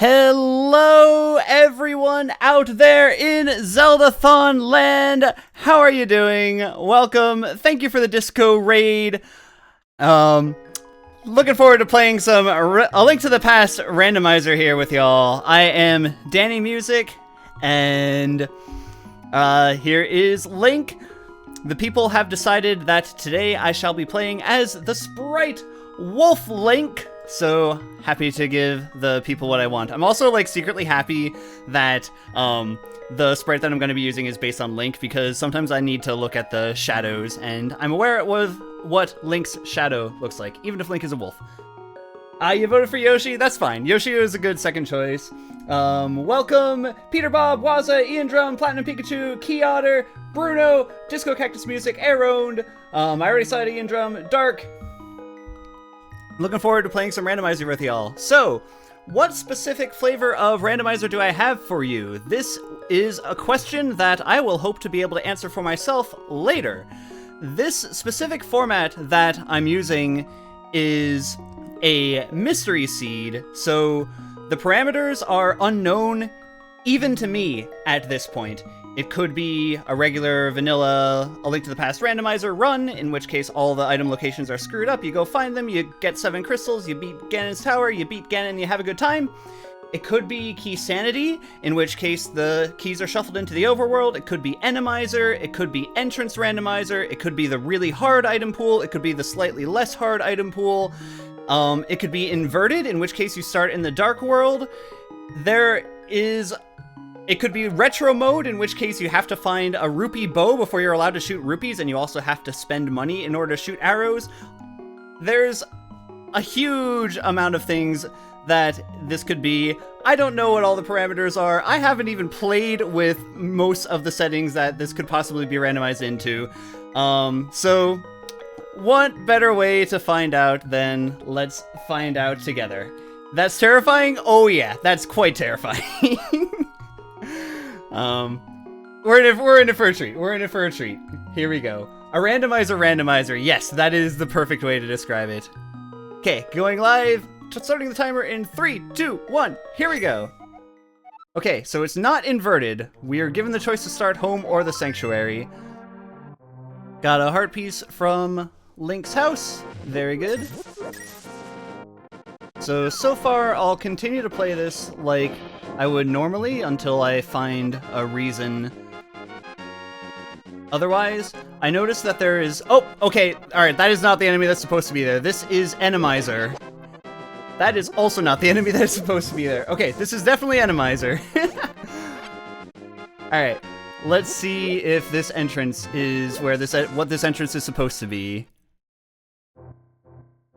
Hello, everyone out there in Zeldathon land. How are you doing? Welcome. Thank you for the disco raid. Looking forward to playing some A Link to the Past Randomizer here with y'all. I am Dannymusic, and here is Link. The people have decided that today I shall be playing as the sprite Wolf Link. So happy to give the people what I want. I'm also like secretly happy that the sprite that I'm going to be using is based on Link, because sometimes I need to look at the shadows, and I'm aware of what Link's shadow looks like, even if Link is a wolf. You voted for Yoshi? That's fine. Yoshi is a good second choice. Welcome, Peter Bob, Waza, Ian Drum, Platinum Pikachu, Key Otter, Bruno, Disco Cactus Music, Aroned, I already saw Ian Drum, Dark. Looking forward to playing some Randomizer with y'all. So, what specific flavor of Randomizer do I have for you? This is a question that I will hope to be able to answer for myself later. This specific format that I'm using is a mystery seed, so the parameters are unknown even to me at this point. It could be a regular vanilla A Link to the Past randomizer run, in which case all the item locations are screwed up. You go find them, you get 7 crystals, you beat Ganon's tower, you beat Ganon, you have a good time. It could be Key Sanity, in which case the keys are shuffled into the overworld. It could be Enemizer, it could be Entrance Randomizer, it could be the really hard item pool, it could be the slightly less hard item pool. It could be Inverted, in which case you start in the Dark World. It could be retro mode, in which case you have to find a rupee bow before you're allowed to shoot rupees, and you also have to spend money in order to shoot arrows. There's a huge amount of things that this could be. I don't know what all the parameters are. I haven't even played with most of the settings that this could possibly be randomized into. So what better way to find out than let's find out together. That's terrifying? Oh yeah, that's quite terrifying. We're in for a treat. We're in for a treat. Here we go. A randomizer. Yes, that is the perfect way to describe it. Okay, going live. Starting the timer in 3, 2, 1. Here we go. Okay, so it's not inverted. We are given the choice to start home or the sanctuary. Got a heart piece from Link's house. Very good. So far, I'll continue to play this like I would normally until I find a reason otherwise. I noticed that there is... Oh, okay, alright, that is not the enemy that's supposed to be there. This is Enemizer. That is also not the enemy that is supposed to be there. Okay, this is definitely Enemizer. Alright, let's see if this entrance is where what this entrance is supposed to be.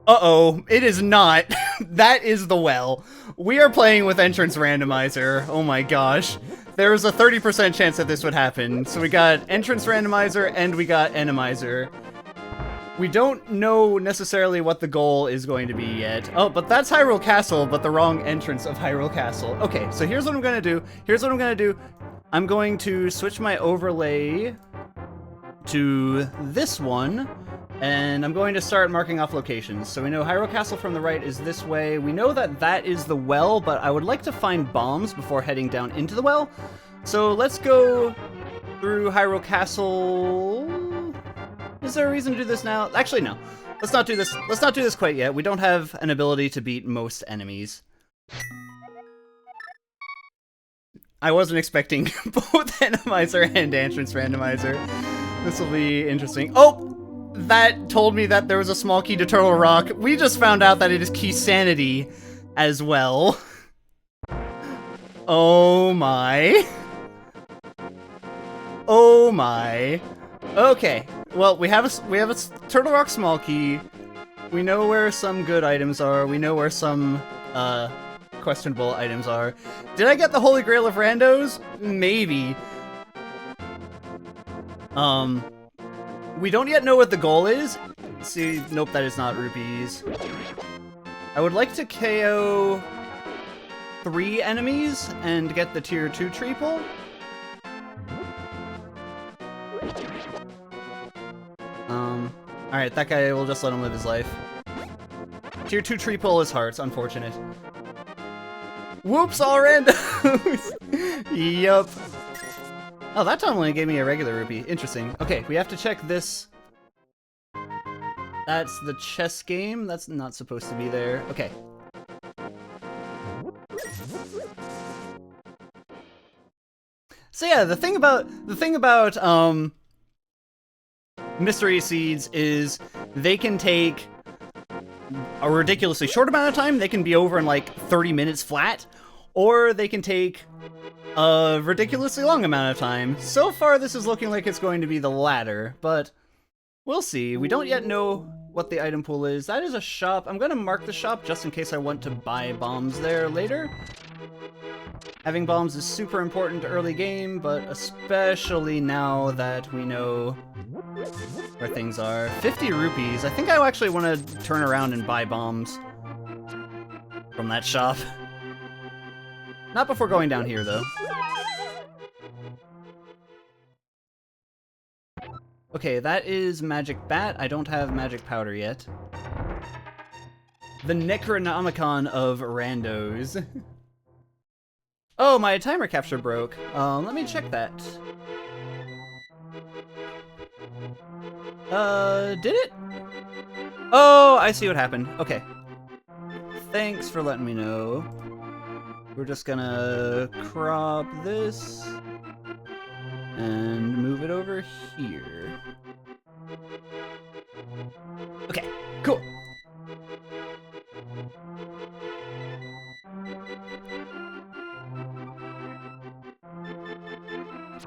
Uh-oh, it is not. That is the well. We are playing with Entrance Randomizer. Oh my gosh. There was a 30% chance that this would happen. So we got Entrance Randomizer and we got Enemizer. We don't know necessarily what the goal is going to be yet. Oh, but that's Hyrule Castle, but the wrong entrance of Hyrule Castle. Okay, so here's what I'm gonna do. I'm going to switch my overlay to this one, and I'm going to start marking off locations. So we know Hyrule Castle from the right is this way. We know that that is the well, but I would like to find bombs before heading down into the well. So let's go through Hyrule Castle. Is there a reason to do this now? Actually, no. Let's not do this. Let's not do this quite yet. We don't have an ability to beat most enemies. I wasn't expecting both Enemizer and Entrance Randomizer. This will be interesting. Oh! That told me that there was a small key to Turtle Rock. We just found out that it is Key Sanity as well. Oh my. Oh my. Okay. Well, we have a Turtle Rock small key. We know where some good items are. We know where some questionable items are. Did I get the Holy Grail of Randos? Maybe. We don't yet know what the goal is. See, nope, that is not rupees. I would like to KO 3 enemies and get the tier 2 triple. Alright, that guy, will just let him live his life. Tier 2 triple is hearts, unfortunate. Whoops, all randos! Yup. Oh, that time only gave me a regular rupee. Interesting. Okay, we have to check this. That's the chess game. That's not supposed to be there. Okay. So yeah, the thing about mystery seeds is they can take a ridiculously short amount of time. They can be over in like 30 minutes flat, or they can take a ridiculously long amount of time. So far, this is looking like it's going to be the latter, but we'll see. We don't yet know what the item pool is. That is a shop. I'm going to mark the shop just in case I want to buy bombs there later. Having bombs is super important early game, but especially now that we know where things are. 50 rupees. I think I actually want to turn around and buy bombs from that shop. Not before going down here, though. Okay, that is Magic Bat. I don't have Magic Powder yet. The Necronomicon of randos. Oh, my timer capture broke. Let me check that. Did it? Oh, I see what happened. Okay. Thanks for letting me know. We're just gonna crop this and move it over here. Okay, cool.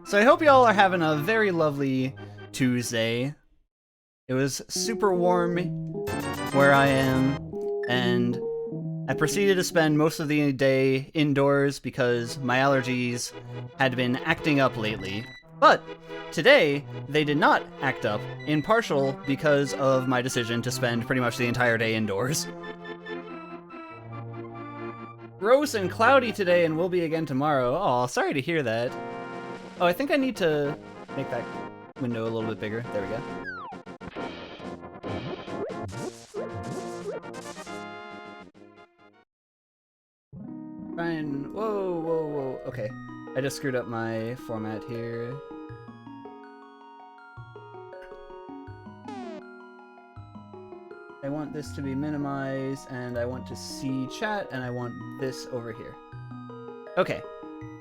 So I hope y'all are having a very lovely Tuesday. It was super warm where I am, and I proceeded to spend most of the day indoors because my allergies had been acting up lately. But today, they did not act up, in partial because of my decision to spend pretty much the entire day indoors. Gross and cloudy today and will be again tomorrow. Aw, sorry to hear that. Oh, I think I need to make that window a little bit bigger. There we go. Fine. Whoa, whoa, whoa. Okay. I just screwed up my format here. I want this to be minimized, and I want to see chat, and I want this over here. Okay.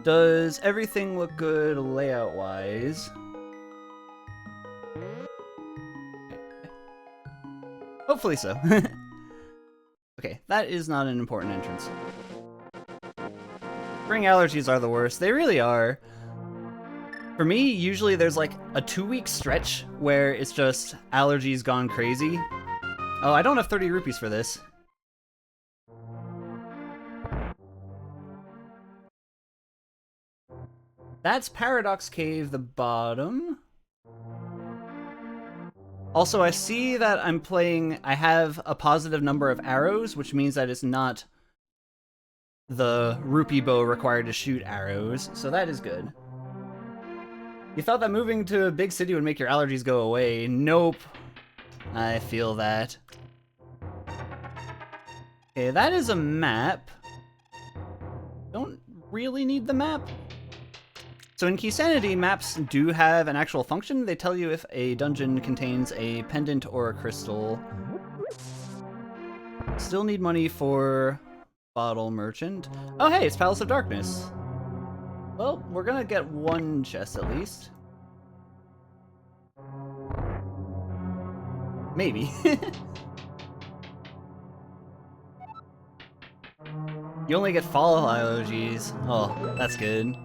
Does everything look good layout-wise? Hopefully so. Okay, that is not an important entrance. Spring allergies are the worst. They really are. For me, usually there's like a 2-week stretch where it's just allergies gone crazy. Oh, I don't have 30 rupees for this. That's Paradox Cave, the bottom. Also, I see that I have a positive number of arrows, which means that it's not the rupee bow required to shoot arrows, so that is good. You thought that moving to a big city would make your allergies go away. Nope. I feel that. Okay, that is a map. Don't really need the map. So in Keysanity, maps do have an actual function. They tell you if a dungeon contains a pendant or a crystal. Still need money for Bottle Merchant. Oh hey, it's Palace of Darkness. Well, we're gonna get one chest at least. Maybe. You only get fall allergies. Oh, that's good.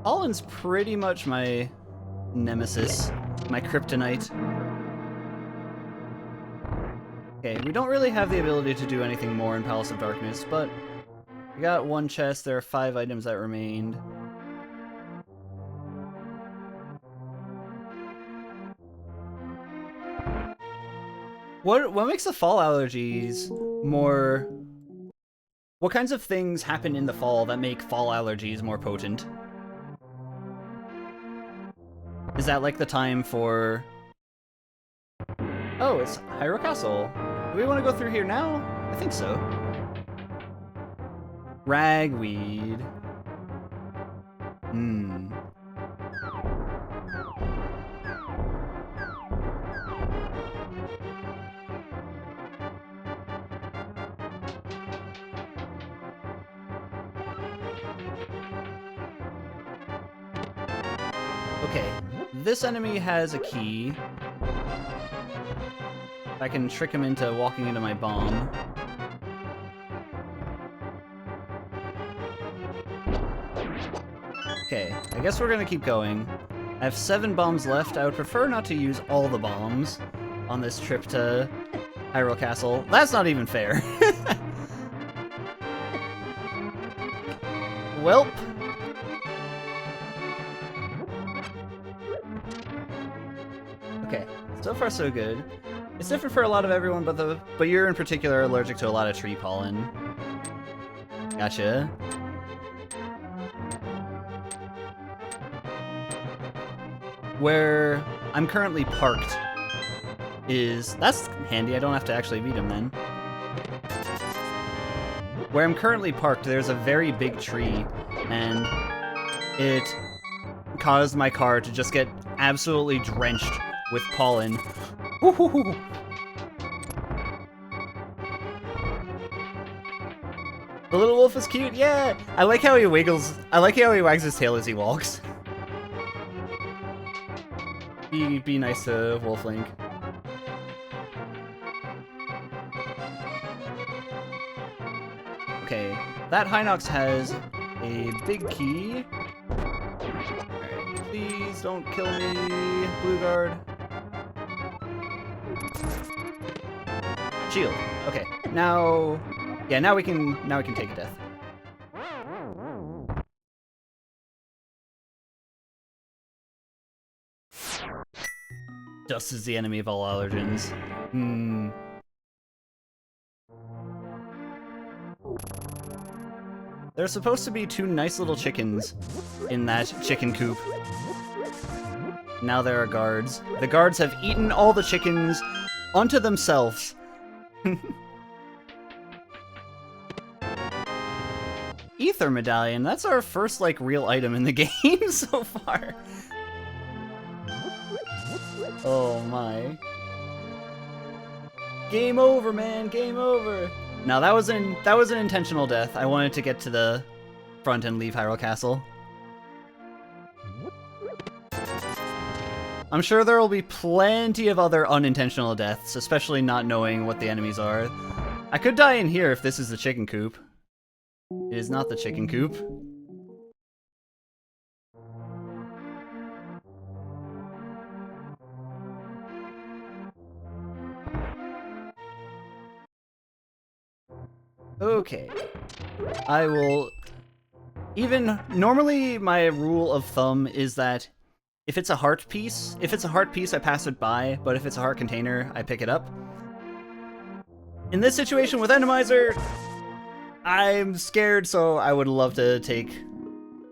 Pollen's pretty much my nemesis, my kryptonite. Okay, we don't really have the ability to do anything more in Palace of Darkness, but we got one chest, there are 5 items that remained. What makes the fall allergies more... What kinds of things happen in the fall that make fall allergies more potent? Is that like the time for Oh, it's Hyrule Castle. Do we want to go through here now? I think so. Ragweed. Hmm. Okay, this enemy has a key. I can trick him into walking into my bomb. Okay, I guess we're gonna keep going. I have 7 bombs left. I would prefer not to use all the bombs on this trip to Hyrule Castle. That's not even fair. Welp. Okay, so far so good. It's different for a lot of everyone, but you're in particular allergic to a lot of tree pollen. Gotcha. Where I'm currently parked is... That's handy, I don't have to actually beat him then. Where I'm currently parked, there's a very big tree, and it caused my car to just get absolutely drenched with pollen. Woo-hoo-hoo. The little wolf is cute, yeah! I like how he wags his tail as he walks. Be nice to Wolf Link. Okay, that Hinox has a big key. Alright, please don't kill me, Blue Guard. Shield. Okay, now... Yeah, now we can take a death. Dust is the enemy of all allergens. Hmm. There's supposed to be 2 nice little chickens in that chicken coop. Now there are guards. The guards have eaten all the chickens onto themselves. Ether Medallion, that's our first, like, real item in the game so far. Oh my. Game over, man, game over. No, that was an intentional death. I wanted to get to the front and leave Hyrule Castle. I'm sure there will be plenty of other unintentional deaths, especially not knowing what the enemies are. I could die in here if this is the chicken coop. It is not the chicken coop. Okay. I will... Normally my rule of thumb is that if it's a heart piece, I pass it by, but if it's a heart container, I pick it up. In this situation with Randomizer, I'm scared, so I would love to take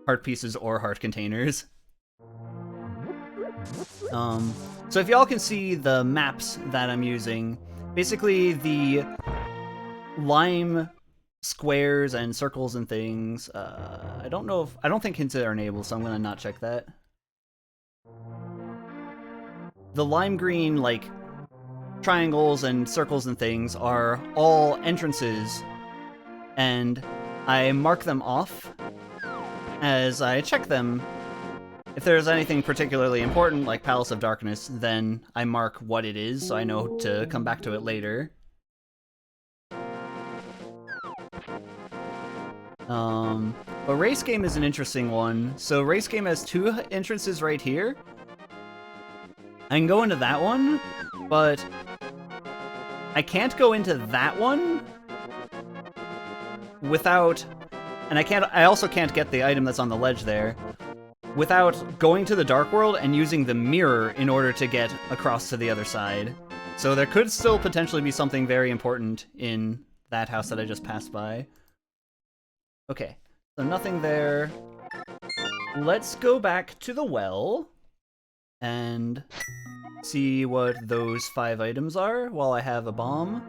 heart pieces or heart containers. So if y'all can see the maps that I'm using, basically the lime squares and circles and things, I don't think hints are enabled, so I'm gonna not check that. The lime green, like, triangles and circles and things are all entrances, and I mark them off as I check them. If there's anything particularly important, like Palace of Darkness, then I mark what it is, so I know to come back to it later. But Race Game is an interesting one. So Race Game has 2 entrances right here. I can go into that one, but I can't go into that one without... And I also can't get the item that's on the ledge there without going to the Dark World and using the mirror in order to get across to the other side. So there could still potentially be something very important in that house that I just passed by. Okay, so nothing there. Let's go back to the well and see what those 5 items are while I have a bomb.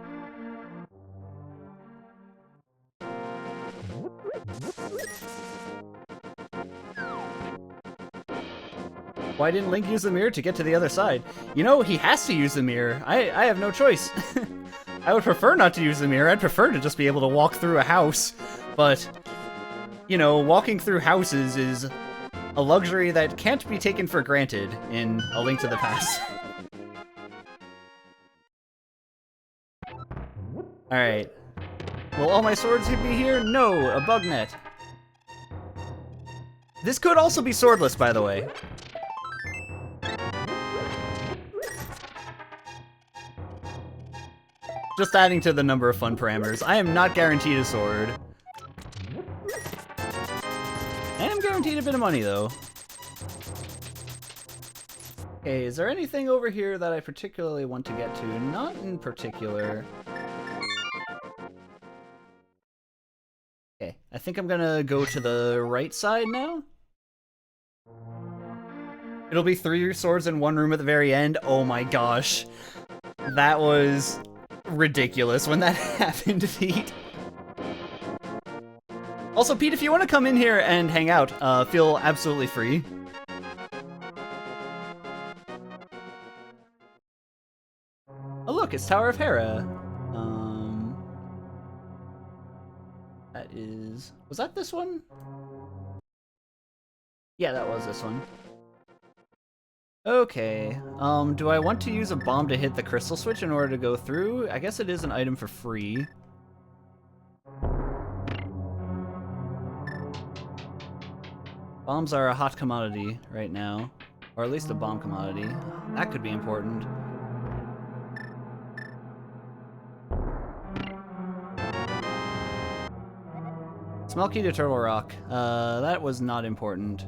Why didn't Link use the mirror to get to the other side? You know, he has to use the mirror. I have no choice. I would prefer not to use the mirror. I'd prefer to just be able to walk through a house. But, you know, walking through houses is a luxury that can't be taken for granted in A Link to the Past. Alright. Will all my swords be here? No, a bug net. This could also be swordless, by the way. Just adding to the number of fun parameters. I am not guaranteed a sword. I am guaranteed a bit of money, though. Okay, is there anything over here that I particularly want to get to? Not in particular. Okay, I think I'm gonna go to the right side now. It'll be 3 swords in 1 room at the very end. Oh my gosh. That was ridiculous when that happened, Pete. Also, Pete, if you want to come in here and hang out, feel absolutely free. Oh look, it's Tower of Hera. That is... Was that this one? Yeah, that was this one. Okay, do I want to use a bomb to hit the crystal switch in order to go through? I guess it is an item for free. Bombs are a hot commodity right now. Or at least a bomb commodity. That could be important. Smell key to Turtle Rock. That was not important.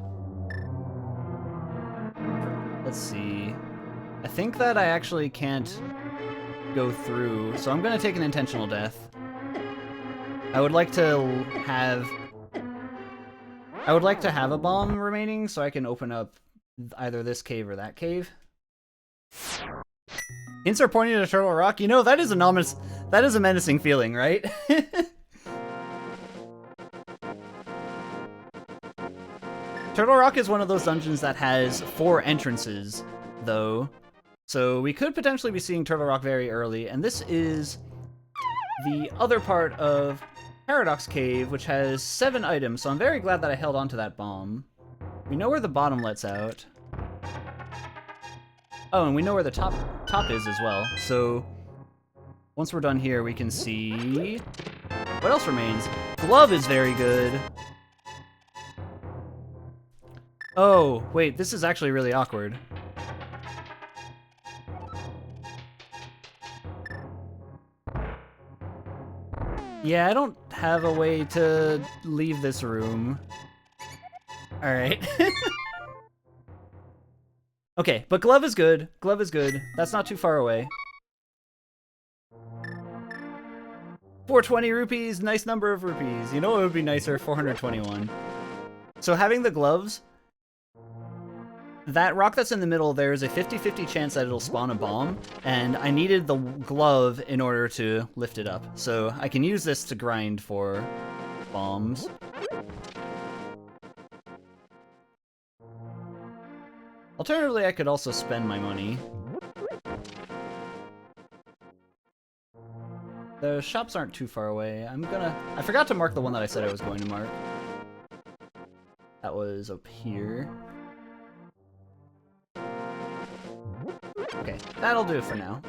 Let's see. I think that I actually can't go through, so I'm gonna take an intentional death. I would like to have a bomb remaining so I can open up either this cave or that cave. Insert pointing to Turtle Rock. You know, that is a menacing feeling, right? Turtle Rock is one of those dungeons that has 4 entrances, though. So we could potentially be seeing Turtle Rock very early, and this is the other part of Paradox Cave, which has 7 items, so I'm very glad that I held on to that bomb. We know where the bottom lets out. Oh, and we know where the top is as well, so once we're done here, we can see... What else remains? Glove is very good. Oh, wait, this is actually really awkward. Yeah, I don't have a way to leave this room. Alright. Okay, but glove is good. Glove is good. That's not too far away. 420 rupees, nice number of rupees. You know what would be nicer? 421. So having the gloves... That rock that's in the middle, there's a 50-50 chance that it'll spawn a bomb, and I needed the glove in order to lift it up. So I can use this to grind for bombs. Alternatively, I could also spend my money. The shops aren't too far away. I forgot to mark the one that I said I was going to mark. That was up here. Okay, that'll do it for now.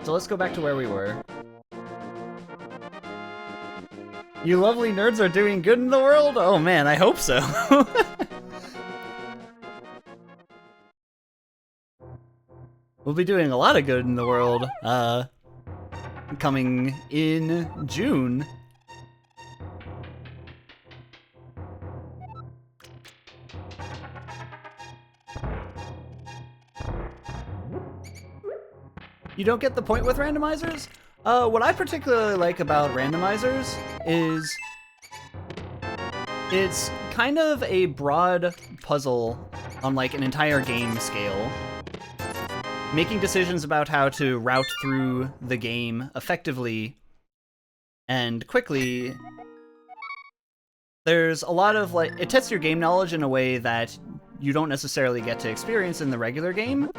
So let's go back to where we were. You lovely nerds are doing good in the world? Oh man, I hope so. We'll be doing a lot of good in the world, coming in June. You don't get the point with randomizers? What I particularly like about randomizers is It's kind of a broad puzzle on like an entire game scale. Making decisions about how to route through the game effectively and quickly. There's a lot of like, it tests your game knowledge in a way that you don't necessarily get to experience in the regular game,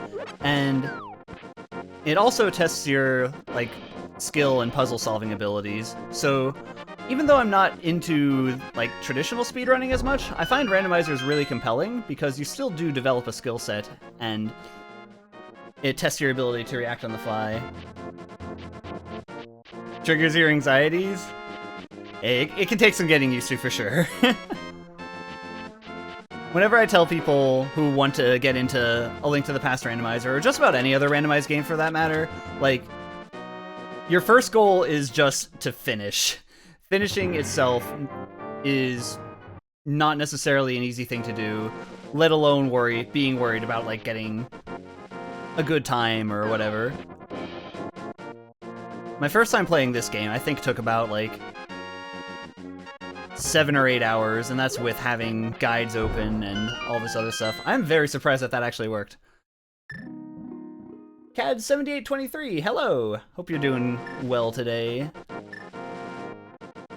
and it also tests your like skill and puzzle solving abilities. So even though I'm not into like traditional speedrunning as much, I find randomizers really compelling because you still do develop a skill set and it tests your ability to react on the fly. Triggers your anxieties? It can take some getting used to for sure. Whenever I tell people who want to get into A Link to the Past randomizer, or just about any other randomized game for that matter, like, your first goal is just to finish. Finishing itself is not necessarily an easy thing to do, let alone being worried about, like, getting a good time or whatever. My first time playing this game, I think, took about, like, 7 or 8 hours, and that's with having guides open and all this other stuff. I'm very surprised that actually worked. CAD7823, hello! Hope you're doing well today.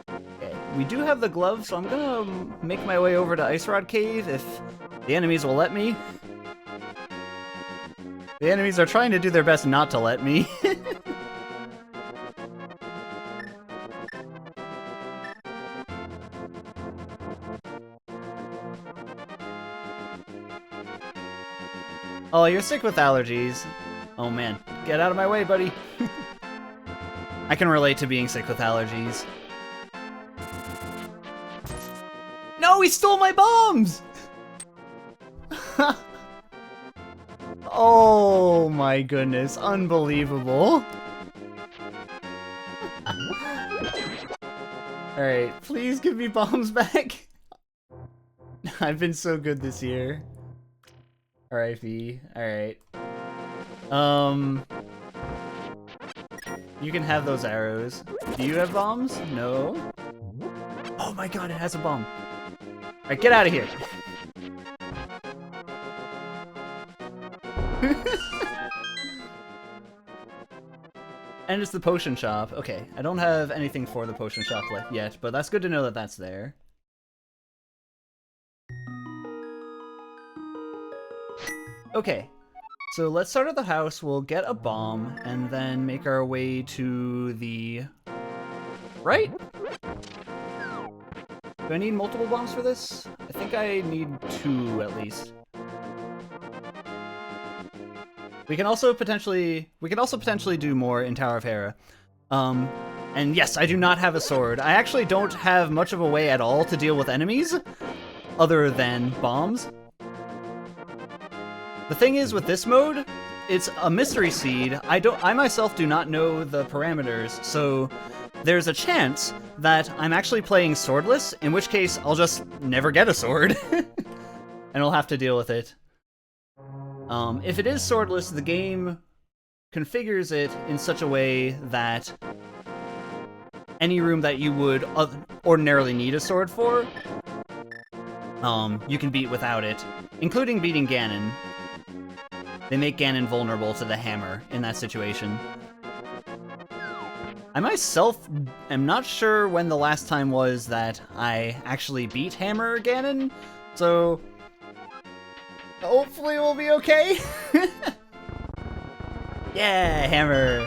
Okay, we do have the gloves, so I'm gonna make my way over to Ice Rod Cave if the enemies will let me. The enemies are trying to do their best not to let me. Oh, you're sick with allergies. Oh man, get out of my way, buddy. I can relate to being sick with allergies. No, he stole my bombs! Oh my goodness, unbelievable. Alright, please give me bombs back. I've been so good this year. Alright, V. Alright. You can have those arrows. Do you have bombs? No. Oh my god, it has a bomb. Alright, get out of here. And it's the potion shop. Okay, I don't have anything for the potion shop yet, but that's good to know that that's there. Okay, so let's start at the house, we'll get a bomb, and then make our way to the right? Do I need multiple bombs for this? I think I need 2 at least. We can also potentially do more in Tower of Hera. And yes, I do not have a sword. I actually don't have much of a way at all to deal with enemies, other than bombs. The thing is, with this mode, it's a mystery seed. I myself do not know the parameters, so there's a chance that I'm actually playing swordless, in which case I'll just never get a sword. And I'll have to deal with it. If it is swordless, the game configures it in such a way that any room that you would ordinarily need a sword for, you can beat without it, including beating Ganon. They make Ganon vulnerable to the hammer in that situation. I myself am not sure when the last time was that I actually beat Hammer Ganon, so hopefully we'll be okay. Yeah, Hammer!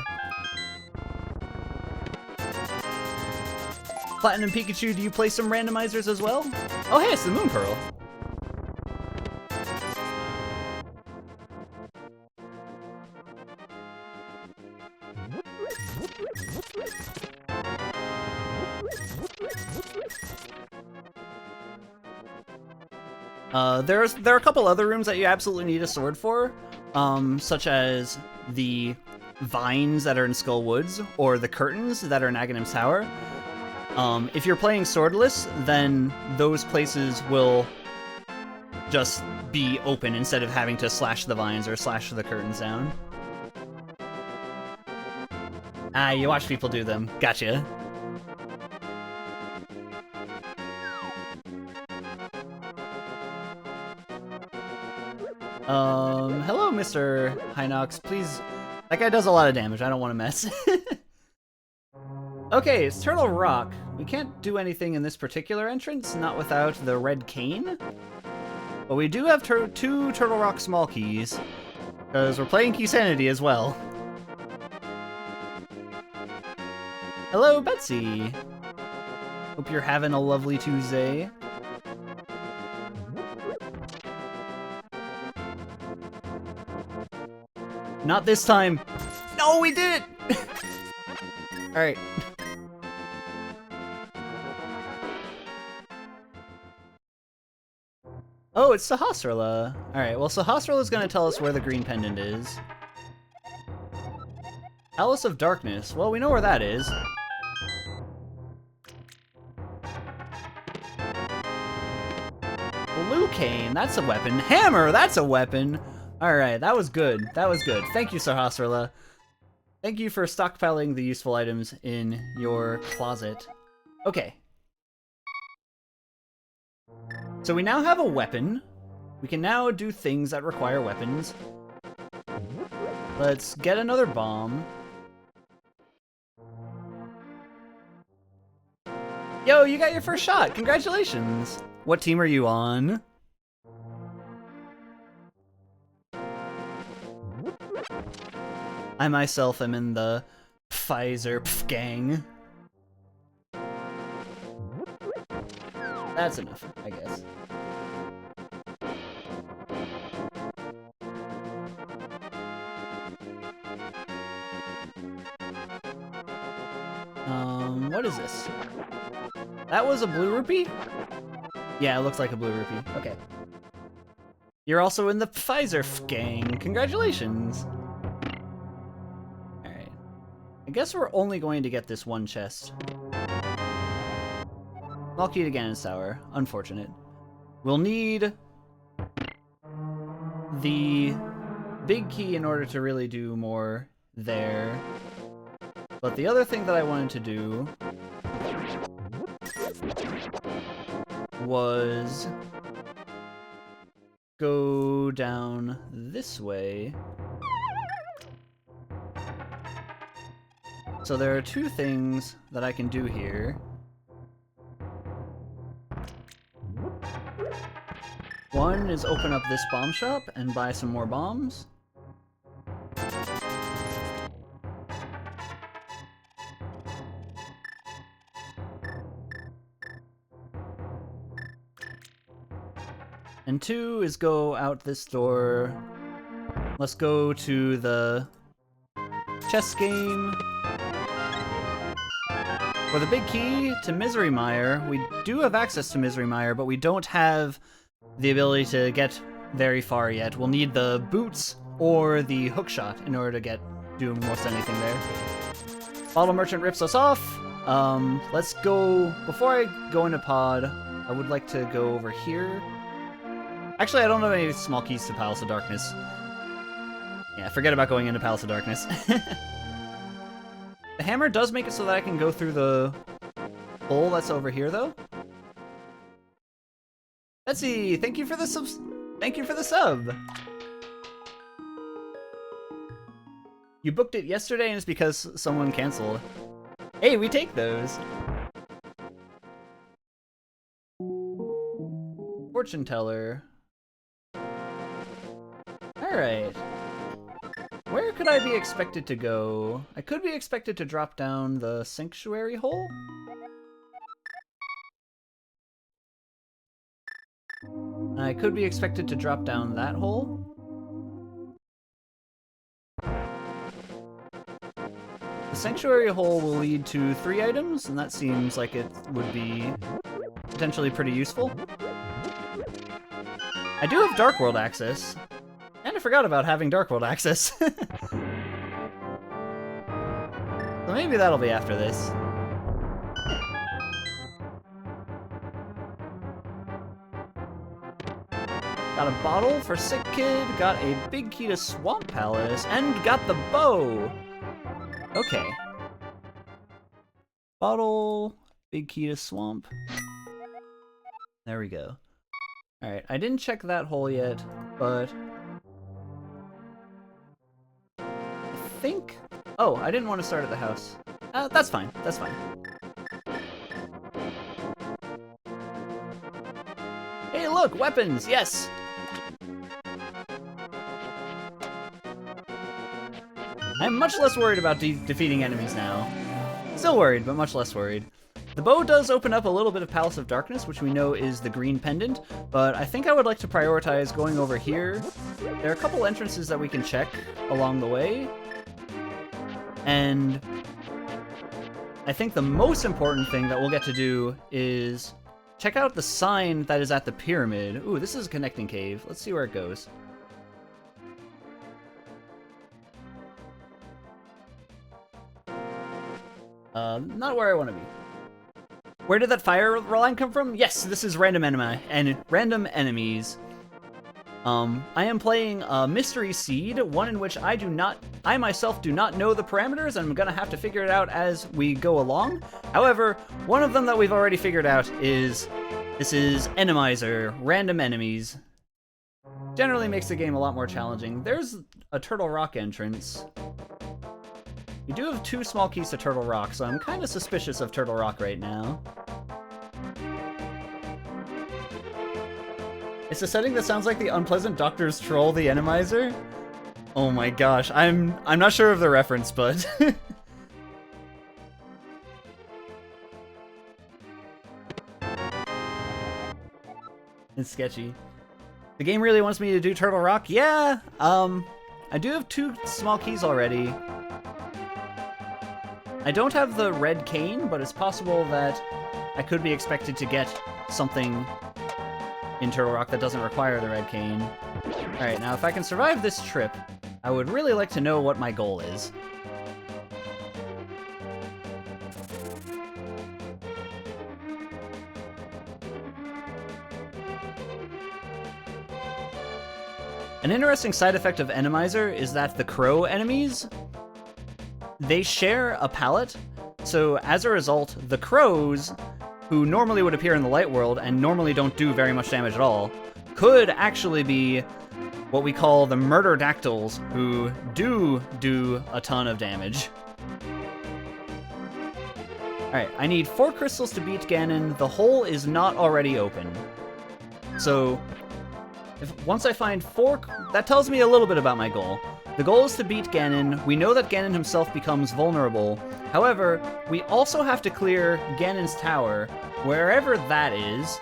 Platinum Pikachu, do you play some randomizers as well? Oh hey, it's the Moon Pearl. There are a couple other rooms that you absolutely need a sword for, such as the vines that are in Skull Woods, or the curtains that are in Aghanim's Tower. If you're playing swordless, then those places will just be open instead of having to slash the vines or slash the curtains down. Ah, you watch people do them. Gotcha. Hello, Mr. Hinox. Please, that guy does a lot of damage. I don't want to mess. Okay, it's Turtle Rock. We can't do anything in this particular entrance, not without the red cane. But we do have two Turtle Rock small keys, because we're playing Key Sanity as well. Hello, Betsy. Hope you're having a lovely Tuesday. Not this time. No, we did it! Alright. Oh, it's Sahasrara. Alright, well, Sahasrara's gonna tell us where the green pendant is. Palace of Darkness. Well, we know where that is. Blue cane, that's a weapon. Hammer, that's a weapon. Alright, that was good. That was good. Thank you, Sahasrara. Thank you for stockpiling the useful items in your closet. Okay. So we now have a weapon. We can now do things that require weapons. Let's get another bomb. Yo, you got your first shot! Congratulations! What team are you on? I myself am in the Pfizer gang. That's enough, I guess. What is this? That was a blue rupee? Yeah, it looks like a blue rupee. Okay. You're also in the Pfizer gang. Congratulations! Alright. I guess we're only going to get this one chest. Small key to Ganon's Tower. Unfortunate. We'll need the big key in order to really do more there. But the other thing that I wanted to do was go down this way. So there are two things that I can do here. One is open up this bomb shop and buy some more bombs. And two is go out this door. Let's go to the chess game. For the big key to Misery Mire, we do have access to Misery Mire, but we don't have the ability to get very far yet. We'll need the boots or the hookshot in order to do almost anything there. Bottle Merchant rips us off. Let's go, before I go into pod, I would like to go over here. Actually, I don't have any small keys to Palace of Darkness. Yeah, forget about going into Palace of Darkness. The hammer does make it so that I can go through the hole that's over here, though. Betsy, thank you for the sub. Thank you for the sub. You booked it yesterday, and it's because someone canceled. Hey, we take those. Fortune teller. All right. Where could I be expected to go? I could be expected to drop down the sanctuary hole? I could be expected to drop down that hole? The sanctuary hole will lead to 3 items, and that seems like it would be potentially pretty useful. I do have Dark World access. And I forgot about having Dark World access. So maybe that'll be after this. Got a bottle for Sick Kid, got a big key to Swamp Palace, and got the bow! Okay. Bottle, big key to Swamp. There we go. Alright, I didn't check that hole yet, but think... Oh, I didn't want to start at the house. That's fine. That's fine. Hey, look! Weapons! Yes! I'm much less worried about defeating enemies now. Still worried, but much less worried. The bow does open up a little bit of Palace of Darkness, which we know is the green pendant, but I think I would like to prioritize going over here. There are a couple entrances that we can check along the way, and I think the most important thing that we'll get to do is check out the sign that is at the pyramid. Ooh, this is a connecting cave. Let's see where it goes. Not where I want to be. Where did that fire line come from? Yes, this is random enemies. I am playing a Mystery Seed, one in which I myself do not know the parameters, and I'm gonna have to figure it out as we go along. However, one of them that we've already figured out is, this is Randomizer, random enemies. Generally makes the game a lot more challenging. There's a Turtle Rock entrance. We do have 2 small keys to Turtle Rock, so I'm kind of suspicious of Turtle Rock right now. It's a setting that sounds like the Unpleasant Doctor's Troll the Randomizer. Oh my gosh, I'm not sure of the reference, but... It's sketchy. The game really wants me to do Turtle Rock? Yeah! I do have 2 small keys already. I don't have the red cane, but it's possible that I could be expected to get something in Turtle Rock that doesn't require the red cane. Alright, now if I can survive this trip, I would really like to know what my goal is. An interesting side effect of Randomizer is that the crow enemies, they share a palette, so as a result, the crows, who normally would appear in the light world and normally don't do very much damage at all, could actually be what we call the murder dactyls, who do a ton of damage. Alright, I need 4 crystals to beat Ganon. The hole is not already open. So, once I find 4... That tells me a little bit about my goal. The goal is to beat Ganon. We know that Ganon himself becomes vulnerable. However, we also have to clear Ganon's tower, wherever that is.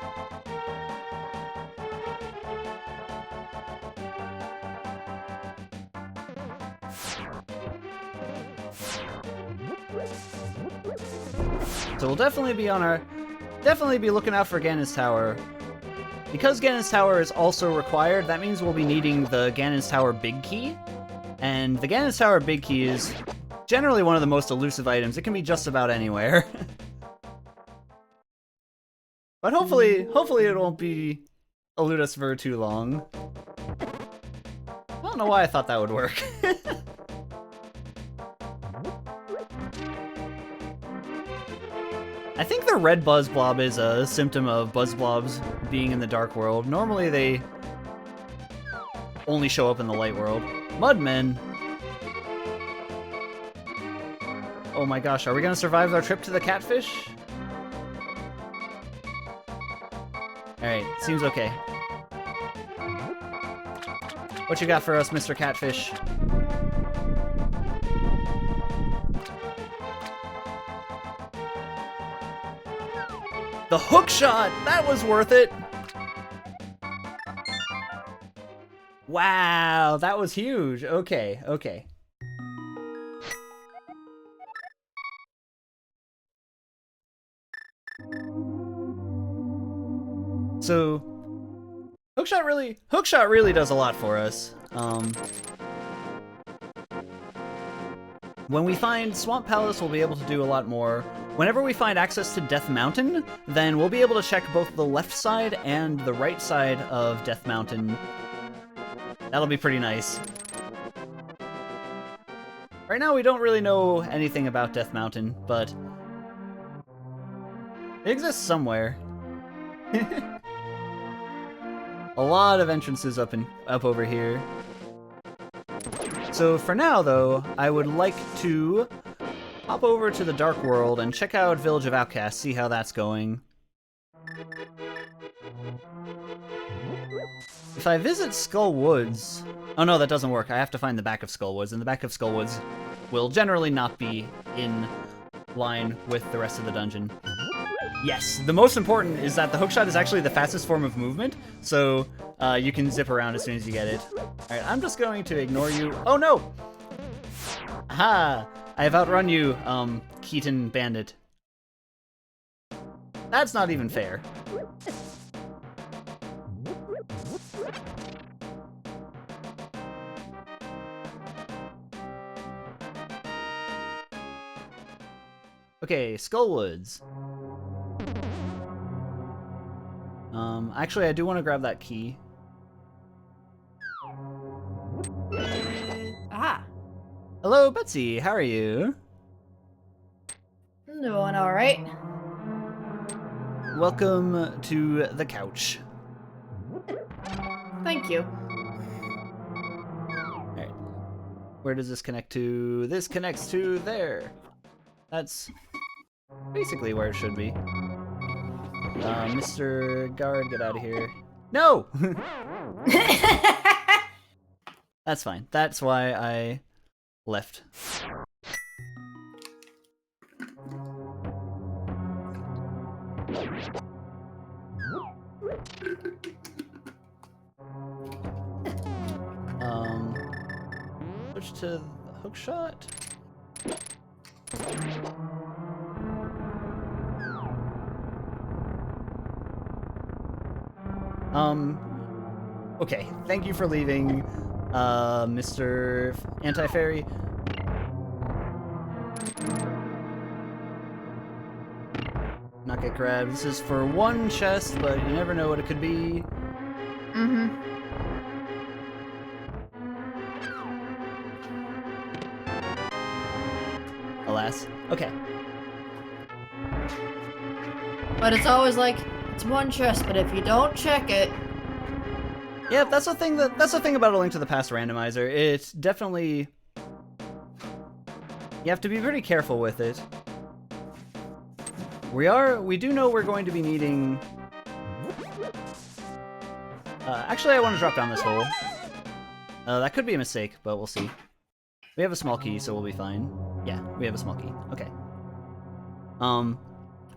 So we'll definitely be looking out for Ganon's tower. Because Ganon's tower is also required, that means we'll be needing the Ganon's tower big key. And the Ganon's tower big key is generally one of the most elusive items. It can be just about anywhere. But hopefully it won't elude us for too long. I don't know why I thought that would work. I think the red buzz blob is a symptom of buzz blobs being in the dark world. Normally they only show up in the light world. Mudmen. Oh my gosh, are we gonna survive our trip to the catfish? Alright, seems okay. What you got for us, Mr. Catfish? The hook shot! That was worth it! Wow, that was huge. Okay, okay. So, hookshot really does a lot for us. When we find Swamp Palace, we'll be able to do a lot more. Whenever we find access to Death Mountain, then we'll be able to check both the left side and the right side of Death Mountain. That'll be pretty nice. Right now, we don't really know anything about Death Mountain, but it exists somewhere. A lot of entrances up over here. So So for now, though, I would like to hop over to the Dark World and check out Village of Outcasts, see how that's going. If I visit Skull Woods... Oh no, that doesn't work. I have to find the back of Skull Woods, and the back of Skull Woods will generally not be in line with the rest of the dungeon. Yes, the most important is that the hookshot is actually the fastest form of movement, so you can zip around as soon as you get it. Alright, I'm just going to ignore you. Oh no! Aha! I have outrun you, Keaton Bandit. That's not even fair. Okay, Skullwoods. Actually, I do want to grab that key. Ah. Hello, Betsy. How are you? I'm doing alright. Welcome to the couch. Thank you. Alright. Where does this connect to? This connects to there. That's basically where it should be. Mr. Guard, get out of here. No! That's fine. That's why I left. Switch to the hookshot. Okay, thank you for leaving, Mr. Anti-Fairy. Not get grabbed. This is for one chest, but you never know what it could be. Mm-hmm. Alas. Okay. But it's always like, it's one chest, but if you don't check it... Yeah, that's the thing about A Link to the Past randomizer. It's definitely... You have to be pretty careful with it. We do know we're going to be needing... actually, I want to drop down this hole. That could be a mistake, but we'll see. We have a small key, so we'll be fine. Yeah, we have a small key. Okay.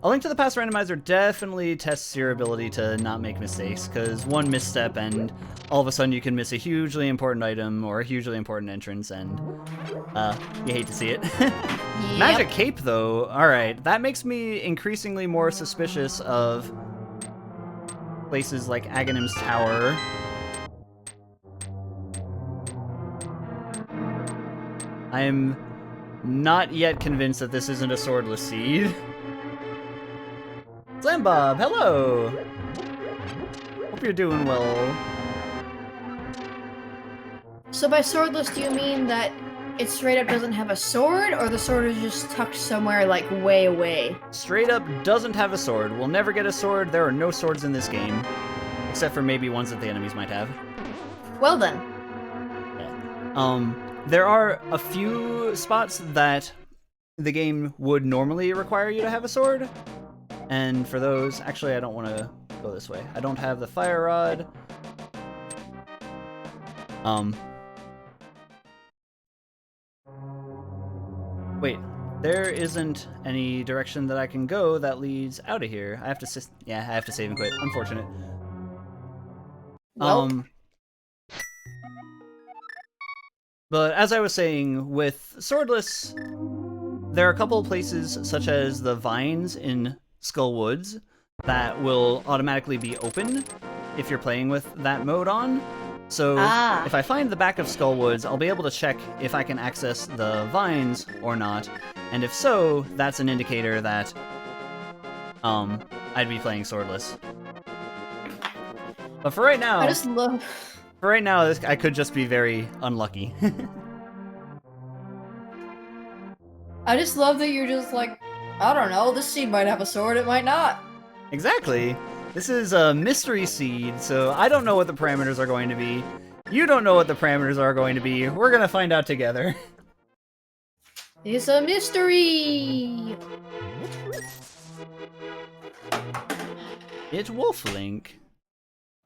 A Link to the Past randomizer definitely tests your ability to not make mistakes, because one misstep and all of a sudden you can miss a hugely important item or a hugely important entrance, and you hate to see it. Yep. Magic Cape, though, alright, that makes me increasingly more suspicious of places like Aghanim's Tower. I'm not yet convinced that this isn't a swordless seed. Slambob, hello! Hope you're doing well. So by swordless, do you mean that it straight up doesn't have a sword, or the sword is just tucked somewhere, like, way away? Straight up doesn't have a sword. We'll never get a sword. There are no swords in this game. Except for maybe ones that the enemies might have. Well then. Yeah. There are a few spots that the game would normally require you to have a sword. And for those, actually I don't want to go this way. I don't have the fire rod. Wait, there isn't any direction that I can go that leads out of here. I have to I have to save and quit. Unfortunate. Well. But as I was saying, with Swordless, there are a couple of places, such as the vines in Skull Woods, that will automatically be open if you're playing with that mode on. So if I find the back of Skull Woods, I'll be able to check if I can access the vines or not. And if so, that's an indicator that I'd be playing Swordless. But for right now... I just love... For right now, I could just be very unlucky. I just love that you're just like, I don't know, this seed might have a sword, it might not. Exactly. This is a mystery seed, so I don't know what the parameters are going to be. You don't know what the parameters are going to be. We're gonna find out together. It's a mystery! It's Wolf Link.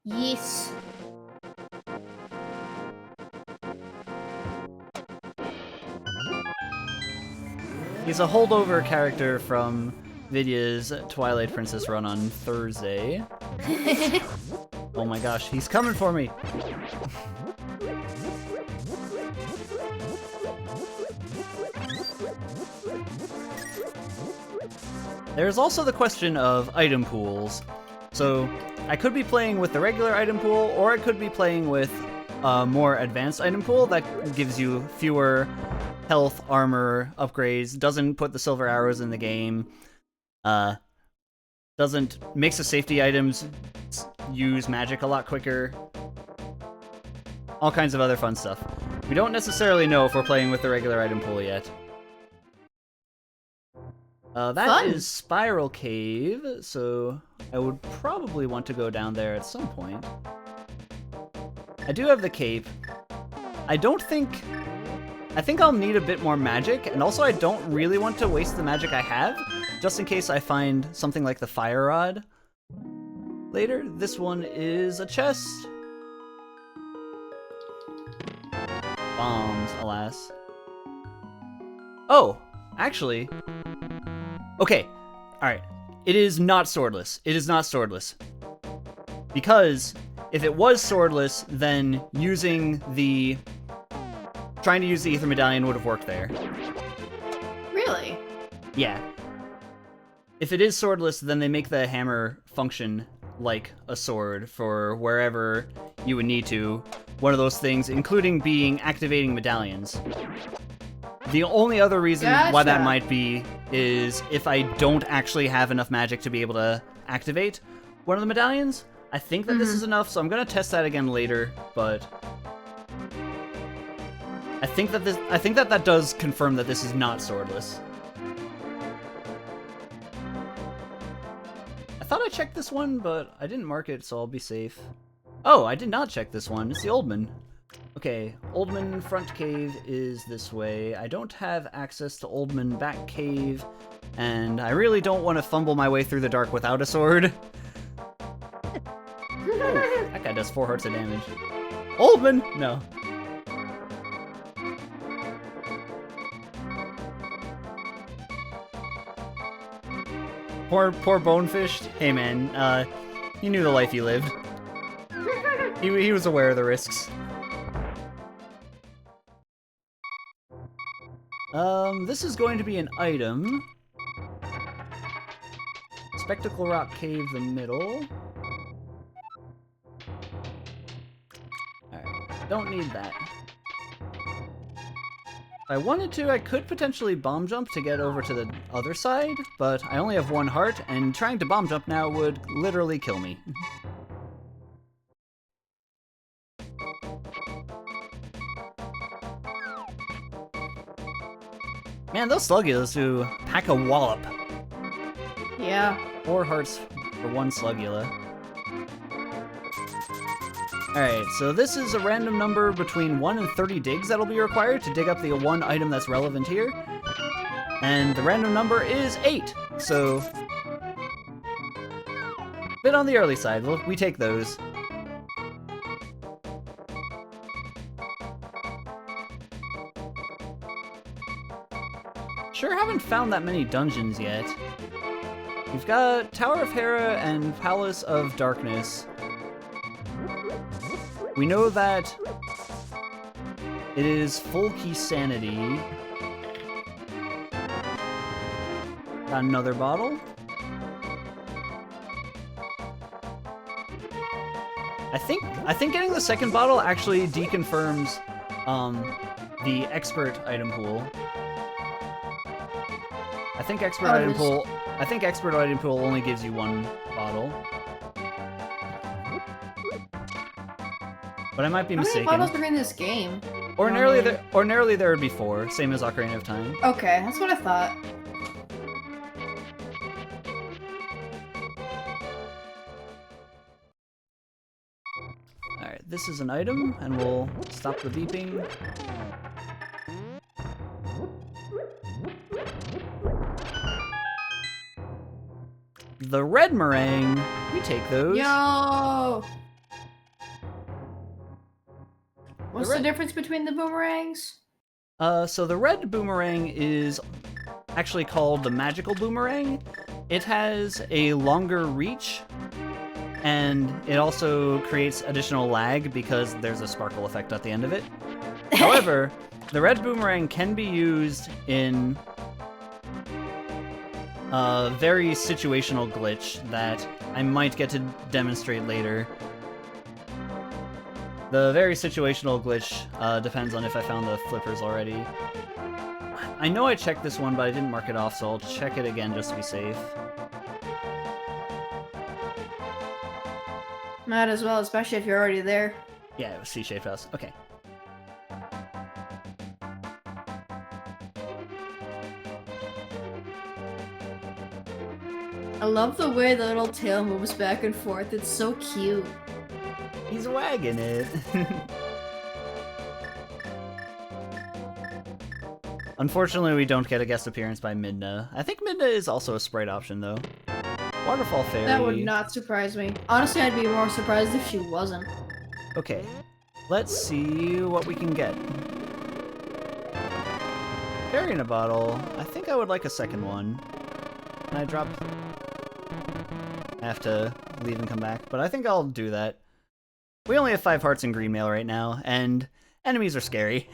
Yes. He's a holdover character from Vidya's Twilight Princess run on Thursday. Oh my gosh, he's coming for me! There's also the question of item pools. So, I could be playing with the regular item pool, or I could be playing with a more advanced item pool that gives you fewer health, armor, upgrades, doesn't put the silver arrows in the game, makes the safety items use magic a lot quicker, all kinds of other fun stuff. We don't necessarily know if we're playing with the regular item pool yet. That Fun. is Spiral Cave, so I would probably want to go down there at some point. I do have the cape. I think I'll need a bit more magic, and also I don't really want to waste the magic I have, just in case I find something like the Fire Rod later. This one is a chest. Bombs, alas. Oh, actually... Okay, alright. It is not swordless. It is not swordless. Because if it was swordless, then trying to use the Ether Medallion would have worked there. Really? Yeah. If it is swordless, then they make the hammer function like a sword for wherever you would need to. One of those things, including activating medallions. The only other reason why that might be is if I don't actually have enough magic to be able to activate one of the medallions. I think that this is enough, so I'm gonna test that again later, but I think that does confirm that this is not swordless. I thought I checked this one, but I didn't mark it, so I'll be safe. Oh, I did not check this one. It's the Oldman. Okay, Oldman Front Cave is this way. I don't have access to Oldman Back Cave, and I really don't want to fumble my way through the dark without a sword. Oh, that guy does 4 hearts of damage. Oldman! No. Poor Bonefish. Hey man, he knew the life he lived. He was aware of the risks. This is going to be an item. Spectacle Rock Cave, the middle. Alright, don't need that. If I wanted to, I could potentially bomb jump to get over to the other side, but I only have 1 heart, and trying to bomb jump now would literally kill me. Man, those Sluggulas do pack a wallop. Yeah. 4 hearts for 1 Sluggula. Alright, so this is a random number between 1 and 30 digs that'll be required to dig up the 1 item that's relevant here. And the random number is 8, so... a bit on the early side, we take those. Sure haven't found that many dungeons yet. We've got Tower of Hera and Palace of Darkness. We know that it is full key sanity. Got another bottle. I think getting the second bottle actually deconfirms the expert item pool. I think expert item pool only gives you 1 bottle. But I might be mistaken. How many bottles are in this game? Ordinarily there would be 4, same as Ocarina of Time. Okay, that's what I thought. Alright, this is an item, and we'll stop the beeping. The red meringue, we take those. Yo! What's the difference between the boomerangs? So the red boomerang is actually called the magical boomerang. It has a longer reach, and it also creates additional lag because there's a sparkle effect at the end of it. However, the red boomerang can be used in a very situational glitch that I might get to demonstrate later. The very situational glitch depends on if I found the flippers already. I know I checked this one, but I didn't mark it off, so I'll check it again just to be safe. Might as well, especially if you're already there. Yeah, it was C-shaped house. Okay. I love the way the little tail moves back and forth. It's so cute. He's wagging it. Unfortunately, we don't get a guest appearance by Midna. I think Midna is also a sprite option, though. Waterfall Fairy. That would not surprise me. Honestly, I'd be more surprised if she wasn't. Okay, let's see what we can get. Fairy in a bottle. I think I would like a second one. Can I drop... I have to leave and come back, but I think I'll do that. We only have 5 hearts in green mail right now, and enemies are scary.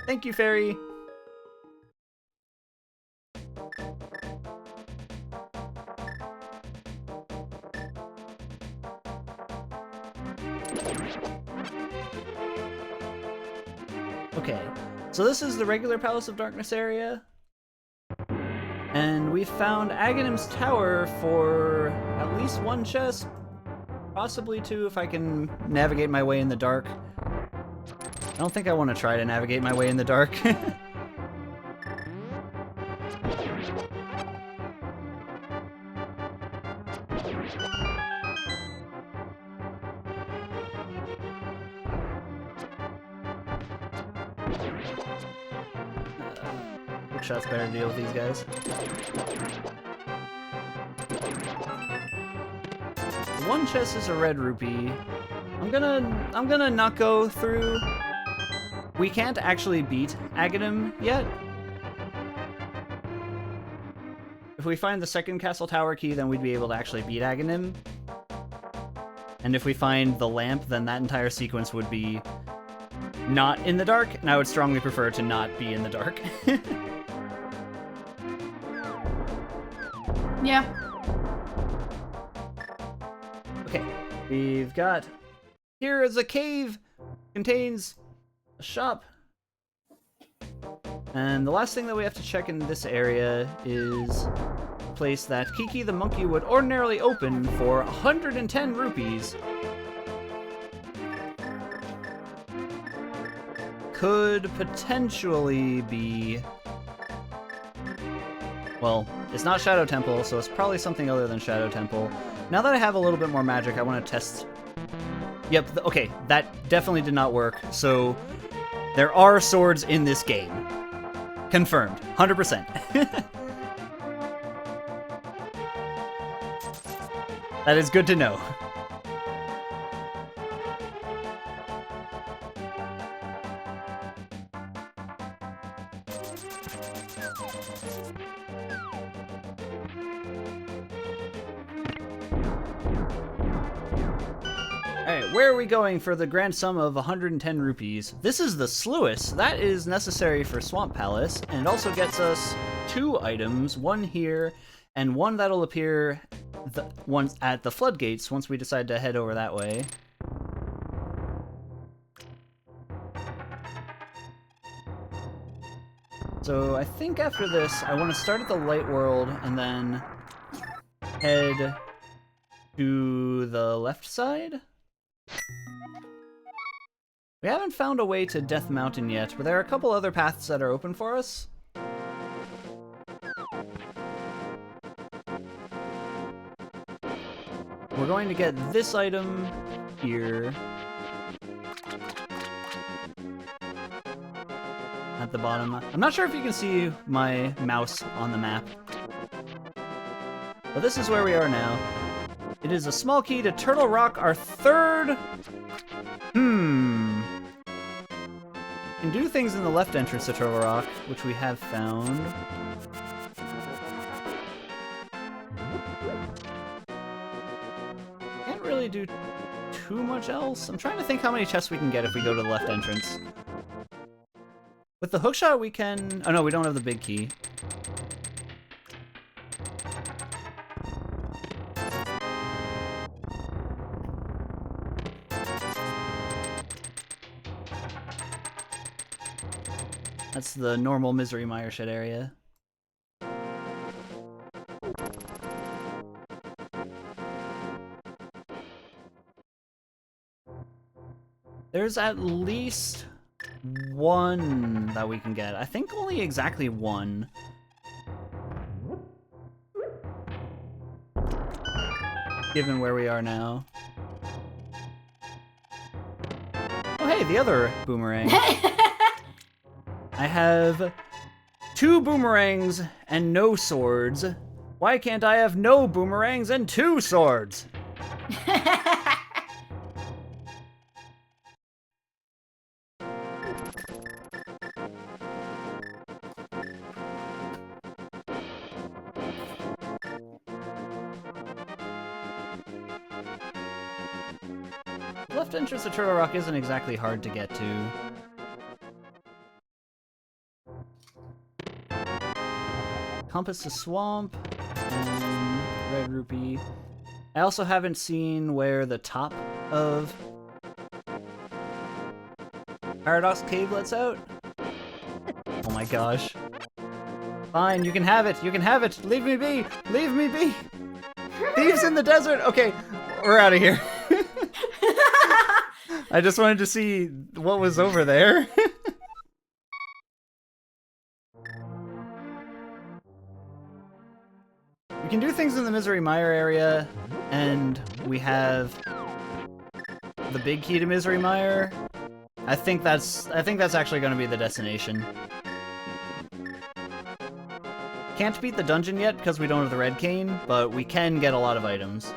Thank you, Fairy. Okay, so this is the regular Palace of Darkness area. And we found Aghanim's Tower for at least 1 chest, possibly 2 if I can navigate my way in the dark. I don't think I want to try to navigate my way in the dark. Shots better to deal with these guys. One chest is a red rupee. I'm gonna not go through. We can't actually beat Aghanim yet. If we find the second castle tower key, then we'd be able to actually beat Aghanim. And if we find the lamp, then that entire sequence would be not in the dark, and I would strongly prefer to not be in the dark. Yeah. Okay, we've got... Here is a cave! Contains a shop. And the last thing that we have to check in this area is a place that Kiki the monkey would ordinarily open for 110 rupees. Could potentially be... Well, it's not Shadow Temple, so it's probably something other than Shadow Temple. Now that I have a little bit more magic, I want to test... Yep, okay, that definitely did not work. So, there are swords in this game. Confirmed. 100%. That is good to know. Alright, where are we going for the grand sum of 110 rupees? This is the sluice. That is necessary for Swamp Palace, and also gets us 2 items, one here, and one that'll appear once at the floodgates once we decide to head over that way. So I think after this, I want to start at the light world and then head to the left side. We haven't found a way to Death Mountain yet, but there are a couple other paths that are open for us. we're going to get this item here. At the bottom. I'm not sure if you can see my mouse on the map. But this is where we are now. It is a small key to Turtle Rock, our third... Can do things in the left entrance to Turtle Rock, which we have found. Can't really do too much else. I'm trying to think how many chests we can get if we go to the left entrance. With the hookshot we can... Oh no, we don't have the big key. That's the normal Misery Mire shed area. There's at least one that we can get. I think only exactly one. Given where we are now. Oh hey, the other boomerang. I have 2 boomerangs and no swords. Why can't I have no boomerangs and 2 swords? Left entrance to Turtle Rock isn't exactly hard to get to. Compass to Swamp, and Red Rupee. I also haven't seen where the top of Paradox Cave lets out. Oh my gosh. Fine, you can have it, you can have it! Leave me be! Leave me be! Thieves in the desert! Okay, we're out of here. I just wanted to see what was over there. We can do things in the Misery Mire area, and we have the big key to Misery Mire. I think that's actually going to be the destination. Can't beat the dungeon yet because we don't have the red cane, but we can get a lot of items.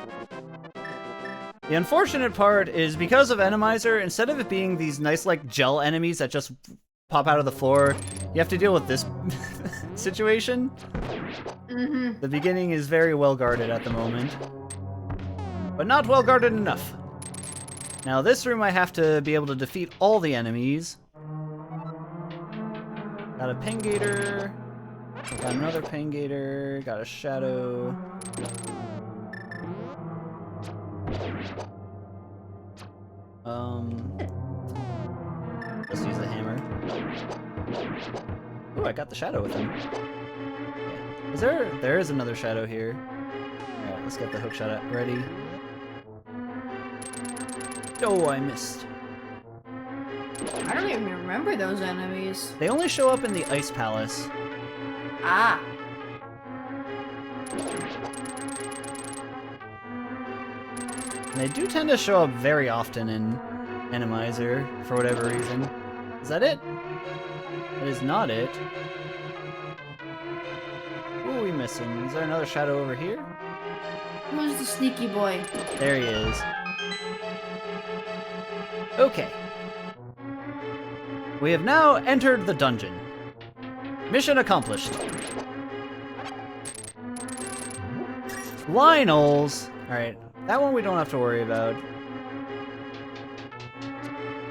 The unfortunate part is because of Randomizer, instead of it being these nice like gel enemies that just pop out of the floor, you have to deal with this situation. Mm-hmm. The beginning is very well guarded at the moment, but not well guarded enough. Now this room I have to be able to defeat all the enemies. Got a Pengator, got another Pengator, got a Shadow. Let's use the hammer. Ooh, I got the Shadow with him. Is there is another Shadow here. Alright, let's get the hook shot ready. Oh, I missed. I don't even remember those enemies. They only show up in the Ice Palace. Ah. And they do tend to show up very often in Randomizer, for whatever reason. Is that it? That is not it. Who are we missing? Is there another Shadow over here? Who's the sneaky boy? There he is. Okay. We have now entered the dungeon. Mission accomplished. Lionels! Alright, that one we don't have to worry about.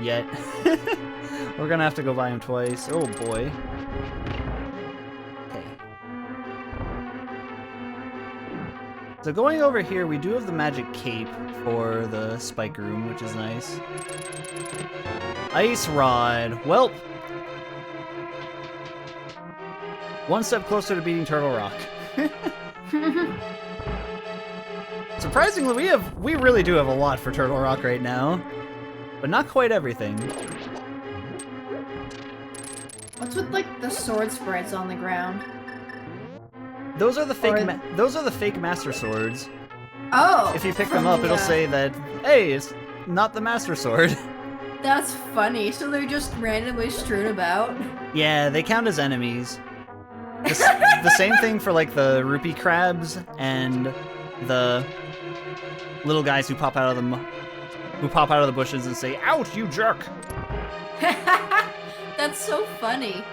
Yet. We're gonna have to go by him twice. Oh boy. Okay. So going over here, we do have the magic cape for the spike room, which is nice. Ice rod. Welp. One step closer to beating Turtle Rock. Surprisingly, we really do have a lot for Turtle Rock right now, but not quite everything. What's with like the sword spreads on the ground? Those are the fake. Those are the fake Master Swords. Oh! If you pick from them up, the, it'll say that, hey, it's not the Master Sword. That's funny. So they're just randomly strewn about? Yeah, they count as enemies. The same thing for like the rupee crabs and the little guys who pop out of the bushes and say, "Out, you jerk!" That's so funny.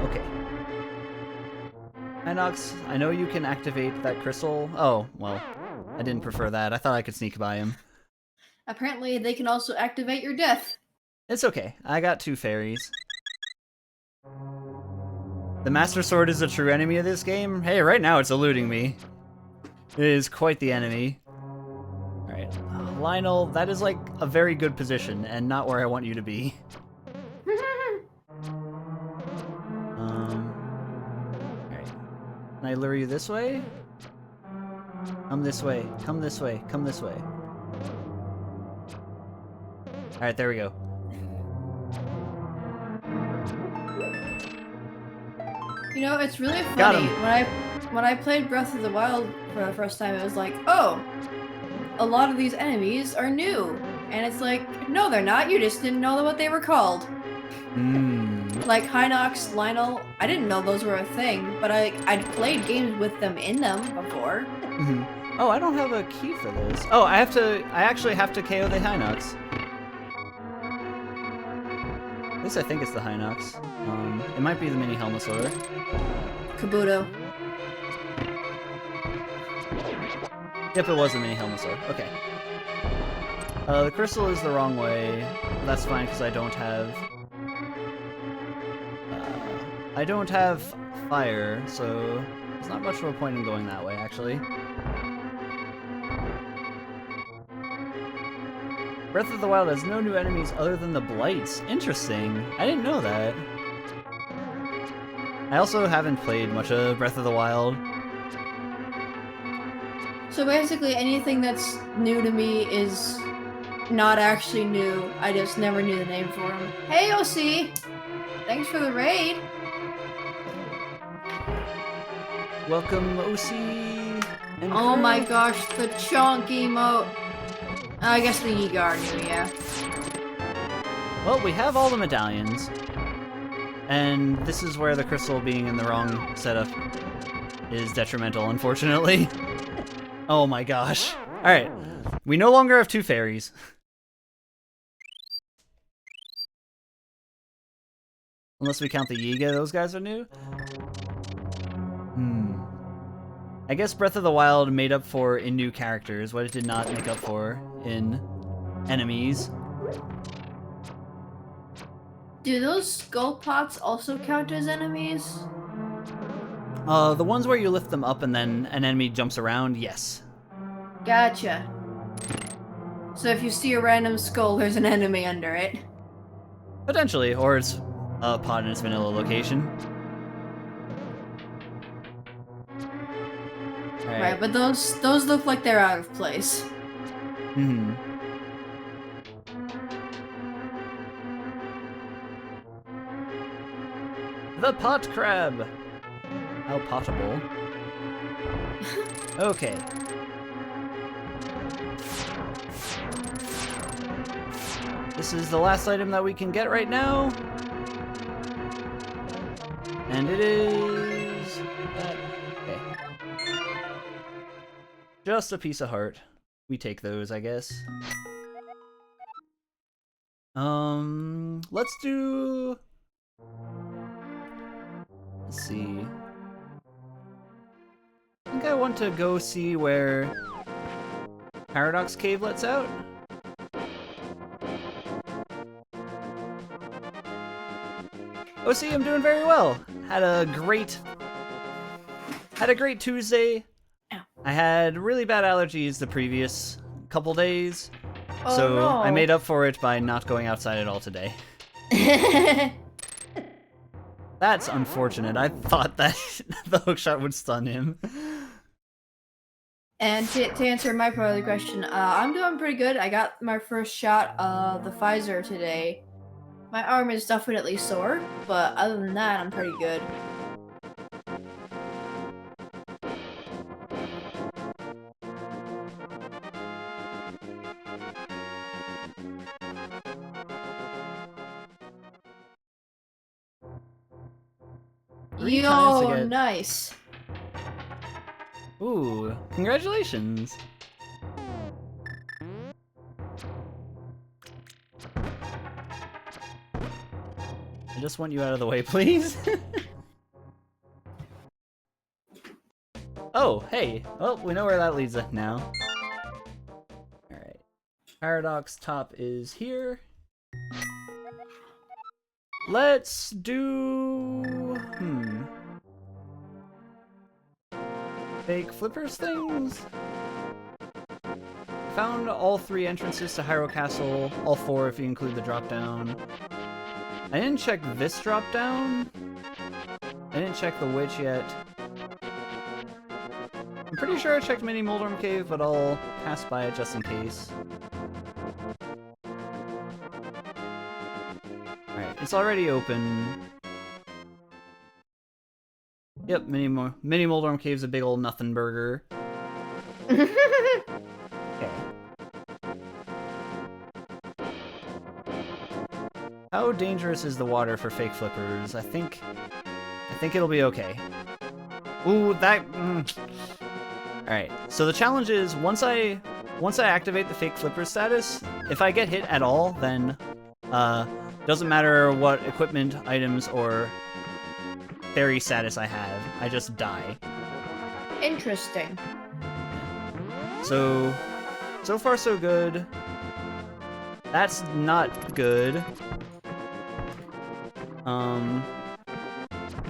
Okay. Inox, I know you can activate that crystal. Oh, well, I didn't prefer that. I thought I could sneak by him. Apparently, they can also activate your death. It's okay. I got 2 fairies. The Master Sword is a true enemy of this game? Hey, right now it's eluding me. It is quite the enemy. Alright. Lionel, that is like a very good position, and not where I want you to be. Alright. Can I lure you this way? Come this way. Come this way. Come this way. Alright, there we go. You know, it's really Got funny. him. When I played Breath of the Wild for the first time, it was like, oh, a lot of these enemies are new. And it's like, no, they're not. You just didn't know what they were called. Like Hinox, Lionel, I didn't know those were a thing, but I'd played games with them in them before. Oh, I don't have a key for this. Oh, I actually have to KO the Hinox. At least I think it's the Hinox. It might be the mini Helmasaur. Kabuto. Yep, it was the mini Helmasaur. Okay. The crystal is the wrong way. That's fine because I don't have fire, so there's not much of a point in going that way, actually. Breath of the Wild has no new enemies other than the Blights. Interesting. I didn't know that. I also haven't played much of Breath of the Wild. So basically, anything that's new to me is not actually new. I just never knew the name for him. Hey, OC! Thanks for the raid! Welcome, OC! And Oh crew. my gosh, the chonk emote! I guess the Yeegar knew, yeah. Well, we have all the medallions. And this is where the crystal being in the wrong setup is detrimental, unfortunately. Oh my gosh. Alright. We no longer have 2 fairies. Unless we count the Yiga, those guys are new. I guess Breath of the Wild made up for in new characters what it did not make up for in enemies. Do those skull pots also count as enemies? The ones where you lift them up and then an enemy jumps around, yes. Gotcha. So if you see a random skull, there's an enemy under it. Potentially, or it's a pod in its vanilla location. Right, but those look like they're out of place. The pot crab! How potable. Okay. This is the last item that we can get right now. And it is... that. Okay. Just a piece of heart. We take those, I guess. Let's do... Let's see. I think I want to go see where Paradox Cave lets out. Oh, see, I'm doing very well. Had a great Tuesday. I had really bad allergies the previous couple days, so no. I made up for it by not going outside at all today. That's unfortunate. I thought that the hookshot would stun him. And to answer my part of the question, I'm doing pretty good. I got my first shot of the Pfizer today. My arm is definitely sore, but other than that, I'm pretty good. 3 times to Yo, get... nice. Ooh, congratulations. I just want you out of the way, please. Oh, hey. Well, we know where that leads us now. Alright. Paradox top is here. Let's do... Fake flippers things? Found all 3 entrances to Hyrule Castle, all 4 if you include the drop-down. I didn't check this drop-down. I didn't check the witch yet. I'm pretty sure I checked Mini Moldorm Cave, but I'll pass by it just in case. Alright, it's already open. Yep, Mini Moldorm Cave's a big old nothing burger. Okay. How dangerous is the water for fake flippers? I think it'll be okay. Ooh, that... Alright, so the challenge is, once I activate the fake flipper status, if I get hit at all, then, doesn't matter what equipment, items, or fairy status I have, I just die. Interesting. So far so good. That's not good.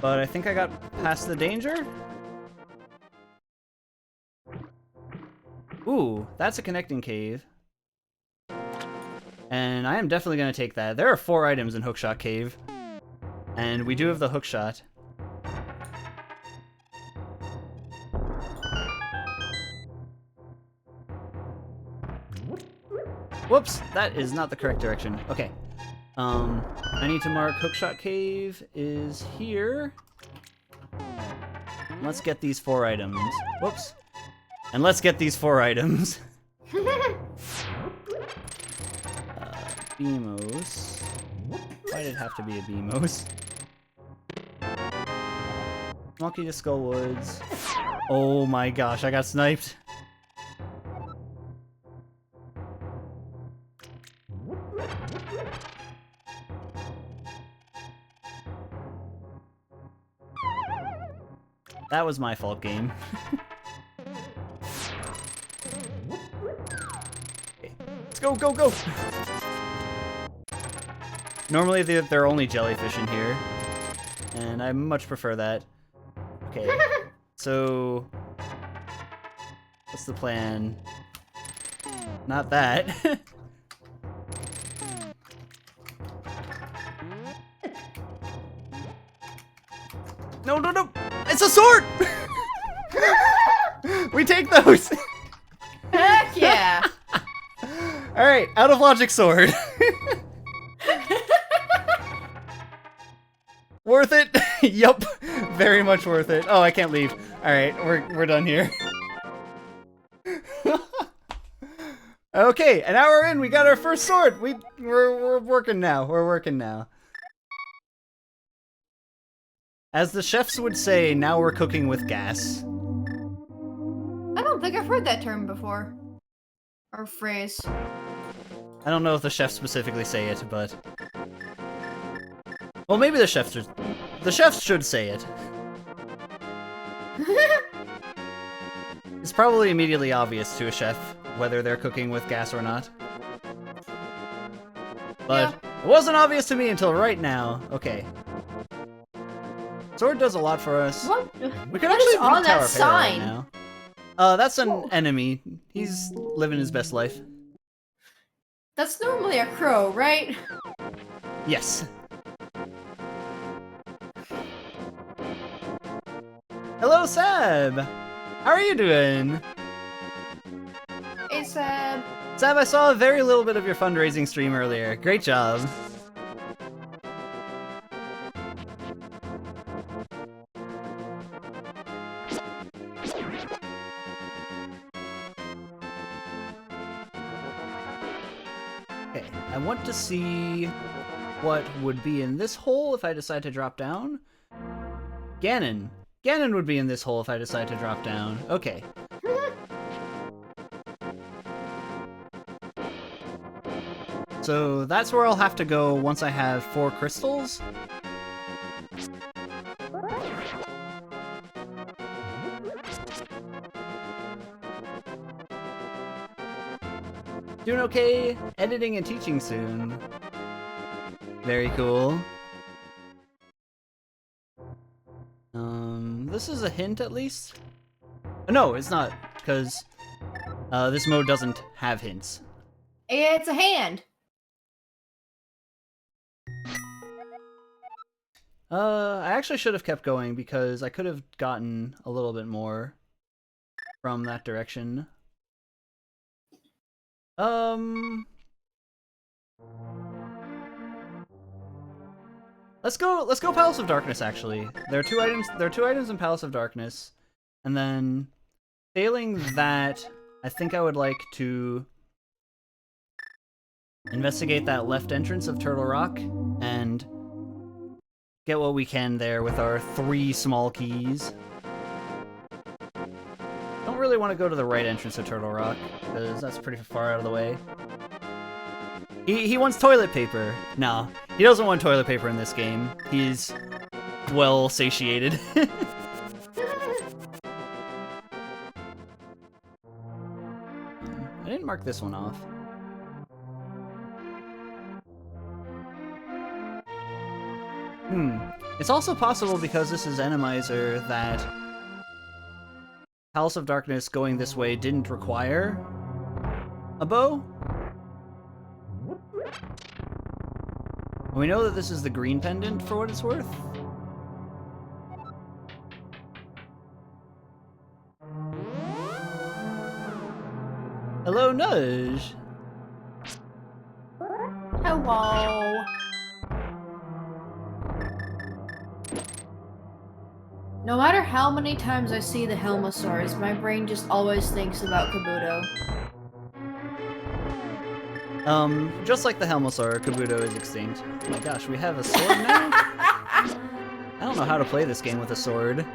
But I think I got past the danger? Ooh, that's a connecting cave. And I am definitely going to take that. There are 4 items in Hookshot Cave. And we do have the hookshot. Whoops, that is not the correct direction. Okay. I need to mark Hookshot Cave is here. Let's get these 4 items. Whoops. And let's get these 4 items. Beamos. Why did it have to be a Beamos? Monkey to Skullwoods. Oh my gosh, I got sniped. That was my fault, game. Okay. Let's go, go, go! Normally there are only jellyfish in here, and I much prefer that. Okay, so... what's the plan? Not that. No, no, no! It's a sword! We take those! Heck yeah! Alright, out of logic sword. Worth it? Yup. Very much worth it. Oh, I can't leave. Alright, we're done here. Okay, an hour in, we got our first sword! We're working now. We're working now. As the chefs would say, now we're cooking with gas. I don't think I've heard that term before. Or phrase. I don't know if the chefs specifically say it, but... well, maybe the chefs should say it. It's probably immediately obvious to a chef whether they're cooking with gas or not. But it wasn't obvious to me until right now. Okay. Sword does a lot for us. What? We could What actually is on beat that Tower sign? Right now. That's an enemy. He's living his best life. That's normally a crow, right? Yes. Hello, Seb! How are you doing? It's Seb, I saw a very little bit of your fundraising stream earlier. Great job. Okay, I want to see what would be in this hole if I decide to drop down. Ganon. Ganon would be in this hole if I decide to drop down. Okay. So that's where I'll have to go once I have 4 crystals. Doing okay, editing and teaching soon. Very cool. This is a hint at least? No, it's not, because this mode doesn't have hints. It's a hand. I actually should have kept going because I could have gotten a little bit more from that direction. Let's go Palace of Darkness actually. There are 2 items in Palace of Darkness. And then failing that, I think I would like to investigate that left entrance of Turtle Rock and get what we can there with our 3 small keys. Don't really want to go to the right entrance of Turtle Rock, because that's pretty far out of the way. He wants toilet paper. No, he doesn't want toilet paper in this game. He's well satiated. I didn't mark this one off. It's also possible, because this is Randomizer, that Palace of Darkness going this way didn't require a bow. We know that this is the green pendant, for what it's worth. Hello, Nudge! Hello. No matter how many times I see the Helmosaurs, my brain just always thinks about Kabuto. Just like the Helmosaur, Kabuto is extinct. Oh my gosh, we have a sword now? I don't know how to play this game with a sword.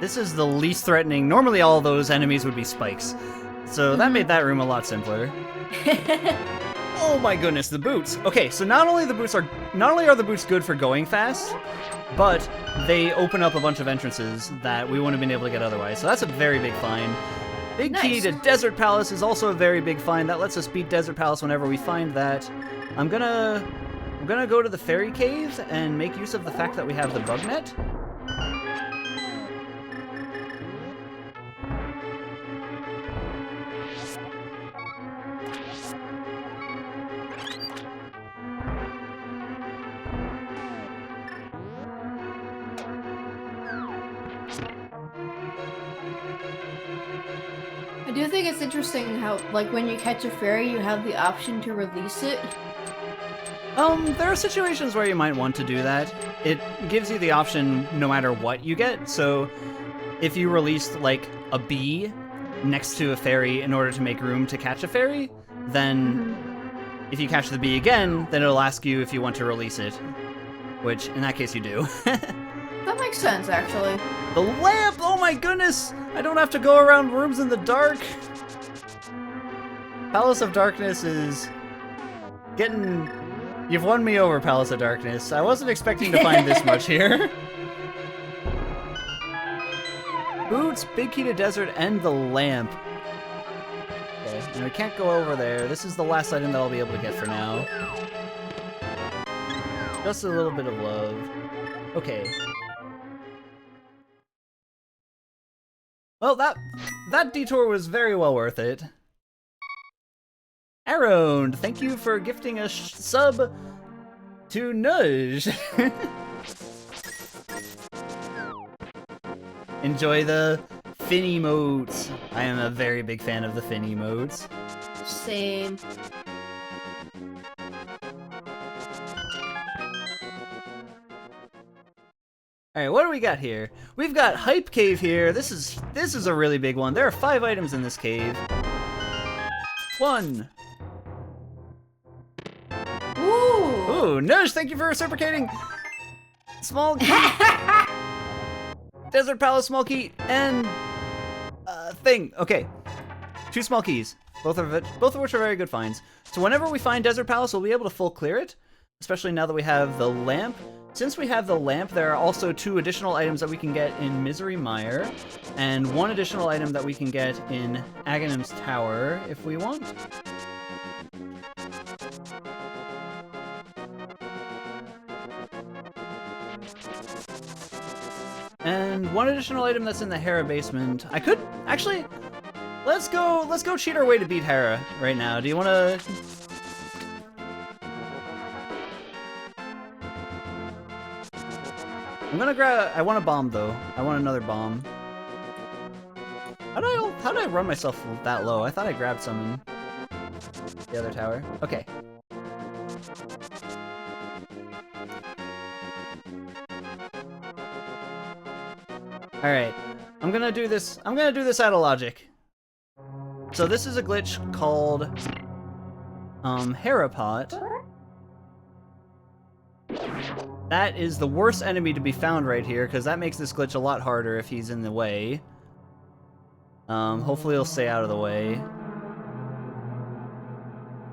This is the least threatening. Normally all those enemies would be spikes. So that made that room a lot simpler. Oh my goodness, the boots. Okay, so not only are the boots good for going fast, but they open up a bunch of entrances that we wouldn't have been able to get otherwise. So that's a very big find. Big key to Desert Palace is also a very big find. That lets us beat Desert Palace whenever we find that. I'm gonna go to the Fairy Cave and make use of the fact that we have the bug net. I do think it's interesting how, like, when you catch a fairy, you have the option to release it. There are situations where you might want to do that. It gives you the option no matter what you get, so if you released, like, a bee next to a fairy in order to make room to catch a fairy, then if you catch the bee again, then it'll ask you if you want to release it, which, in that case, you do. That makes sense, actually. The lamp! Oh my goodness! I don't have to go around rooms in the dark! Palace of Darkness is getting... You've won me over, Palace of Darkness. I wasn't expecting to find this much here. Boots, Big Key to Desert, and the lamp. Okay, and we can't go over there. This is the last item that I'll be able to get for now. Just a little bit of love. Okay. Well, that detour was very well worth it. Aaron, thank you for gifting a sub to Nudge. Enjoy the Fin emotes. I am a very big fan of the Fin emotes. Same. Alright, what do we got here? We've got Hype Cave here. This is a really big one. There are 5 items in this cave. 1. Ooh, Nudge, thank you for reciprocating. Small key. Desert Palace small key and thing. Okay. 2 small keys. Both of which are very good finds. So whenever we find Desert Palace, we'll be able to full clear it, especially now that we have the lamp. Since we have the lamp, there are also 2 additional items that we can get in Misery Mire, and 1 additional item that we can get in Aghanim's Tower if we want. And 1 additional item that's in the Hera basement. I could actually let's go cheat our way to beat Hera right now. Do you wanna I'm gonna grab I want a bomb though. I want another bomb. How did I run myself that low? I thought I grabbed some in the other tower. Okay. Alright, I'm gonna do this out of logic. So this is a glitch called Herapot. That is the worst enemy to be found right here, because that makes this glitch a lot harder if he's in the way. Hopefully he'll stay out of the way.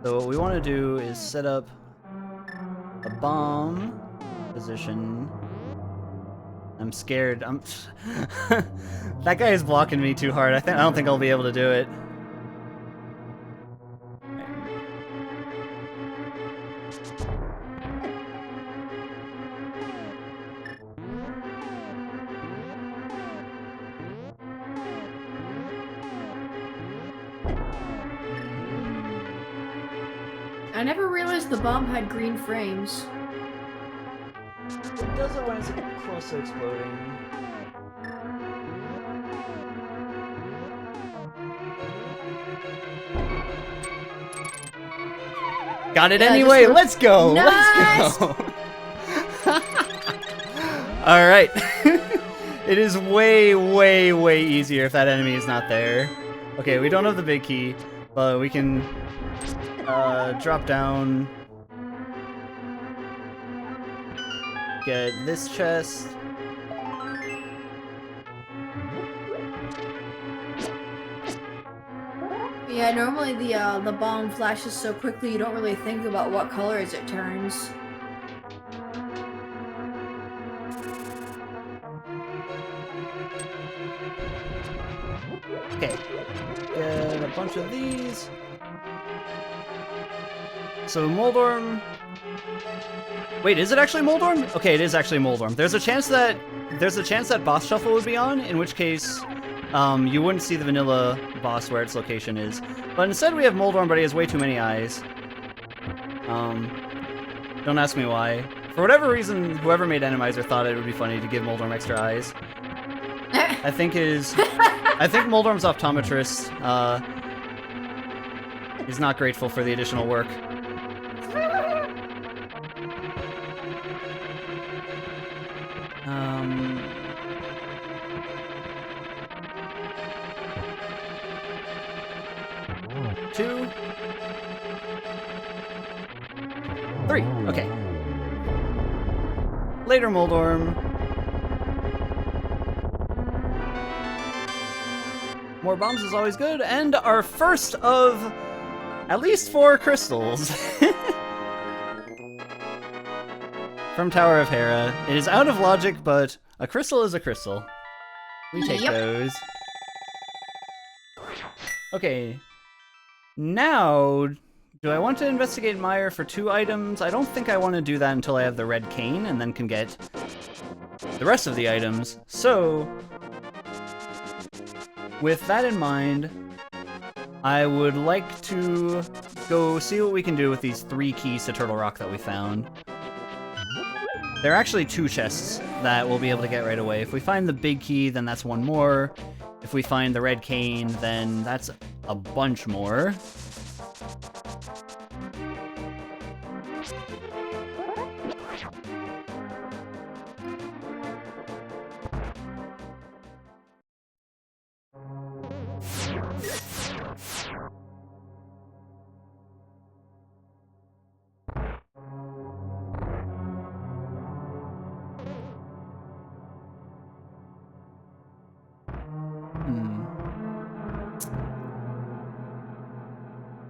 So what we want to do is set up a bomb position. I'm scared. That guy is blocking me too hard. I don't think I'll be able to do it. I never realized the bomb had green frames. It does it when it's close to exploding. Got it anyway. Let's go. Nice. Let's go. All right. It is way, way, way easier if that enemy is not there. Okay, we don't have the big key, but we can drop down. Get this chest. Yeah, normally the bomb flashes so quickly you don't really think about what colors it turns. Okay. Get a bunch of these. So Moldorm. Wait, is it actually Moldorm? Okay, it is actually Moldorm. There's a chance that Boss Shuffle would be on, in which case you wouldn't see the vanilla boss where its location is. But instead we have Moldorm, but he has way too many eyes. Don't ask me why. For whatever reason, whoever made Randomizer thought it would be funny to give Moldorm extra eyes. I think Moldorm's optometrist is not grateful for the additional work. Two. 3. Okay. Later, Moldorm. More bombs is always good, and our first of at least 4 crystals. From Tower of Hera. It is out of logic, but a crystal is a crystal. We take those. Okay. Now, do I want to investigate Mire for 2 items? I don't think I want to do that until I have the red cane, and then can get the rest of the items. So, with that in mind, I would like to go see what we can do with these 3 keys to Turtle Rock that we found. There are actually 2 chests that we'll be able to get right away. If we find the big key, then that's 1 more. If we find the red cane, then that's a bunch more.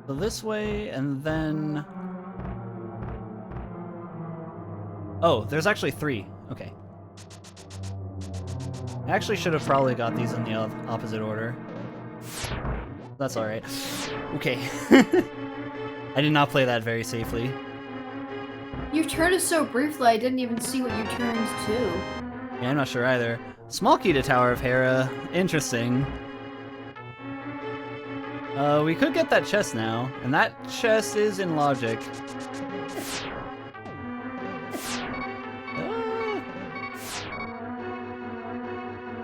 So this way, and then... Oh, there's actually 3. Okay. I actually should have probably got these in the opposite order. That's alright. Okay. I did not play that very safely. Your turn is so briefly, I didn't even see what your turns to. Yeah, I'm not sure either. Small key to Tower of Hera. Interesting. We could get that chest now, and that chest is in logic.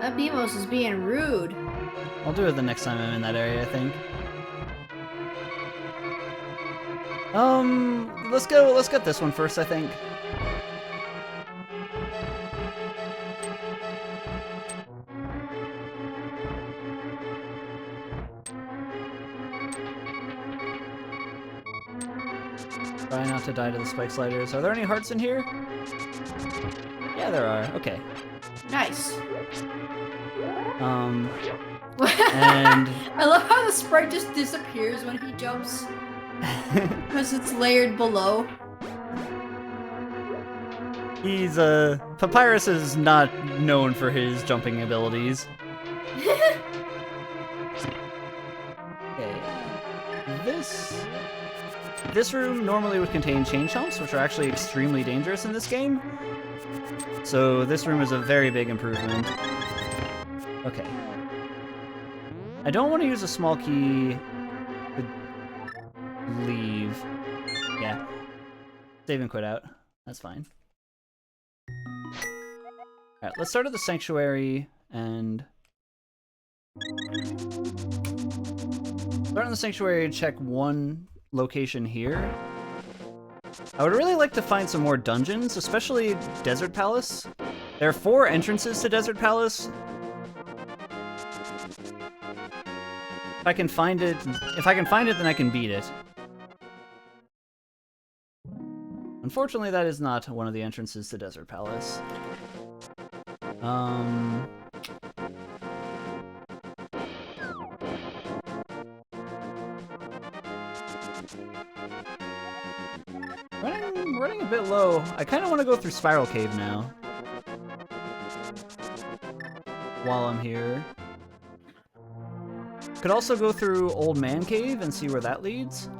That Beamos is being rude. I'll do it the next time I'm in that area, I think. Let's get this one first, I think. Try not to die to the spike sliders. Are there any hearts in here? Yeah, there are. Okay. Nice. And I love how the sprite just disappears when he jumps. Because it's layered below. he's Papyrus is not known for his jumping abilities. Okay. This room normally would contain chain chomps, which are actually extremely dangerous in this game. So this room is a very big improvement. Okay. I don't want to use a small key to leave. Yeah. Save and quit out. That's fine. Alright, let's start at the sanctuary and... Start in the sanctuary and check one location here. I would really like to find some more dungeons, especially Desert Palace. There are 4 entrances to Desert Palace. If I can find it, then I can beat it. Unfortunately, that is not one of the entrances to Desert Palace. Running a bit low. I kind of want to go through Spiral Cave now. While I'm here. Could also go through Old Man Cave and see where that leads.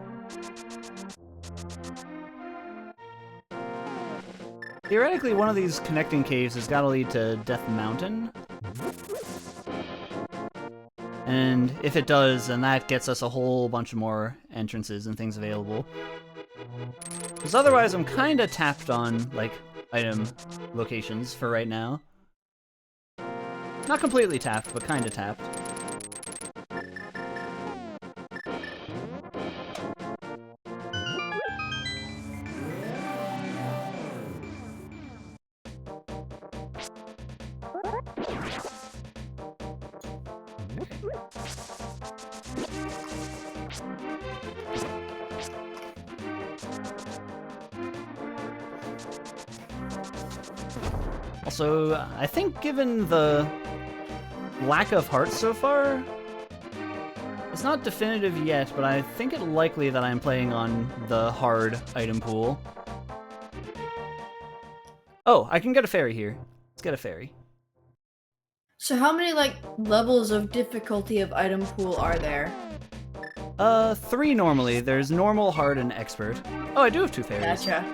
Theoretically, one of these connecting caves has got to lead to Death Mountain. And if it does, then that gets us a whole bunch of more entrances and things available. Because otherwise, I'm kind of tapped on, like, item locations for right now. Not completely tapped, but kind of tapped. Also, I think given the lack of hearts so far, it's not definitive yet, but I think it's likely that I'm playing on the hard item pool. Oh, I can get a fairy here. Let's get a fairy. So how many, like, levels of difficulty of item pool are there? 3 normally. There's normal, hard, and expert. Oh, I do have 2 fairies. Gotcha.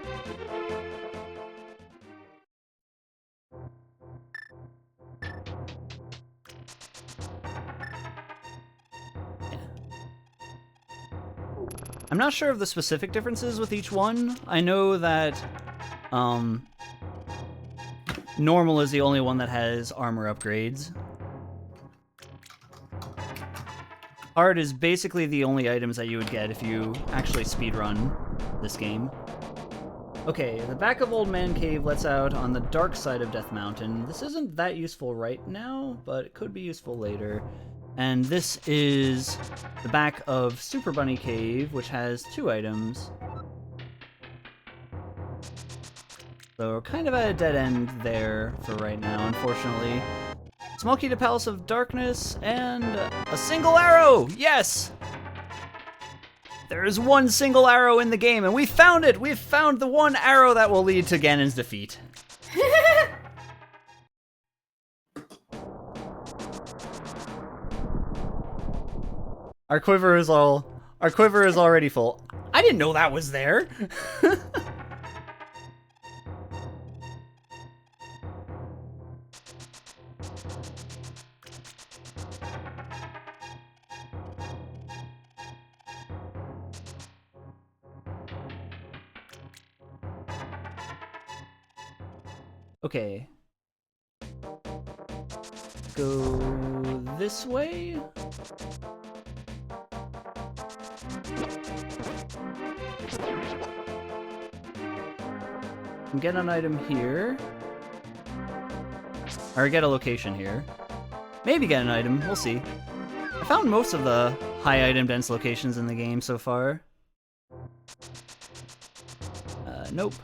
I'm not sure of the specific differences with each one. I know that normal is the only one that has armor upgrades. Hard is basically the only items that you would get if you actually speedrun this game. Okay, the back of Old Man Cave lets out on the dark side of Death Mountain. This isn't that useful right now, but it could be useful later. And this is the back of Super Bunny Cave, which has 2 items. So we're kind of at a dead end there for right now, unfortunately. Small key to Palace of Darkness, and a single arrow! Yes! There is 1 single arrow in the game, and we found it! We've found the 1 arrow that will lead to Ganon's defeat. Our quiver is already full. I didn't know that was there. Okay. Go this way. And get an item here. Or get a location here. Maybe get an item, we'll see. I found most of the high item dense locations in the game so far. Nope.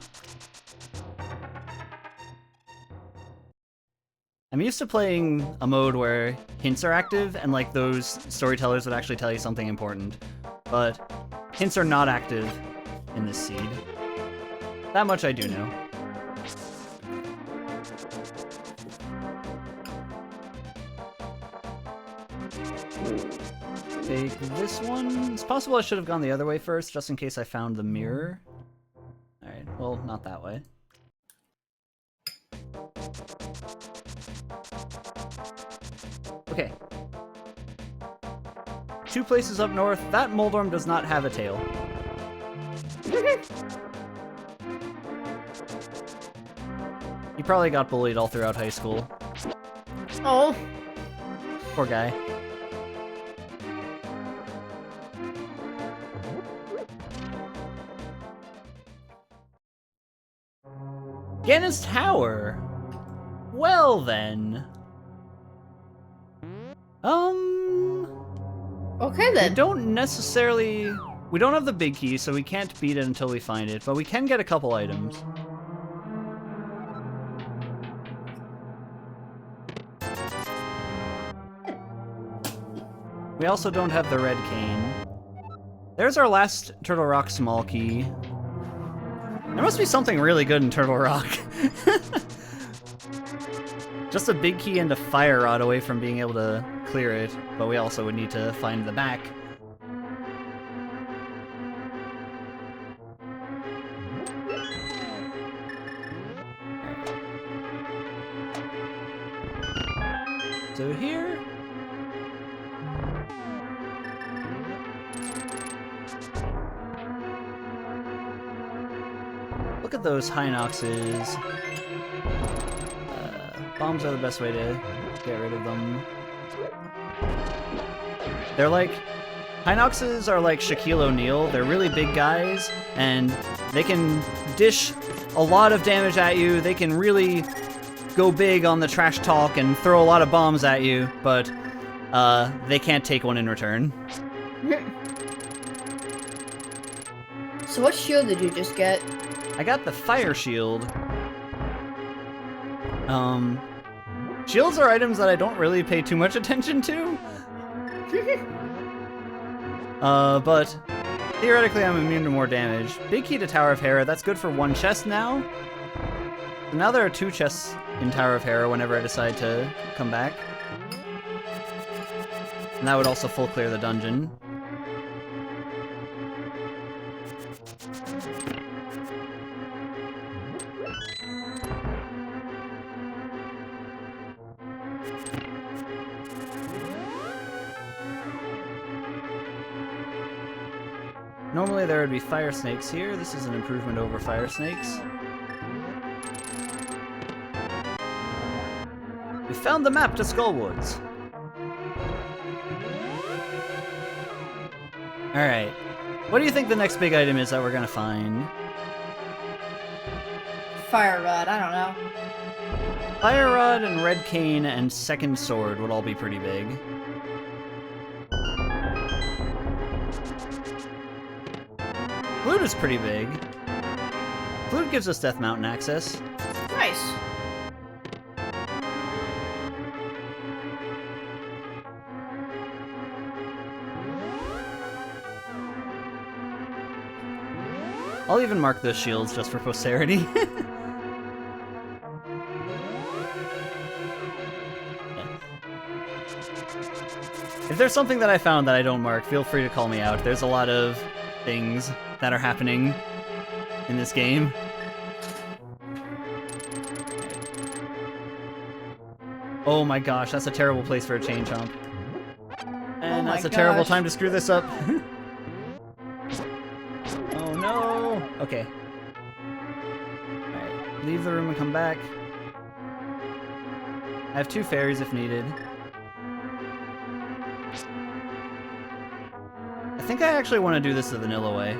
I'm used to playing a mode where hints are active and like those storytellers would actually tell you something important. But hints are not active in this seed. That much I do know. Take this one. It's possible I should have gone the other way first, just in case I found the mirror. Alright, well, not that way. Okay. 2 places up north. That Moldorm does not have a tail. He probably got bullied all throughout high school. Oh. Poor guy. Ganon's Tower! Well then. Okay then. We don't have the big key, so we can't beat it until we find it, but we can get a couple items. We also don't have the red cane. There's our last Turtle Rock small key. There must be something really good in Turtle Rock. Just a big key and a fire rod away from being able to clear it, but we also would need to find the back. So here... Look at those Hinoxes. Bombs are the best way to get rid of them. They're like... Hinoxes are like Shaquille O'Neal. They're really big guys, and they can dish a lot of damage at you. They can really go big on the trash talk and throw a lot of bombs at you, but they can't take one in return. So what shield did you just get? I got the fire shield. Shields are items that I don't really pay too much attention to. But theoretically I'm immune to more damage. Big key to Tower of Hera, that's good for 1 chest now. So now there are 2 chests in Tower of Hera whenever I decide to come back. And that would also full clear the dungeon. Normally there would be fire snakes here. This is an improvement over fire snakes. We found the map to Skullwoods. Alright. What do you think the next big item is that we're gonna find? Fire rod, I don't know. Fire rod and red cane and second sword would all be pretty big. Flute is pretty big. Flute gives us Death Mountain access. Nice. I'll even mark those shields just for posterity. If there's something that I found that I don't mark, feel free to call me out. There's a lot of things that are happening in this game. Oh my gosh, that's a terrible place for a chain chomp. And that's a terrible time to screw this up. Oh no! Okay. Alright, leave the room and come back. I have 2 fairies if needed. I think I actually want to do this the vanilla way.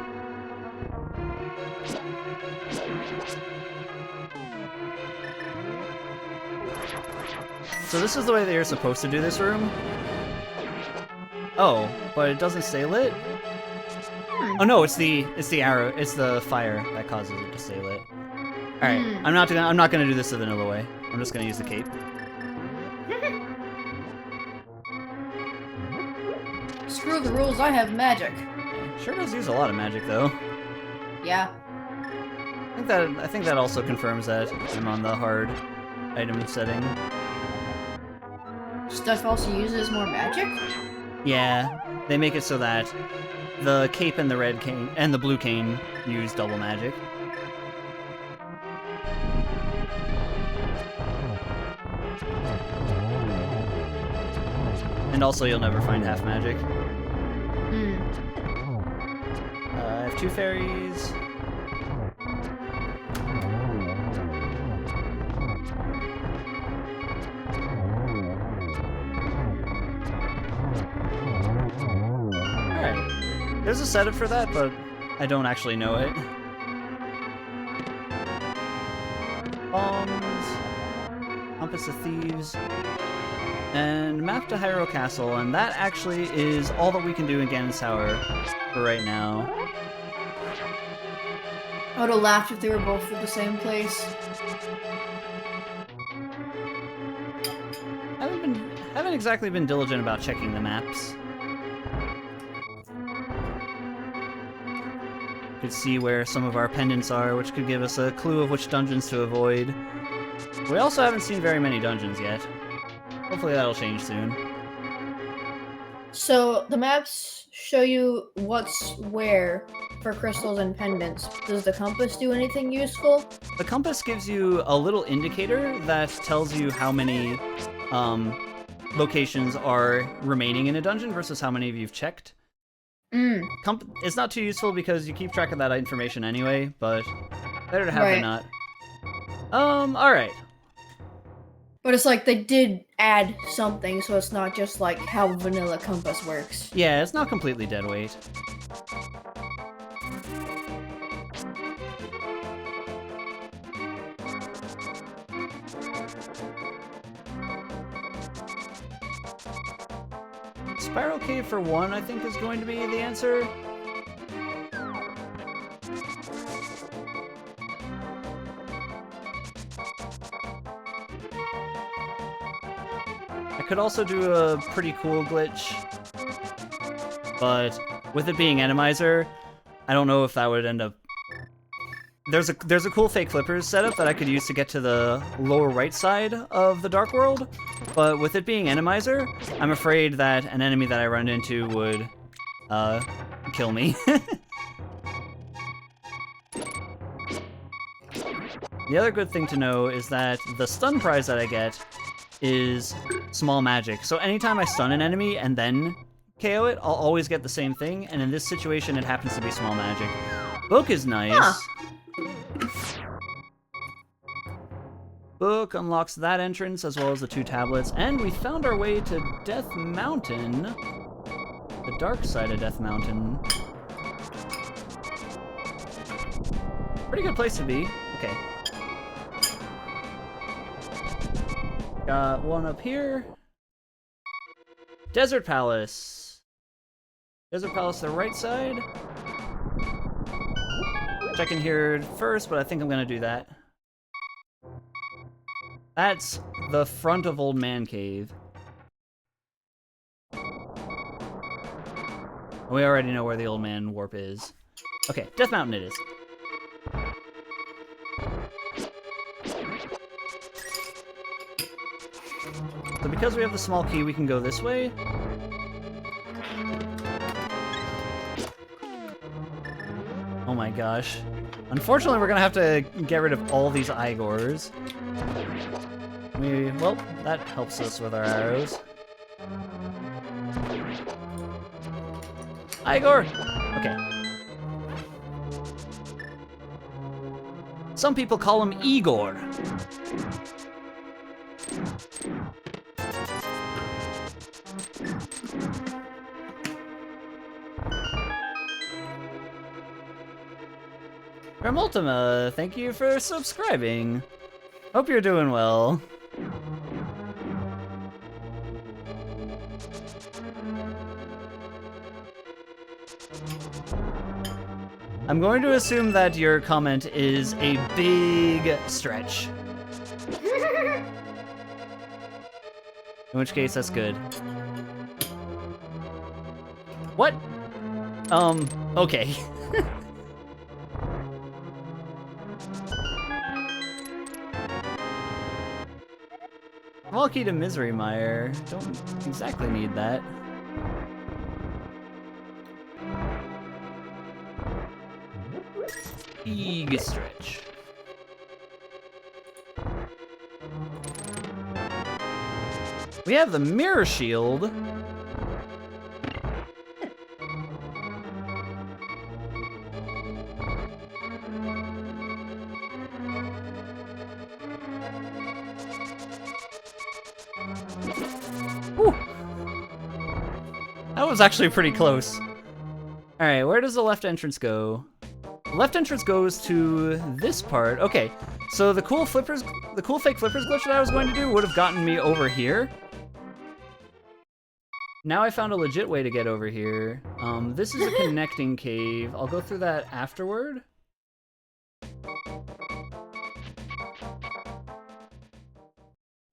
So this is the way that you're supposed to do this room? Oh, but it doesn't stay lit? Oh no, it's the arrow, it's the fire that causes it to stay lit. Alright, I'm not gonna do this the vanilla way. I'm just gonna use the cape. Screw the rules, I have magic. Sure does use a lot of magic though. Yeah. I think that also confirms that I'm on the hard item setting. Stuff also uses more magic? Yeah, they make it so that the cape and the red cane and the blue cane use double magic. And also you'll never find half magic. I have 2 fairies. Alright. There's a setup for that, but I don't actually know it. Bombs. Compass of Thieves. And map to Hyrule Castle, and that actually is all that we can do in Ganon's Tower for right now. I would have laughed if they were both in the same place. Haven't exactly been diligent about checking the maps. Could see where some of our pendants are, which could give us a clue of which dungeons to avoid. We also haven't seen very many dungeons yet. Hopefully that'll change soon. So, the maps show you what's where for crystals and pendants. Does the compass do anything useful? The compass gives you a little indicator that tells you how many locations are remaining in a dungeon versus how many of you've checked. It's not too useful because you keep track of that information anyway, but better to have than not. Alright. But it's like they did add something, so it's not just like how vanilla compass works. Yeah, it's not completely dead weight. Spiral Cave for 1, I think, is going to be the answer. I could also do a pretty cool glitch, but with it being Randomizer, I don't know if that would end up... There's a cool fake flippers setup that I could use to get to the lower right side of the Dark World, but with it being Randomizer, I'm afraid that an enemy that I run into would kill me. The other good thing to know is that the stun prize that I get is small magic. So anytime I stun an enemy and then KO it, I'll always get the same thing, and in this situation it happens to be small magic. Book is nice. Huh. Book unlocks that entrance as well as the 2 tablets, and we found our way to Death Mountain. The dark side of Death Mountain. Pretty good place to be. Okay. Got one up here. Desert Palace. Desert Palace, the right side. check in here first, but I think I'm gonna do that. That's the front of Old Man Cave. We already know where the Old Man Warp is. Okay, Death Mountain it is. So because we have the small key, we can go this way. Oh my gosh. Unfortunately, we're gonna have to get rid of all these Igors. Well, that helps us with our arrows. Igor! Okay. Some people call him Igor. Remultima, thank you for subscribing. Hope you're doing well. I'm going to assume that your comment is a big stretch. In which case, that's good. What? Okay. Small key to Misery Mire. Don't exactly need that. Big stretch. We have the Mirror Shield. Whew. That was actually pretty close. Alright, where does the left entrance go? The left entrance goes to this part. Okay, so the cool fake flippers glitch that I was going to do would have gotten me over here. Now I found a legit way to get over here. This is a connecting cave. I'll go through that afterward.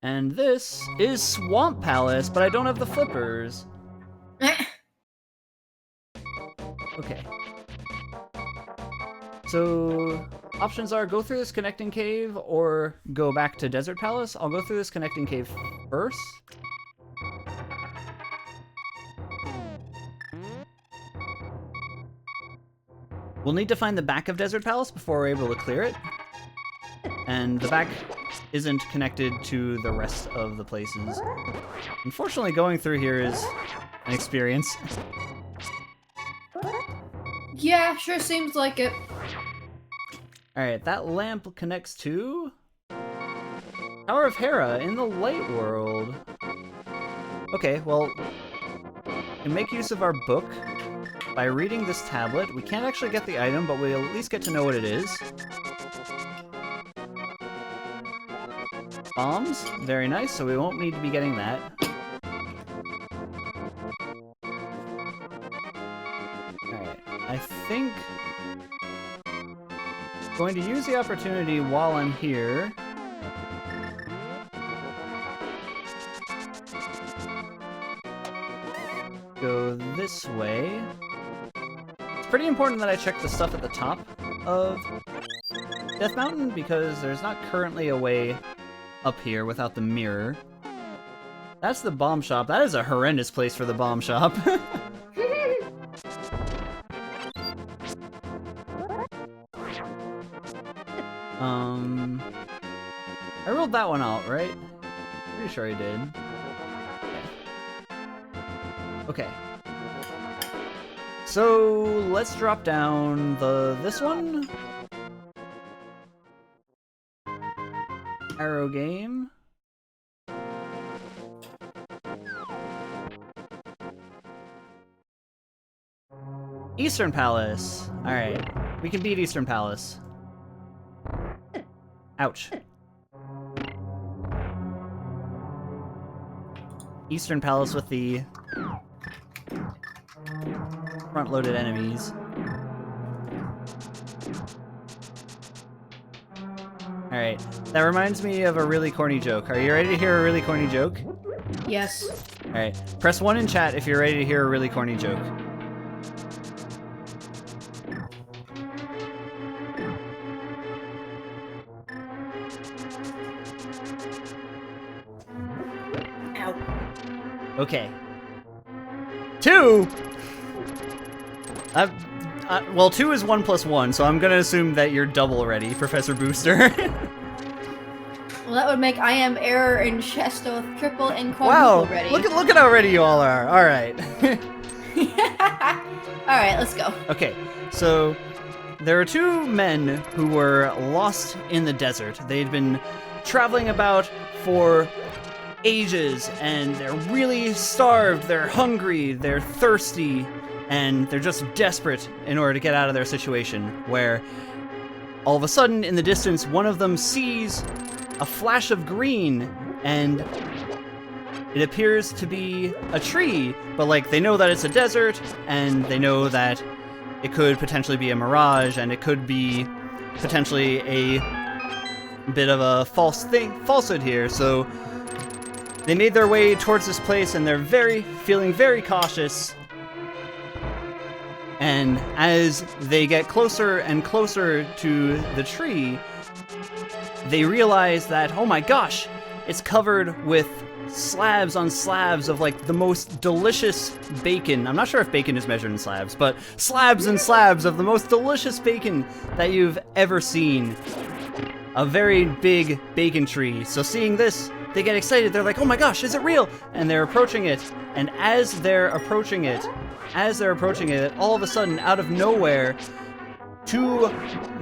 And this is Swamp Palace, but I don't have the flippers. Okay. So, options are go through this connecting cave or go back to Desert Palace. I'll go through this connecting cave first. We'll need to find the back of Desert Palace before we're able to clear it. And the back isn't connected to the rest of the places. Unfortunately, going through here is an experience. Yeah, sure seems like it. Alright, that lamp connects to Tower of Hera in the Light World. Okay, well, we can make use of our book by reading this tablet. We can't actually get the item, but we'll at least get to know what it is. Bombs, very nice, so we won't need to be getting that. Alright, I think I'm going to use the opportunity while I'm here. Go this way. It's pretty important that I check the stuff at the top of Death Mountain because there's not currently a way up here without the mirror. That's the bomb shop. That is a horrendous place for the bomb shop. I rolled that one out, right? Pretty sure I did. Okay. So let's drop down this one. Arrow game. Eastern Palace. Alright. We can beat Eastern Palace. Ouch. Eastern Palace with the front-loaded enemies. Alright, that reminds me of a really corny joke. Are you ready to hear a really corny joke? Yes. Alright, press 1 in chat if you're ready to hear a really corny joke. Ow. Okay. 2! Well, 2 is 1 plus 1, so I'm gonna assume that you're double ready, Professor Booster. Well, that would make I am error and Chesto triple and Wow, quadruple ready. look at how ready you all are. Alright. Alright, let's go. Okay, so there are 2 men who were lost in the desert. They'd been traveling about for ages, and they're really starved, they're hungry, they're thirsty, and they're just desperate in order to get out of their situation, where all of a sudden, in the distance, one of them sees a flash of green, and it appears to be a tree, but like they know that it's a desert, and they know that it could potentially be a mirage, and it could be potentially a bit of a falsehood here, so they made their way towards this place, and they're feeling very cautious. And as they get closer and closer to the tree, they realize that, oh my gosh, it's covered with slabs on slabs of like the most delicious bacon. I'm not sure if bacon is measured in slabs, but slabs and slabs of the most delicious bacon that you've ever seen. A very big bacon tree. So seeing this, they get excited. They're like, oh my gosh, is it real? And they're approaching it. And as they're approaching it, all of a sudden, out of nowhere, 2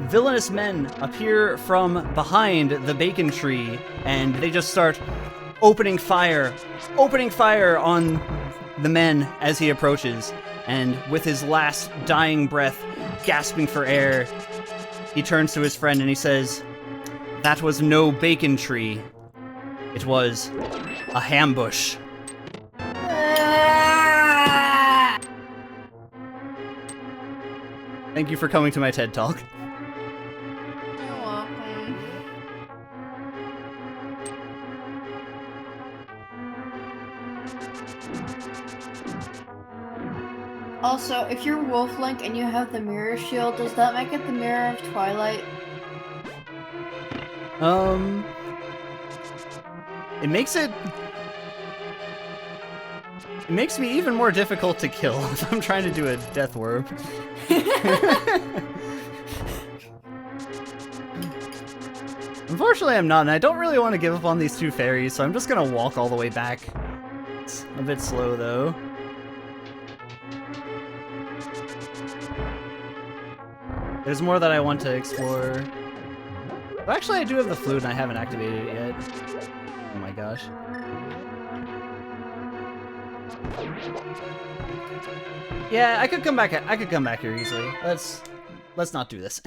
villainous men appear from behind the bacon tree, and they just start opening fire on the men as he approaches. And with his last dying breath, gasping for air, he turns to his friend and he says, "That was no bacon tree. It was a hambush." Thank you for coming to my TED Talk. You're welcome. Also, if you're Wolf Link and you have the mirror shield, does that make it the Mirror of Twilight? It makes me even more difficult to kill if I'm trying to do a death warp. Unfortunately, I'm not, and I don't really want to give up on these 2 fairies, so I'm just gonna walk all the way back. It's a bit slow, though. There's more that I want to explore. But actually, I do have the flute, and I haven't activated it yet. Oh my gosh. Yeah, I could come back here easily. Let's not do this.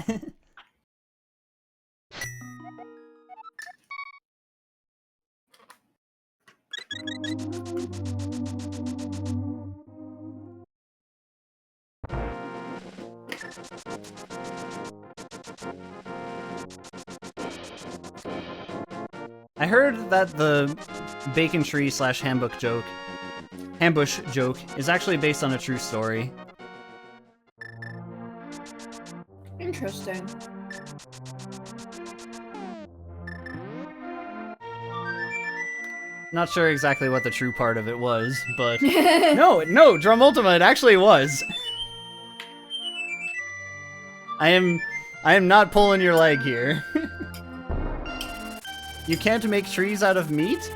I heard that the bacon tree / ambush joke is actually based on a true story. Interesting. Not sure exactly what the true part of it was, but no, Drum Ultima, it actually was. I am not pulling your leg here. You can't make trees out of meat?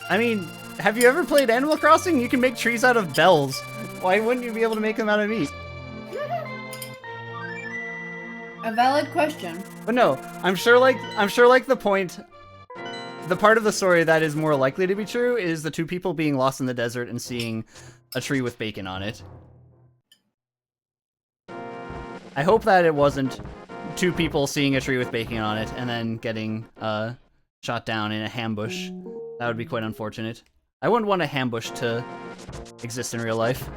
I mean, have you ever played Animal Crossing? You can make trees out of bells. Why wouldn't you be able to make them out of meat? A valid question. But no, I'm sure like the part of the story that is more likely to be true is the 2 people being lost in the desert and seeing a tree with bacon on it. I hope that it wasn't 2 people seeing a tree with bacon on it and then getting shot down in a ambush. That would be quite unfortunate. I wouldn't want a ambush to exist in real life.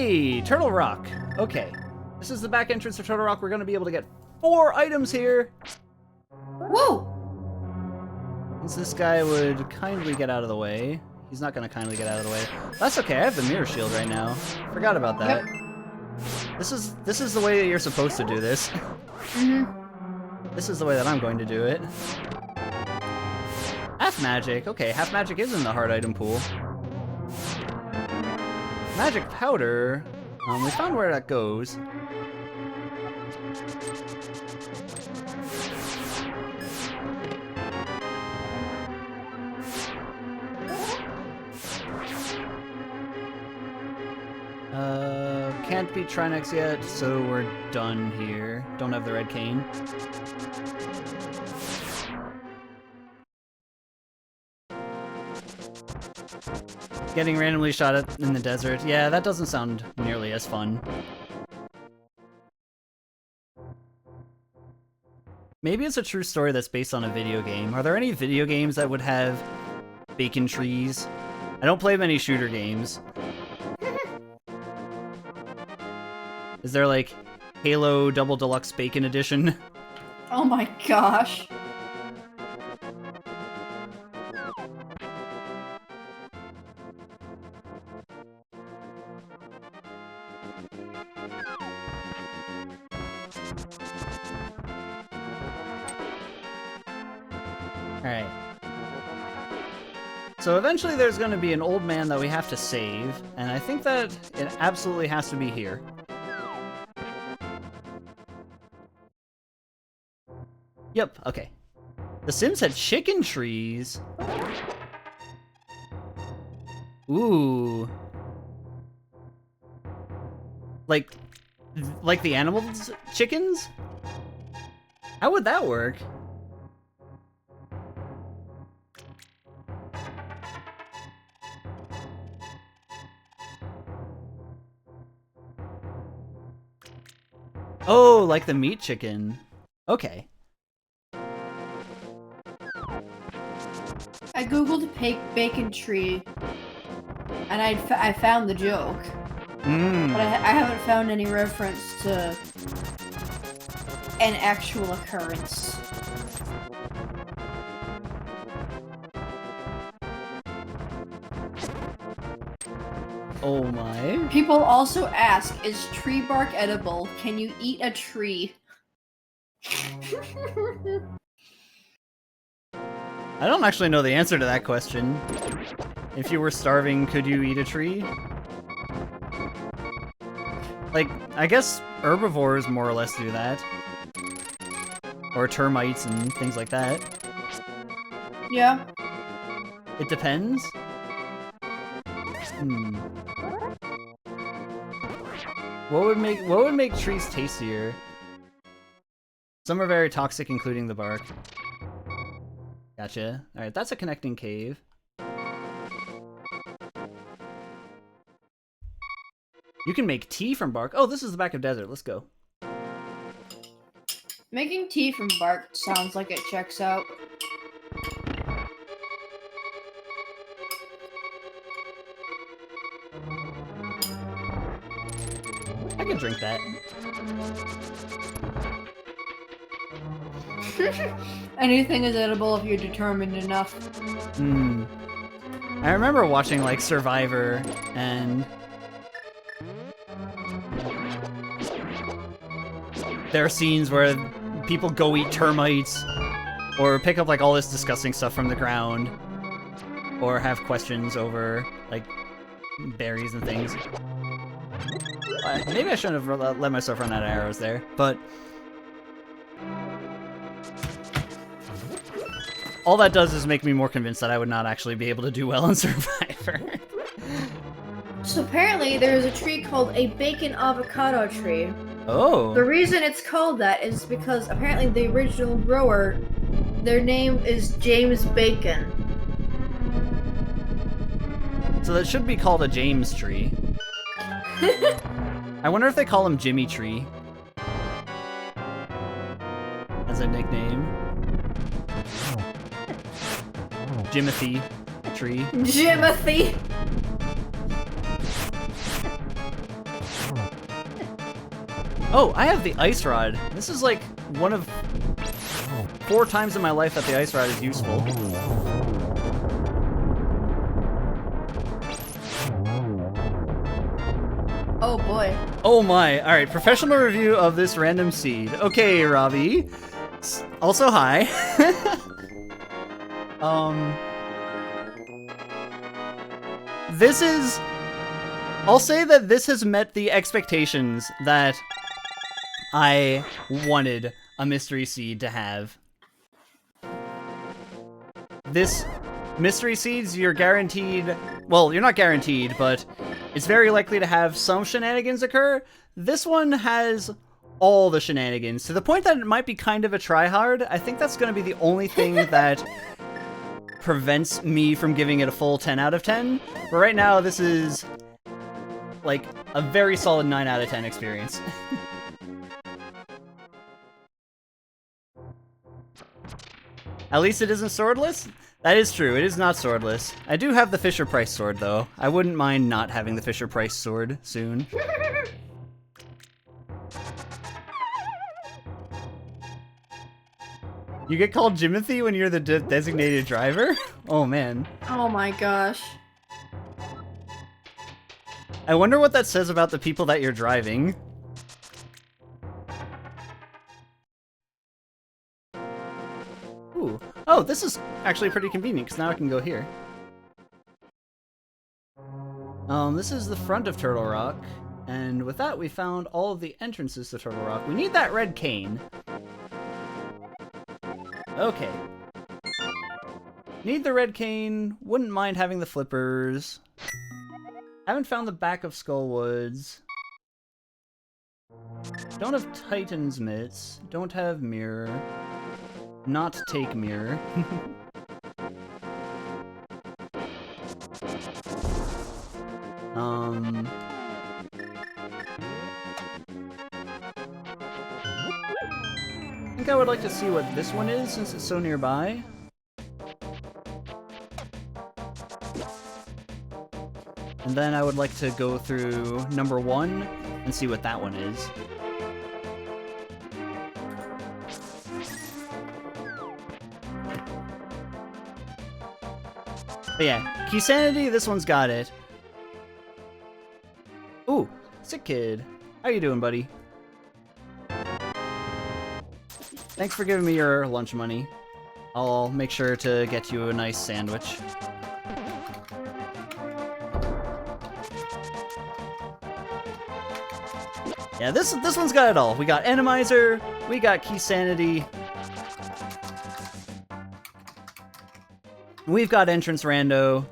Hey, Turtle Rock. Okay. This is the back entrance to Turtle Rock. We're going to be able to get 4 items here. Whoa! Since this guy would kindly get out of the way. He's not going to kindly get out of the way. That's okay. I have the mirror shield right now. Forgot about that. Yep. This is the way that you're supposed to do this. This is the way that I'm going to do it. Half magic. Okay, half magic is in the hard item pool. Magic powder. We found where that goes. Can't beat Trinex yet, so we're done here. Don't have the red cane. Getting randomly shot at in the desert. Yeah, that doesn't sound nearly as fun. Maybe it's a true story that's based on a video game. Are there any video games that would have bacon trees? I don't play many shooter games. Is there like Halo Double Deluxe Bacon Edition? Oh my gosh. Alright. So eventually there's going to be an old man that we have to save, and I think that it absolutely has to be here. Yep, okay. The Sims had chicken trees. Ooh. Like the animals' chickens? How would that work? Oh, like the meat chicken. Okay. I googled bacon tree, and I found the joke, but I haven't found any reference to an actual occurrence. Oh my. People also ask, is tree bark edible? Can you eat a tree? I don't actually know the answer to that question. If you were starving, could you eat a tree? Like, I guess herbivores more or less do that. Or termites and things like that. Yeah. It depends. What would make trees tastier? Some are very toxic, including the bark. Gotcha. Alright, that's a connecting cave. You can make tea from bark. Oh, this is the back of desert. Let's go. Making tea from bark sounds like it checks out. I can drink that. Anything is edible if you're determined enough. I remember watching like Survivor and there are scenes where people go eat termites or pick up like all this disgusting stuff from the ground or have questions over like berries and things. Maybe I shouldn't have let myself run out of arrows there, but all that does is make me more convinced that I would not actually be able to do well in Survivor. So apparently there's a tree called a bacon avocado tree. Oh. The reason it's called that is because apparently the original grower, their name is James Bacon. So that should be called a James tree. I wonder if they call him Jimmy Tree as a nickname. Jimothy Tree. Jimothy! Oh, I have the ice rod. This is like one of 4 times in my life that the ice rod is useful. Oh boy. Oh my. Alright, professional review of this random seed. Okay, Robbie. Also, hi. This is... I'll say that this has met the expectations that I wanted a mystery seed to have. This mystery seeds, you're guaranteed... Well, you're not guaranteed, but it's very likely to have some shenanigans occur. This one has all the shenanigans, to the point that it might be kind of a tryhard. I think that's going to be the only thing that prevents me from giving it a full 10 out of 10. But right now, this is like a very solid 9 out of 10 experience. At least it isn't swordless? That is true, it is not swordless. I do have the Fisher-Price sword, though. I wouldn't mind not having the Fisher-Price sword soon. You get called Jimothy when you're the designated driver? Oh, man. Oh my gosh. I wonder what that says about the people that you're driving. Ooh. Oh, this is actually pretty convenient, because now I can go here. This is the front of Turtle Rock, and with that we found all of the entrances to Turtle Rock. We need that red cane. Okay. Need the red cane, wouldn't mind having the flippers. Haven't found the back of Skullwoods. Don't have Titan's mitts. Don't have mirror. Not take mirror. I think I would like to see what this one is, since it's so nearby. And then I would like to go through number 1 and see what that one is. But yeah, Key Sanity, this one's got it. Ooh, Sick Kid. How you doing, buddy? Thanks for giving me your lunch money. I'll make sure to get you a nice sandwich. Yeah, this one's got it all. We got Randomizer, we got Key Sanity, we've got Entrance Rando,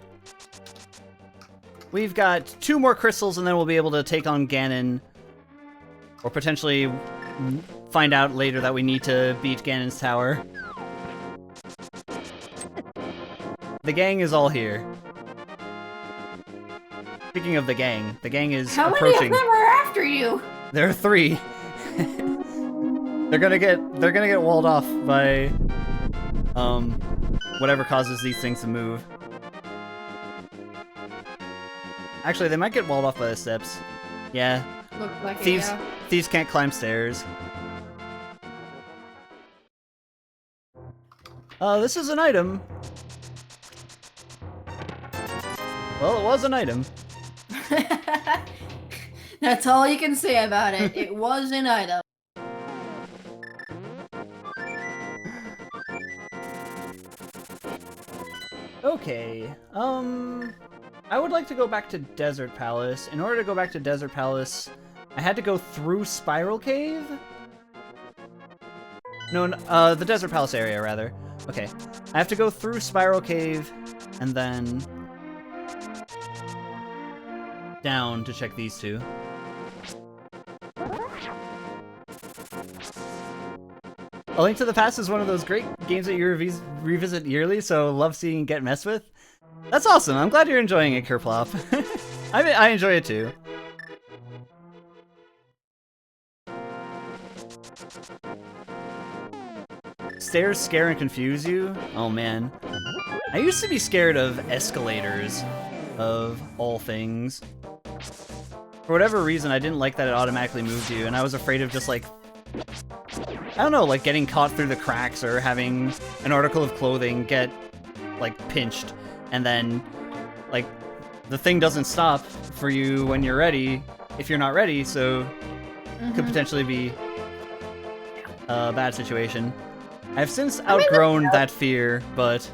we've got 2 more crystals, and then we'll be able to take on Ganon, or potentially find out later that we need to beat Ganon's tower. The gang is all here. Speaking of the gang is How approaching. many of them are after you? There are 3. They're gonna get walled off by whatever causes these things to move. Actually, they might get walled off by the steps. Yeah. Look like Thieves it, yeah. Thieves can't climb stairs. This is an item. Well, it was an item. That's all you can say about it. It was an item. Okay, I would like to go back to Desert Palace. In order to go back to Desert Palace, I had to go through Spiral Cave? No, the Desert Palace area, rather. Okay, I have to go through Spiral Cave, and then down to check these 2. A Link to the Past is one of those great games that you revisit yearly, so love seeing it get messed with. That's awesome. I'm glad you're enjoying it, Kerplop. I enjoy it too. Stairs scare and confuse you? Oh man. I used to be scared of escalators, of all things. For whatever reason, I didn't like that it automatically moved you, and I was afraid of just, like, I don't know, like getting caught through the cracks or having an article of clothing get, like, pinched, and then, like, the thing doesn't stop for you when you're ready, if you're not ready, so could potentially be a bad situation. I've since outgrown that fear, but...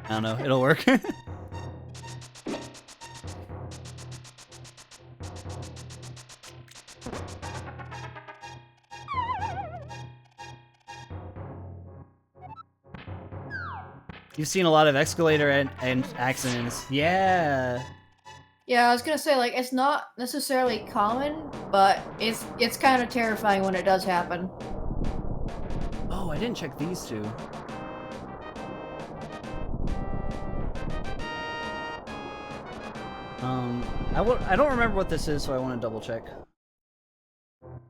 I don't know, it'll work. You've seen a lot of escalator and accidents. Yeah. Yeah, I was gonna say, like, it's not necessarily common, but it's kind of terrifying when it does happen. Oh, I didn't check these two. I don't remember what this is, so I want to double check.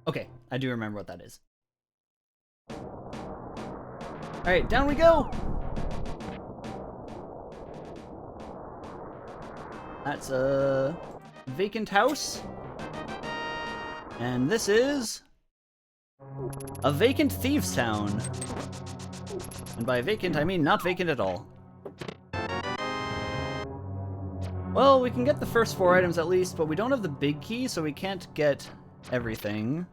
Okay, I do remember what that is. Alright, down we go! That's a vacant house. And this is a vacant thieves' town. And by vacant, I mean not vacant at all. Well, we can get the first 4 items at least, but we don't have the big key, so we can't get everything.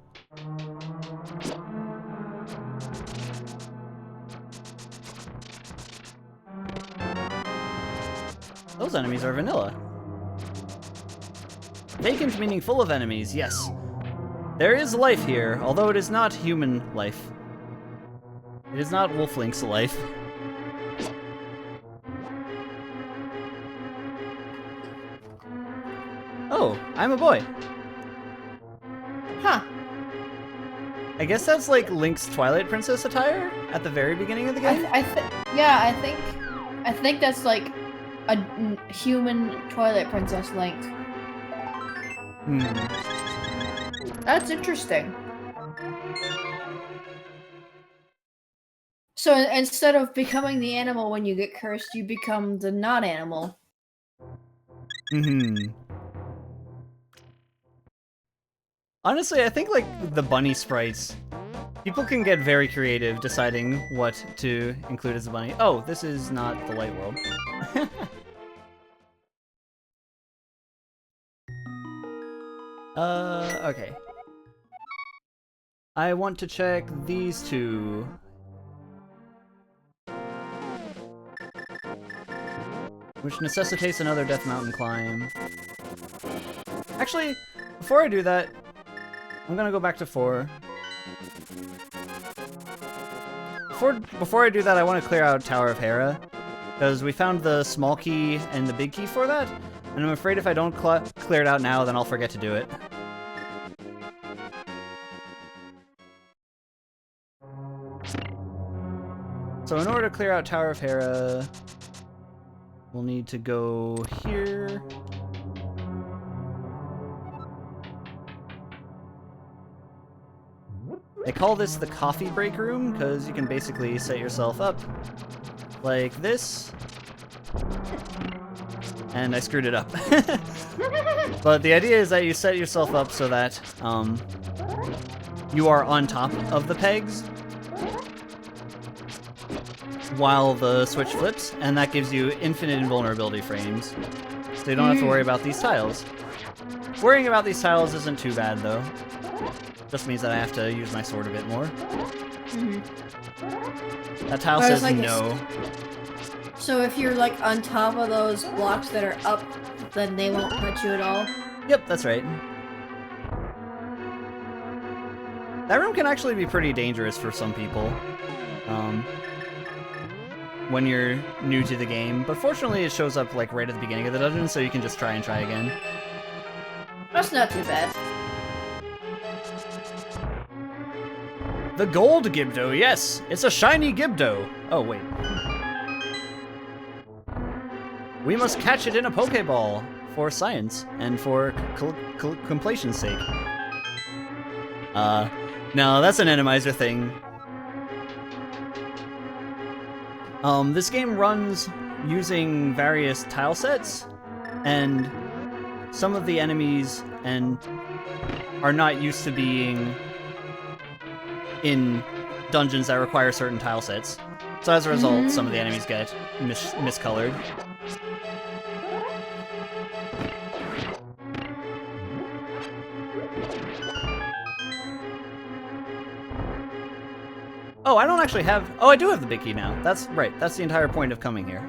Those enemies are vanilla. Vacant meaning full of enemies, yes. There is life here, although it is not human life. It is not Wolflink's life. Oh, I'm a boy. Huh. I guess that's like Link's Twilight Princess attire at the very beginning of the game? Yeah, I think that's like a human Twilight Princess Link. That's interesting. So instead of becoming the animal when you get cursed, you become the non-animal. Honestly, I think, like, the bunny sprites, people can get very creative deciding what to include as a bunny. Oh, this is not the light world. Okay. I want to check these two. Which necessitates another Death Mountain climb. Actually, before I do that, I'm gonna go back to 4. Before I do that, I want to clear out Tower of Hera, because we found the small key and the big key for that, and I'm afraid if I don't clear it out now, then I'll forget to do it. So in order to clear out Tower of Hera, we'll need to go here. They call this the coffee break room, because you can basically set yourself up like this. And I screwed it up. But the idea is that you set yourself up so that you are on top of the pegs while the switch flips, and that gives you infinite invulnerability frames. So you don't have to worry about these tiles. Worrying about these tiles isn't too bad, though. Just means that I have to use my sword a bit more. That tile says like no. So if you're like on top of those blocks that are up, then they won't touch you at all? Yep, that's right. That room can actually be pretty dangerous for some people. When you're new to the game, but fortunately it shows up like right at the beginning of the dungeon, so you can just try again. That's not too bad. The gold Gibdo, yes! It's a shiny Gibdo! Oh, wait. We must catch it in a Pokeball for science and for completion's sake. No, that's an Randomizer thing. This game runs using various tile sets, and some of the enemies are not used to being in dungeons that require certain tile sets. So as a result, some of the enemies get miscolored. Oh, I don't actually have... Oh, I do have the big key now. That's right. That's the entire point of coming here.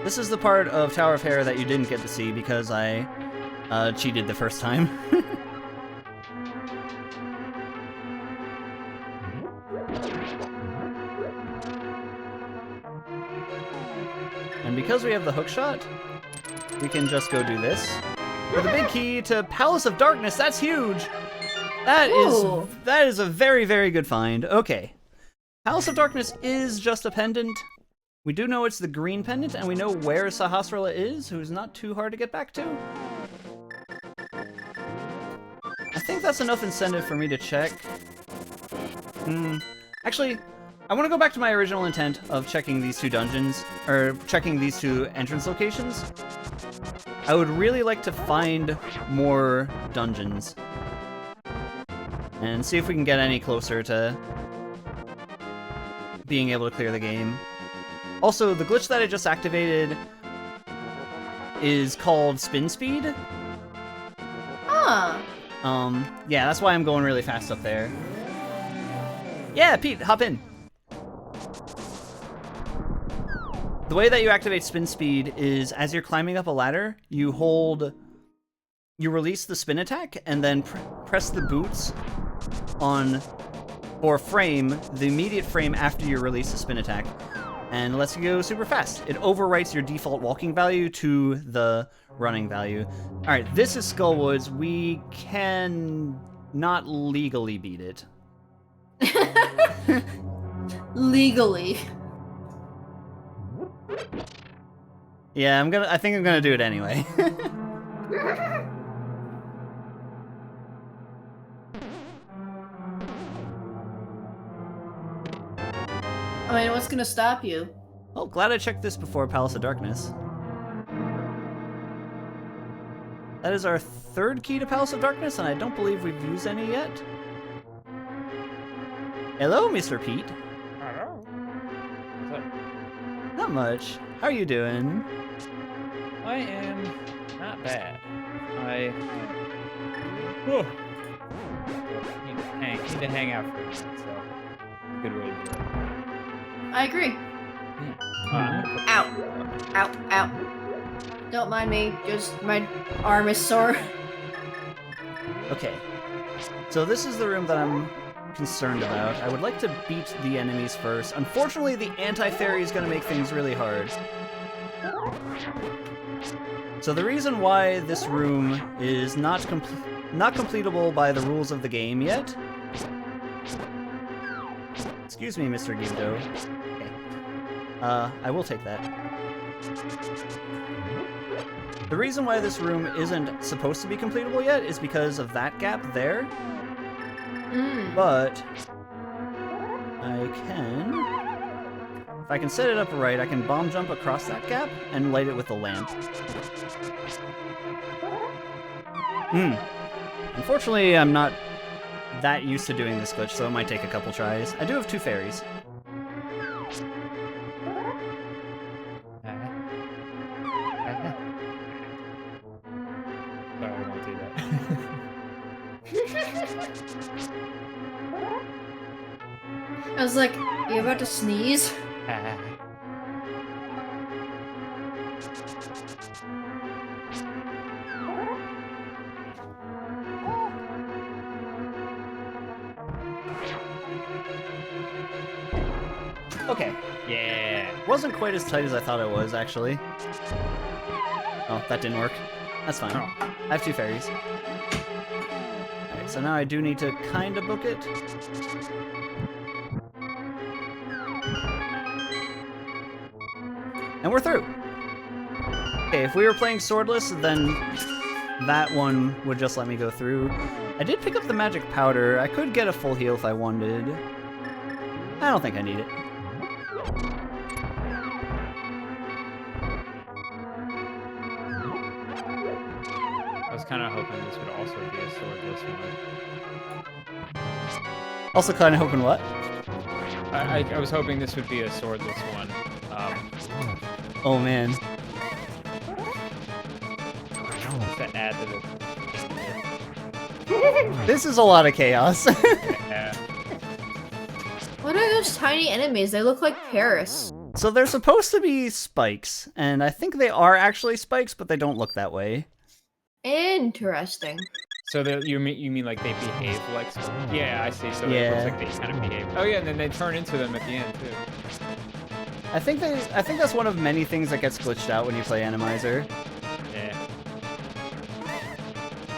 This is the part of Tower of Hair that you didn't get to see because I cheated the first time. And because we have the hook shot, we can just go do this. With a big key to Palace of Darkness, that's huge! That is a very, very good find. Okay. Palace of Darkness is just a pendant. We do know it's the green pendant, and we know where Sahasrara is, who's not too hard to get back to. I think that's enough incentive for me to check. Actually, I want to go back to my original intent of checking these two dungeons, or checking these two entrance locations. I would really like to find more dungeons and see if we can get any closer to being able to clear the game. Also, the glitch that I just activated is called Spin Speed. Huh. Yeah, that's why I'm going really fast up there. Yeah, Pete, hop in. The way that you activate Spin Speed is as you're climbing up a ladder, you release the spin attack and then press the boots on, or frame, the immediate frame after you release the spin attack, and lets you go super fast. It overwrites your default walking value to the running value. Alright, this is Skullwoods. We can not legally beat it. Legally. Yeah, I think I'm gonna do it anyway. I mean, what's gonna stop you? Oh, glad I checked this before Palace of Darkness. That is our third key to Palace of Darkness, and I don't believe we've used any yet. Hello, Mr. Pete. Hello. What's up? Not much. How are you doing? I am not bad. Need to hang out for a minute, so good way to do it. I agree. Yeah. Ow. Ow. Ow. Don't mind me, just my arm is sore. Okay. So this is the room that I'm concerned about. I would like to beat the enemies first. Unfortunately, the anti-fairy is going to make things really hard. So the reason why this room is not completable by the rules of the game yet... Excuse me, Mr. Gimdo. Okay. I will take that. The reason why this room isn't supposed to be completable yet is because of that gap there. But if I can set it up right, I can bomb jump across that gap and light it with the lamp. Unfortunately, I'm not that used to doing this glitch, so it might take a couple tries. I do have two fairies. Sorry, I won't do that. I was like, you about to sneeze? Okay. Yeah. Wasn't quite as tight as I thought it was, actually. Oh, that didn't work. That's fine. Oh. I have two fairies. Alright, so now I do need to kind of book it. And we're through! Okay, if we were playing swordless, then that one would just let me go through. I did pick up the magic powder. I could get a full heal if I wanted. I don't think I need it. I was kind of hoping this would also be a swordless one. Also kind of hoping what? I was hoping this would be a swordless one. Oh man. To add to the... This is a lot of chaos. Yeah. What are those tiny enemies? They look like Paris. So they're supposed to be spikes, and I think they are actually spikes, but they don't look that way. Interesting. So you mean like they behave like... Yeah, I see. So Yeah. it looks like they kind of behave. Oh yeah, and then they turn into them at the end too. I think that's one of many things that gets glitched out when you play Randomizer. Yeah.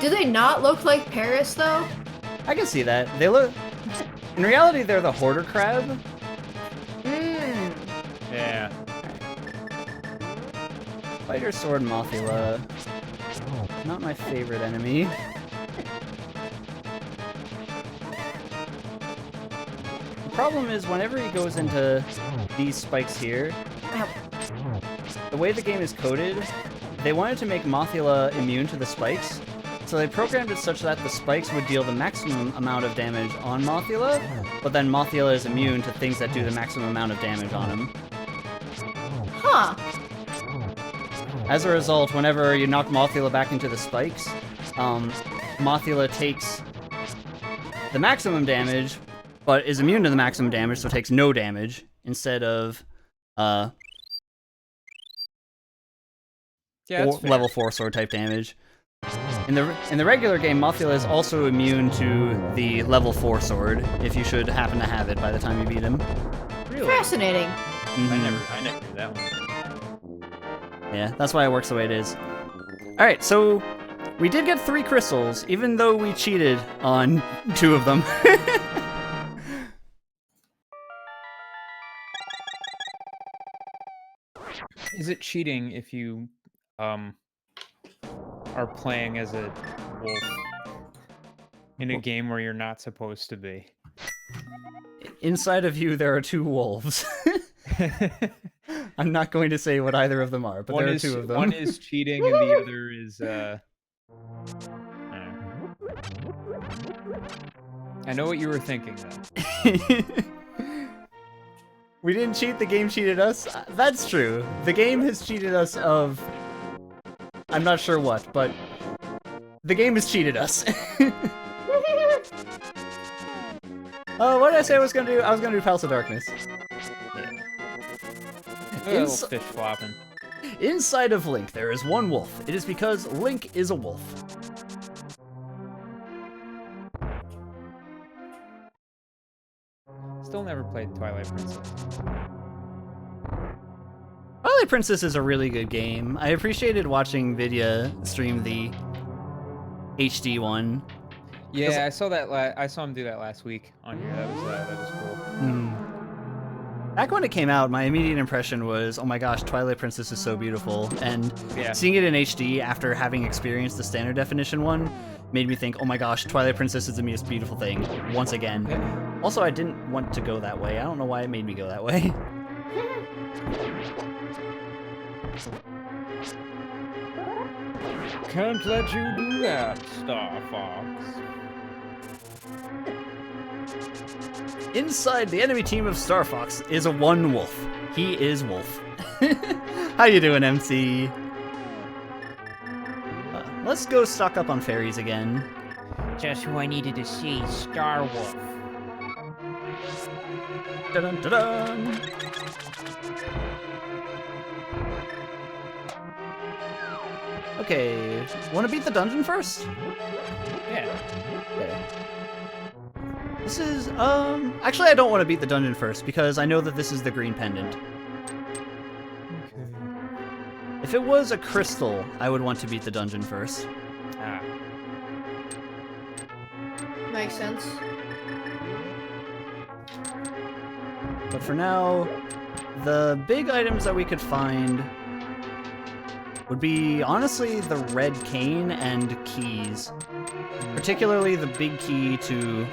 Do they not look like Paris though? I can see that. They look... In reality, they're the hoarder crab. Mmm. Yeah. Fighter Sword Mothula. Not my favorite enemy. The problem is whenever he goes into these spikes here, the way the game is coded, they wanted to make Mothula immune to the spikes, so they programmed it such that the spikes would deal the maximum amount of damage on Mothula, but then Mothula is immune to things that do the maximum amount of damage on him. Huh. As a result, whenever you knock Mothula back into the spikes, Mothula takes the maximum damage, but is immune to the maximum damage, so takes no damage, instead of Yeah, that's fair. level 4 sword type damage. In the regular game, Mothula is also immune to the level 4 sword, if you should happen to have it by the time you beat him. Really? Fascinating. Mhm. I never knew that one. Yeah, that's why it works the way it is. Alright, so we did get 3 crystals, even though we cheated on 2 of them. Is it cheating if you are playing as a wolf in a game where you're not supposed to be? Inside of you, there are 2 wolves. I'm not going to say what either of them are, but there are 2 of them. One is cheating and the other is I know what you were thinking though. We didn't cheat, the game cheated us. That's true. The game has cheated us of... I'm not sure what, but... The game has cheated us. What did I say I was gonna do? I was gonna do Palace of Darkness. Little fish flopping. Inside of Link, there is 1 wolf. It is because Link is a wolf. Still never played Twilight Princess. Twilight Princess is a really good game. I appreciated watching Vidya stream the HD one. Yeah, I saw that. I saw him do that last week on here. That was cool. Back when it came out, my immediate impression was, oh my gosh, Twilight Princess is so beautiful. And Yeah. seeing it in HD after having experienced the standard definition one made me think, oh my gosh, Twilight Princess is the most beautiful thing, once again. Yeah. Also, I didn't want to go that way. I don't know why it made me go that way. Can't let you do that, Star Fox. Inside the enemy team of Star Fox is a 1 wolf. He is Wolf. How you doing, MC? Let's go stock up on fairies again. Just who I needed to see, Star Wolf. Dun dun dun. Okay, want to beat the dungeon first? Yeah. Okay. This is, actually I don't want to beat the dungeon first, because I know that this is the green pendant. Okay. If it was a crystal, I would want to beat the dungeon first. Ah. Makes sense. But for now, the big items that we could find would be, honestly, the red cane and keys. Particularly the big key to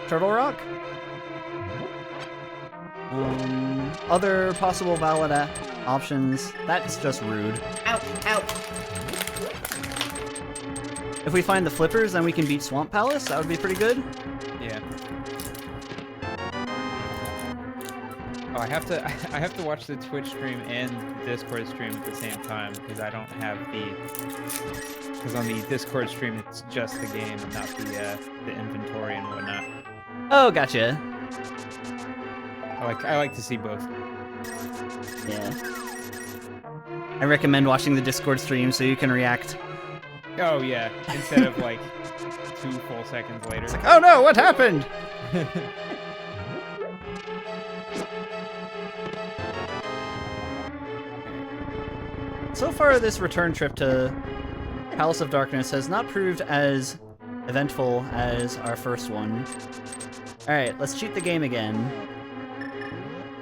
Turtle Rock. Other possible valid options. That's just rude. Ow, ow. If we find the flippers, then we can beat Swamp Palace. That would be pretty good. Yeah. Oh, I have to watch the Twitch stream and the Discord stream at the same time because I don't have because on the Discord stream it's just the game and not the inventory and whatnot. Oh, gotcha. I like to see both. Yeah. I recommend watching the Discord stream so you can react. Oh yeah, instead of like 2 full seconds later. It's like, oh no, what happened? So far, this return trip to Palace of Darkness has not proved as eventful as our first one. Alright, let's cheat the game again.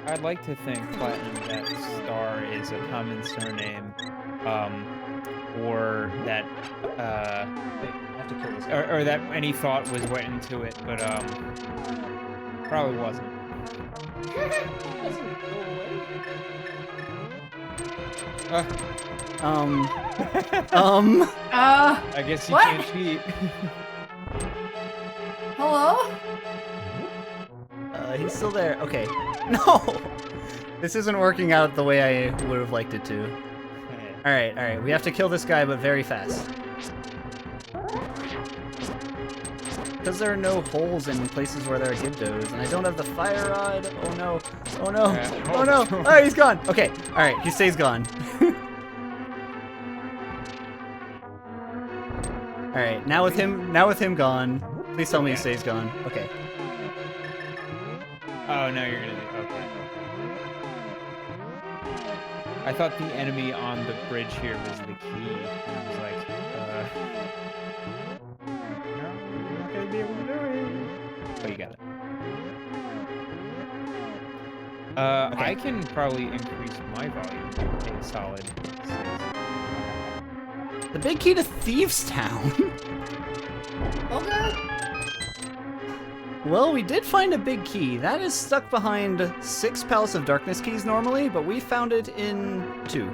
I'd like to think, Platinum, that Star is a common surname, or that, I have to kill this guy. or that any thought went into it, but, probably wasn't. I guess you What? can't cheat. Hello? He's still there. Okay. No! This isn't working out the way I would have liked it to. Alright. We have to kill this guy, but very fast. Because there are no holes in places where there are Gibdos, and I don't have the fire rod. Oh no. Oh no. Oh no. Oh, he's gone. Okay. Alright, he stays gone. Alright, now with him gone. Please tell me he stays gone. Okay. Oh, no, you're gonna do... Okay. I thought the enemy on the bridge here was the key. And I was like, no, you're not gonna be able to do it. Oh, you got it. Okay. I can probably increase my volume to a solid 6. The big key to Thieves Town. Okay. Well, we did find a big key. That is stuck behind 6 Palace of Darkness keys normally, but we found it in 2.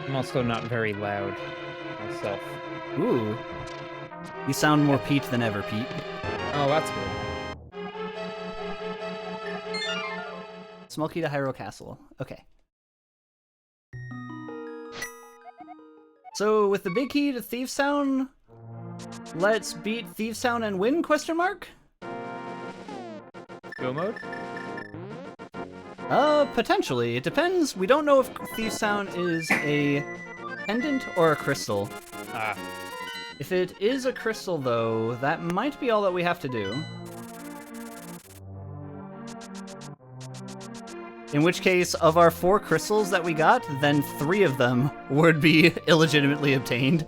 I'm also not very loud myself. Ooh. You sound more Pete than ever, Pete. Oh, that's good. Small key to Hyrule Castle. Okay. So, with the big key to Thieves Town, let's beat Thieves Town and win, question mark? Go mode? Potentially. It depends. We don't know if Thieves Town is a pendant or a crystal. Ah. If it is a crystal, though, that might be all that we have to do. In which case, of our 4 crystals that we got, then 3 of them would be illegitimately obtained.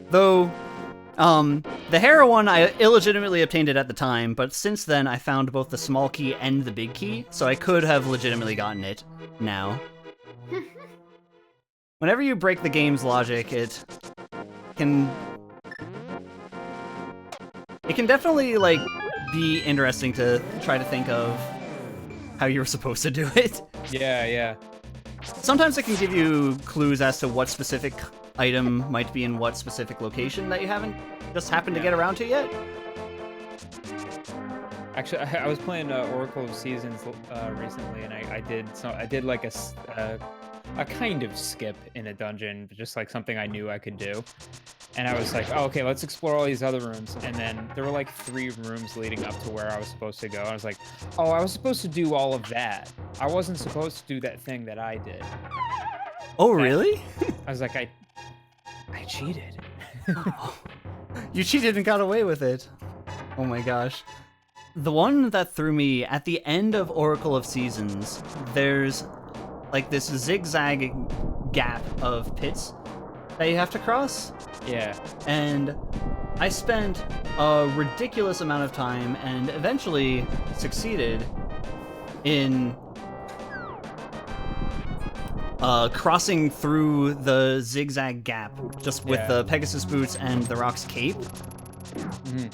Though, the Hera one, I illegitimately obtained it at the time, but since then I found both the small key and the big key, so I could have legitimately gotten it now. Whenever you break the game's logic, it can definitely, like, be interesting to try to think of how you were supposed to do it. Yeah. Sometimes it can give you clues as to what specific item might be in what specific location that you haven't just happened to get around to yet. Actually, I was playing Oracle of Seasons recently, and I did like a kind of skip in a dungeon, just like something I knew I could do. And I was like, oh, okay, let's explore all these other rooms. And then there were like 3 rooms leading up to where I was supposed to go. I was like, oh, I was supposed to do all of that. I wasn't supposed to do that thing that I did. Oh, really? I was like, I cheated. You cheated and got away with it. Oh my gosh. The one that threw me, at the end of Oracle of Seasons, there's like this zigzag gap of pits that you have to cross. Yeah. And I spent a ridiculous amount of time and eventually succeeded in crossing through the zigzag gap just with the Pegasus boots and the Rock's cape. Mhm.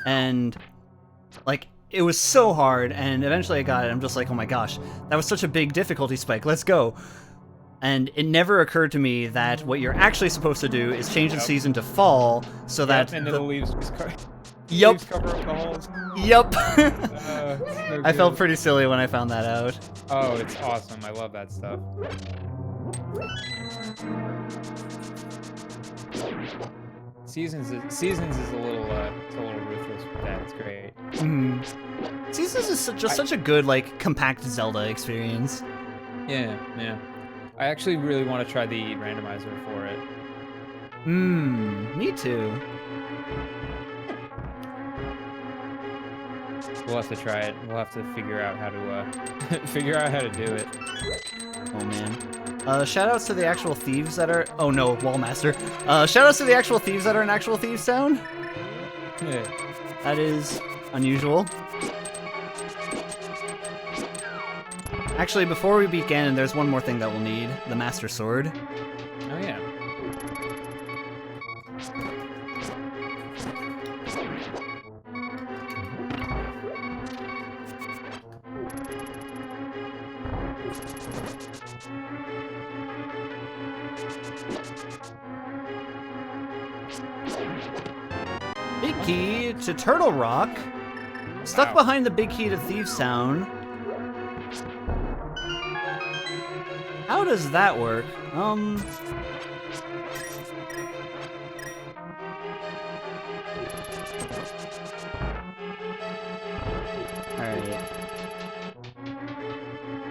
And like it was so hard, and eventually I got it. I'm just like, oh my gosh, that was such a big difficulty spike. Let's go. And it never occurred to me that what you're actually supposed to do is change the season to fall so that and then the leaves just cover. Yup. Leaves cover up the holes. Yup. So I felt good. pretty silly when I found that out. Oh, it's awesome. I love that stuff. Seasons is a little ruthless with that. It's great. Seasons is just such a good, like, compact Zelda experience. Yeah, yeah. I actually really want to try the randomizer for it. Me too. We'll have to try it. We'll have to figure out how to figure out how to do it. Oh man. Shoutouts to the actual thieves that are. Oh no, Wallmaster. Shoutouts to the actual thieves that are in Actual Thieves Town. Yeah. That is unusual. Actually, before we beat Ganon, there's one more thing that we'll need: the Master Sword. Oh yeah. Big key to Turtle Rock. Stuck behind the big key to Thieves Town. How does that work? Alright.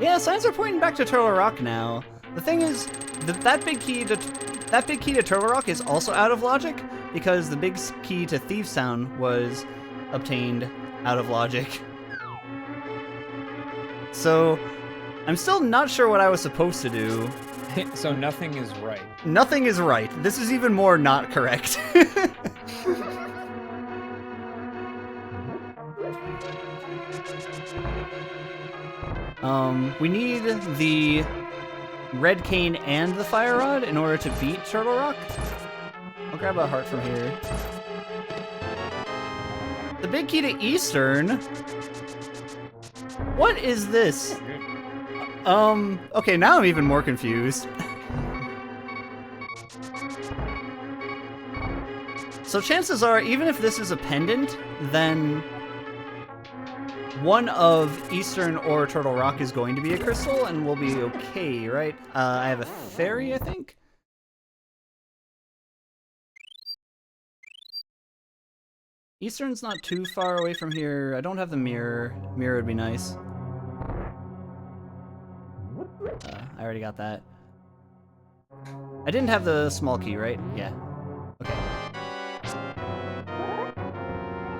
Yeah, signs are pointing back to Turtle Rock now. The thing is, that big key to Turtle Rock is also out of logic, because the big key to Thieves Town was obtained out of logic. So, I'm still not sure what I was supposed to do. So nothing is right. Nothing is right. This is even more not correct. We need the Red Cane and the Fire Rod in order to beat Turtle Rock. I'll grab a heart from here. The big key to Eastern. What is this? Okay, now I'm even more confused. So chances are, even if this is a pendant, then one of Eastern or Turtle Rock is going to be a crystal, and we'll be okay, right? I have a fairy, I think? Eastern's not too far away from here. I don't have the mirror. Mirror would be nice. I already got that. I didn't have the small key, right? Yeah. Okay.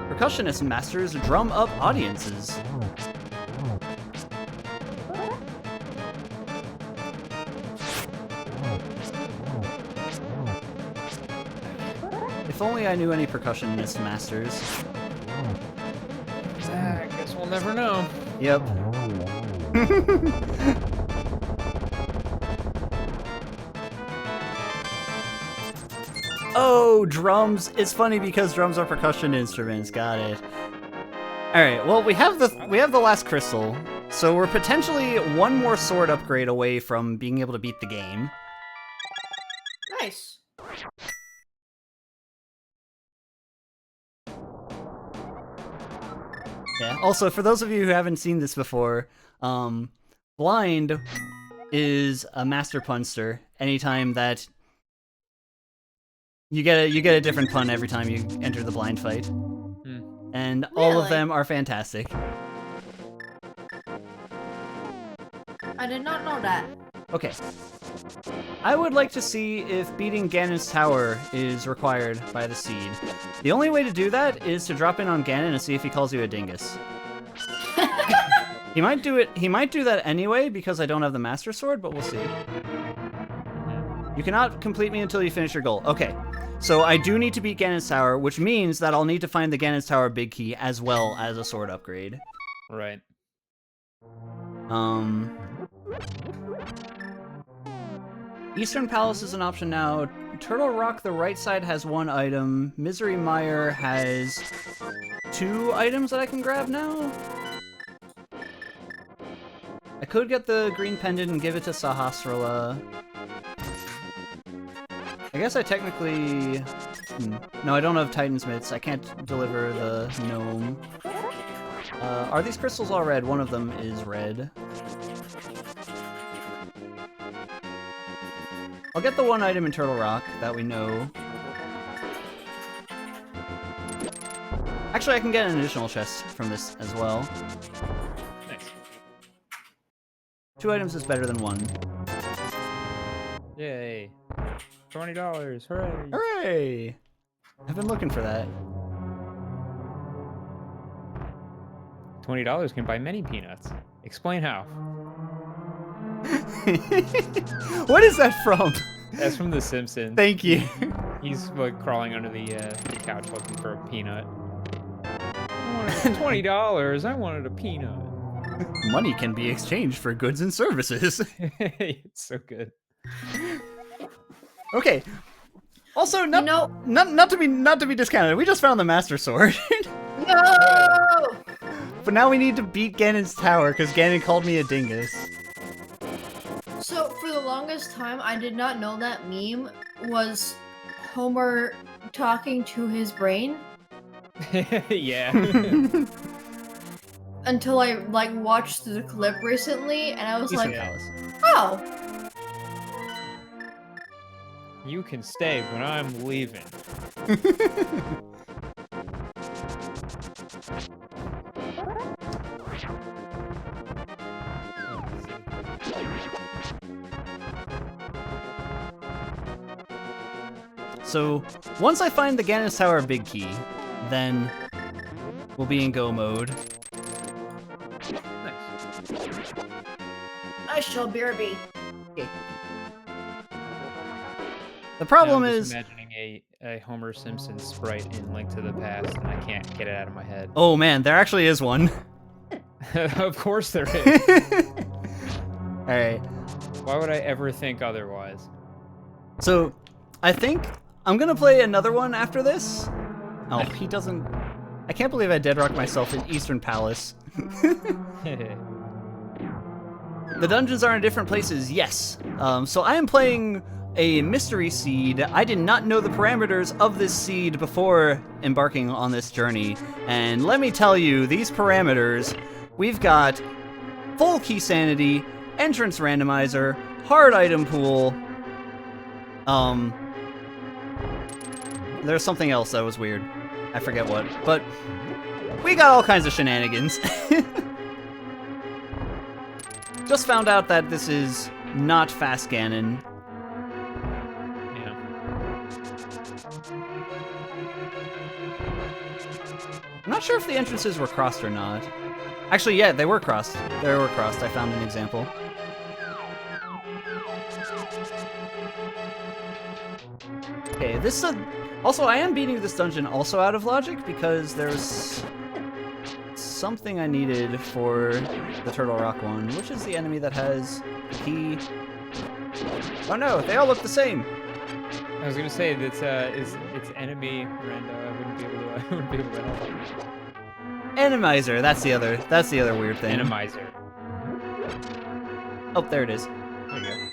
Percussionist masters drum up audiences. If only I knew any percussionist masters. I guess we'll never know. Yep. Oh, drums. It's funny because drums are percussion instruments. Got it. All right. Well, we have the last crystal, so we're potentially one more sword upgrade away from being able to beat the game. Nice. Yeah. Also, for those of you who haven't seen this before, blind is a master punster. Anytime that you get a different pun every time you enter the blind fight, and all of them are fantastic. I did not know that. Okay. I would like to see if beating Ganon's tower is required by the seed. The only way to do that is to drop in on Ganon and see if he calls you a dingus. He might do it. He might do that anyway because I don't have the Master Sword, but we'll see. You cannot complete me until you finish your goal. Okay. So I do need to beat Ganon's tower, which means that I'll need to find the Ganon's tower big key as well as a sword upgrade. Right. Eastern Palace is an option now. Turtle Rock, the right side has 1 item. Misery Mire has 2 items that I can grab now. I could get the green pendant and give it to Sahasrara. I guess I technically... No, I don't have Titan's Mitts. I can't deliver the gnome. Are these crystals all red? One of them is red. I'll get the 1 item in Turtle Rock that we know. Actually, I can get an additional chest from this as well. Nice. 2 items is better than 1. Yay. $20. Hooray. Hooray! I've been looking for that. $20 can buy many peanuts. Explain how. What is that from? That's from The Simpsons. Thank you. He's like crawling under the couch looking for a peanut. I wanted $20. I wanted a peanut. Money can be exchanged for goods and services. It's so good. Okay. Also, not, You know- not to be discounted. We just found the Master Sword. No! But now we need to beat Ganon's tower because Ganon called me a dingus. So, for the longest time, I did not know that meme was Homer talking to his brain Yeah. until I, like, watched the clip recently, and I was Eastern like, Palace. oh! You can stay when I'm leaving. So, once I find the Ganon's Tower big key, then we'll be in go mode. Nice. I shall BRB. The problem I'm is... just imagining a Homer Simpson sprite in Link to the Past, and I can't get it out of my head. Oh man, there actually is one. Of course there is. Alright, Why would I ever think otherwise? so I think I'm gonna play another one after this. Oh, he doesn't... I can't believe I dead rocked myself in Eastern Palace. The dungeons are in different places, yes. So I am playing a mystery seed. I did not know the parameters of this seed before embarking on this journey. And let me tell you, these parameters, we've got full key sanity, entrance randomizer, hard item pool. There's something else that was weird. I forget what, but we got all kinds of shenanigans. Just found out that this is not fast Ganon. Yeah. I'm not sure if the entrances were crossed or not. Actually, yeah, they were crossed. They were crossed. I found an example. Okay, this also, I am beating this dungeon also out of logic because there's something I needed for the Turtle Rock one, which is the enemy that has the key. Oh no, they all look the same. I was gonna say that it's enemy Rando. I wouldn't be able to help. Randomizer, that's the other weird thing. Randomizer. Oh, there it is. There you go.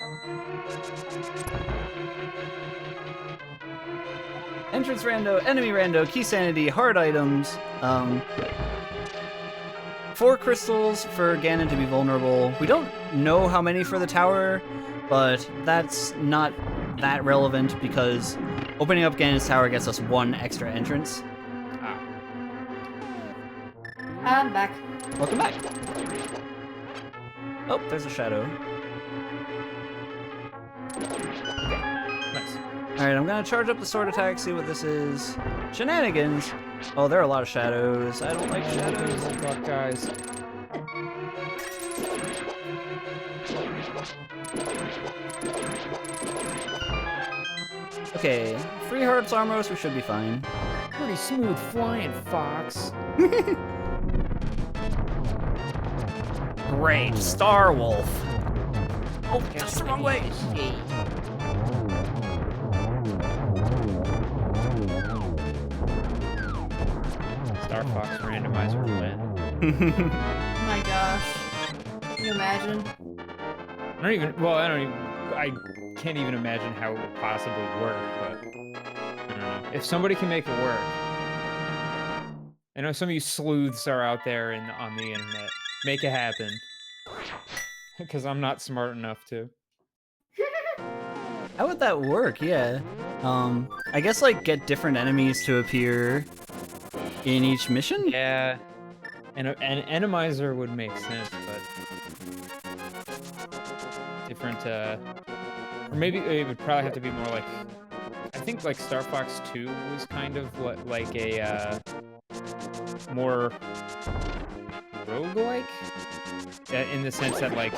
Entrance rando, enemy rando, key sanity, hard items, 4 crystals for Ganon to be vulnerable. We don't know how many for the tower, but that's not that relevant because opening up Ganon's tower gets us 1 extra entrance. Ah. I'm back. Welcome back. Oh, there's a shadow. Nice. Alright, I'm gonna charge up the sword attack, see what this is. Shenanigans! Oh, there are a lot of shadows. I don't like shadows. Good luck, guys. Okay, 3 hearts Armros, we should be fine. Pretty smooth flying, Fox. Great, Star Wolf. Oh, that's the wrong way. Star Fox Randomizer win. Oh my gosh. Can you imagine? I can't even imagine how it would possibly work, but I don't know. If somebody can make it work. I know some of you sleuths are out there on the internet. Make it happen. Because I'm not smart enough to. How would that work? Yeah. I guess like get different enemies to appear in each mission? Yeah. And an Randomizer would make sense, but different or maybe it would probably have to be more like, I think like Star Fox 2 was kind of like a more roguelike in the sense that like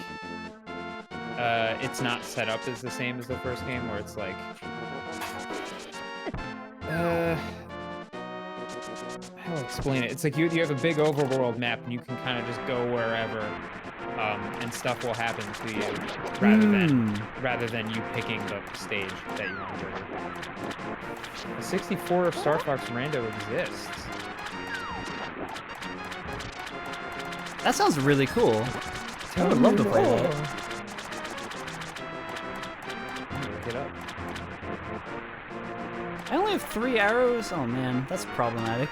it's not set up as the same as the first game, where it's like how do I explain it? It's like you have a big overworld map and you can kind of just go wherever, and stuff will happen to you rather than you picking the stage that you want to go to. The 64 Star Fox Rando exists. That sounds really cool. I would love to play that. Look it up. I only have 3 arrows? Oh man, that's problematic.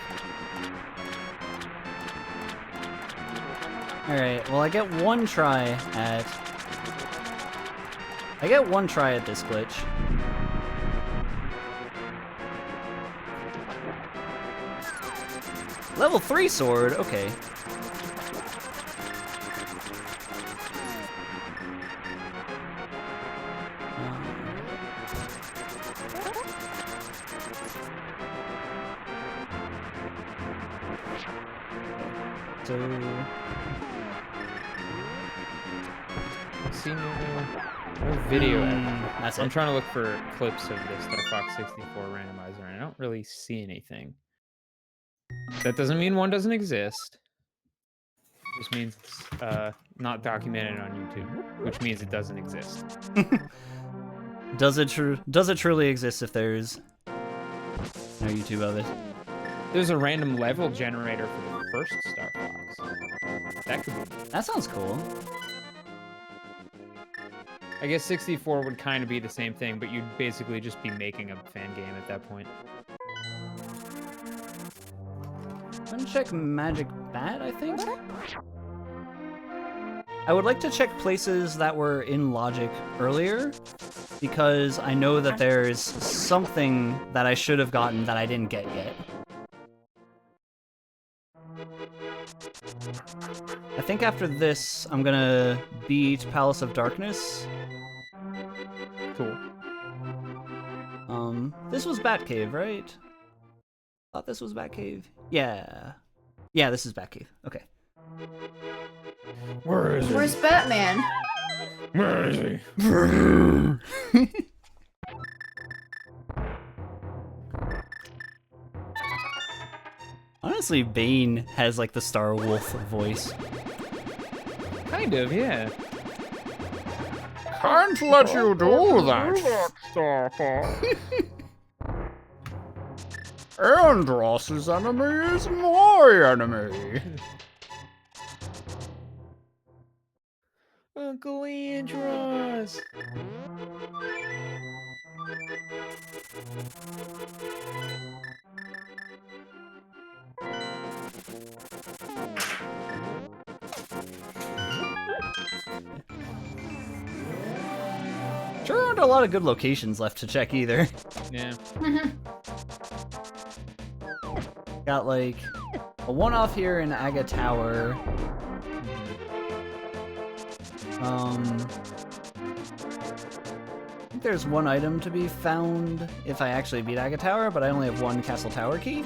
Alright, well I get one try at this glitch. Level 3 sword, okay. So See no video. That's I'm it. trying to look for clips of the Star Fox 64 randomizer, and I don't really see anything. That doesn't mean one doesn't exist. It just means it's not documented on YouTube, which means it doesn't exist. Does it truly exist if there's no YouTube of it? There's a random level generator for the first Star Fox. That could be. That sounds cool. I guess 64 would kind of be the same thing, but you'd basically just be making a fan game at that point. Uncheck Magic Bat, I think? I would like to check places that were in Logic earlier, because I know that there's something that I should have gotten that I didn't get yet. I think after this, I'm gonna beat Palace of Darkness. Cool. This was Batcave, right? Thought this was Batcave. Yeah. Yeah, this is Batcave. Okay. Where is he? Where's Batman? Where is he? Honestly, Bane has like the Star Wolf voice. Kind of, yeah. Can't let you do that. Andross's enemy is my enemy. Uncle Andros. Sure aren't a lot of good locations left to check either. Yeah. Got like a one-off here in Aga Tower. I think there's one item to be found if I actually beat Aga Tower, but I only have one Castle Tower key.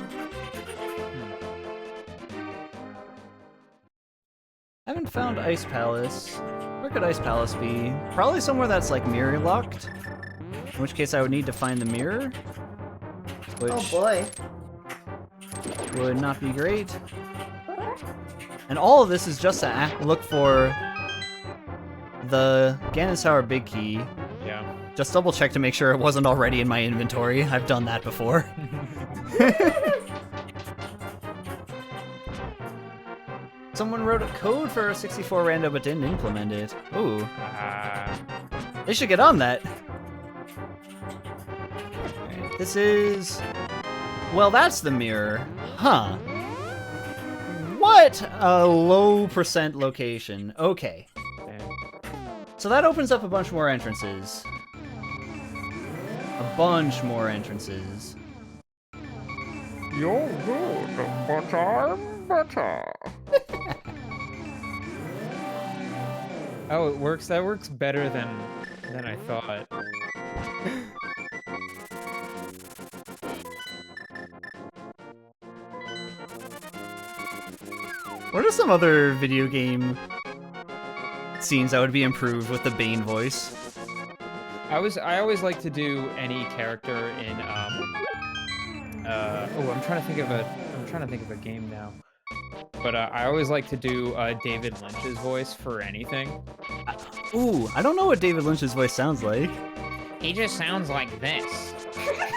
I haven't found Ice Palace. Where could Ice Palace be? Probably somewhere that's like mirror locked. In which case I would need to find the mirror. Which Oh boy. would not be great. And all of this is just to look for the Ganon Tower big key. Yeah. Just double check to make sure it wasn't already in my inventory. I've done that before. Someone wrote a code for a 64 rando but didn't implement it. Ooh. They should get on that. Alright, this is... Well, that's the mirror. Huh. What a low percent location. Okay. So that opens up a bunch more entrances. A bunch more entrances. You're good, but I'm better. Oh, it works. That works better than I thought. What are some other video game scenes that would be improved with the Bane voice? I always like to do any character in I'm trying to think of a game now. But I always like to do David Lynch's voice for anything. Ooh, I don't know what David Lynch's voice sounds like. He just sounds like this.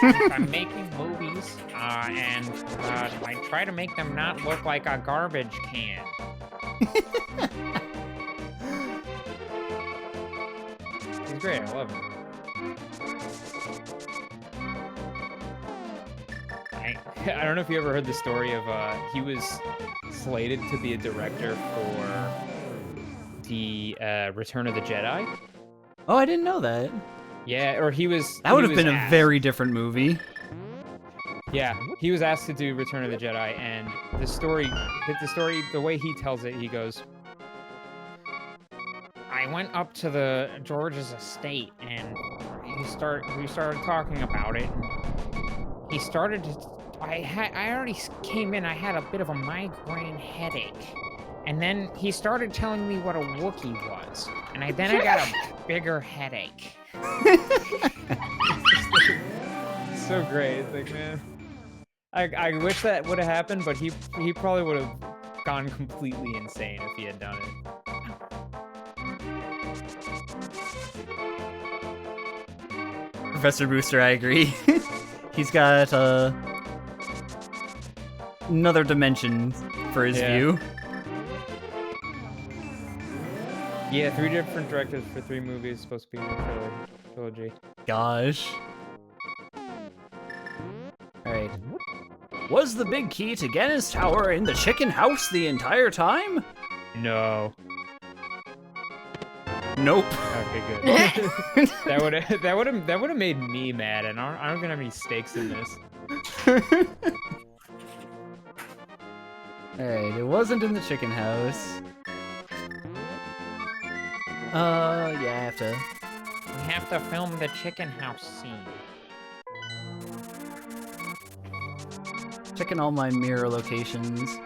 I'm making movies, and I try to make them not look like a garbage can. He's great, I love him. I don't know if you ever heard the story of, he was slated to be a director for the Return of the Jedi. Oh, I didn't know that. Yeah, or he was... That would have been asked. a very different movie. Yeah, he was asked to do Return of the Jedi, and the way he tells it, he goes, I went up to the George's estate, and we started talking about it, and he started to... I already came in, I had a bit of a migraine headache. And then he started telling me what a Wookiee was. And I got a bigger headache. It's so great. It's like, man. I wish that would have happened, but he probably would have gone completely insane if he had done it. Professor Booster, I agree. He's got another dimension for his view. Yeah, 3 different directors for 3 movies, supposed to be a trilogy. Gosh. Alright. Was the big key to Gannis Tower in the chicken house the entire time? No. Nope. Okay, good. that would have made me mad, and I don't gonna have any stakes in this. Alright, it wasn't in the chicken house. Yeah, I have to... We have to film the chicken house scene. Checking all my mirror locations.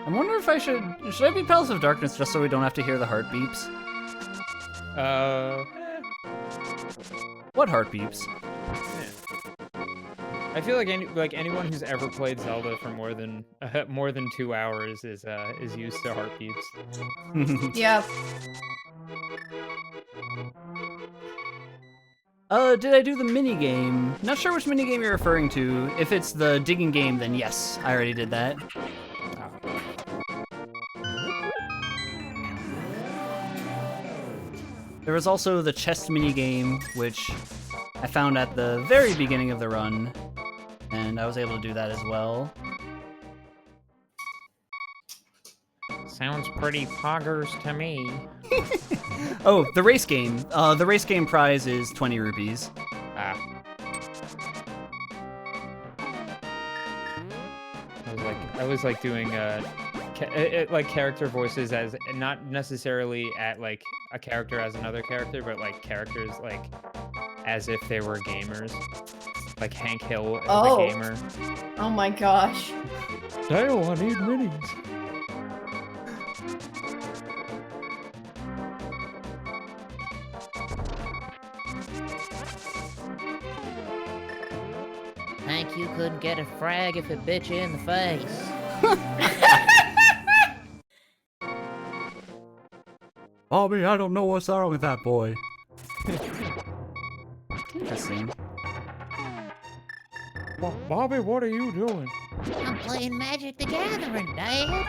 I wonder if should I be Palace of Darkness just so we don't have to hear the heart beeps? What heart beeps? I feel like anyone who's ever played Zelda for more than 2 hours is used to heart beeps. Yeah. Did I do the mini game? Not sure which mini game you're referring to. If it's the digging game, then yes, I already did that. There was also the chest mini game, which I found at the very beginning of the run, and I was able to do that as well. Sounds pretty poggers to me. Oh, the race game. The race game prize is 20 rupees. Ah. I was like doing like character voices as not necessarily at like a character as another character, but like characters like as if they were gamers. Like Hank Hill as a gamer. Oh my gosh. Dale, I need minis. Hank, you couldn't get a frag if it bit you in the face. Bobby, I don't know what's wrong with that boy. Interesting. Bobby, what are you doing? I'm playing Magic the Gathering, Dad.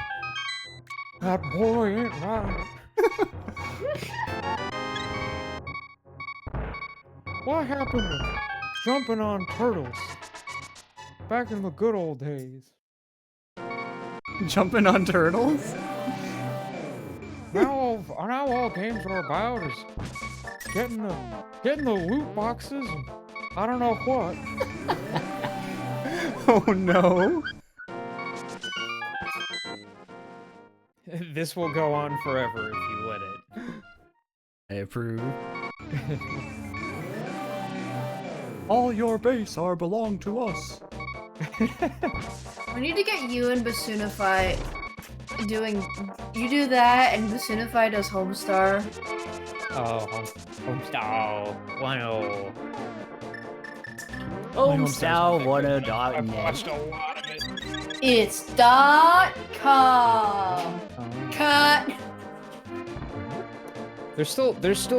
That boy ain't right. What happened to jumping on turtles back in the good old days? Jumping on turtles? Now all games are about is getting the loot boxes and I don't know what. Oh no. This will go on forever if you let it. I approve. All your base are belong to us. We need to get you and Basunify doing. You do that, and Basunify does Homestar. Oh, Homestar 1.0. Homestar I've watched 10.net. a lot of it. It's .com. Cut. They're still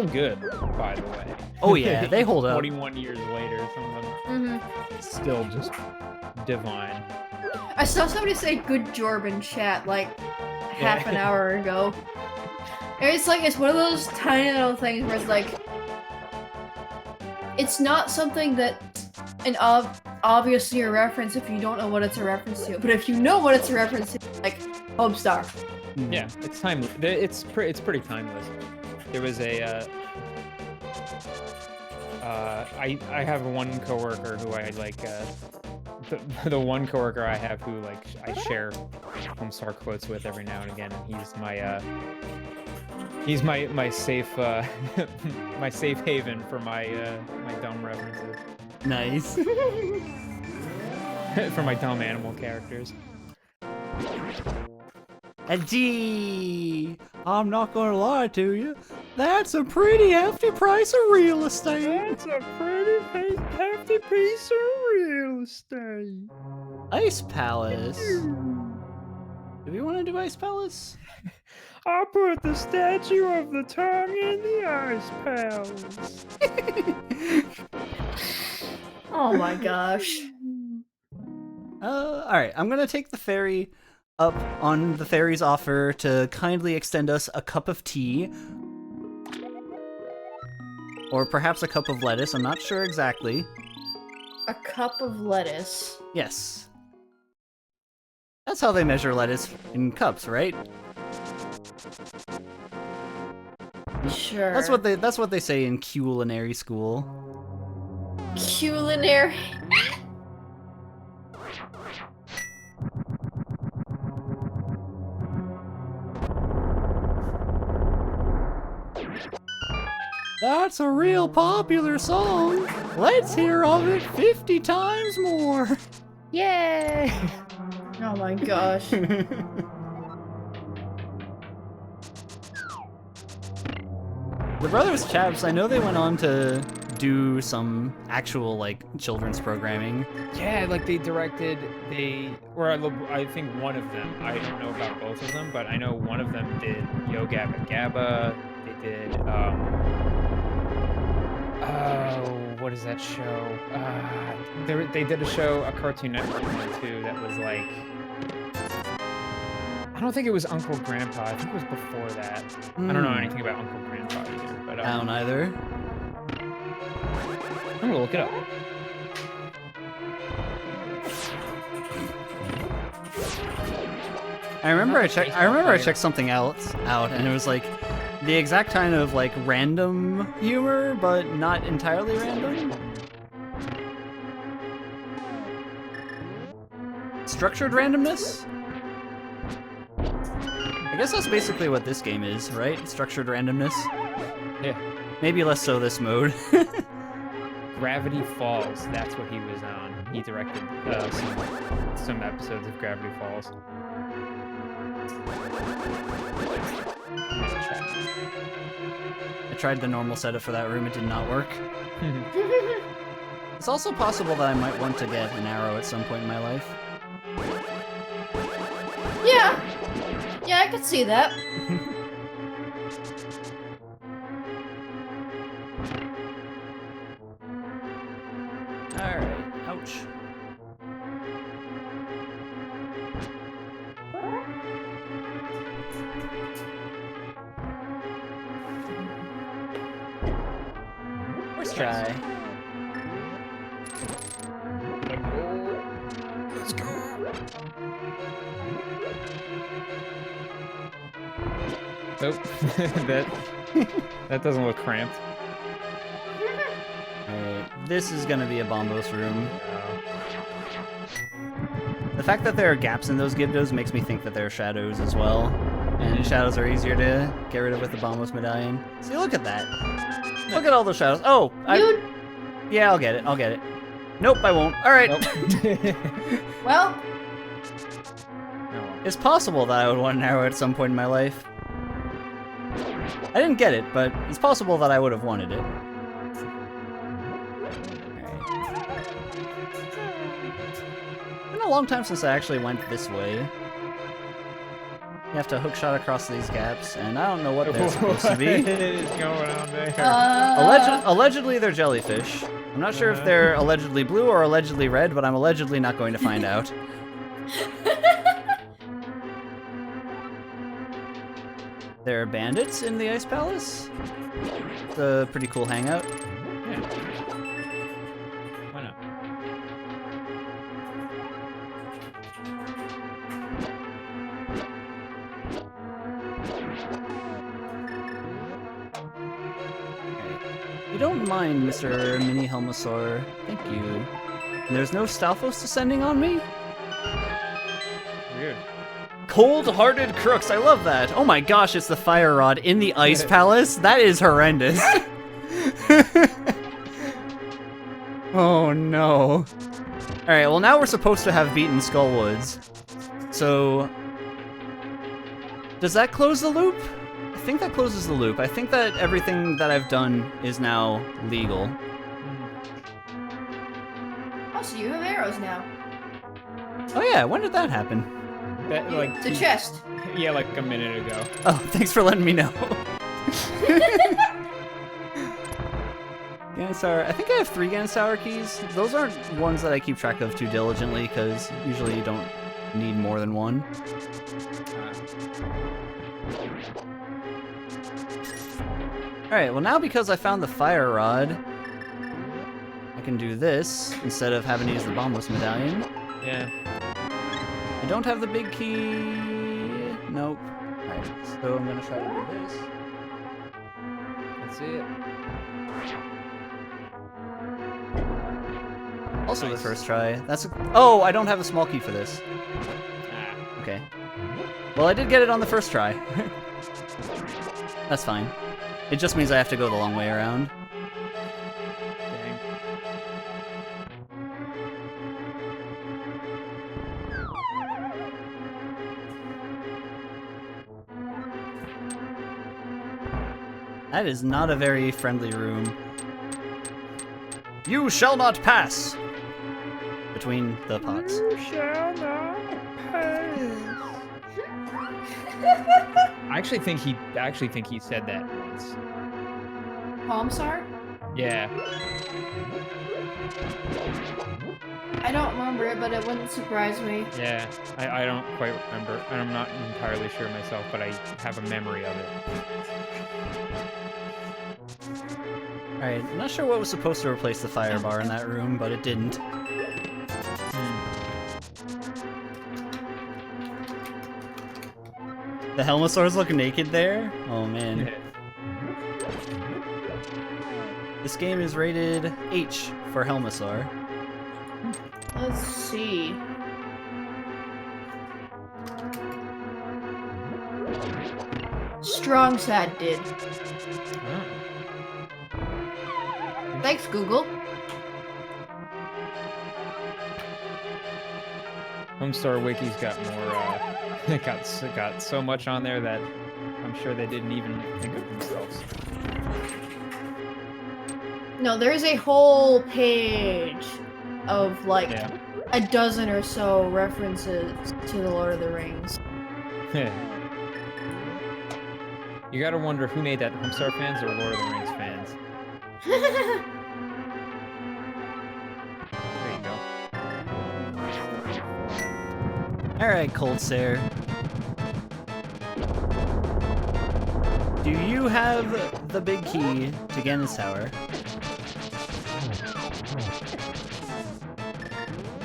good, by the way. Oh yeah, they hold up. 41 years later, some of them still just divine. I saw somebody say "good job" in chat like half an hour ago. And it's like it's one of those tiny little things where it's like it's not something that obviously a reference if you don't know what it's a reference to, but if you know what it's a reference to, like Homestar. Yeah, it's timeless. It's pretty timeless. There was a I have one coworker who I like the one coworker I have who like I share Homestar quotes with every now and again, and he's my safe my safe haven for my my dumb references. Nice. For my dumb animal characters. Gee, I'm not gonna lie to you. That's a pretty hefty price of real estate. That's a pretty hefty piece of real estate. Ice Palace. Do we want to do Ice Palace? I'll put the statue of the tongue in the ice palace. Oh my gosh. Alright, I'm gonna take the ferry up on the ferry's offer to kindly extend us a cup of tea. Or perhaps a cup of lettuce, I'm not sure exactly. A cup of lettuce. Yes. That's how they measure lettuce in cups, right? Sure. That's what they say in culinary school. Culinary. That's a real popular song. Let's hear of it 50 times more. Yay! Oh my gosh. The Brothers Chaps, I know they went on to do some actual, like, children's programming. Yeah, like I think one of them, I don't know about both of them, but I know one of them did Yo Gabba Gabba, they did, what is that show? They did a show, a Cartoon Network one too, that was like, I don't think it was Uncle Grandpa, I think it was before that. I don't know anything about Uncle Grandpa either, but I don't either. I'm gonna look it up. I remember I checked something else out, and it was like the exact kind of like random humor, but not entirely random. Structured randomness? I guess that's basically what this game is, right? Structured randomness? Yeah. Maybe less so this mode. Gravity Falls, that's what he was on. He directed some episodes of Gravity Falls. I tried the normal setup for that room, it did not work. It's also possible that I might want to get an arrow at some point in my life. Yeah. Yeah, I could see that. Alright, ouch. First try. Let's go. Nope. that doesn't look cramped. Alright, this is gonna be a Bombos room. The fact that there are gaps in those Gibdos makes me think that there are shadows as well. And shadows are easier to get rid of with the Bombos medallion. See, look at that. Look at all those shadows. Oh, yeah, I'll get it. I'll get it. Nope, I won't. Alright. Nope. Well, It's possible that I would want an arrow at some point in my life. I didn't get it, but it's possible that I would have wanted it. It's been a long time since I actually went this way. You have to hook shot across these gaps, and I don't know what they're supposed to be. What is going on there? Allegedly, they're jellyfish. I'm not sure if they're allegedly blue or allegedly red, but I'm allegedly not going to find out. There are bandits in the Ice Palace. It's a pretty cool hangout. Yeah. Why not? You don't mind, Mr. Mini Helmosaur. Thank you. And there's no Stalfos descending on me? Weird. Cold-hearted crooks, I love that. Oh my gosh, it's the fire rod in the Ice Palace? That is horrendous. Oh no. Alright, well now we're supposed to have beaten Skullwoods. So... does that close the loop? I think that closes the loop. I think that everything that I've done is now legal. oh, so you have arrows now. Oh yeah, when did that happen? That, like, The chest. yeah, like a minute ago. Oh, thanks for letting me know. Gansour, I think I have 3 Gansour keys. Those aren't ones that I keep track of too diligently, because usually you don't need more than one. Alright, well now because I found the fire rod, I can do this instead of having to use the Bombos medallion. Yeah. I don't have the big key. Nope. Alright, so I'm gonna try to do this. Let's see it. Also Nice. the first try. That's oh, I don't have a small key for this. Ah. Okay. Well, I did get it on the first try. That's fine. It just means I have to go the long way around. Dang. That is not a very friendly room. You shall not pass! Between the pots. You shall not pass. I actually think he said that once. Palmsar? Yeah. I don't remember it, but it wouldn't surprise me. Yeah. I don't quite remember, and I'm not entirely sure myself, but I have a memory of it. Alright, I'm not sure what was supposed to replace the fire bar in that room, but it didn't. The Helmosaurs look naked there? Oh man. This game is rated H for Helmosaur. Let's see. Strong Sad did. Oh. Thanks, Google. Homestar Wiki's got more, got so much on there that I'm sure they didn't even think of themselves. No, there's a whole page of like Yeah. a dozen or so references to the Lord of the Rings. You gotta wonder who made that, Homestar fans or Lord of the Rings fans? There you go. Alright, Cold Stare. Do you have the big key to Ganon's Tower?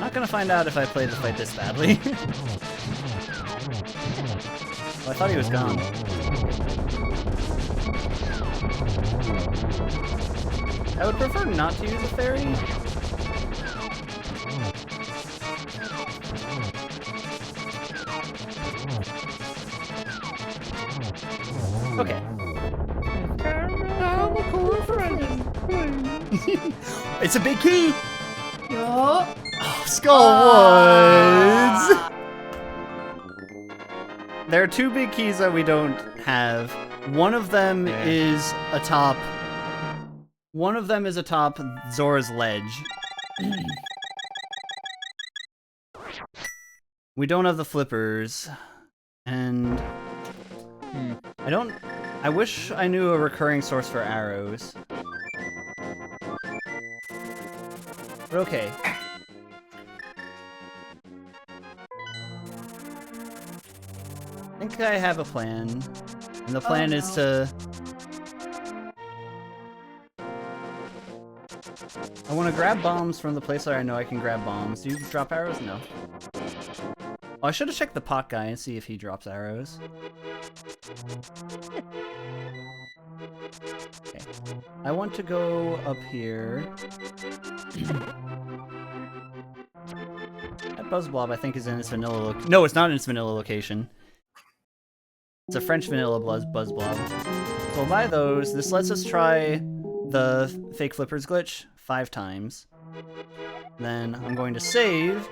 Not gonna find out if I played the fight this badly. Oh, I thought he was gone. I would prefer not to use a fairy. Okay. It's a big key! Yo. Oh, Skull Woods! There are two big keys that we don't have. One of them is atop... One of them is atop Zora's ledge. We don't have the flippers. And... I wish I knew a recurring source for arrows. But okay. I think I have a plan. And the plan is to... I want to grab bombs from the place where I know I can grab bombs. Do you drop arrows? No. Oh, I should have checked the pot guy and see if he drops arrows. Okay. I want to go up here. That Buzz Blob, I think, is in its vanilla No, it's not in its vanilla location. It's a French vanilla Buzz Blob. So we'll buy those. This lets us try the fake flippers glitch 5 times. Then I'm going to save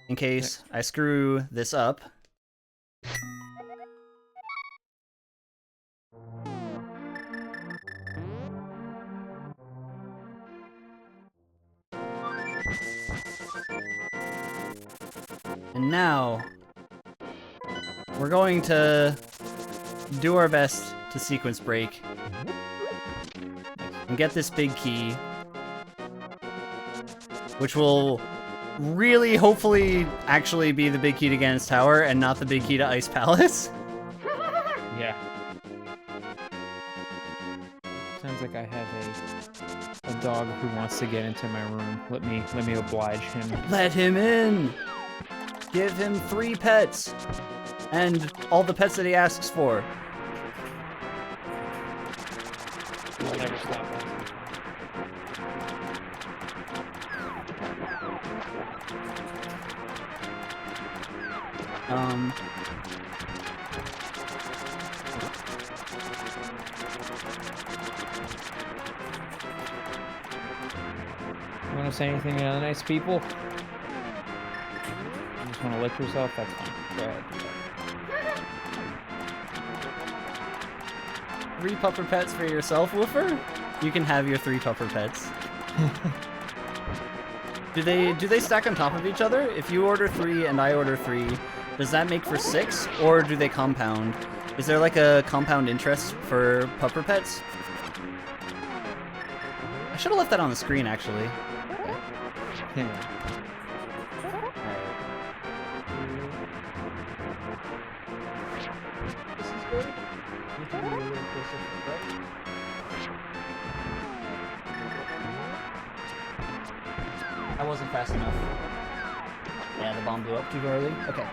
in case I screw this up. And now, we're going to do our best to sequence break and get this big key, which will really, hopefully, actually be the big key to Ganon's Tower and not the big key to Ice Palace. Yeah. Sounds like I have a dog who wants to get into my room. Let me oblige him. Let him in! Give him 3 pets! And all the pets that he asks for. I'll never stop You want to say anything to the nice people? You just want to lick yourself? That's fine. Go ahead. 3 pupper pets for yourself, Woofer? You can have your 3 pupper pets. Do they stack on top of each other? If you order 3 and I order 3, does that make for 6, or do they compound? Is there like a compound interest for pupper pets? I should have left that on the screen, actually. Okay. This is good. You can be a little closer, right? That wasn't fast enough. Yeah, the bomb blew up too early. Okay.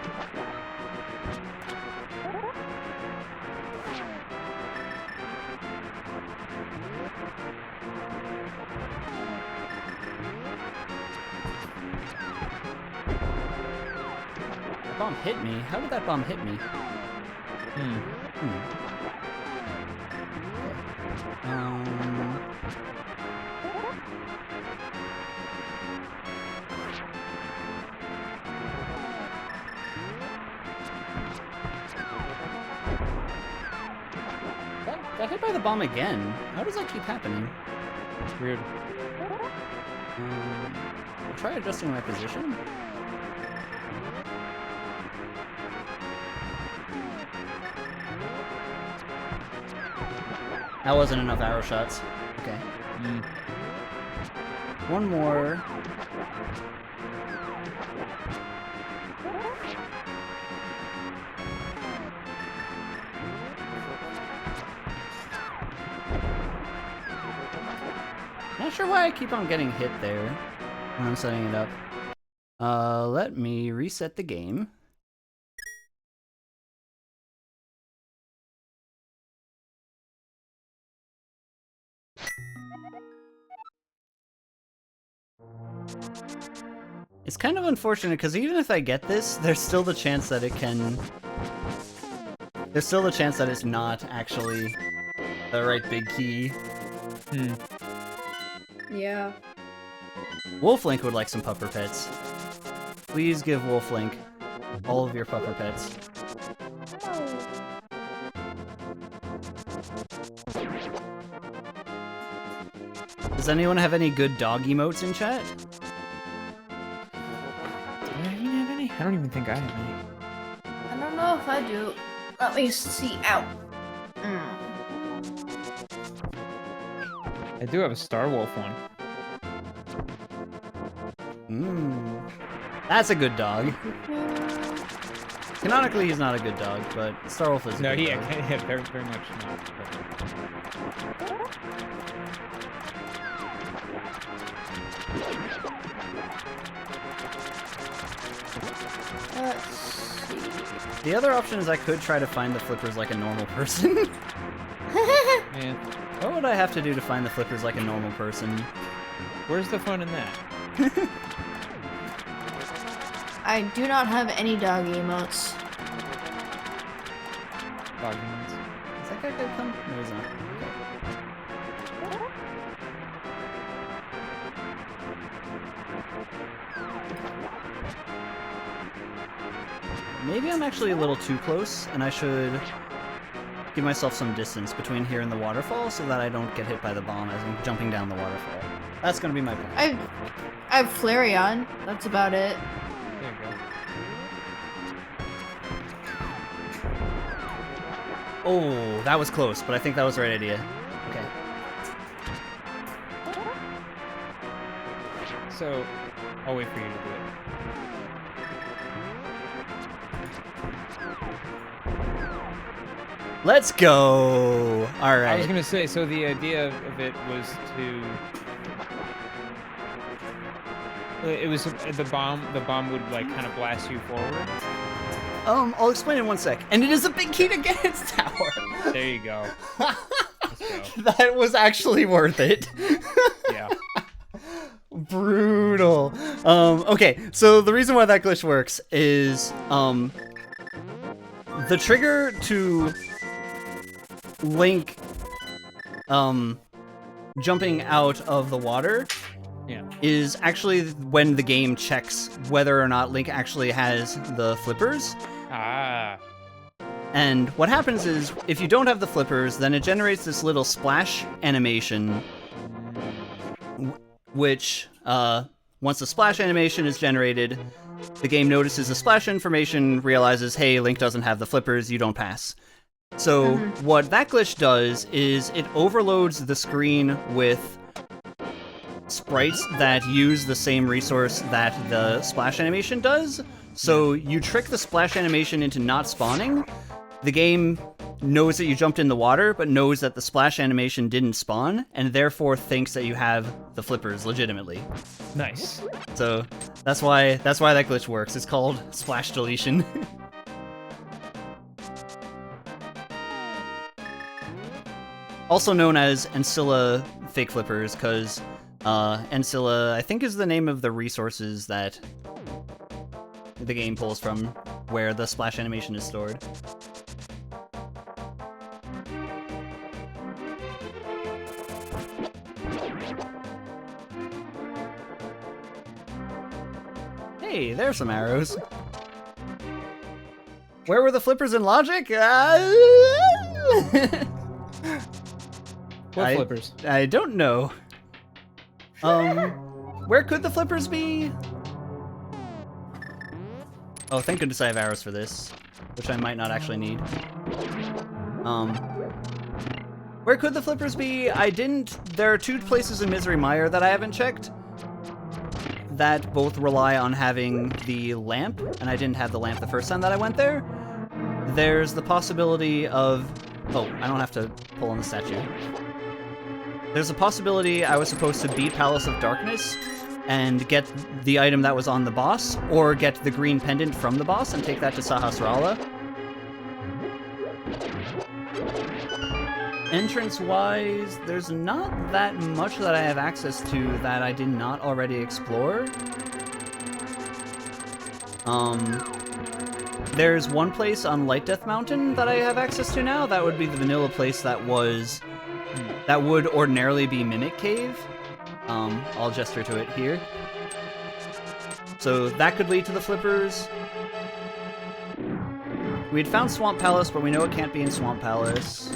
That bomb hit me? How did that bomb hit me? Got hit by the bomb again. How does that keep happening? Weird. I'll try adjusting my position. That wasn't enough arrow shots. Okay. One more. Not sure why I keep on getting hit there when I'm setting it up. Let me reset the game. It's kind of unfortunate because even if I get this, there's still the chance that it can... There's still the chance that it's not actually the right big key. Yeah. Wolflink would like some pupper pets. Please give Wolflink all of your pupper pets. Does anyone have any good dog emotes in chat? Do I even have any? I don't even think I have any. I don't know if I do. Let me see. Ow. I do have a Star Wolf one. That's a good dog. Canonically, he's not a good dog, but Star Wolf is a No, good he dog. very, very much not. Let's see. The other option is I could try to find the flippers like a normal person. Man, What would I have to do to find the flippers like a normal person? where's the fun in that? I do not have any dog emotes. Dog humans. Is that guy gonna come? No, he's not. Maybe I'm actually a little too close, and I should give myself some distance between here and the waterfall so that I don't get hit by the bomb as I'm jumping down the waterfall. That's gonna be my plan. I have Flareon. That's about it. There you go. Oh, that was close, but I think that was the right idea. Okay. So, I'll wait for you to do it. Let's go! Alright. I was gonna say, so the idea of it was to... It was the bomb would like kind of blast you forward. I'll explain in one sec. And it is a big key to get its tower! There you go. Let's go. That was actually worth it. Yeah. Brutal. Okay, so the reason why that glitch works is, the trigger to Link, jumping out of the water Yeah. is actually when the game checks whether or not Link actually has the flippers. Ah. And what happens is, if you don't have the flippers, then it generates this little splash animation, which, once the splash animation is generated, the game notices the splash information, realizes, hey, Link doesn't have the flippers, you don't pass. So what that glitch does is it overloads the screen with sprites that use the same resource that the splash animation does. So you trick the splash animation into not spawning. The game knows that you jumped in the water, but knows that the splash animation didn't spawn, and therefore thinks that you have the flippers legitimately. Nice. So that's why that glitch works. It's called splash deletion. Also known as Ancilla fake flippers, because Ancilla, I think, is the name of the resources that the game pulls from, where the splash animation is stored. Hey, there's some arrows. Where were the flippers in Logic? What flippers? I don't know. Where could the flippers be? Oh, thank goodness I have arrows for this, which I might not actually need. Where could the flippers be? There are two places in Misery Mire that I haven't checked that both rely on having the lamp, and I didn't have the lamp the first time that I went there. There's the possibility of... Oh, I don't have to pull on the statue. There's a possibility I was supposed to beat Palace of Darkness and get the item that was on the boss, or get the green pendant from the boss and take that to Sahasrara. Entrance-wise, there's not that much that I have access to that I did not already explore. There's one place on Light Death Mountain that I have access to now. That would be the vanilla place that would ordinarily be Mimic Cave. I'll gesture to it here. So that could lead to the flippers. We had found Swamp Palace, but we know it can't be in Swamp Palace.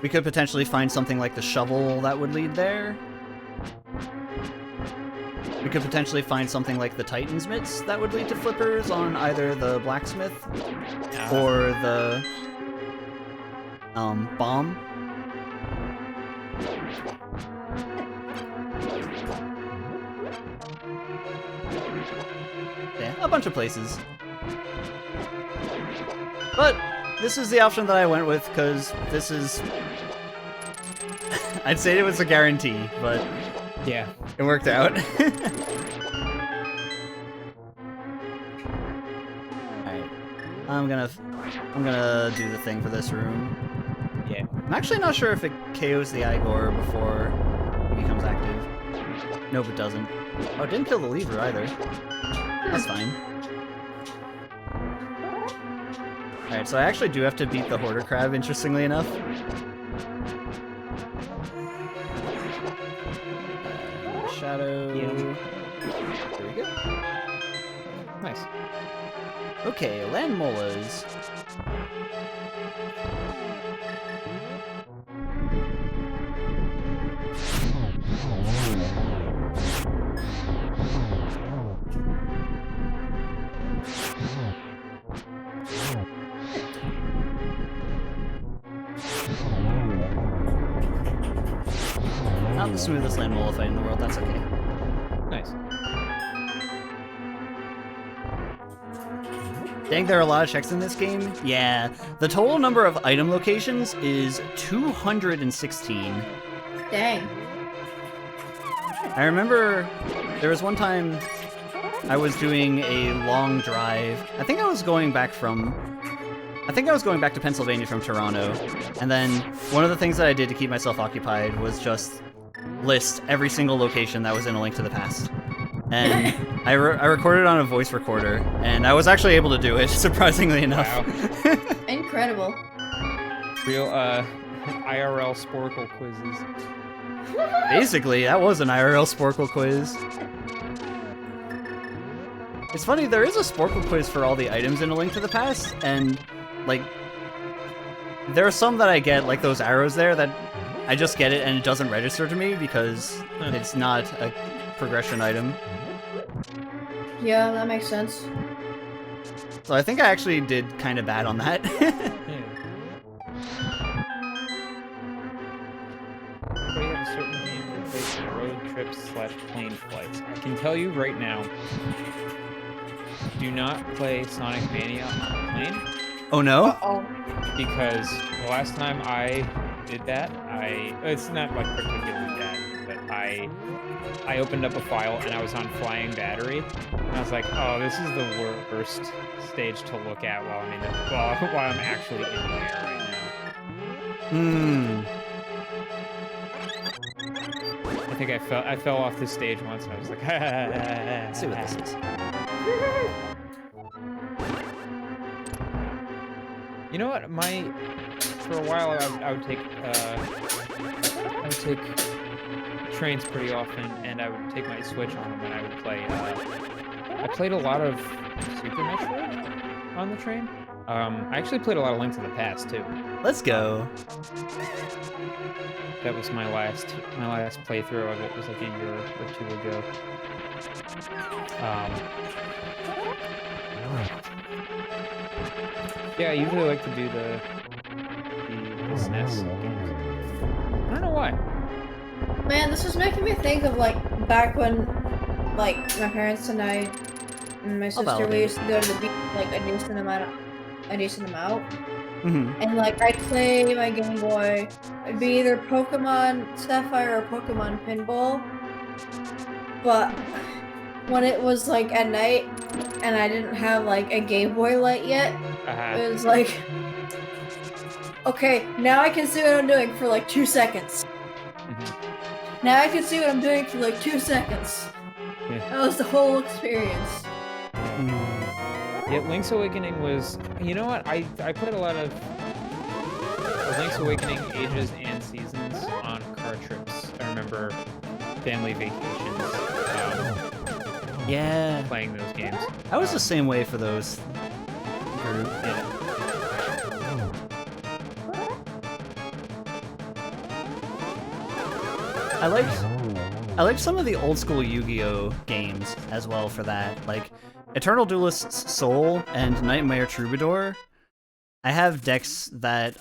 We could potentially find something like the shovel that would lead there. We could potentially find something like the Titan's Mitts that would lead to flippers on either the blacksmith or the bomb. Yeah, a bunch of places. But this is the option that I went with, because this is... I'd say it was a guarantee, but... Yeah. It worked out. Alright. I'm gonna do the thing for this room. Yeah. I'm actually not sure if it KOs the Igor before he becomes active. Nope, it doesn't. Oh, it didn't kill the lever either. That's fine. Alright, so I actually do have to beat the Hoarder Crab, interestingly enough. Shadow. Yeah. There we go. Nice. Okay, land molas. Not the smoothest land mola fight in the world, that's okay. Nice. Dang, there are a lot of checks in this game. Yeah, the total number of item locations is 216. Dang. I remember there was one time I was doing a long drive. I think I was going back to Pennsylvania from Toronto, and then one of the things that I did to keep myself occupied was just list every single location that was in A Link to the Past. And I recorded it on a voice recorder, and I was actually able to do it, surprisingly enough. Wow. Incredible. Real IRL Sporkle quizzes. Basically, that was an IRL Sporkle quiz. It's funny, there is a Sporkle quiz for all the items in A Link to the Past, and, like, there are some that I get, like those arrows there, that I just get it and it doesn't register to me because it's not a progression item. Yeah, that makes sense. So I think I actually did kind of bad on that. Anybody have a certain game that plays road trips / plane flights? I can tell you right now, do not play Sonic Mania on a plane. Oh no? Uh-oh. Because the last time I did that, it's not like particularly bad, but I opened up a file and I was on flying battery, and I was like, oh, this is the worst stage to look at while I'm actually in the air right now. I think I fell off this stage once and I was like, Let's see what this is. You know what? For a while I would take trains pretty often, and I would take my Switch on them and I would play. I played a lot of Super Metroid on the train. I actually played a lot of Link to the Past too. Let's go. That was my last playthrough of it. It was like a year or two ago. Yeah, I usually like to do the SNES games. I don't know why. Man, this is making me think of like back when, like, my parents and I and my sister, we used to go to the beach like a decent amount. And like I'd play my Game Boy. It'd be either Pokemon Sapphire or Pokemon Pinball. But when it was like at night and I didn't have like a Game Boy light yet, it was like, okay, now I can see what I'm doing for like 2 seconds. Now I can see what I'm doing for like 2 seconds. That was the whole experience. Yeah, Link's Awakening was, you know what, I played a lot of Link's Awakening Ages and Seasons on car trips. I remember family vacations, Yeah. playing those games. I was the same way for those. Yeah. I liked some of the old school Yu-Gi-Oh games as well for that, like Eternal Duelist's Soul and Nightmare Troubadour. I have decks that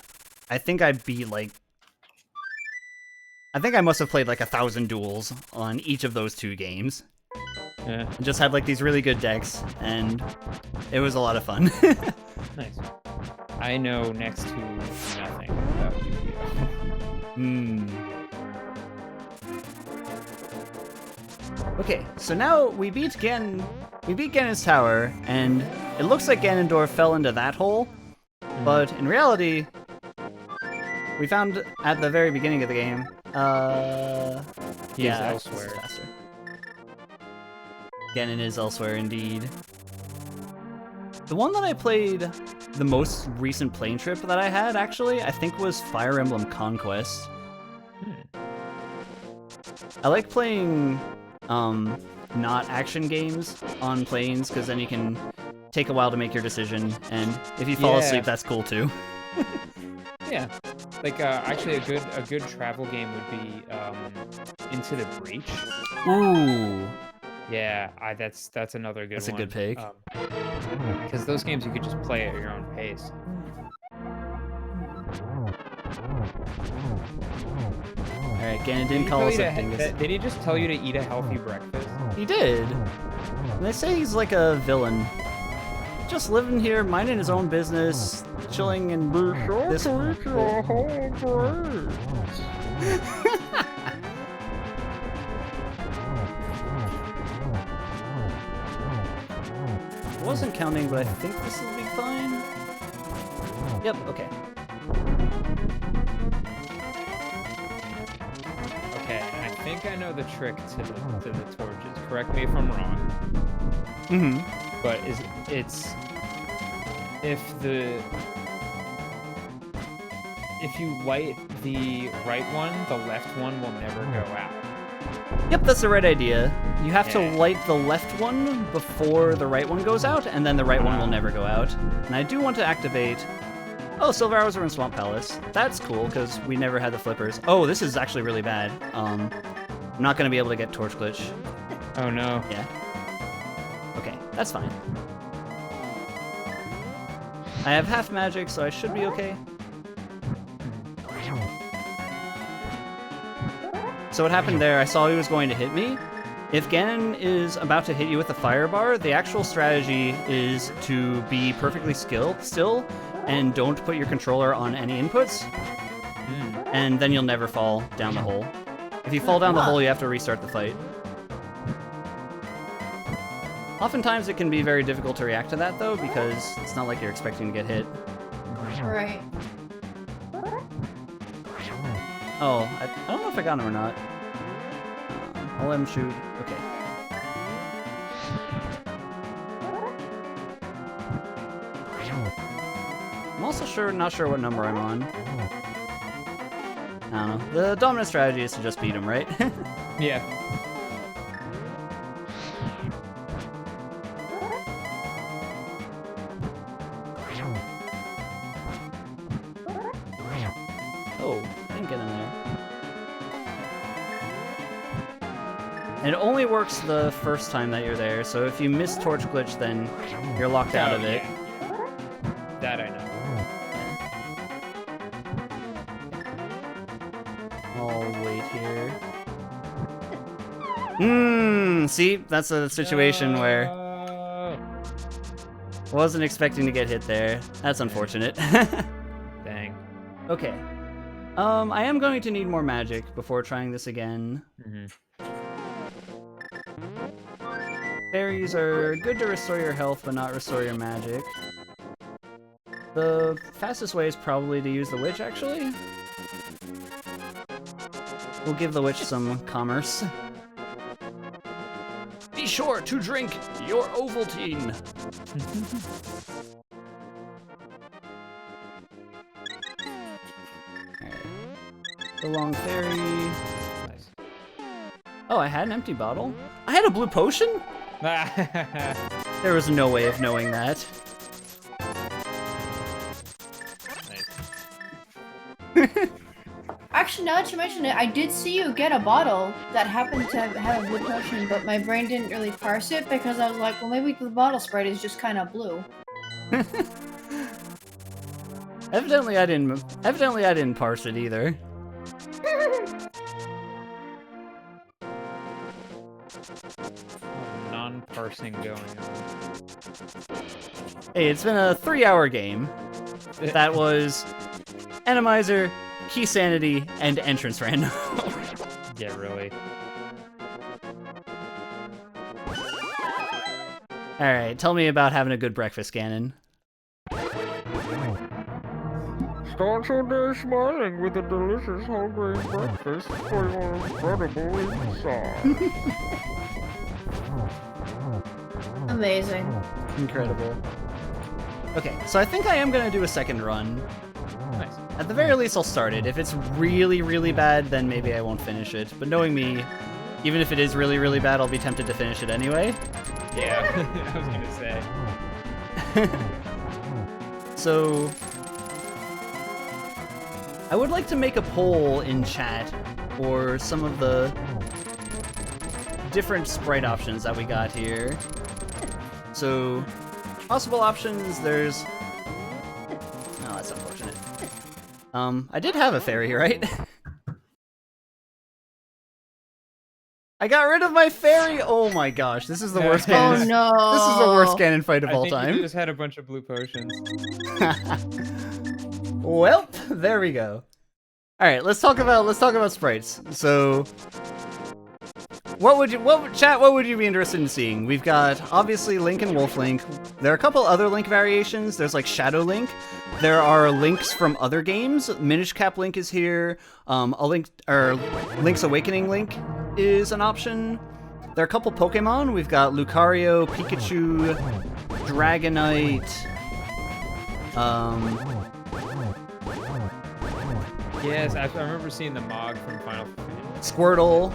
I think I beat like. I think I must have played like 1,000 duels on each of those 2 games. Yeah. And just had like these really good decks, and it was a lot of fun. Nice. I know next to nothing about Yu-Gi-Oh. Okay, so now we beat Ganon's tower, and it looks like Ganondorf fell into that hole, but in reality, we found at the very beginning of the game, He's yeah, elsewhere. this is faster. Ganon is elsewhere indeed. The one that I played the most recent plane trip that I had, actually, I think was Fire Emblem Conquest. I like playing not action games on planes, because then you can take a while to make your decision, and if you fall asleep, that's cool too. Yeah, like actually a good travel game would be Into the Breach. Ooh, Yeah, that's another good one. that's a good pick. Because those games you could just play at your own pace. Alright, Ganon didn't call us a dingus. Did he just tell you to eat a healthy breakfast? He did. And they say he's like a villain. Just living here, minding his own business, chilling in this. I wasn't counting, but I think this will be fine. Yep, okay. Okay, I think I know the trick to the torches. Correct me if I'm wrong. But it's if you light the right one, the left one will never go out. Yep, that's the right idea. You have to light the left one before the right one goes out, and then the right one will never go out. And I do want to activate... Oh, Silver Arrows are in Swamp Palace. That's cool, because we never had the flippers. Oh, this is actually really bad. I'm not going to be able to get Torch Glitch. Oh no. Yeah. Okay, that's fine. I have half magic, so I should be okay. So what happened there, I saw he was going to hit me. If Ganon is about to hit you with a fire bar, the actual strategy is to be perfectly still and don't put your controller on any inputs, and then you'll never fall down the hole. If you fall down the hole, you have to restart the fight. Oftentimes it can be very difficult to react to that, though, because it's not like you're expecting to get hit. Right. Oh, I don't know if I got him or not. I'll let him shoot. Okay. I'm also not sure what number I'm on. I don't know. The dominant strategy is to just beat him, right? Yeah. Oh, I didn't get in there. It only works the first time that you're there, so if you miss Torch Glitch, then you're locked out of it. Yeah. That I know. I'll wait here. See? That's a situation where I wasn't expecting to get hit there. That's unfortunate. Okay. I am going to need more magic before trying this again. Fairies are good to restore your health, but not restore your magic. The fastest way is probably to use the witch, actually. We'll give the witch some commerce. Be sure to drink your Ovaltine. Alright. The long fairy. Nice. Oh, I had an empty bottle? I had a blue potion? There was no way of knowing that. Nice. Actually, now that you mention it, I did see you get a bottle that happened to have a blue potion, but my brain didn't really parse it because I was like, well, maybe the bottle sprite is just kind of blue. Evidently I didn't parse it either. Non-parsing going on. Hey, it's been a 3-hour game. That was Randomizer, Key Sanity, and Entrance Random. Yeah, really. Alright, tell me about having a good breakfast, Ganon. Start your day smiling with a delicious whole grain breakfast for your incredible inside. Amazing. Incredible. Okay, so I think I am gonna do a second run. Nice. At the very least, I'll start it. If it's really, really bad, then maybe I won't finish it. But knowing me, even if it is really, really bad, I'll be tempted to finish it anyway. Yeah, I was gonna say. So, I would like to make a poll in chat for some of the different sprite options that we got here. So, possible options, there's... Oh, that's unfortunate. I did have a fairy, right? I got rid of my fairy! Oh my gosh, this is the worst Oh Ganon. no! This is the worst Ganon fight of I all think time. you just had a bunch of blue potions. Well, there we go. All right, let's talk about sprites. So, what would you be interested in seeing? We've got obviously Link and Wolf Link. There are a couple other Link variations. There's like Shadow Link. There are Links from other games. Minish Cap Link is here. Link's Awakening Link is an option. There are a couple Pokemon. We've got Lucario, Pikachu, Dragonite. Yes, I remember seeing the Mog from Final Fantasy. Squirtle.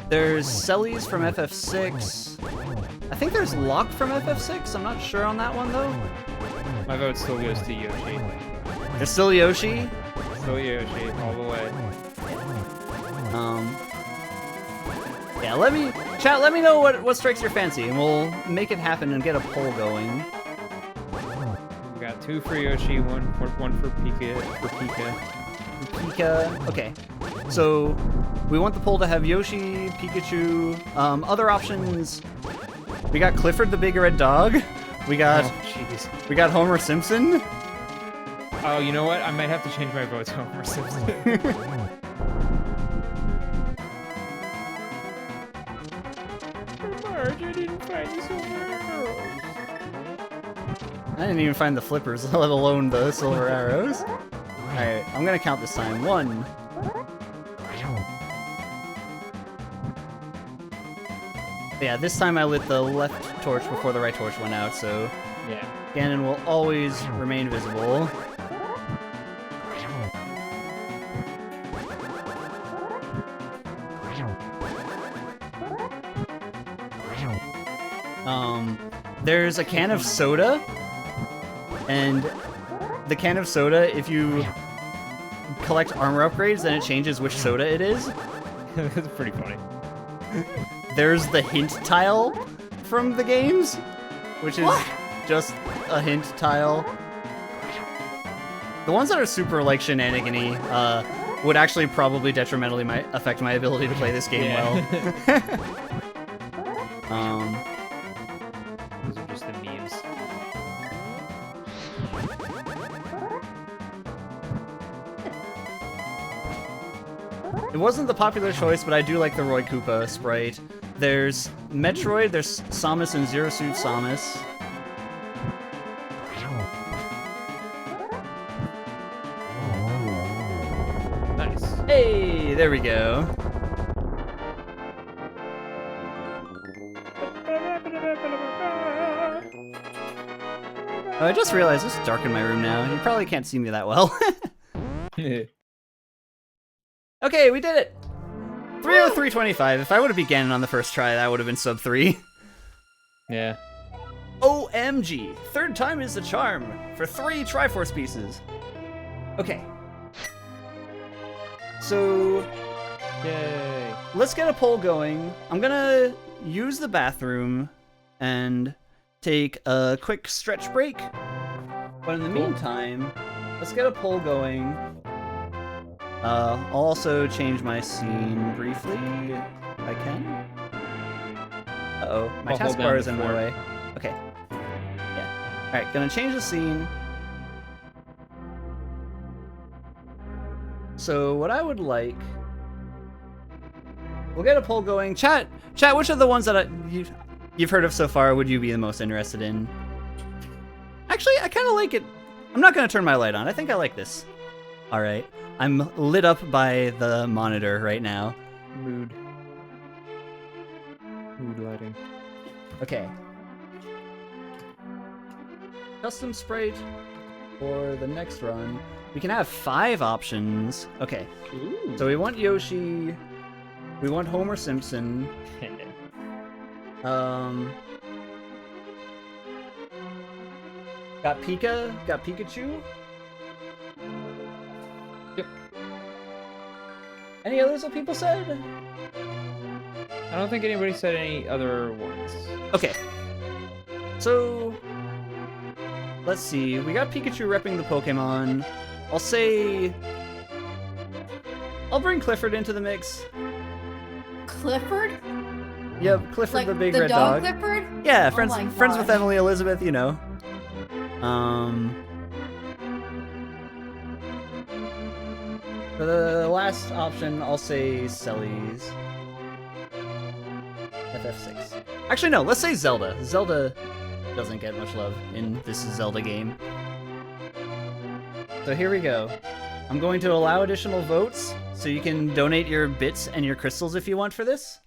There's Sellies from FF6. I think there's Locke from FF6. I'm not sure on that one though. My vote still goes to Yoshi. There's still Yoshi. Still Yoshi, all the way. Yeah, let me know what strikes your fancy, and we'll make it happen and get a poll going. We got 2 for Yoshi, one for Pika. Pika. Okay, so we want the poll to have Yoshi, Pikachu. Other options. We got Clifford the Big Red Dog. We got Homer Simpson. Oh, you know what? I might have to change my vote to Homer Simpson. Marge, I didn't find you somewhere else. I didn't even find the flippers, let alone the silver arrows. Alright, I'm gonna count this time. 1. Yeah, this time I lit the left torch before the right torch went out, so Yeah. Ganon will always remain visible. There's a can of soda, and the can of soda, if you collect armor upgrades, then it changes which soda it is. That's pretty funny. There's the hint tile from the games, which is just a hint tile. The ones that are super, like, shenanigan-y, would actually probably detrimentally affect my ability to play this game well. Those are just the memes. It wasn't the popular choice, but I do like the Roy Koopa sprite. There's Metroid, there's Samus and Zero Suit Samus. Nice. Hey, there we go. Oh, I just realized it's dark in my room now. You probably can't see me that well. Okay, we did it! 303.25. If I would have began on the first try, that would have been sub 3. Yeah. OMG! Third time is the charm for 3 Triforce pieces. Okay. So, Yay. let's get a poll going. I'm gonna use the bathroom and take a quick stretch break. But in the meantime, let's get a poll going. I'll also change my scene briefly, if I can. Uh-oh, my I'll hold taskbar down is the in my fort. way. Okay. Yeah. Alright, gonna change the scene. So what I would like... We'll get a poll going. Chat, which of the ones that you've heard of so far would you be the most interested in? Actually, I kind of like it. I'm not gonna turn my light on. I think I like this. Alright. I'm lit up by the monitor right now. Mood lighting. Okay. Custom sprite for the next run. We can have 5 options. Okay. Ooh. So we want Yoshi. We want Homer Simpson. Got Pika. Got Pikachu. Yep. Any others that people said? I don't think anybody said any other ones. Okay. So, let's see. We got Pikachu repping the Pokemon. I'll say... I'll bring Clifford into the mix. Clifford? Yep, Clifford Like the big the red dog dog. Clifford? Yeah, Oh friends my with gosh. Emily Elizabeth, you know. For the last option, I'll say Selly's. FF6. Actually, no, let's say Zelda. Zelda doesn't get much love in this Zelda game. So here we go. I'm going to allow additional votes, so you can donate your bits and your crystals if you want for this.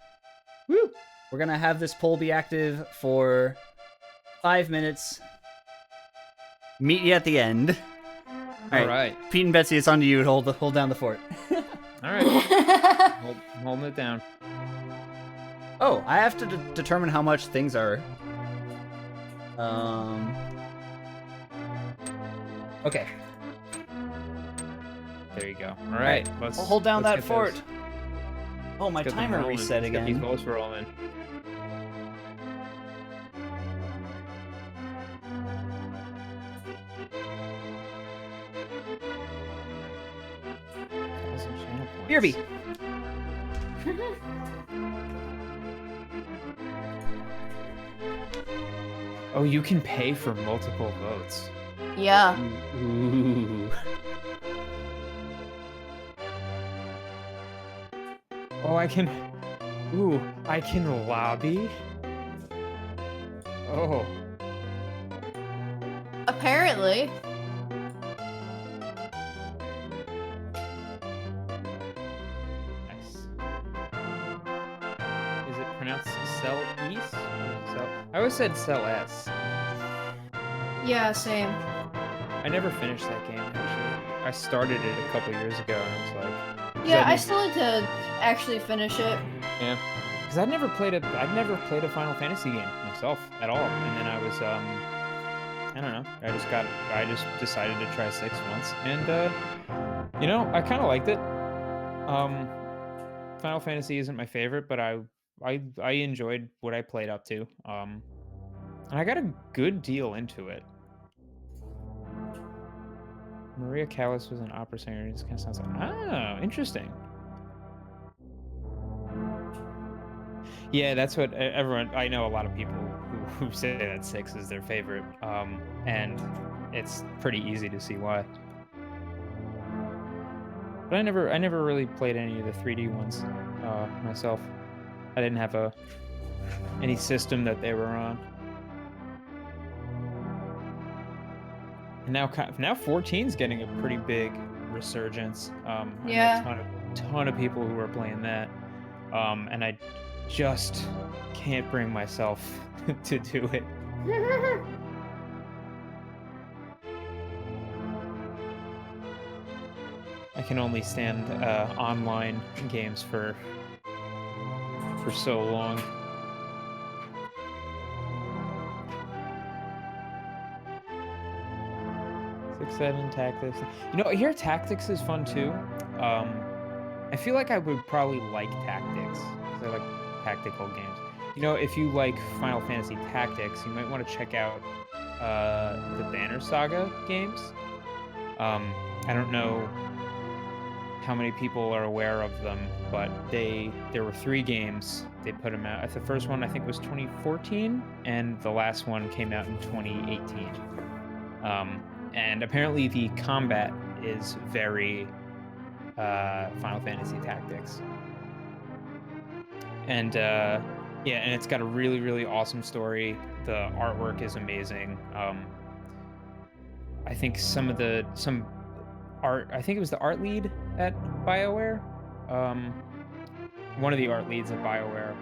Woo! We're gonna have this poll be active for 5 minutes. Meet you at the end. All right. Pete and Betsy, it's on to you to hold down the fort. All right. I'm holding it down. Oh, I have to determine how much things are. Okay. There you go. All right. Let's I'll hold down let's that get fort. those- Oh, my let's get them timer rolling. reset Let's get these again. votes rolling. Irby. Oh, you can pay for multiple votes. Yeah. Ooh. Oh, I can. Ooh, I can lobby. Oh, Apparently. nice. Is it pronounced Cell East? I always said Cell S. Yeah, same. I never finished that game actually. I started it a couple years ago and I was like, 'cause Yeah, I need- still need to actually finish it. Yeah, because I'd never played a Final Fantasy game myself at all, and then I was I don't know, I just decided to try 6 once, and you know, I kind of liked it. Final Fantasy isn't my favorite, but I enjoyed what I played up to, and I got a good deal into it. Maria Callas was an opera singer. It just kind of sounds like interesting. Yeah, that's what everyone. I know a lot of people who say that 6 is their favorite, and it's pretty easy to see why. But I never really played any of the 3D ones myself. I didn't have any system that they were on. And now 14's getting a pretty big resurgence. I Yeah. know a ton of people who are playing that. And I just can't bring myself to do it. I can only stand online games for so long. Six, seven, tactics. You know, I hear tactics is fun too. I feel like I would probably like tactics because I like tactical games. You know, if you like Final Fantasy Tactics, you might want to check out the Banner Saga games. I don't know how many people are aware of them, but there were 3 games. They put them out. The first one I think was 2014, and the last one came out in 2018. And apparently the combat is very Final Fantasy Tactics. And yeah, and it's got a really, really awesome story. The artwork is amazing. I think I think it was the art lead at BioWare. One of the art leads at BioWare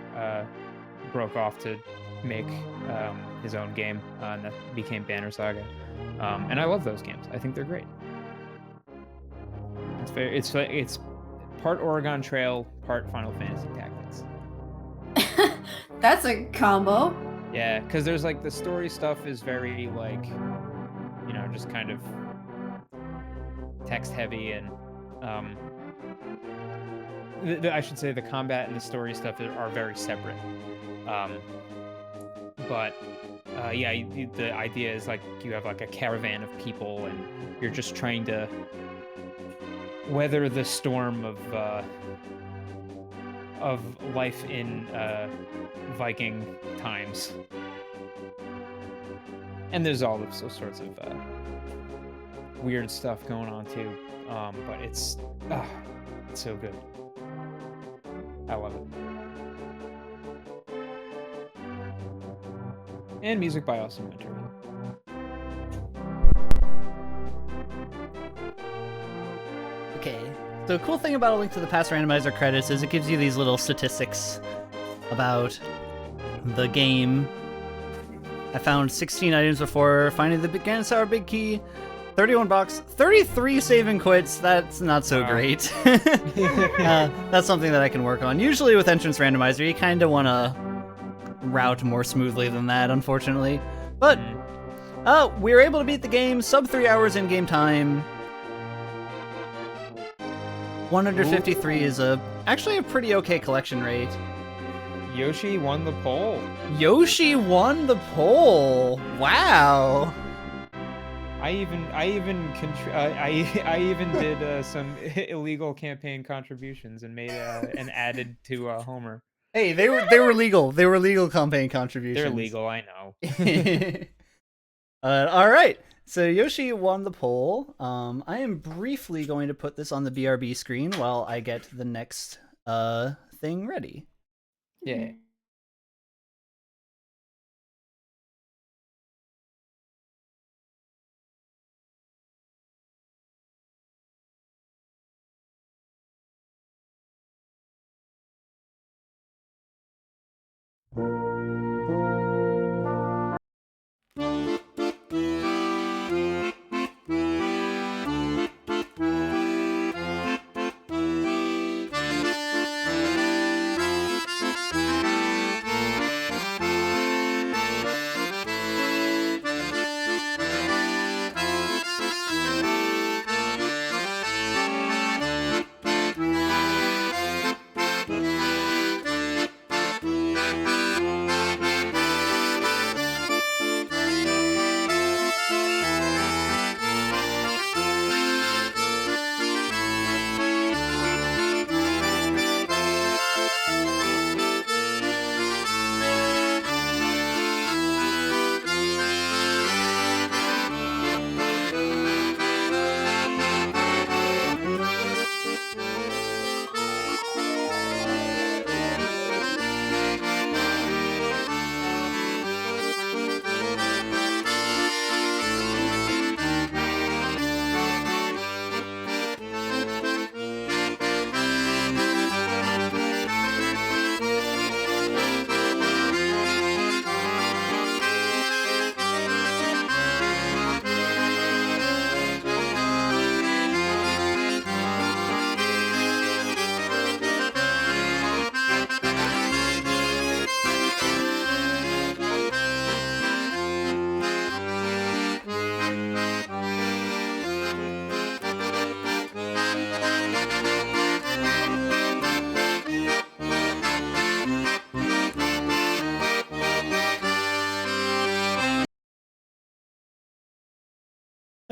broke off to make his own game, and that became Banner Saga. And I love those games. I think they're great. It's part Oregon Trail, part Final Fantasy Tactics. That's a combo. Yeah, because there's like the story stuff is very like, you know, just kind of text heavy, and I should say the combat and the story stuff are very separate. But yeah, the idea is like you have like a caravan of people, and you're just trying to weather the storm of life in Viking times. And there's all sorts of weird stuff going on too. But it's so good. I love it. And music by Austin Winter. Okay. The cool thing about A Link to the Past Randomizer credits is it gives you these little statistics about the game. I found 16 items before finding the Ganasauer Big Key, 31 box, 33 save and quits. That's not so great. That's something that I can work on. Usually with Entrance Randomizer, you kind of want to route more smoothly than that, unfortunately. But we were able to beat the game, sub 3 hours in game time. 153 is actually a pretty okay collection rate. Yoshi won the poll. Yoshi won the poll. Wow. I even did some illegal campaign contributions and made and added to Homer. Hey, they were legal. They were legal campaign contributions. They're legal, I know. All right. So Yoshi won the poll. I am briefly going to put this on the BRB screen while I get the next thing ready. Yeah.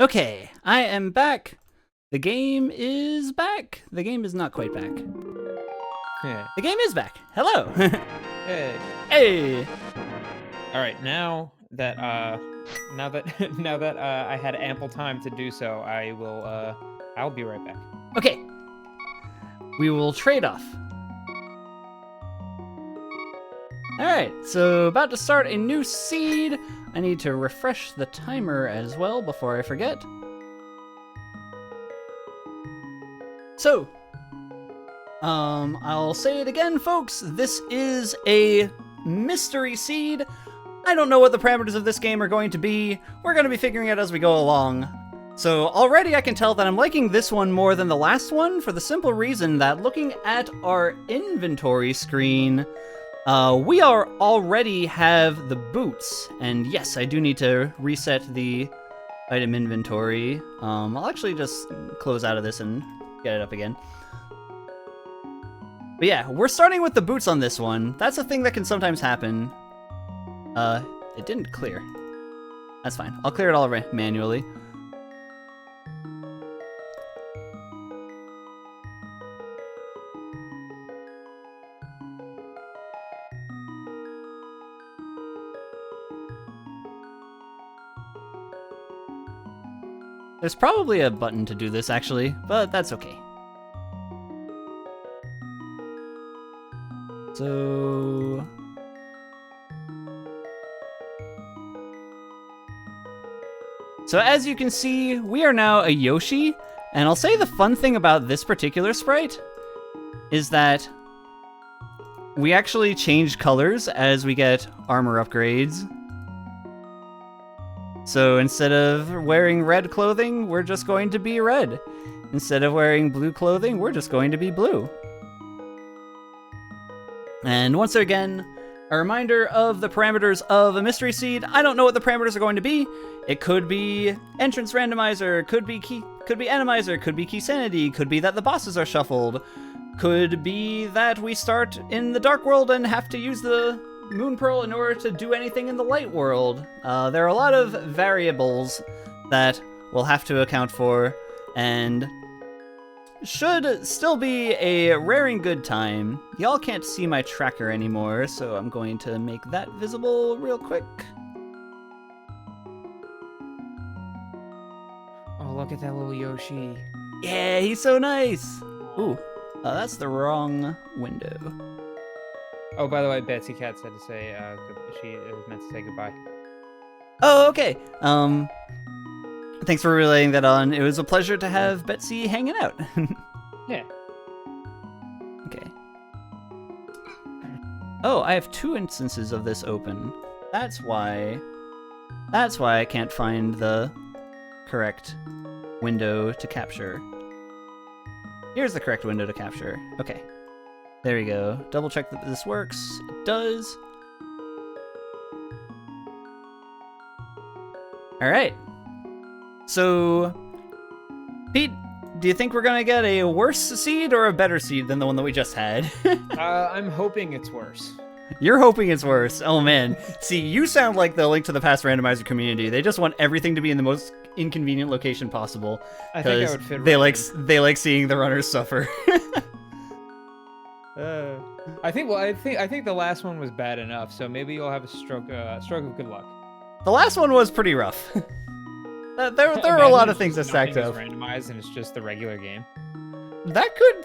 Okay, I am back. The game is back. The game is not quite back. Yeah. The game is back. Hello. Hey. Hey. All right, now that I had ample time to do so, I'll be right back. Okay. We will trade off. Alright, so about to start a new seed. I need to refresh the timer as well before I forget. So, I'll say it again, folks. This is a mystery seed. I don't know what the parameters of this game are going to be. We're going to be figuring it out as we go along. So already I can tell that I'm liking this one more than the last one for the simple reason that looking at our inventory screen, we already have the boots. And yes, I do need to reset the item inventory. I'll actually just close out of this and get it up again. But yeah, we're starting with the boots on this one. That's a thing that can sometimes happen. It didn't clear. That's fine. I'll clear it all manually. There's probably a button to do this, actually, but that's okay. So... So as you can see, we are now a Yoshi, and I'll say the fun thing about this particular sprite is that we actually change colors as we get armor upgrades. So instead of wearing red clothing, we're just going to be red. Instead of wearing blue clothing, we're just going to be blue. And once again, a reminder of the parameters of a mystery seed. I don't know what the parameters are going to be. It could be entrance randomizer, could be enemizer, could be key sanity, could be that the bosses are shuffled, could be that we start in the dark world and have to use the moon pearl in order to do anything in the light world. There are a lot of variables that we'll have to account for, and should still be a raring good time. Y'all can't see my tracker anymore, so I'm going to make that visible real quick. Oh, look at that little Yoshi. Yeah, he's so nice. Ooh, that's the wrong window. Oh, by the way, Betsy Cat said to say she was meant to say goodbye. Oh, okay. Thanks for relaying that on. It was a pleasure to have Betsy hanging out. Yeah. Okay. Oh, I have 2 instances of this open. That's why I can't find the correct window to capture. Here's the correct window to capture. Okay. There we go. Double check that this works. It does. All right. So, Pete, do you think we're gonna get a worse seed or a better seed than the one that we just had? I'm hoping it's worse. You're hoping it's worse. Oh man. See, you sound like the Link to the Past randomizer community. They just want everything to be in the most inconvenient location possible. I think I would fit they right they like seeing the runners suffer. I think the last one was bad enough, so maybe you'll have a stroke of good luck. The last one was pretty rough. There were a lot of things that stacked up. Randomized and it's just the regular game. That could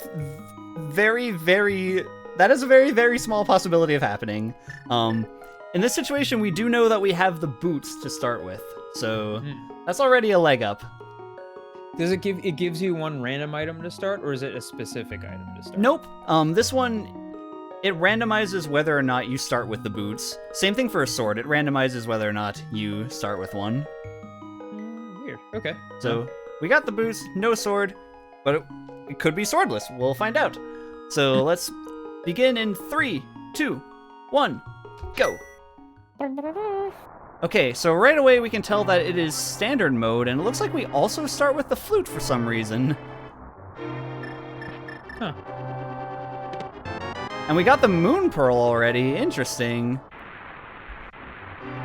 that is a very, very small possibility of happening. In this situation, we do know that we have the boots to start with, so that's already a leg up. Does it gives you one random item to start, or is it a specific item to start? Nope. This one, it randomizes whether or not you start with the boots. Same thing for a sword. It randomizes whether or not you start with one. Weird. Okay. So we got the boots, no sword, but it could be swordless. We'll find out. So let's begin in 3, 2, 1, go. Okay, so right away we can tell that it is standard mode, and it looks like we also start with the flute for some reason. Huh. And we got the moon pearl already. Interesting.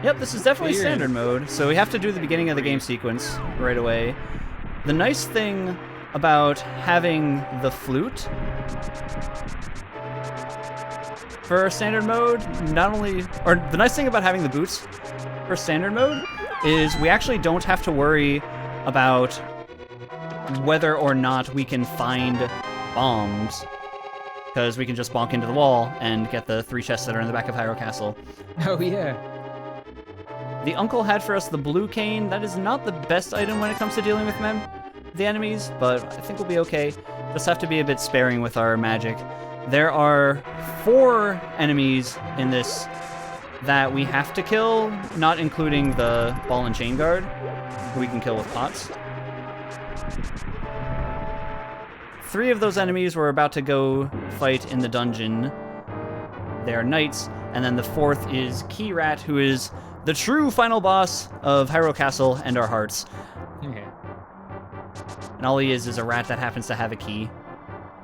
Yep, this is definitely Weird. standard mode, so we have to do the beginning of the game sequence right away. The nice thing about having the flute for standard mode, the nice thing about having the boots for standard mode is we actually don't have to worry about whether or not we can find bombs, because we can just bonk into the wall and get the 3 chests that are in the back of Hyrule Castle. Oh yeah. The uncle had for us the blue cane. That is not the best item when it comes to dealing with the enemies, but I think we'll be okay. Just have to be a bit sparing with our magic. There are 4 enemies in this that we have to kill, not including the ball and chain guard, who we can kill with pots. 3 of those enemies we're about to go fight in the dungeon. They are knights, and then the 4th is Key Rat, who is the true final boss of Hyrule Castle and our hearts. Okay. And all he is a rat that happens to have a key.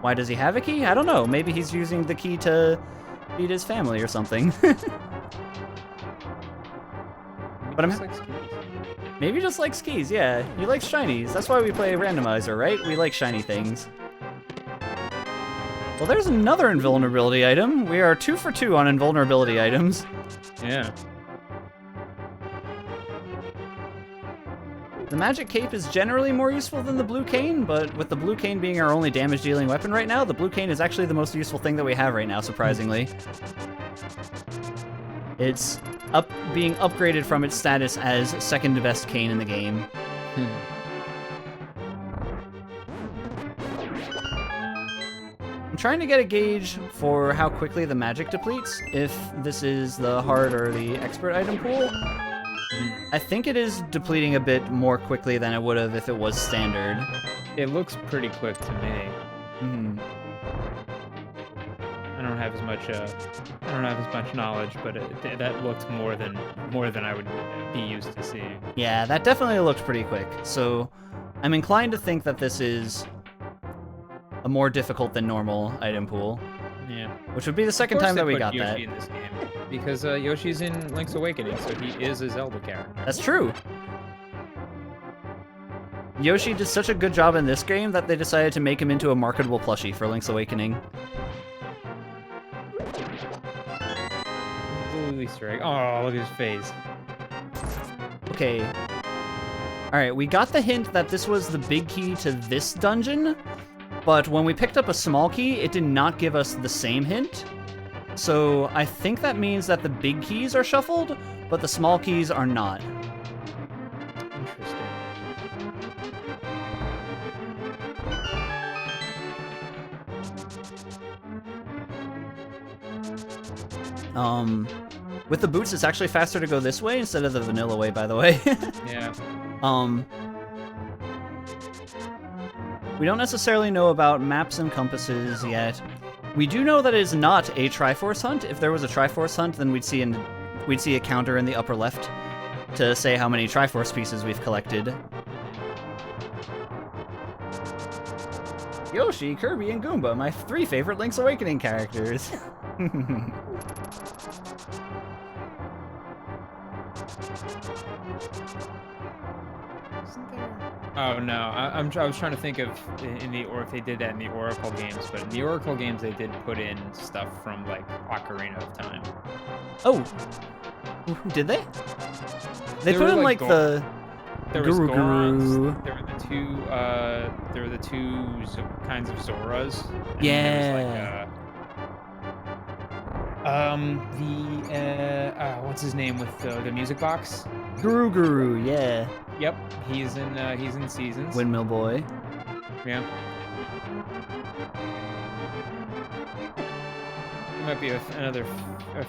Why does he have a key? I don't know. Maybe he's using the key to feed his family or something. But maybe just like skis, yeah. He likes shinies. That's why we play Randomizer, right? We like shiny things. Well, there's another invulnerability item. We are 2 for 2 on invulnerability items. Yeah. The magic cape is generally more useful than the blue cane, but with the blue cane being our only damage-dealing weapon right now, the blue cane is actually the most useful thing that we have right now, surprisingly. It's being upgraded from its status as second best cane in the game. I'm trying to get a gauge for how quickly the magic depletes, if this is the hard or the expert item pool. I think it is depleting a bit more quickly than it would have if it was standard. It looks pretty quick to me. Mm-hmm. I don't have as much knowledge, but that looked more than I would be used to seeing. Yeah, that definitely looked pretty quick. So I'm inclined to think that this is a more difficult than normal item pool. Yeah. Which would be the second time that we got Yoshi that. in this game because Yoshi's in Link's Awakening, so he is a Zelda character. That's true. Yoshi did such a good job in this game that they decided to make him into a marketable plushie for Link's Awakening. Little Easter egg. Oh, look at his face. Okay. Alright, we got the hint that this was the big key to this dungeon, but when we picked up a small key, it did not give us the same hint. So I think that means that the big keys are shuffled, but the small keys are not. Interesting. With the boots, it's actually faster to go this way instead of the vanilla way, by the way. Yeah. We don't necessarily know about maps and compasses yet. We do know that it is not a Triforce hunt. If there was a Triforce hunt, then we'd see a counter in the upper left to say how many Triforce pieces we've collected. Yoshi, Kirby, and Goomba, my 3 favorite Link's Awakening characters. Oh no, I was trying to think of if they did that in the Oracle games, but in the Oracle games they did put in stuff from like Ocarina of Time. Oh, did they? They There put were, in like, like the There was Guru Gorons. Guru. There were the two kinds of Zoras. And Yeah. There was what's his name with the music box? Guru, yeah. Yep, he's in Seasons. Windmill Boy. Yeah. There might be a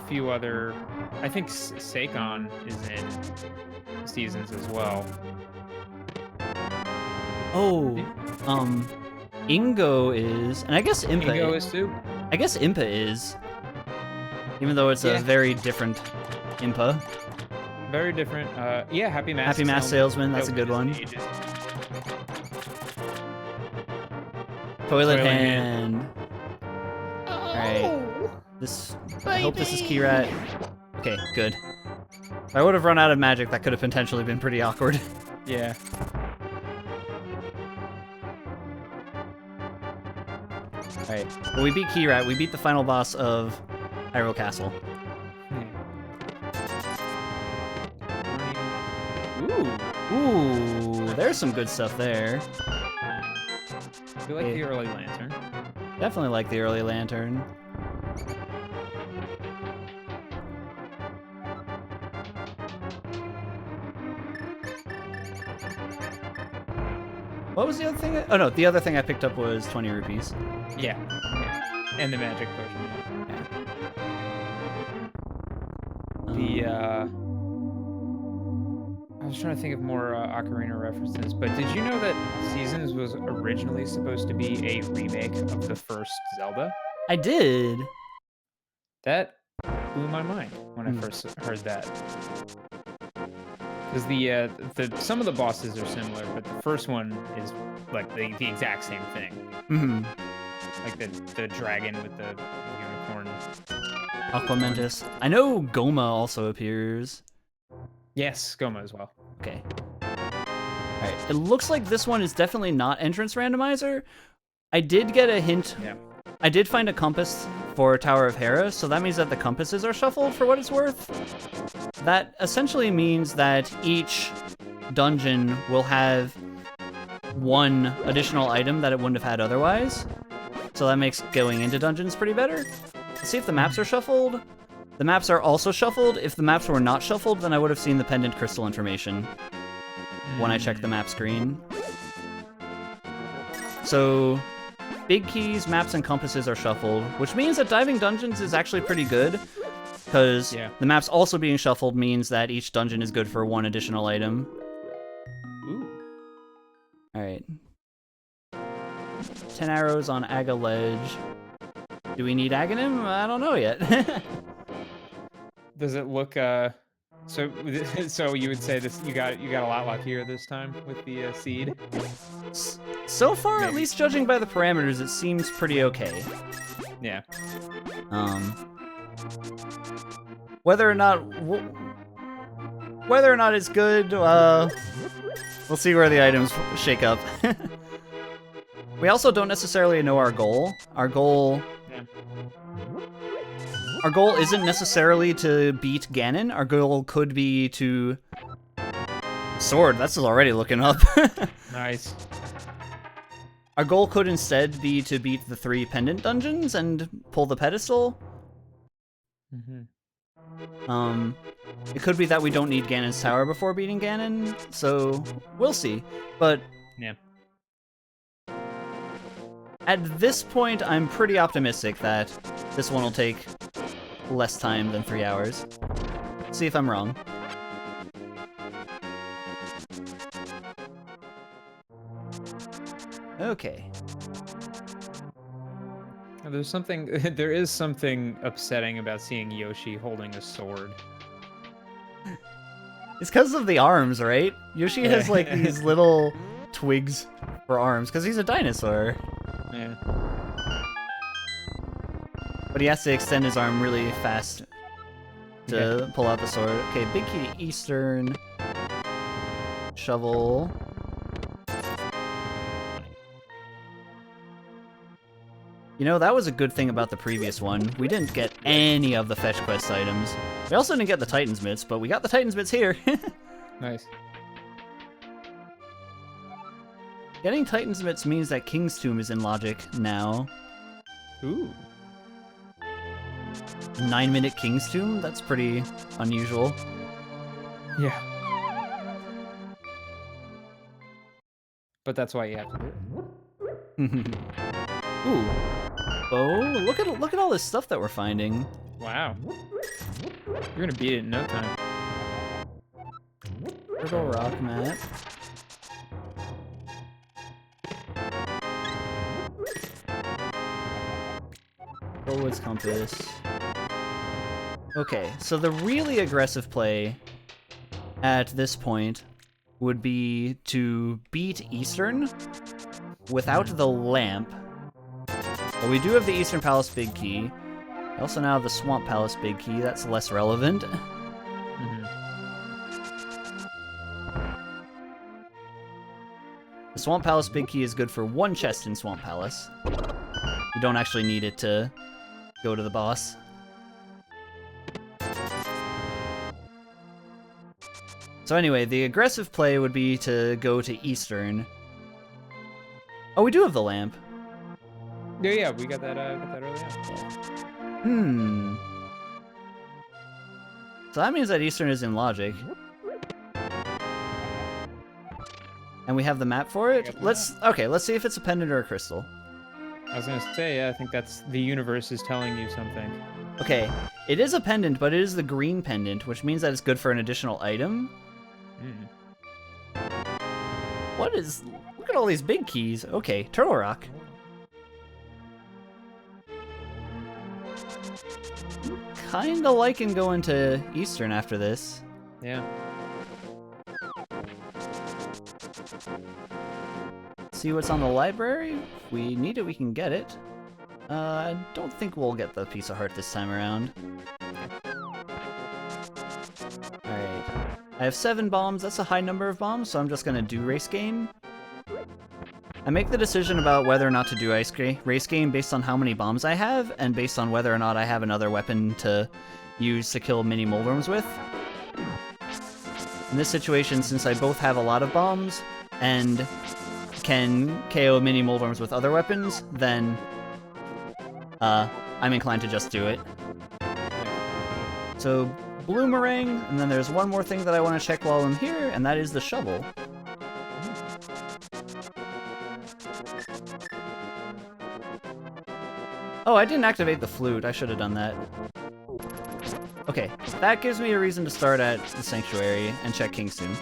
few other. I think Sakon is in Seasons as well. Oh, Ingo is, and I guess Impa. Ingo is too. I guess Impa is, even though it's a very different Impa. Very different. Yeah, Happy Mask. Happy Mask Salesman. That's a good one. Toilet Hand. All right. This. I hope this is Key Rat. Okay, good. If I would have run out of magic, that could have potentially been pretty awkward. Yeah. Alright, well, we beat Keyrat. We beat the final boss of Hyrule Castle. Ooh, there's some good stuff there. We like the early lantern. Definitely like the early lantern. What was the other thing? Oh no, the other thing I picked up was 20 rupees. Yeah. And the magic potion. Yeah. I was trying to think of more Ocarina references, but did you know that Seasons was originally supposed to be a remake of the first Zelda? I did. That blew my mind when I first heard that. Because the some of the bosses are similar, but the first one is like the exact same thing. Mm-hmm. Like the dragon with the unicorn. Aquamentus. I know Goma also appears. Yes, Goma as well. Okay. Alright, it looks like this one is definitely not entrance randomizer. I did get a hint. Yeah. I did find a compass for Tower of Hera, so that means that the compasses are shuffled for what it's worth. That essentially means that each dungeon will have one additional item that it wouldn't have had otherwise. So that makes going into dungeons pretty better. Let's see if the maps are shuffled. The maps are also shuffled. If the maps were not shuffled, then I would have seen the pendant crystal information when I checked the map screen. So, big keys, maps, and compasses are shuffled, which means that diving dungeons is actually pretty good, because the maps also being shuffled means that each dungeon is good for one additional item. Ooh. Alright. 10 arrows on Aga Ledge. Do we need Aghanim? I don't know yet. Does it look so you would say this you got a lot luckier this time with the seed? So far, at least judging by the parameters, it seems pretty okay. Yeah. Whether or not it's good, we'll see where the items shake up. We also don't necessarily know our goal. Our goal isn't necessarily to beat Ganon. Our goal could be to... Sword, that's already looking up. Nice. Our goal could instead be to beat the 3 pendant dungeons and pull the pedestal. It could be that we don't need Ganon's tower before beating Ganon, so we'll see. But yeah. At this point, I'm pretty optimistic that this one will take less time than 3 hours. See if I'm wrong. Okay. There is something upsetting about seeing Yoshi holding a sword. It's because of the arms, right? Yoshi has like these little twigs for arms, because he's a dinosaur. Yeah. But he has to extend his arm really fast to pull out the sword. Okay, big key to Eastern. Shovel. You know, that was a good thing about the previous one. We didn't get any of the fetch quest items. We also didn't get the Titan's Mitts, but we got the Titan's Mitts here. Nice. Getting Titan's Mitts means that King's Tomb is in logic now. Ooh. 9-minute King's Tomb? That's pretty unusual. Yeah. But that's why you have to do it. Ooh. Oh, look at all this stuff that we're finding. Wow. You're gonna beat it in no time. Turtle Rock map. Bullwood's Compass. Okay, so the really aggressive play at this point would be to beat Eastern without the lamp. But we do have the Eastern Palace Big Key. We also now have the Swamp Palace Big Key. That's less relevant. Swamp Palace big key is good for 1 chest in Swamp Palace. You don't actually need it to go to the boss. So anyway, the aggressive play would be to go to Eastern. Oh, we do have the lamp. Yeah, we got that early on. Hmm. So that means that Eastern is in Logic. And we have the map for it? Let's see if it's a pendant or a crystal. I was gonna say, yeah, I think that's the universe is telling you something. Okay, it is a pendant, but it is the green pendant, which means that it's good for an additional item. What is... Look at all these big keys. Okay, Turtle Rock. Kinda liking going to Eastern after this. Yeah. See what's on the library. If we need it, we can get it. I don't think we'll get the piece of heart this time around. Alright. I have 7 bombs. That's a high number of bombs, so I'm just gonna do race game. I make the decision about whether or not to do race game based on how many bombs I have, and based on whether or not I have another weapon to use to kill mini moldworms with. In this situation, since I both have a lot of bombs, and can KO mini moldworms with other weapons, then I'm inclined to just do it. So, Bloomerang, and then there's one more thing that I want to check while I'm here, and that is the shovel. Oh, I didn't activate the flute. I should have done that. Okay, that gives me a reason to start at the Sanctuary and check Kingston.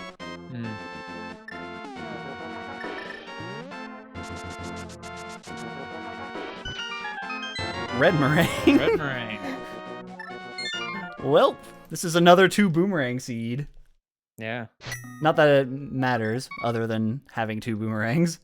Red meringue. Red meringue. Well, this is another 2 boomerang seed. Yeah. Not that it matters, other than having 2 boomerangs.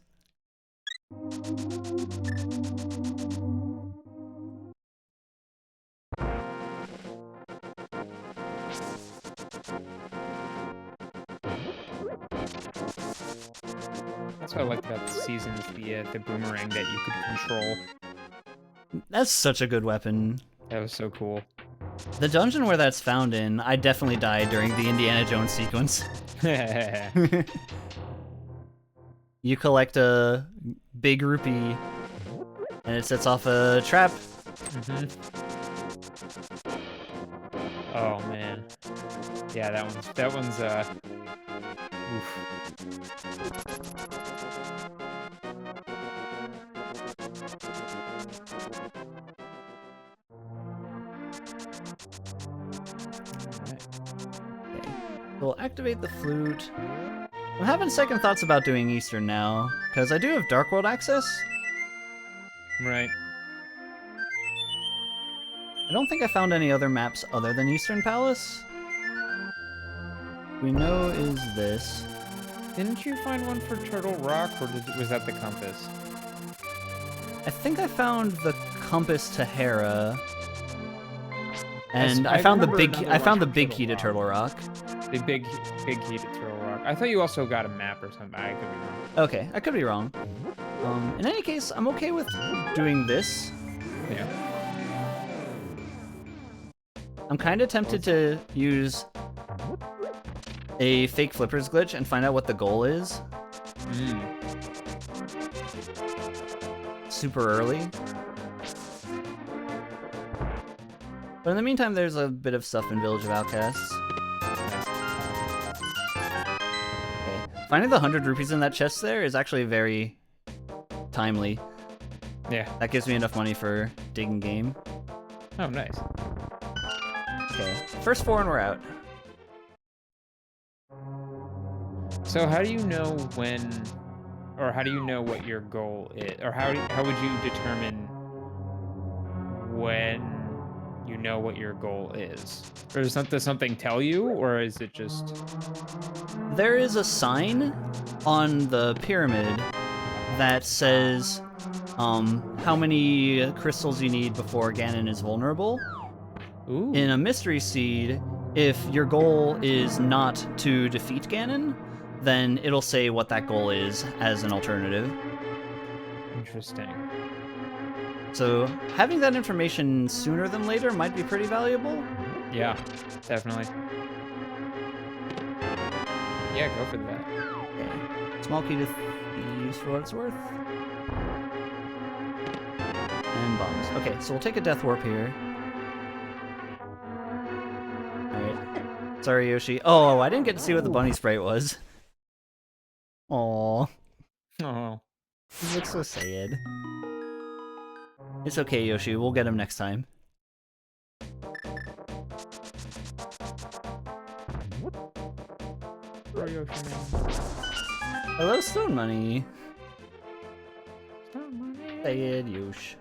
That's what I liked about the seasons, the boomerang that you could control. That's such a good weapon. That was so cool. The dungeon where that's found in, I definitely died during the Indiana Jones sequence. You collect a big rupee, and it sets off a trap. Oh man. Yeah, that one's oof. We'll activate the flute. I'm having second thoughts about doing Eastern now, because I do have Dark World access. Right. I don't think I found any other maps other than Eastern Palace. We know is this. Didn't you find one for Turtle Rock, or was that the compass? I think I found the compass to Hera. And I I found the remember big another one for key to Turtle Rock. The big key to Turtle Rock. I thought you also got a map or something. I could be wrong. Okay, I could be wrong. In any case, I'm okay with doing this. Yeah. I'm kind of tempted to use a fake flippers glitch and find out what the goal is. Super early. But in the meantime, there's a bit of stuff in Village of Outcasts. Okay. Finding the 100 rupees in that chest there is actually very timely. Yeah. That gives me enough money for digging game. Oh, nice. Okay, first 4 and we're out. So how do you know when, or how do you know what your goal is, or how would you determine when you know what your goal is? Or does something tell you, or is it just... There is a sign on the pyramid that says how many crystals you need before Ganon is vulnerable. Ooh. In a mystery seed, if your goal is not to defeat Ganon, then it'll say what that goal is as an alternative. Interesting. So having that information sooner than later might be pretty valuable. Yeah, definitely. Yeah, go for that. Okay. Small key to use for what it's worth. And bombs. Okay, so we'll take a death warp here. Alright. Sorry, Yoshi. Oh, I didn't get to see what the bunny sprite was. Aww. Oh. He looks so sad. It's okay, Yoshi. We'll get him next time. Hello, Stone Money. Sad Yosh.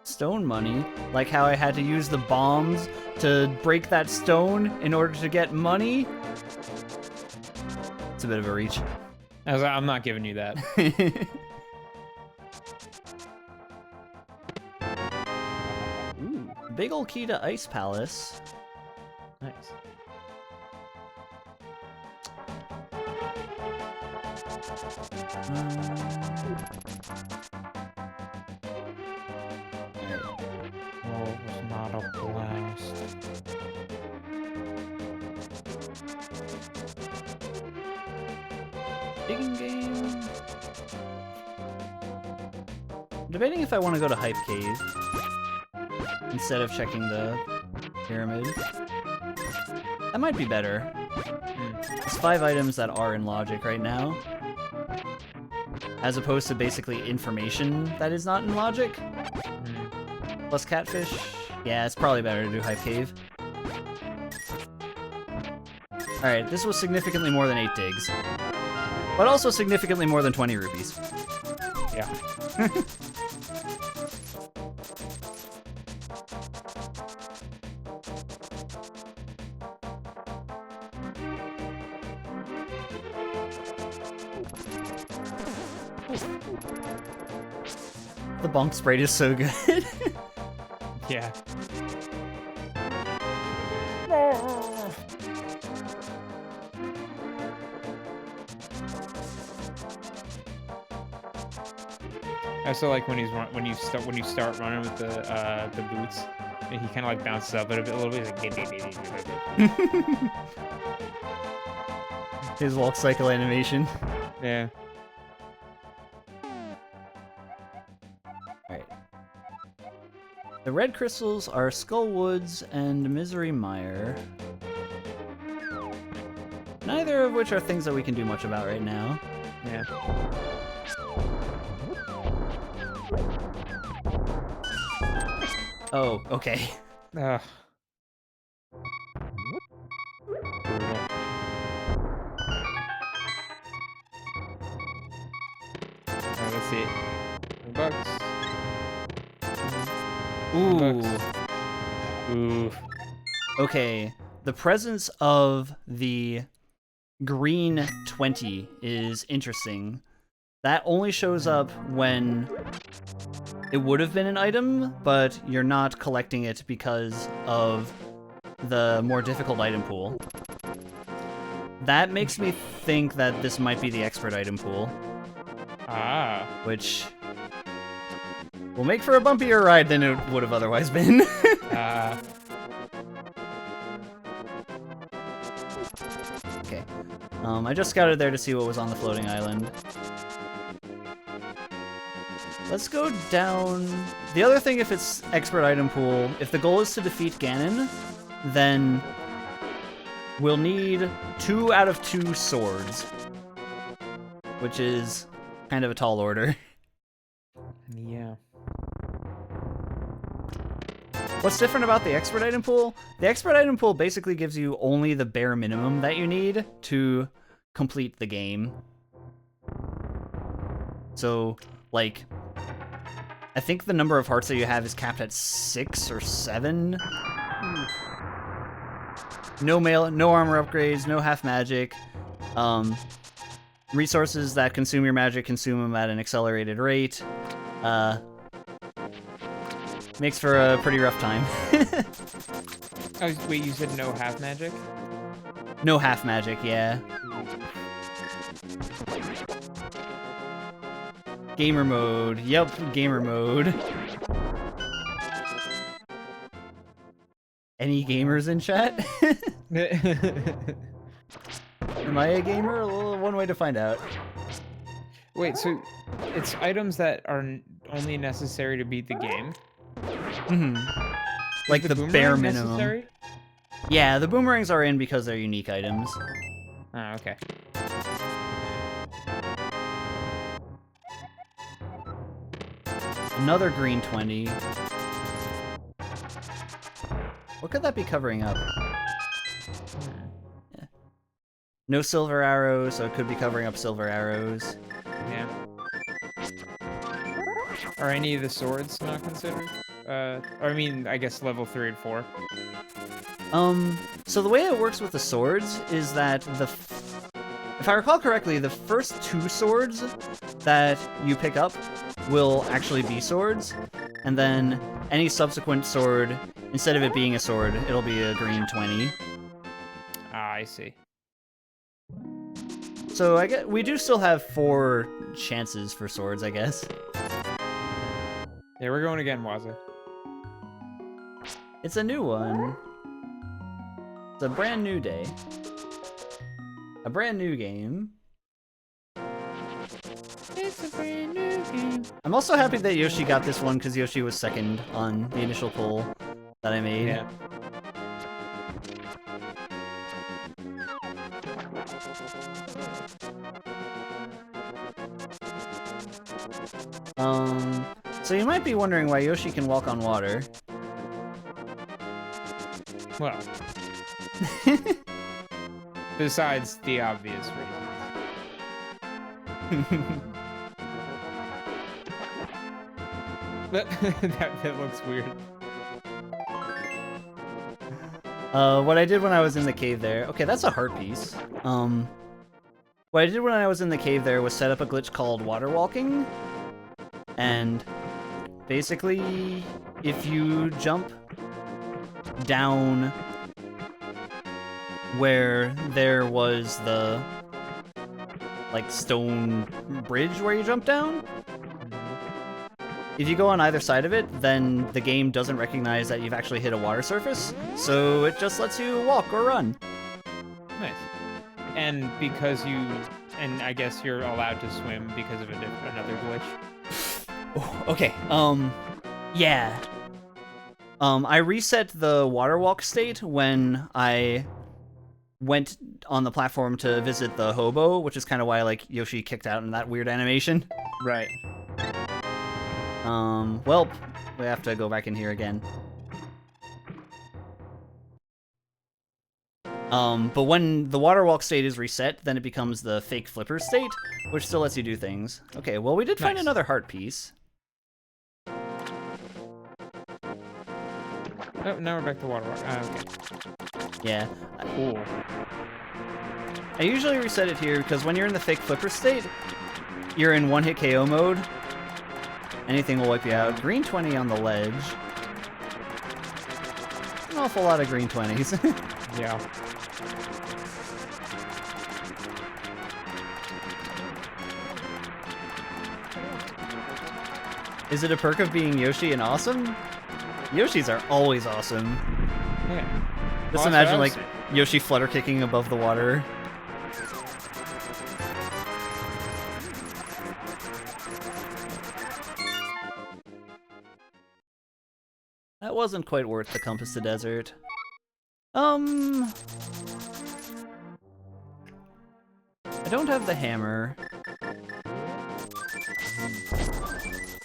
Stone Money? Like how I had to use the bombs to break that stone in order to get money? It's a bit of a reach. I was like, I'm not giving you that. Ooh, big ol' key to Ice Palace. Nice. Oh, it was not a blast. Digging game. Debating if I want to go to Hype Cave instead of checking the pyramid. That might be better. There's 5 items that are in logic right now, as opposed to basically information that is not in logic. Plus catfish. Yeah, it's probably better to do Hype Cave. Alright, this was significantly more than 8 digs. But also significantly more than 20 rupees. Yeah. The bonk sprite is so good. Yeah. I also like when when you start running with the boots, and he kind of like bounces up a little bit. He's like, His walk cycle animation. yeah. Alright. The red crystals are Skullwoods and Misery Mire. Neither of which are things that we can do much about right now. Yeah. Oh, okay. Ugh. Alright, let's see. Bucks. Ooh. Ooh. Okay. The presence of the green 20 is interesting. That only shows up when it would have been an item, but you're not collecting it because of the more difficult item pool. That makes me think that this might be the expert item pool. Ah. Which will make for a bumpier ride than it would have otherwise been. Okay. I just scouted there to see what was on the floating island. Let's go down... The other thing, if it's expert item pool, if the goal is to defeat Ganon, then we'll need 2 out of 2 swords, which is kind of a tall order. Yeah. What's different about the expert item pool? The expert item pool basically gives you only the bare minimum that you need to complete the game. So, like, I think the number of hearts that you have is capped at 6 or 7. No armor upgrades, no half magic. Resources that consume your magic consume them at an accelerated rate. Makes for a pretty rough time. Oh, wait, you said no half magic? No half magic, yeah. Gamer mode. Yep, gamer mode. Any gamers in chat? Am I a gamer? Well, one way to find out. Wait, so it's items that are only necessary to beat the game? Mm-hmm. Like the boomerang bare minimum. necessary? Yeah, the boomerangs are in because they're unique items. Oh, okay. Another green 20. What could that be covering up? Yeah. No silver arrows, so it could be covering up silver arrows. Yeah. Are any of the swords not considered? Or I mean, I guess level 3 and 4. So the way it works with the swords is that if I recall correctly, the first 2 swords that you pick up will actually be swords, and then any subsequent sword, instead of it being a sword, it'll be a green 20. Ah, I see. So I guess we do still have 4 chances for swords, I guess. Yeah, we're going again, Waza. It's a new one. It's a brand new day. A brand new game. It's a brand new game. I'm also happy that Yoshi got this one because Yoshi was second on the initial poll that I made. Yeah. So you might be wondering why Yoshi can walk on water. Well. Besides the obvious reasons. that looks weird. What I did when I was in the cave there... Okay, that's a heart piece. What I did when I was in the cave there was set up a glitch called water walking. And basically, if you jump down where there was the like stone bridge where you jump down, if you go on either side of it, then the game doesn't recognize that you've actually hit a water surface, so it just lets you walk or run. Nice. And because you, and I guess you're allowed to swim because of another glitch. Oh, okay, yeah. I reset the water walk state when I went on the platform to visit the hobo, which is kind of why, like, Yoshi kicked out in that weird animation. Right. Well, we have to go back in here again. But when the water walk state is reset, then it becomes the fake flipper state, which still lets you do things. Okay, well, we did find another heart piece. Oh, now we're back to water walk. Okay. Yeah. Cool. I usually reset it here because when you're in the fake flipper state, you're in one-hit KO mode. Anything will wipe you out. Green 20 on the ledge. An awful lot of green 20s. Yeah. Is it a perk of being Yoshi and awesome? Yoshis are always awesome. Yeah. Just imagine, like, Yoshi flutter kicking above the water. That wasn't quite worth the compass to desert. I don't have the hammer.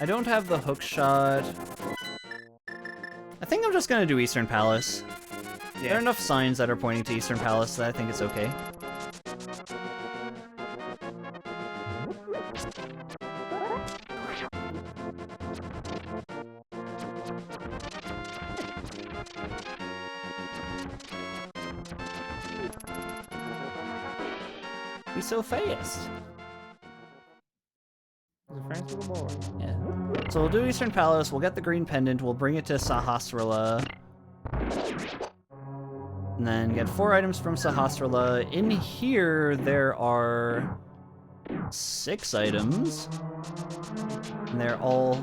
I don't have the hook shot. I think I'm just gonna do Eastern Palace. Yeah. There are enough signs that are pointing to Eastern Palace that I think it's okay. Be so fast. Yeah. So we'll do Eastern Palace, we'll get the green pendant, we'll bring it to Sahasrara. And then get 4 items from Sahasrara. In here, there are 6 items. And they're all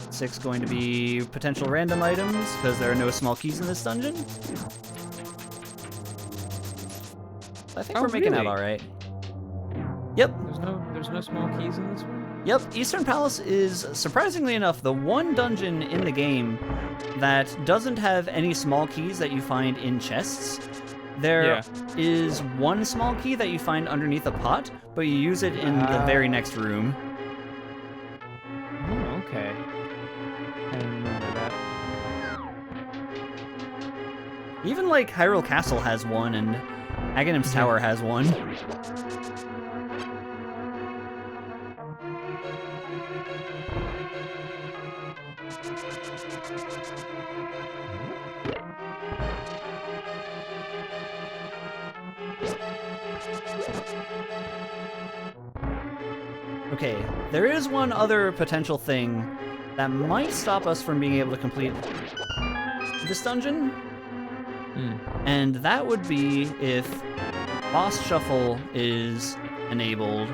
6 going to be potential random items, because there are no small keys in this dungeon. I think we're making out alright. Yep. There's no small keys in this one? Yep, Eastern Palace is, surprisingly enough, the one dungeon in the game that doesn't have any small keys that you find in chests. There is one small key that you find underneath a pot, but you use it in the very next room. Oh, okay. I remember that. Even, like, Hyrule Castle has one, and Aghanim's Tower has one. Okay, there is one other potential thing that might stop us from being able to complete this dungeon. And that would be if Boss Shuffle is enabled.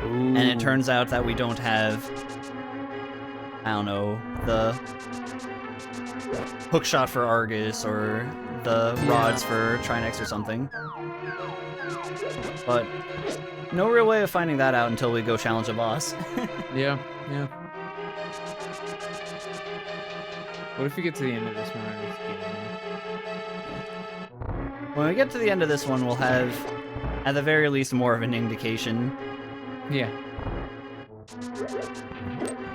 Ooh. And it turns out that we don't have, I don't know, the hookshot for Argus or the rods for Trinex or something. But no real way of finding that out until we go challenge a boss. Yeah. What if we get to the end of this one and it's game? When we get to the end of this one, we'll have, at the very least, more of an indication. Yeah.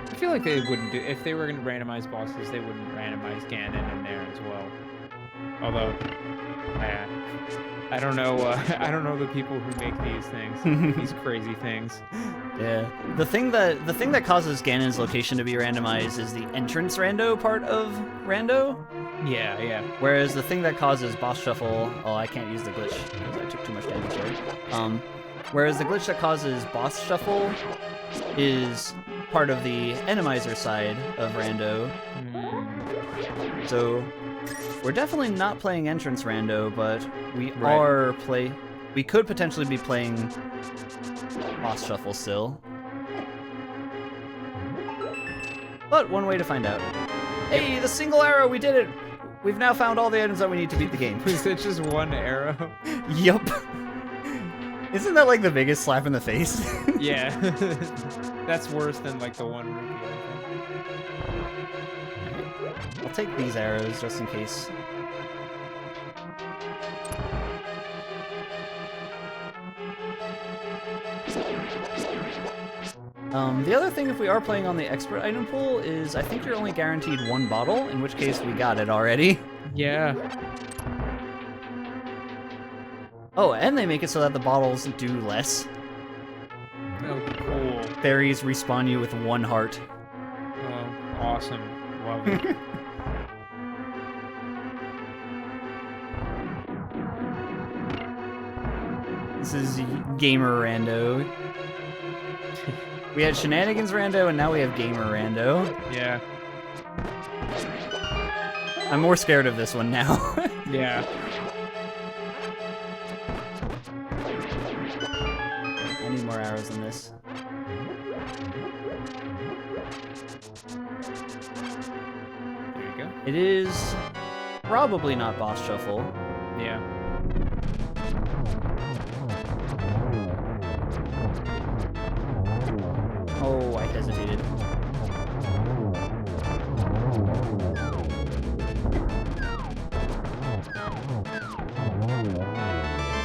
I feel like they wouldn't do, if they were going to randomize bosses, they wouldn't randomize Ganon in there as well. Although, I don't know. I don't know the people who make these things, these crazy things. Yeah. The thing that causes Ganon's location to be randomized is the entrance rando part of rando. Yeah. Whereas the thing that causes boss shuffle, oh, I can't use the glitch because I took too much damage there. Whereas the glitch that causes boss shuffle is part of the Randomizer side of rando. So we're definitely not playing entrance rando, but we we could potentially be playing boss shuffle still. But one way to find out. Hey, the single arrow, we did it! We've now found all the items that we need to beat the game. Was it just one arrow? Yup. Isn't that like the biggest slap in the face? Yeah. That's worse than like the one rupee, I think. I'll take these arrows just in case. The other thing, if we are playing on the expert item pool, is I think you're only guaranteed 1 bottle, in which case we got it already. Yeah. Oh, and they make it so that the bottles do less. Oh, cool. Fairies respawn you with 1 heart. Oh, awesome. Love it. This is Gamer Rando. We had Shenanigans Rando, and now we have Gamer Rando. Yeah. I'm more scared of this one now. Yeah. I need more arrows than this. There you go. It is probably not boss shuffle. Yeah. Oh, I hesitated.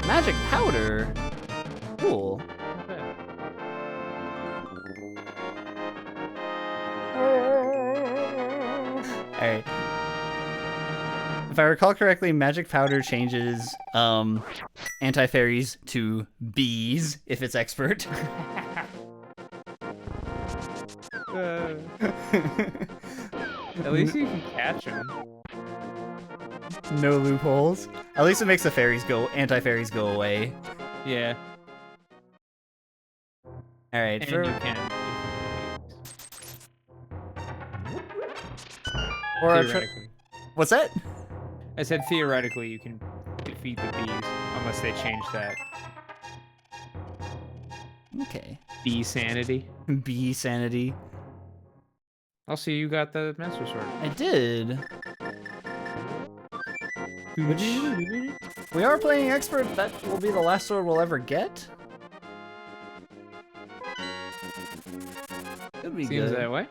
Magic powder? Cool. Alright. If I recall correctly, magic powder changes anti-fairies to bees if it's expert. At least you can catch him. No loopholes. At least it makes the fairies anti-fairies go away. Yeah. Alright, And for... you can. Or Theoretically. what's that? I said theoretically you can defeat the bees unless they change that. Okay. Bee sanity. Bee sanity. I'll see you got the Master Sword. I did. Which we are playing expert. That will be the last sword we'll ever get. Could be Seems good. that way.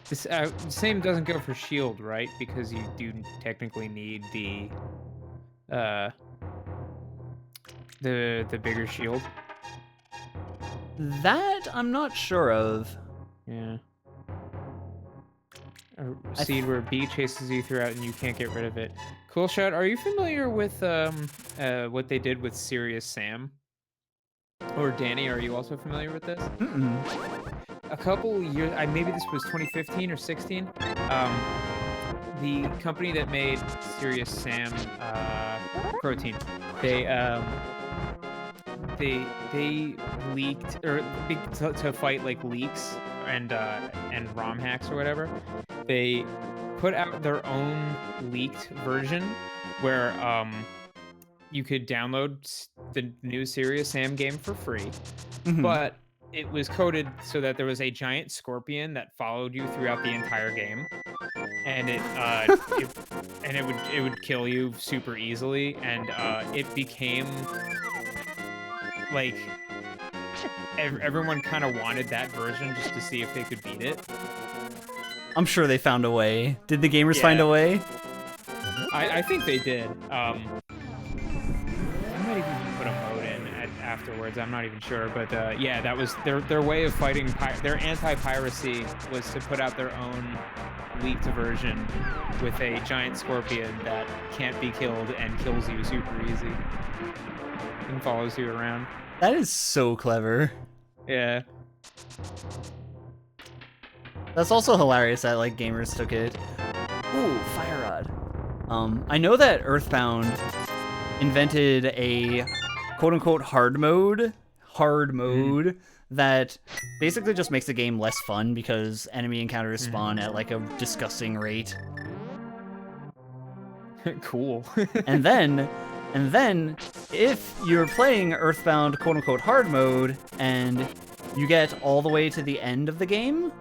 This same doesn't go for shield, right? Because you do technically need the bigger shield. That I'm not sure of. Yeah. A seed where a bee chases you throughout and you can't get rid of it. Cool shot. Are you familiar with what they did with Serious Sam? Or Danny, are you also familiar with this? Mm-mm. A couple years, maybe this was 2015 or 16. The company that made Serious Sam protein, they leaked to fight like leaks and ROM hacks or whatever. They put out their own leaked version where you could download the new Serious Sam game for free, but it was coded so that there was a giant scorpion that followed you throughout the entire game, and it would kill you super easily, and it became like everyone kind of wanted that version just to see if they could beat it. I'm sure they found a way. Did the gamers find a way? I think they did. I might even put a mode in afterwards. I'm not even sure, but yeah, that was their way of fighting. Their anti-piracy was to put out their own leaked version with a giant scorpion that can't be killed and kills you super easy and follows you around. That is so clever. Yeah. That's also hilarious that like gamers took it. Ooh, fire rod. I know that Earthbound invented a quote-unquote hard mode that basically just makes the game less fun because enemy encounters spawn at like a disgusting rate. Cool. and then if you're playing Earthbound quote-unquote hard mode and you get all the way to the end of the game,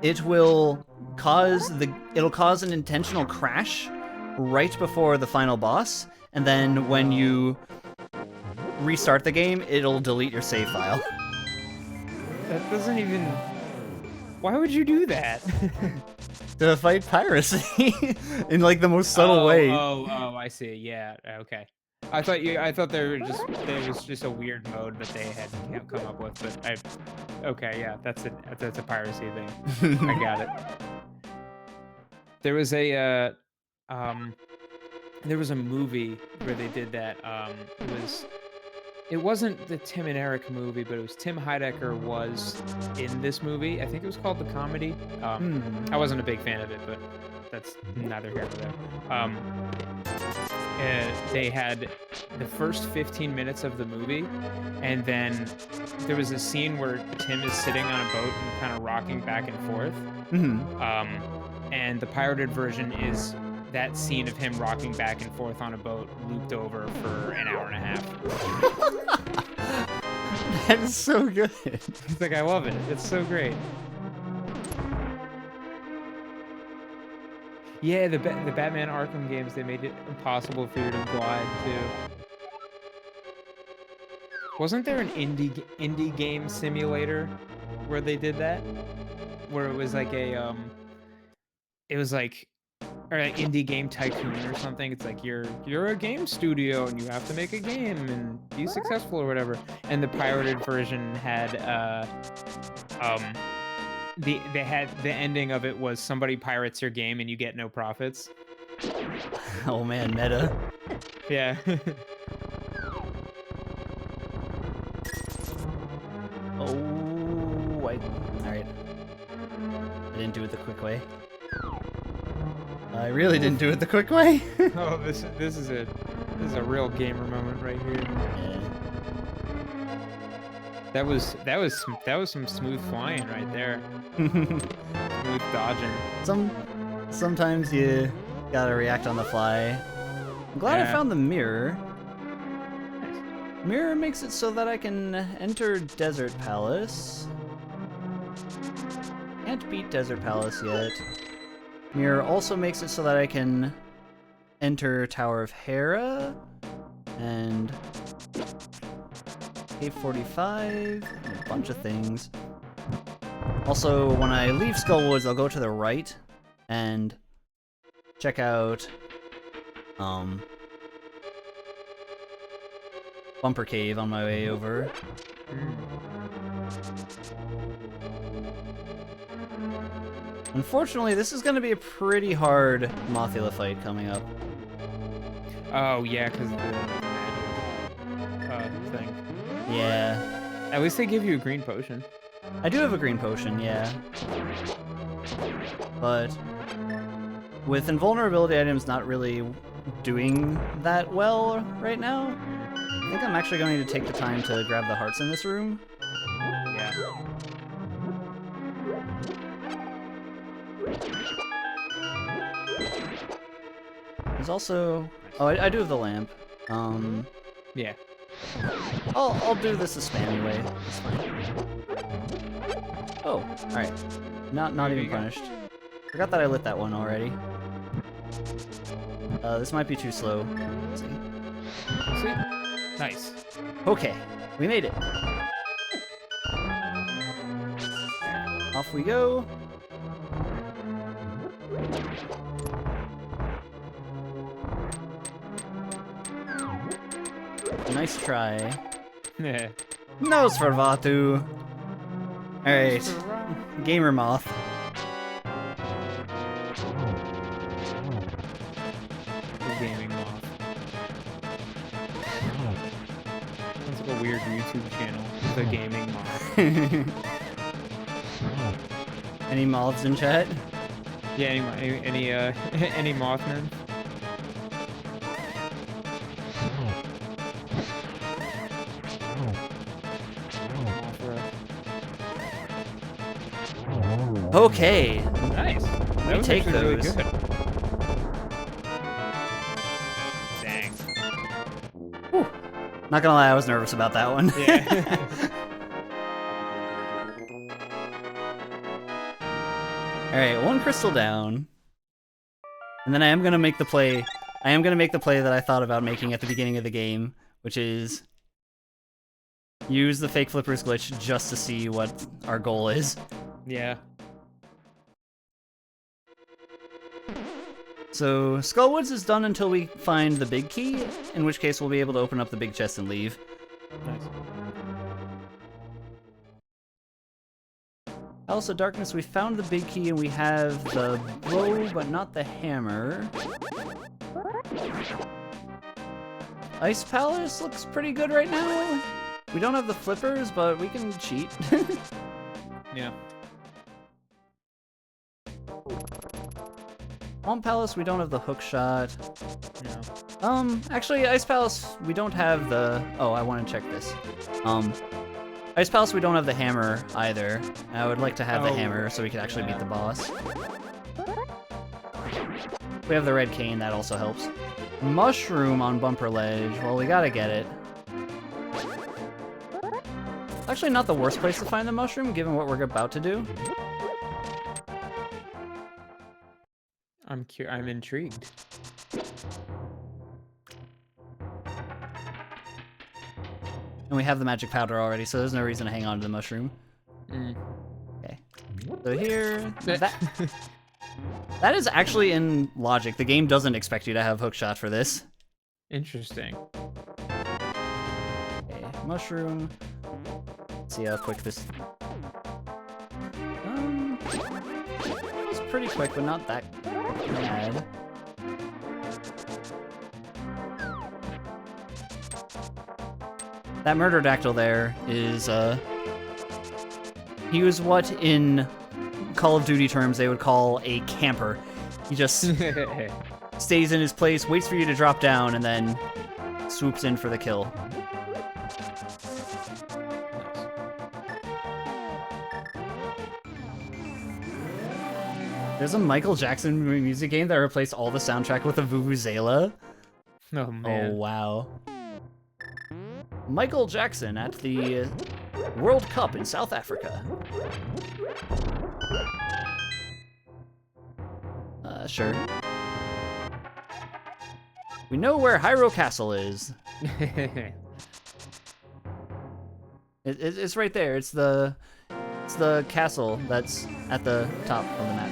it'll cause an intentional crash right before the final boss, and then when you restart the game, it'll delete your save file. That doesn't even... Why would you do that? To fight piracy in like the most subtle way. Oh, I see. Yeah, okay. I thought there was just a weird mode that they had come up with, but okay, yeah, that's a piracy thing. I got it. There was a movie where they did that. It wasn't the Tim and Eric movie, but it was Tim Heidecker was in this movie. I think it was called The Comedy. I wasn't a big fan of it, but that's neither here nor there. They had the first 15 minutes of the movie, and then there was a scene where Tim is sitting on a boat and kind of rocking back and forth. And the pirated version is that scene of him rocking back and forth on a boat looped over for an hour and a half. That is so good. It's like, I love it. It's so great. Yeah, the Batman Arkham games, they made it impossible for you to glide too. Wasn't there an indie game simulator where they did that? Where it was like a or like indie game tycoon or something. It's like you're a game studio and you have to make a game and be successful or whatever. And the pirated version had the ending of it was somebody pirates your game and you get no profits. Oh man, meta. Yeah. Alright. I didn't do it the quick way. I really didn't do it the quick way. Oh, this is a real gamer moment right here. Yeah. That was some smooth flying right there. Smooth dodging. Sometimes you gotta react on the fly. I'm glad I Yeah. found the mirror. Mirror makes it so that I can enter Desert Palace. Can't beat Desert Palace yet. Mirror also makes it so that I can enter Tower of Hera and K45 and a bunch of things. Also, when I leave Skullwoods, I'll go to the right and check out Bumper Cave on my way over. Unfortunately, this is going to be a pretty hard Mothula fight coming up. Oh yeah, because the magic thing. Yeah. At least they give you a green potion. I do have a green potion, yeah. But with invulnerability items not really doing that well right now, I think I'm actually going to take the time to grab the hearts in this room. Yeah. There's also... Oh, I do have the lamp. Yeah. I'll do this a spammy way. It's fine. Oh, alright. Not even punished. Forgot that I lit that one already. This might be too slow. Let's see. Sweet. Nice. Okay, we made it. Off we go. Nice try. Yeah. Nosferatu. Alright. Gamer Moth. The gaming moth. Sounds like a weird YouTube channel. The gaming moth. Any moths in chat? Yeah. Any Mothmen? Okay. Nice. That We was take actually really those. good. Dang. Not gonna lie, I was nervous about that one. Yeah. Alright, one crystal down. And then I am gonna make the play. I am gonna make the play that I thought about making at the beginning of the game, which is use the fake flippers glitch just to see what our goal is. Yeah. So, Skullwoods is done until we find the big key, in which case we'll be able to open up the big chest and leave. Nice. Palace of Darkness, we found the big key and we have the bow, but not the hammer. Ice Palace looks pretty good right now. We don't have the flippers, but we can cheat. Yeah. Swamp Palace, we don't have the hook shot. No. Actually, Ice Palace, we don't have the... Oh, I want to check this. Ice Palace, we don't have the hammer either. I would like to have the hammer so we could actually beat the boss. We have the red cane, that also helps. Mushroom on Bumper Ledge, well, we gotta get it. Actually, not the worst place to find the mushroom, given what we're about to do. I'm intrigued. And we have the magic powder already, so there's no reason to hang on to the mushroom. Mm. Okay. So here... That is actually in logic. The game doesn't expect you to have hookshot for this. Interesting. Okay, mushroom. Let's see how quick this... It was pretty quick, but not that bad. That Murderdactyl there is, he was what in Call of Duty terms they would call a camper. He just stays in his place, waits for you to drop down, and then swoops in for the kill. There's a Michael Jackson music game that replaced all the soundtrack with a Vuvuzela. Oh man. Oh, wow. Michael Jackson at the World Cup in South Africa. Sure. We know where Hyrule Castle is. It's right there. It's the castle that's at the top of the map.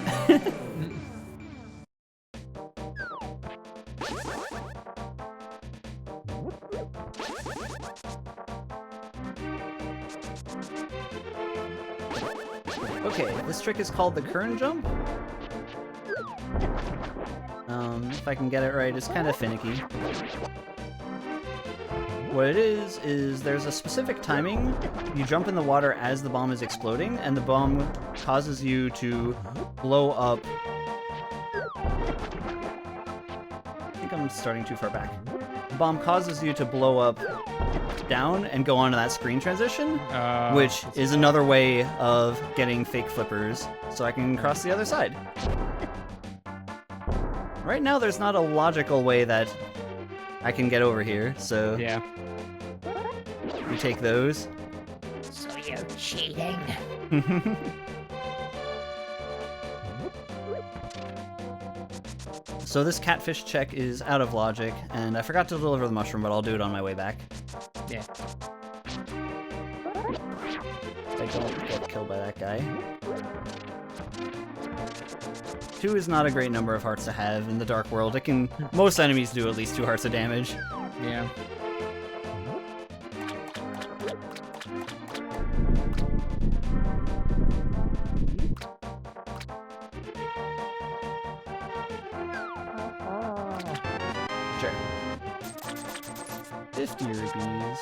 Okay, this trick is called the Kern Jump. If I can get it right, it's kind of finicky. What it is there's a specific timing. You jump in the water as the bomb is exploding, and the bomb causes you to blow up. I think I'm starting too far back. The bomb causes you to blow up down and go onto that screen transition, which is another way of getting fake flippers so I can cross the other side. Right now, there's not a logical way that I can get over here, so Yeah. we take those. So you're cheating. So this catfish check is out of logic, and I forgot to deliver the mushroom, but I'll do it on my way back. Yeah. I don't get killed by that guy. 2 is not a great number of hearts to have in the Dark World. It can... most enemies do at least 2 hearts of damage. Yeah. Sure. 50 rupees.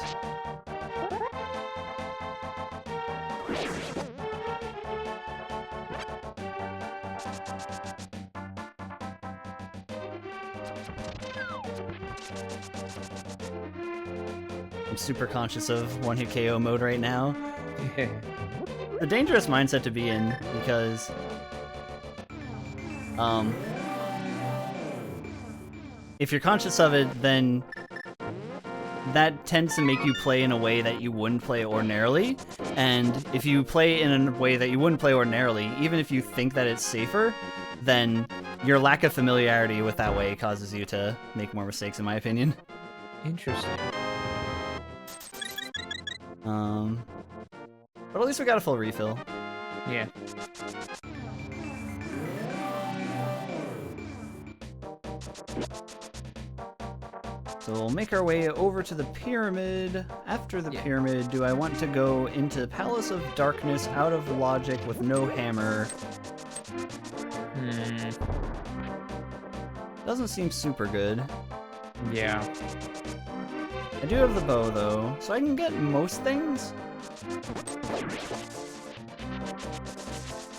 I'm super conscious of one-hit KO mode right now. A dangerous mindset to be in, because if you're conscious of it, then that tends to make you play in a way that you wouldn't play ordinarily. And if you play in a way that you wouldn't play ordinarily, even if you think that it's safer, then your lack of familiarity with that way causes you to make more mistakes, in my opinion. Interesting. But at least we got a full refill. Yeah. So we'll make our way over to the pyramid. After the pyramid, do I want to go into Palace of Darkness out of logic with no hammer? Doesn't seem super good. Yeah. I do have the bow though, so I can get most things.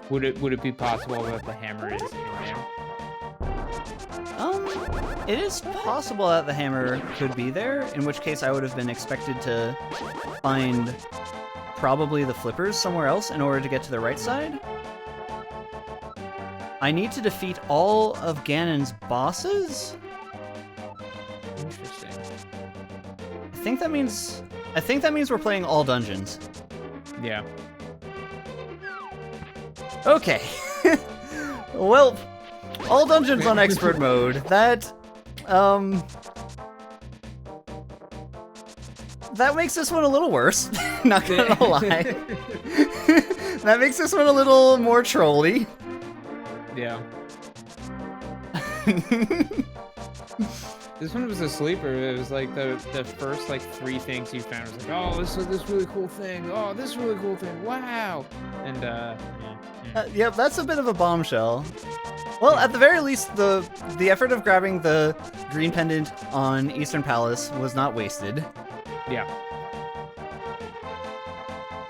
Would it be possible that the hammer is in there? It is possible that the hammer could be there, in which case I would have been expected to find probably the flippers somewhere else in order to get to the right side. I need to defeat all of Ganon's bosses? Interesting. I think that means we're playing all dungeons. Yeah. Okay. Well, all dungeons on expert mode. That makes this one a little worse. Not gonna lie. That makes this one a little more trolly. Yeah. This one was a sleeper. It was like the first like 3 things you found. It was like, oh, this really cool thing. Oh, this really cool thing. Wow. And Yep, that's a bit of a bombshell. Well, at the very least, the effort of grabbing the green pendant on Eastern Palace was not wasted. yeah.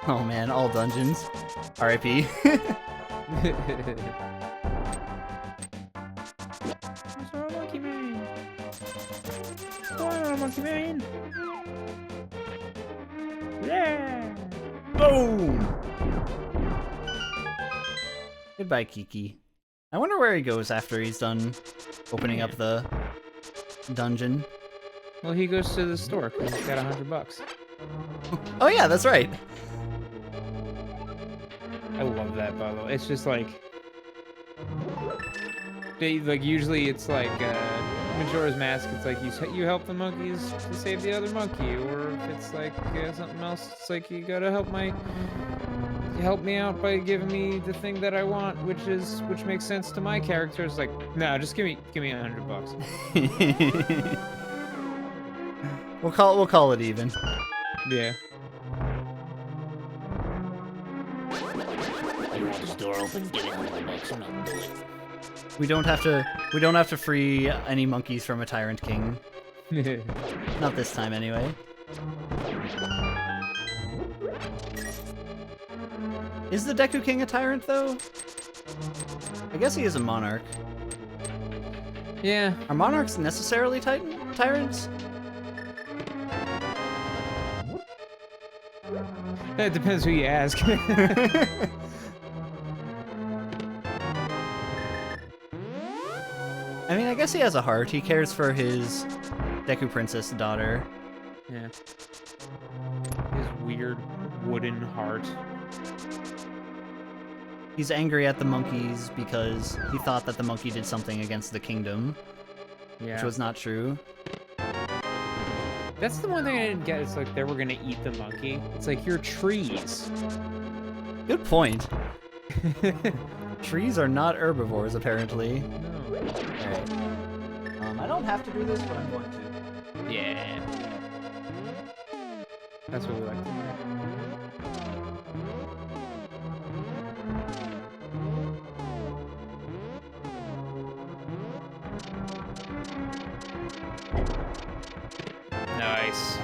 Oh man, all dungeons. R.I.P. Monkey Man. Oh, Monkey Man. Yeah. Boom! Goodbye, Kiki. I wonder where he goes after he's done opening up the dungeon. Well, he goes to the store 'cause he's got $100. Oh yeah, that's right. I love that, by the way. It's just like usually it's like Majora's Mask. It's like you help the monkeys to save the other monkey, or if it's like something else, it's like you gotta help me out by giving me the thing that I want, which makes sense to my character. It's like, no, just give me $100. We'll call it even. Yeah. You want this door open? Give me $100 and I'll do it. We don't have to free any monkeys from a Tyrant King. Not this time, anyway. Is the Deku King a tyrant, though? I guess he is a monarch. Yeah. Are monarchs necessarily tyrants? It depends who you ask. I mean, I guess he has a heart. He cares for his Deku Princess daughter. Yeah. His weird wooden heart. He's angry at the monkeys because he thought that the monkey did something against the kingdom, Yeah. which was not true. That's the one thing I didn't get. It's like they were gonna eat the monkey. It's like, you're trees. Good point. Trees are not herbivores, apparently. No. Alright. I don't have to do this, but I'm going to. Yeah. That's what we like to do. Nice.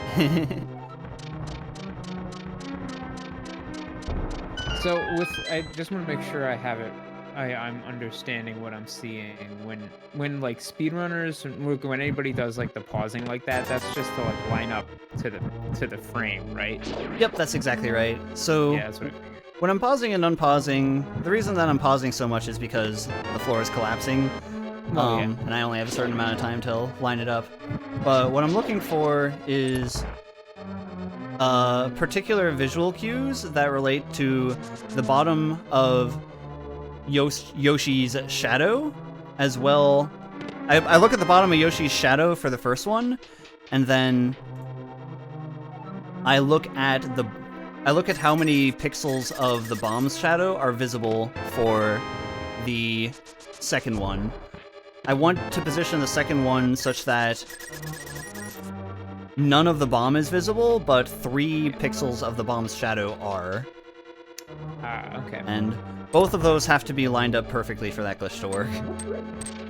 So I just want to make sure I have it. I'm understanding what I'm seeing when like speedrunners, when anybody does like the pausing like that, that's just to like line up to the frame, right? Yep, that's exactly right. So Yeah, that's what I figured. when I'm pausing and unpausing, the reason that I'm pausing so much is because the floor is collapsing. Oh, yeah. And I only have a certain amount of time to line it up. But what I'm looking for is particular visual cues that relate to the bottom of Yoshi's shadow, as well. I look at the bottom of Yoshi's shadow for the first one, and then I look at how many pixels of the bomb's shadow are visible for the second one. I want to position the second one such that none of the bomb is visible, but 3 pixels of the bomb's shadow are. Ah, okay. And both of those have to be lined up perfectly for that glitch to work.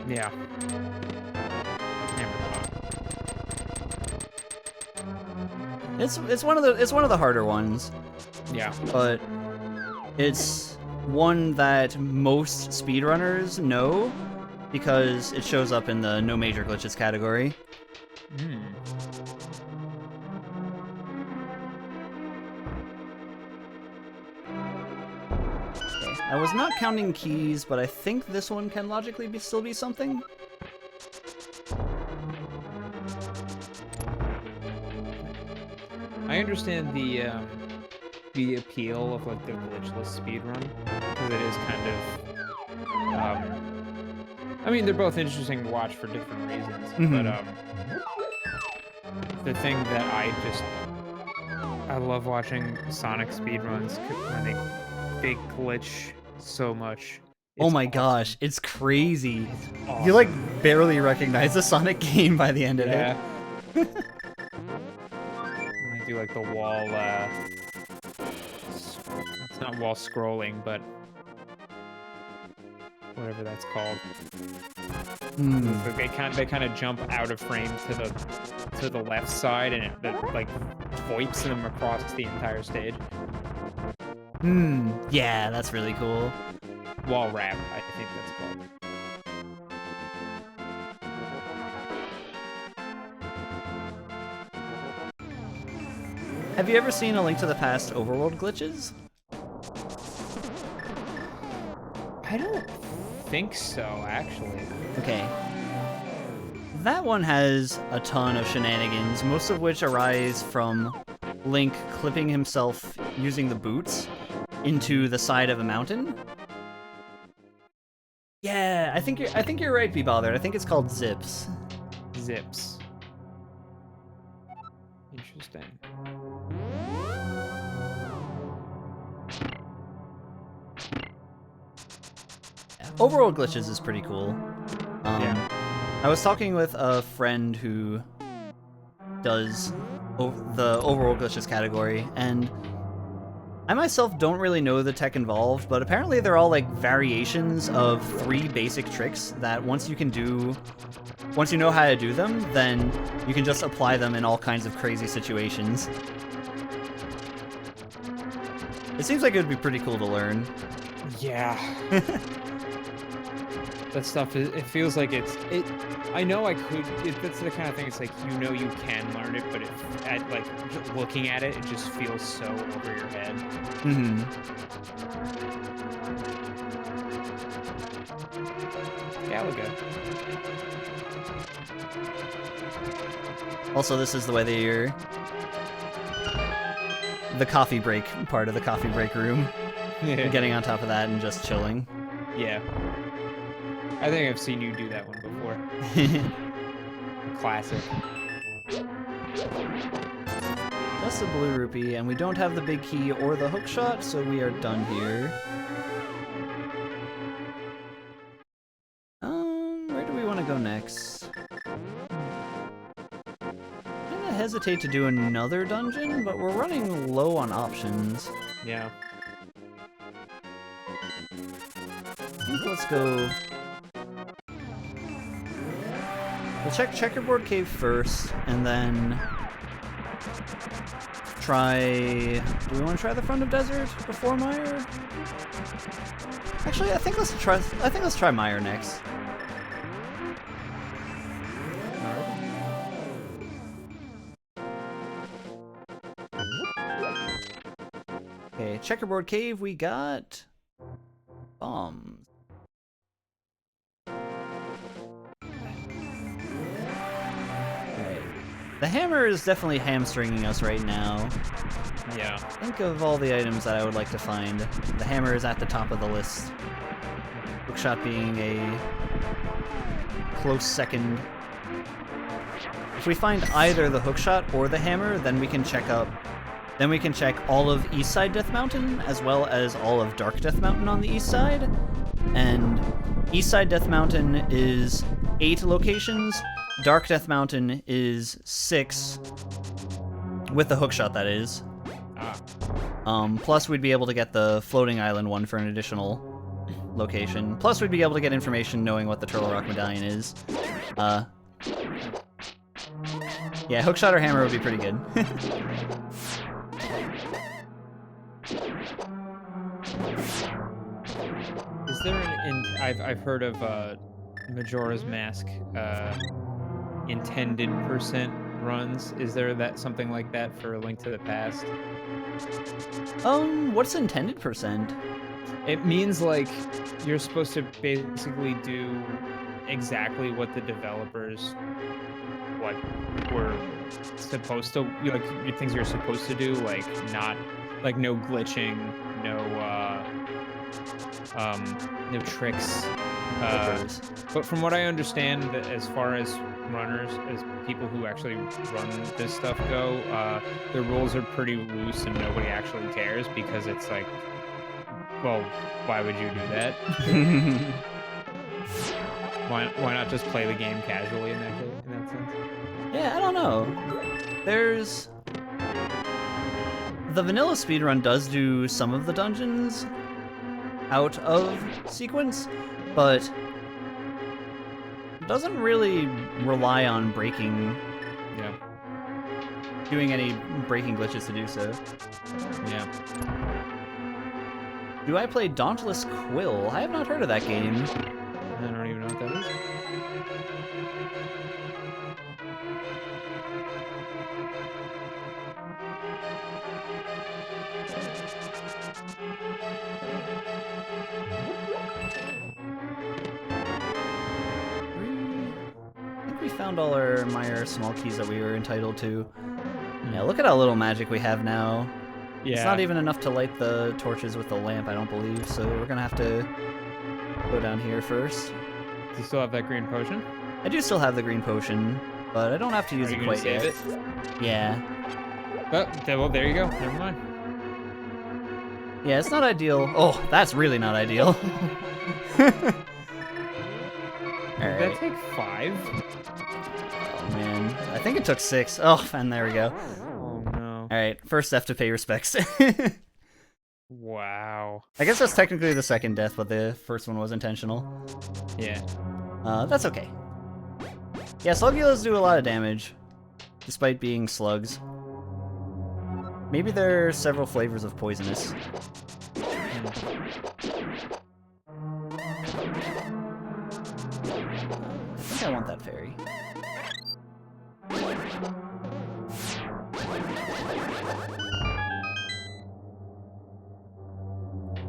Yeah. It's one of the harder ones, Yeah. but it's one that most speedrunners know because it shows up in the no major glitches category. Hmm. I was not counting keys, but I think this one can logically still be something. I understand the appeal of like the glitchless speedrun, because it is kind of I mean, they're both interesting to watch for different reasons, but the thing that I love watching Sonic speedruns when they glitch so much. Oh It's my awesome. gosh, it's crazy. Awesome. You like barely recognize the Sonic game by the end of Yeah. it. When I do like the wall, it's not wall scrolling, but whatever that's called. But they kind of jump out of frame to the left side, and it like VoIPs them across the entire stage. Yeah, that's really cool. Wall wrap, I think that's called. Have you ever seen A Link to the Past overworld glitches? I don't think so, actually. Okay. That one has a ton of shenanigans, most of which arise from Link clipping himself using the boots into the side of a mountain. Yeah, I think you're right, Be Bothered. I think it's called Zips. Zips. Interesting. Overworld glitches is pretty cool. Yeah. I was talking with a friend who does the overworld glitches category, and I myself don't really know the tech involved, but apparently they're all like variations of 3 basic tricks that once you know how to do them, then you can just apply them in all kinds of crazy situations. It seems like it would be pretty cool to learn. Yeah. That stuff, it feels like I know I could, that's the kind of thing, it's like, you know you can learn it, but like, looking at it, it just feels so over your head. Mm-hmm. Galaga. Also, this is the way that you're... the coffee break part of the coffee break room. Yeah. Getting on top of that and just chilling. Yeah. I think I've seen you do that one before. Classic. Just a blue rupee, and we don't have the big key or the hook shot, so we are done here. Where do we want to go next? I'm gonna hesitate to do another dungeon, but we're running low on options. Yeah. I think let's go... We'll check Checkerboard Cave first, and then try... Do we want to try the Front of Desert before Mire? Actually, I think let's try Mire next. Okay, Checkerboard Cave, we got bombs. The hammer is definitely hamstringing us right now. Yeah. Think of all the items that I would like to find. The hammer is at the top of the list. Hookshot being a close second. If we find either the hookshot or the hammer, then we can check all of Eastside Death Mountain as well as all of Dark Death Mountain on the east side. And Eastside Death Mountain is 8 locations. Dark Death Mountain is 6, with the hookshot, that is. Plus we'd be able to get the floating island one for an additional location. Plus we'd be able to get information knowing what the Turtle Rock Medallion is. Yeah, hookshot or hammer would be pretty good. Is there I've heard of Majora's Mask intended percent runs. Is there something like that for A Link to the Past? What's intended percent? It means like you're supposed to basically do exactly what the developers were supposed to, like, things you're supposed to do, like no glitching, no tricks. But from what I understand, as far as runners, as people who actually run this stuff go, the rules are pretty loose and nobody actually cares, because it's like, well, why would you do that? Why not just play the game casually in that sense? Yeah, I don't know. There's... The vanilla speedrun does do some of the dungeons out of sequence, but doesn't really rely on doing any breaking glitches to do so. Yeah. Do I play Dauntless Quill? I have not heard of that game. I don't even know what that is. found all our minor small keys that we were entitled to. Yeah, look at how little magic we have now. Yeah. It's not even enough to light the torches with the lamp, I don't believe, so we're gonna have to go down here first. Do you still have that green potion? I do still have the green potion, but I don't have to use Are it you quite gonna yet. save it? Yeah. Well, there you go. Never mind. Yeah, it's not ideal. Oh, that's really not ideal. Did Alright. that take 5? Oh, man. I think it took 6. Oh, and there we go. Oh no. Alright, first death to pay respects. Wow. I guess that's technically the second death, but the first one was intentional. Yeah. That's okay. Yeah, Slugullas do a lot of damage, despite being slugs. Maybe there are several flavors of poisonous. I think I want that fairy.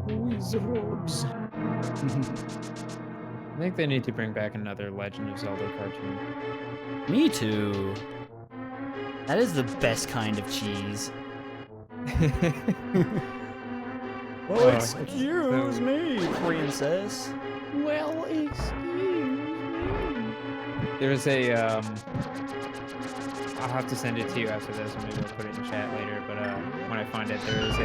Wizards. I think they need to bring back another Legend of Zelda cartoon. Me too. That is the best kind of cheese. Oh, excuse me, princess. Well, excuse me. There's a, I'll have to send it to you after this, and maybe I'll put it in chat later, but when I find it, there is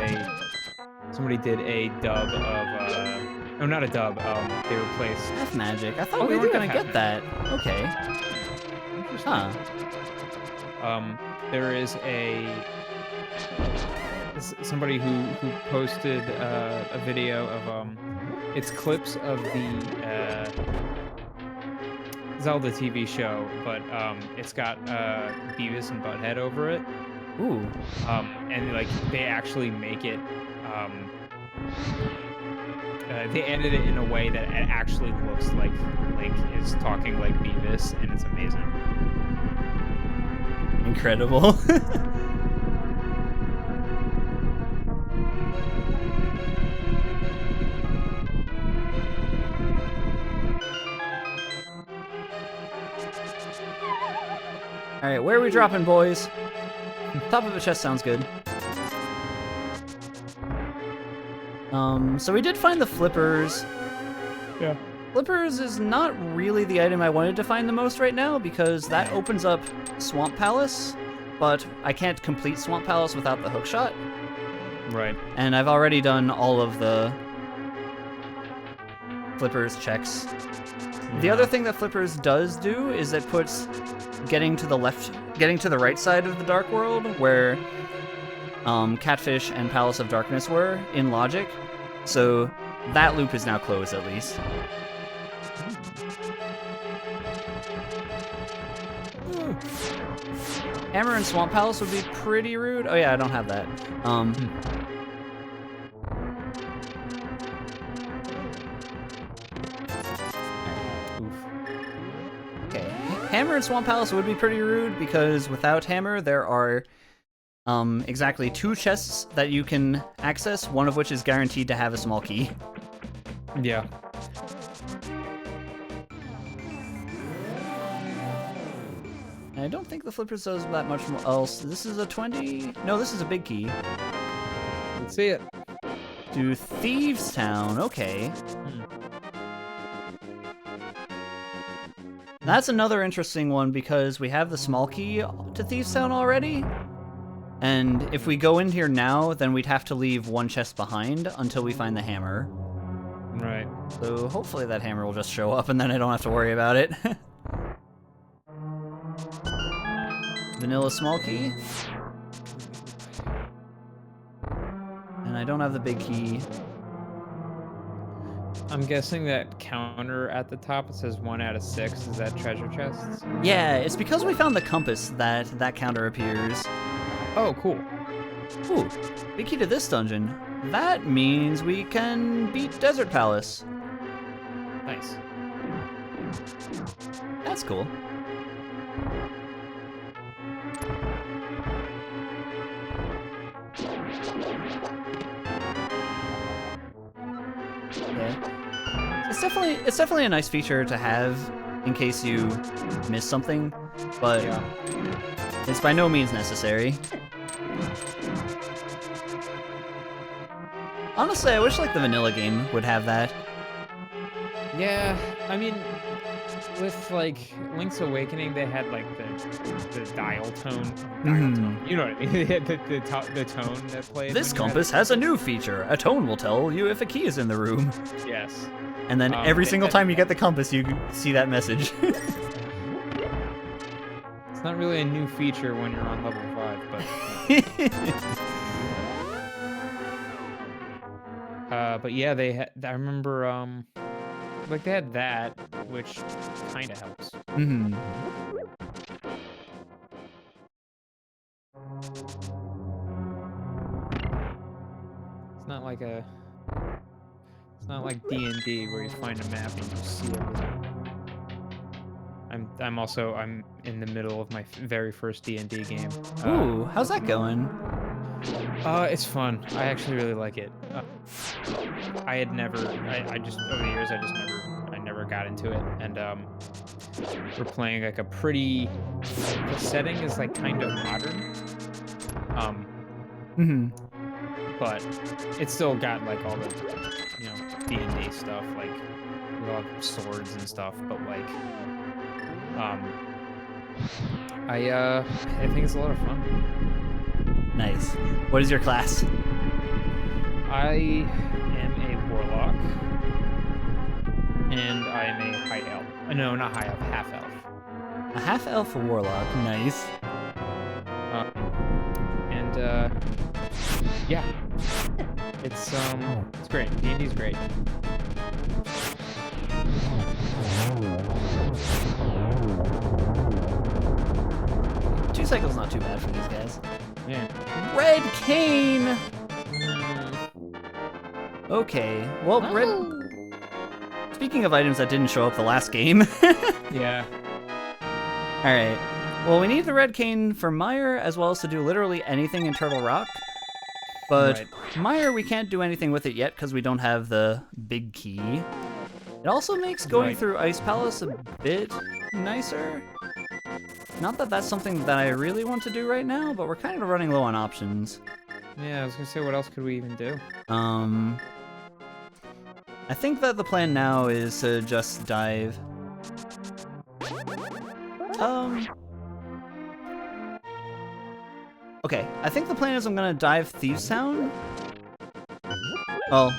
somebody did a dub of, no, not a dub, they replaced... Half magic. I thought Oh, we they weren't do gonna have get that. Okay. Huh. There is somebody who posted a video of it's clips of the Zelda TV show, but it's got Beavis and Butthead over it. Ooh. And like they actually make it they edit it in a way that it actually looks like Link is talking like Beavis, and it's amazing. Incredible. Alright, where are we dropping, boys? Top of a chest sounds good. So we did find the flippers. Yeah. Flippers is not really the item I wanted to find the most right now, because that opens up Swamp Palace, but I can't complete Swamp Palace without the hookshot. Right. And I've already done all of the Flippers checks. The other thing that Flippers does do is it puts getting to the right side of the Dark World, where Catfish and Palace of Darkness were, in logic. So that loop is now closed, at least. Hammer and Swamp Palace would be pretty rude. Oh yeah, I don't have that. Okay, Hammer and Swamp Palace would be pretty rude, because without Hammer, there are exactly 2 chests that you can access, one of which is guaranteed to have a small key. Yeah. I don't think the Flippers does that much else. This is a 20... No, this is a big key. Let's see it. To Thieves Town, okay. That's another interesting one, because we have the small key to Thieves Town already. And if we go in here now, then we'd have to leave 1 chest behind until we find the hammer. Right. So hopefully that hammer will just show up and then I don't have to worry about it. Vanilla small key. And I don't have the big key. I'm guessing that counter at the top, it says 1 out of 6. Is that treasure chests? Yeah, it's because we found the compass that that counter appears. Oh, cool. Ooh, big key to this dungeon. That means we can beat Desert Palace. Nice. That's cool. Yeah. It's definitely a nice feature to have in case you miss something. but Yeah. it's by no means necessary. Honestly, I wish like the vanilla game would have that. Yeah, I mean, with like Link's Awakening, they had like the dial tone. You know what I mean? They had the tone that played. This when you had compass it. has a new feature. A tone will tell you if a key is in the room. Yes. And then every they single had- time you get the compass, you see that message. It's not really a new feature when you're on level 5, but yeah, they had. I remember like they had that, which kind of helps. Mhm. It's not like a. It's not like D&D where you find a map and you see everything. I'm in the middle of my very first D&D game. Ooh, how's that going? It's fun. I actually really like it. I just over the years I never got into it, and we're playing like a pretty. The setting is like kind of modern. But it's still got like all the D&D stuff, like with all the swords and stuff, but like I think it's a lot of fun. Nice. What is your class? I am a warlock and I am a high elf. No, not high elf, half elf. A half-elf warlock. Nice. Yeah. It's great. D&D's great. Two cycles not too bad for these guys. Yeah. Red cane! Okay. Well, red... Speaking of items that didn't show up the last game. Yeah. Alright. Well, we need the red cane for Meyer, as well as to do literally anything in Turtle Rock. But Right. Meyer, we can't do anything with it yet, because we don't have the big key. It also makes going Right. through Ice Palace a bit nicer. Not that that's something that I really want to do right now, but we're kind of running low on options. Yeah, I was gonna say, what else could we even do? I think that the plan now is to just dive. Okay, I think the plan is I'm gonna dive Thieves Town. Well,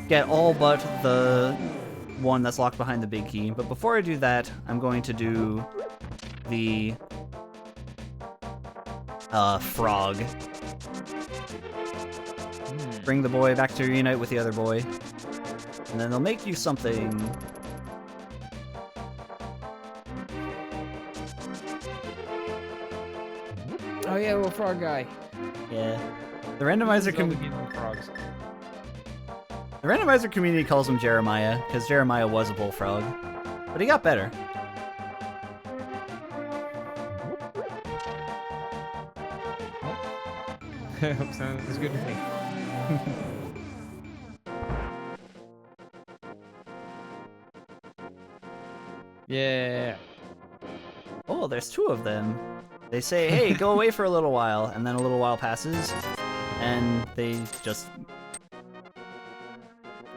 get all but the one that's locked behind the big key. But before I do that, I'm going to do the frog. Bring the boy back to reunite with the other boy. And then they'll make you something. Oh yeah, little frog guy. Yeah. The randomizer frogs. The randomizer community calls him Jeremiah, because Jeremiah was a bullfrog. But he got better. Sounds good to me. Yeah. Oh, there's two of them. They say, hey, go away for a little while, and then a little while passes, and they just...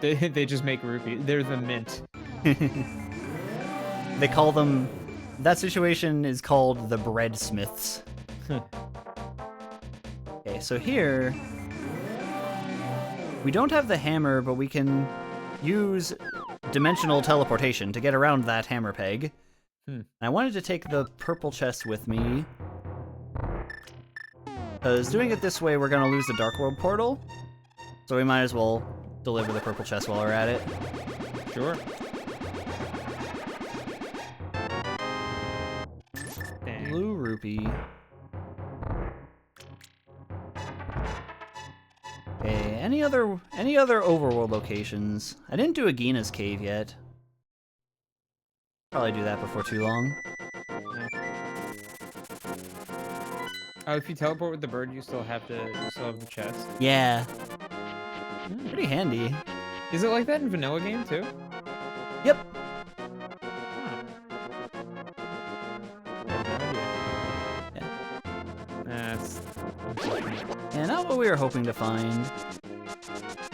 They just make rupee. They're the mint. They call them... That situation is called the breadsmiths. Okay, so here... We don't have the hammer, but we can use dimensional teleportation to get around that hammer peg. And I wanted to take the purple chest with me. Because doing it this way, we're going to lose the Dark World portal. So we might as well deliver the purple chest while we're at it. Sure. Dang. Blue rupee. Okay, any other overworld locations? I didn't do Agina's cave yet. Probably do that before too long. Oh, if you teleport with the bird, you still have the chest. Yeah. Pretty handy. Is it like that in vanilla game too? Yep. Huh. Yeah, not what we were hoping to find.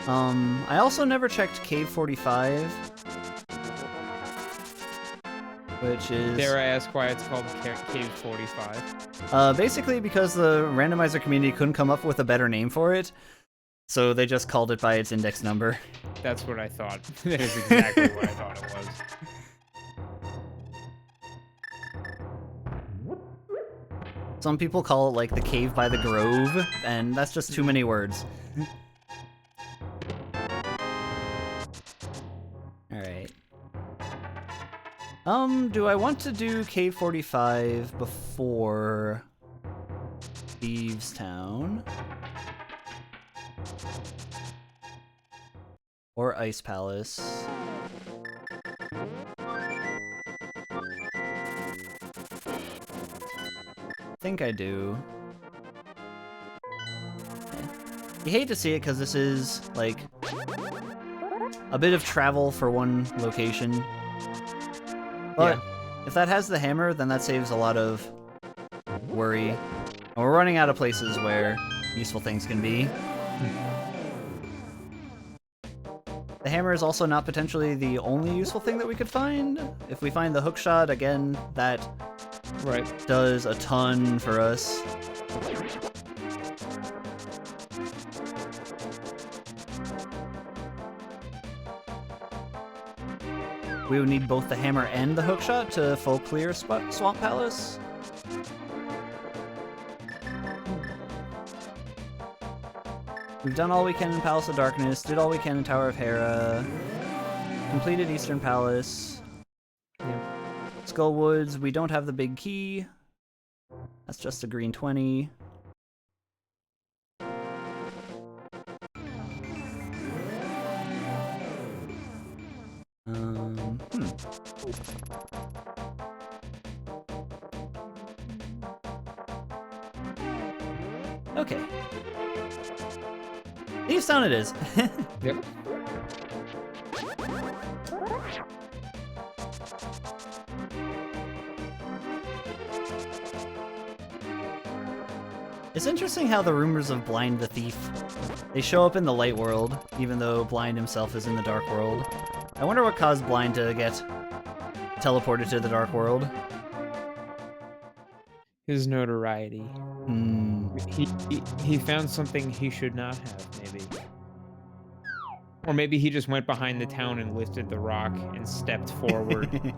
I also never checked Cave 45. Which is... Dare I ask why it's called Cave 45? Basically because the randomizer community couldn't come up with a better name for it, so they just called it by its index number. That's what I thought. That is exactly what I thought it was. Some people call it like the Cave by the Grove, and that's just too many words. Alright. Do I want to do Cave 45 before Thieves Town? Or Ice Palace? I think I do. You hate to see it because this is, like, a bit of travel for one location. But if that has the hammer, then that saves a lot of worry. And we're running out of places where useful things can be. The hammer is also not potentially the only useful thing that we could find. If we find the hookshot, again, that does a ton for us. We would need both the hammer and the hookshot to full clear Swamp Palace. We've done all we can in Palace of Darkness, did all we can in Tower of Hera, completed Eastern Palace. Skull Woods, we don't have the big key. That's just a green 20. Okay. Thieves Town it is. Yep. It's interesting how the rumors of Blind the Thief, they show up in the light world, even though Blind himself is in the dark world. I wonder what caused Blind to get teleported to the dark world. His notoriety. He found something he should not have, maybe. Or maybe he just went behind the town and lifted the rock and stepped forward.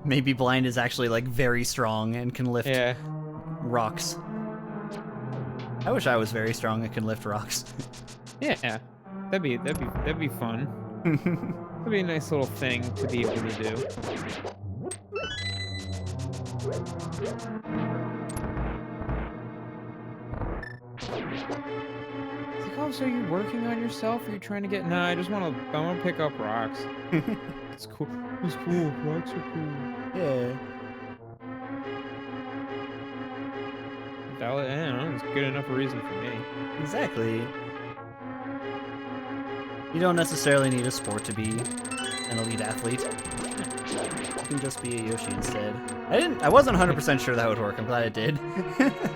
Maybe Blind is actually like very strong and can lift rocks. I wish I was very strong and can lift rocks. Yeah, that'd be fun. That'd be a nice little thing to be able to do. It's like, oh, so are you working on yourself? Or are you trying to get? Nah, I want to pick up rocks. It's cool. It's cool. Rocks are cool. Yeah. Valid. I don't know. It's good enough a reason for me. Exactly. You don't necessarily need a sport to be an elite athlete. You can just be a Yoshi instead. I wasn't 100% sure that would work. I'm glad it did.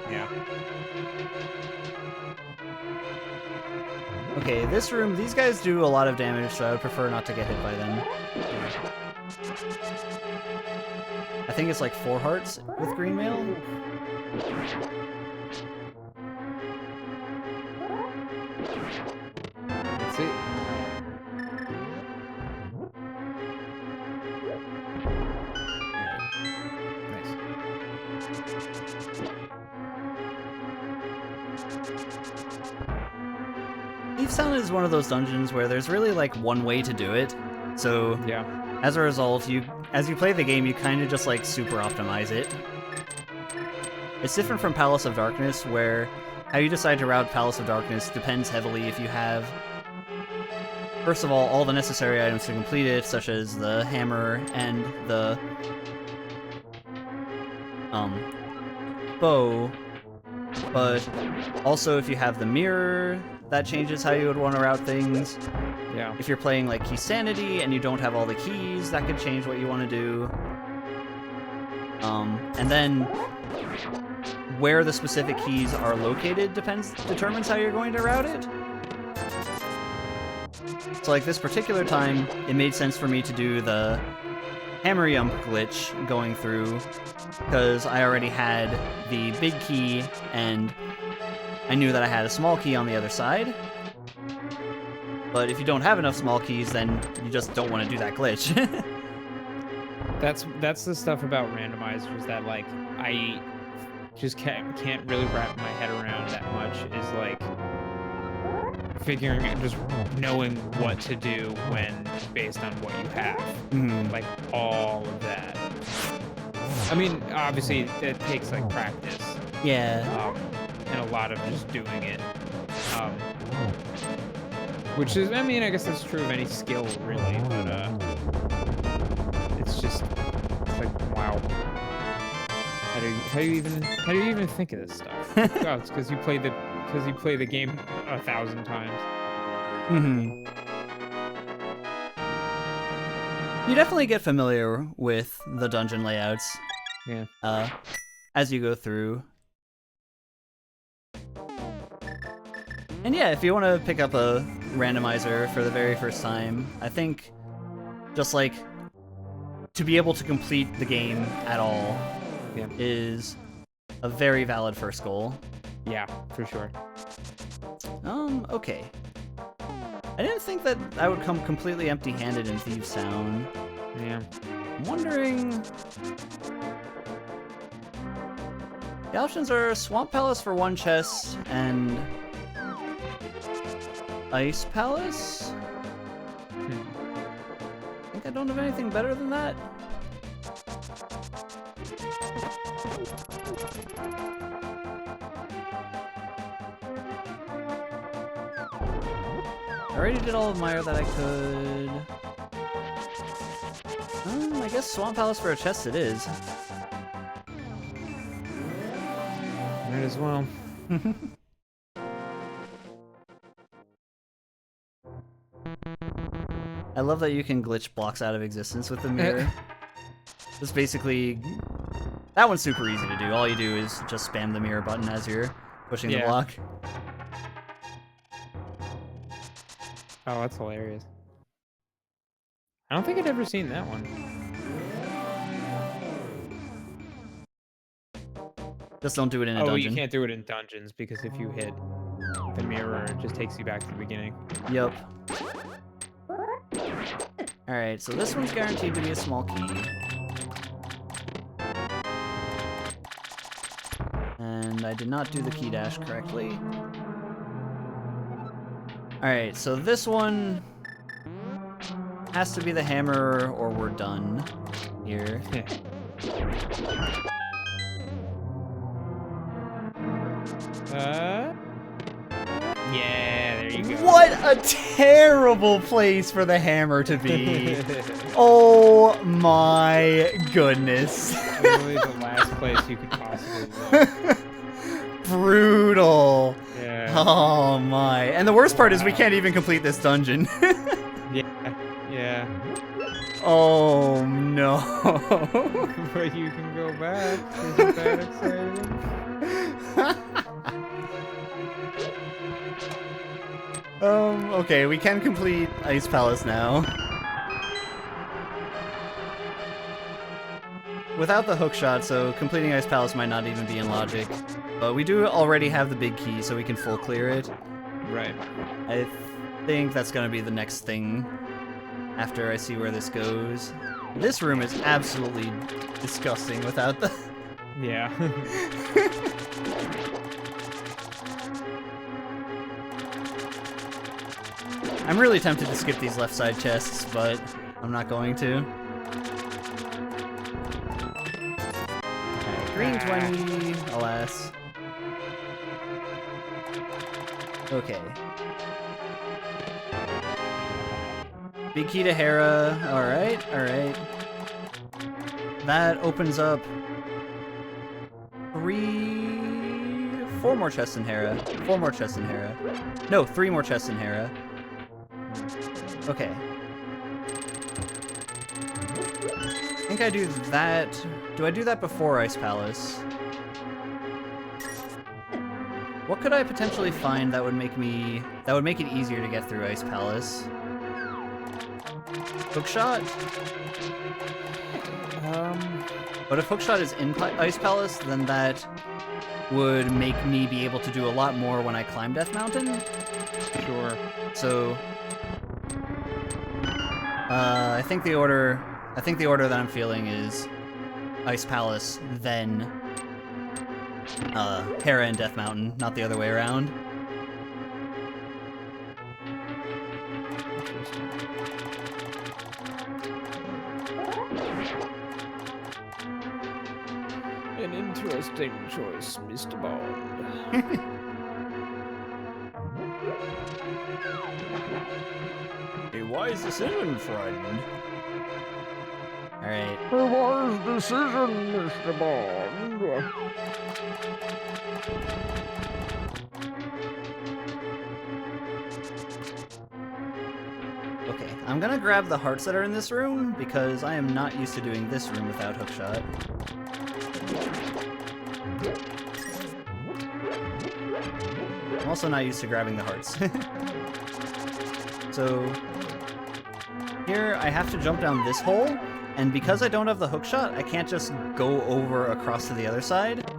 Yeah. Okay, this room, these guys do a lot of damage, so I would prefer not to get hit by them. I think it's like 4 hearts with green mail. That's it. Thieves Town is one of those dungeons where there's really like one way to do it. So as a result, as you play the game, you kind of just like super optimize it. It's different from Palace of Darkness, where how you decide to route Palace of Darkness depends heavily if you have, first of all the necessary items to complete it, such as the hammer and the bow, but also if you have the mirror, that changes how you would want to route things. Yeah. If you're playing like Key Sanity and you don't have all the keys, that could change what you want to do. And then where the specific keys are located determines how you're going to route it. So like this particular time, it made sense for me to do the hammer yump glitch going through, because I already had the big key, and I knew that I had a small key on the other side. But if you don't have enough small keys, then you just don't want to do that glitch. That's the stuff about randomizers that like I just can't really wrap my head around that much, is like figuring out, just knowing what to do when based on what you have. Like all of that. I mean, obviously it takes like practice. Yeah. And a lot of just doing it. Which is, I mean, I guess that's true of any skill really, but it's just, it's like, wow. How do you even think of this stuff? Oh, it's because you play the game 1,000 times. You definitely get familiar with the dungeon layouts. Yeah. As you go through. And yeah, if you want to pick up a randomizer for the very first time, I think just like to be able to complete the game at all is a very valid first goal. Yeah, for sure. Okay. I didn't think that I would come completely empty-handed in Thieves Town. Yeah. I'm wondering... The options are Swamp Palace for 1 chest and Ice Palace? I think I don't have anything better than that. I already did all of Mire that I could. I guess Swamp Palace for a chest it is. Might as well. I love that you can glitch blocks out of existence with the mirror. It's basically... That one's super easy to do. All you do is just spam the mirror button as you're pushing the block. Oh, that's hilarious. I don't think I'd ever seen that one. Just don't do it in a dungeon. Oh, you can't do it in dungeons, because if you hit the mirror, it just takes you back to the beginning. Yep. Alright, so this one's guaranteed to be a small key. And I did not do the key dash correctly. Alright, so this one has to be the hammer or we're done here. Yeah, there you go. What a terrible place for the hammer to be. Oh my goodness. Literally the last place you could possibly go. Brutal. Yeah. Oh my. And the worst part is we can't even complete this dungeon. Yeah. Oh no. But you can go back. Isn't that exciting? Okay, we can complete Ice Palace now. Without the hook shot, so completing Ice Palace might not even be in logic. But we do already have the big key, so we can full clear it. Right. I think that's gonna be the next thing after I see where this goes. This room is absolutely disgusting without the... Yeah. I'm really tempted to skip these left side chests, but I'm not going to. Green 20, alas. Okay. Big key to Hera. Alright, alright. That opens up 4 more chests in Hera. 4 more chests in Hera. No, 3 more chests in Hera. Okay. I think I do that. Do I do that before Ice Palace? What could I potentially find that would make it easier to get through Ice Palace? Hookshot? But if Hookshot is in Ice Palace, then that would make me be able to do a lot more when I climb Death Mountain. Sure. So, I think the order that I'm feeling is Ice Palace, then Hera and Death Mountain, not the other way around. An interesting choice, Mr. Bond. A wise decision, friend. Alright. A wise decision, Mr. Bond. Okay, I'm gonna grab the hearts that are in this room, because I am not used to doing this room without Hookshot. I'm also not used to grabbing the hearts. So, here I have to jump down this hole, and because I don't have the hookshot, I can't just go over across to the other side.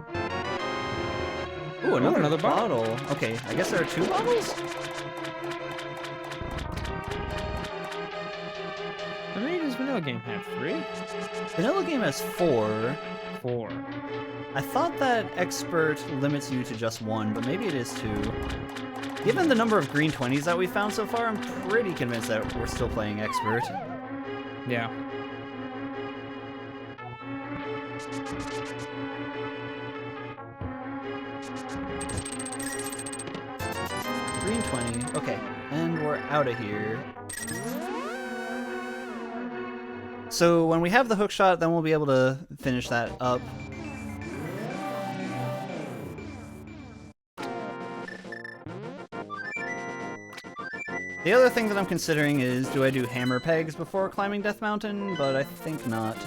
Ooh, another bottle. Okay, I guess there are 2 bottles? How many does Vanilla Game have? 3? Vanilla Game has 4. 4. I thought that Expert limits you to just 1, but maybe it is 2. Given the number of green 20s that we found so far, I'm pretty convinced that we're still playing Expert. Yeah. Green 20. Okay, and we're out of here. So when we have the hookshot, then we'll be able to finish that up. The other thing that I'm considering is, do I do hammer pegs before climbing Death Mountain? But I think not.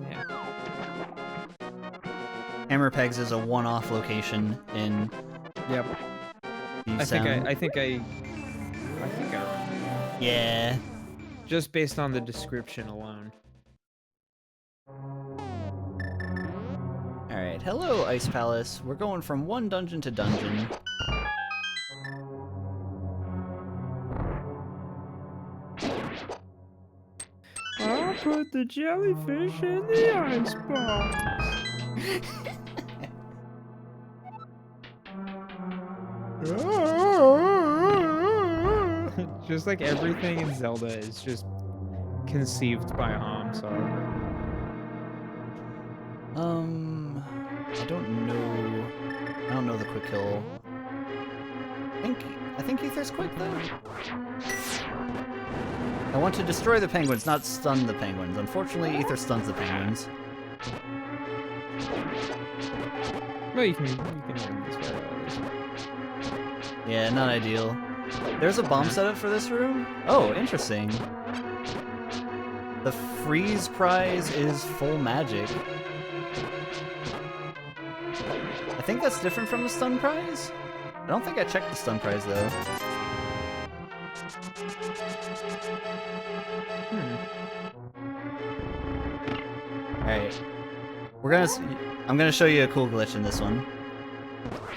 Yeah. Hammer pegs is a one-off location in. Yep. I think I remember. Yeah. Just based on the description alone. Alright, hello Ice Palace. We're going from one dungeon to dungeon. I'll put the jellyfish in the icebox. Just like everything in Zelda is just conceived by Ham, so. I don't know the quick kill. I think Ether's quick though. I want to destroy the penguins, not stun the penguins. Unfortunately, Ether stuns the penguins. Well, you can win this way. Yeah, not ideal. There's a bomb setup for this room? Oh, interesting. The freeze prize is full magic. I think that's different from the stun prize? I don't think I checked the stun prize though. Alright. I'm gonna show you a cool glitch in this one.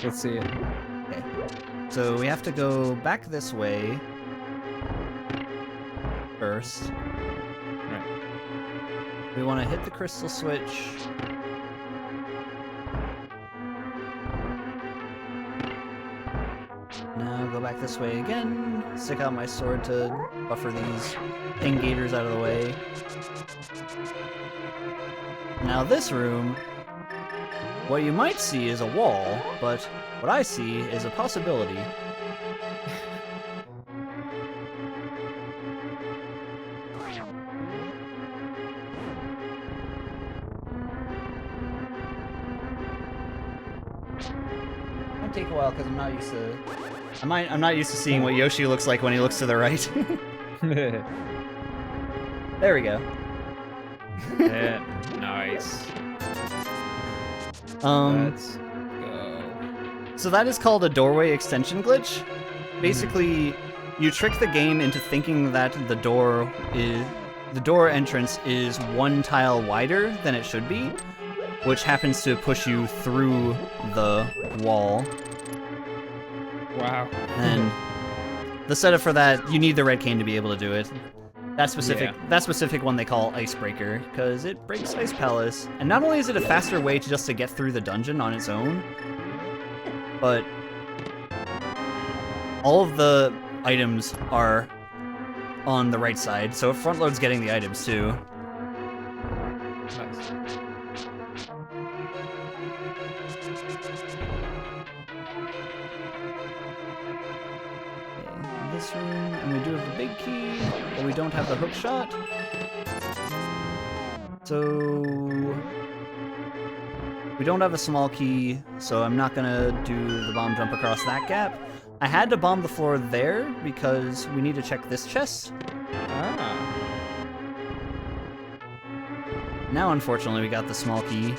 Let's see it. Okay. So we have to go back this way first. Right. We want to hit the crystal switch. Now go back this way again. Stick out my sword to buffer these ping gators out of the way. Now this room, what you might see is a wall, but what I see is a possibility. Might take a while because I'm not used to. I'm not used to seeing what Yoshi looks like when he looks to the right. There we go. Yeah, nice. Let's go. So that is called a doorway extension glitch. Basically, you trick the game into thinking that the door entrance is one tile wider than it should be, which happens to push you through the wall. Wow. And the setup for that, you need the red cane to be able to do it. That specific one they call Icebreaker, because it breaks Ice Palace. And not only is it a faster way to get through the dungeon on its own, but all of the items are on the right side, so it front loads getting the items too. Nice. This room, and we do have the big key, but we don't have the hook shot. So we don't have a small key, so I'm not gonna do the bomb jump across that gap. I had to bomb the floor there because we need to check this chest. Ah. Now, unfortunately, we got the small key.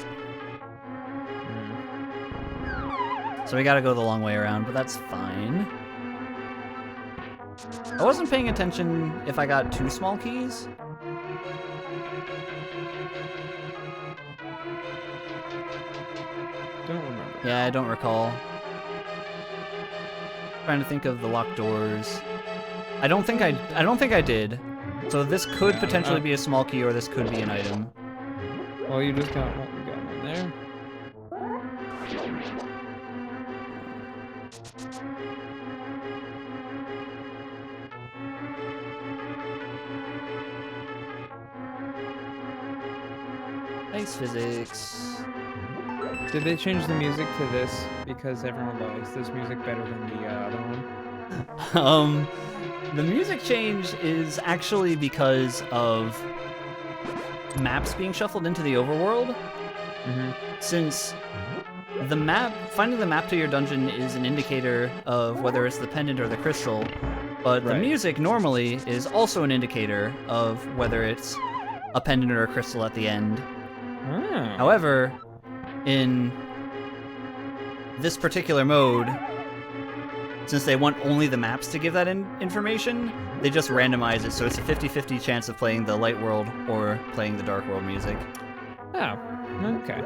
So we gotta go the long way around, but that's fine. I wasn't paying attention if I got 2 small keys. Don't remember. Yeah, I don't recall. Trying to think of the locked doors. I don't think I did. So this could potentially be a small key, or this could be an item. Well, you just got one there. Ice physics. Did they change the music to this because everyone likes this music better than the other one? The music change is actually because of maps being shuffled into the overworld. Since finding the map to your dungeon is an indicator of whether it's the pendant or the crystal, but the music normally is also an indicator of whether it's a pendant or a crystal at the end. However, in this particular mode, since they want only the maps to give that information, they just randomize it, so it's a 50-50 chance of playing the light world or playing the dark world music. Oh, okay.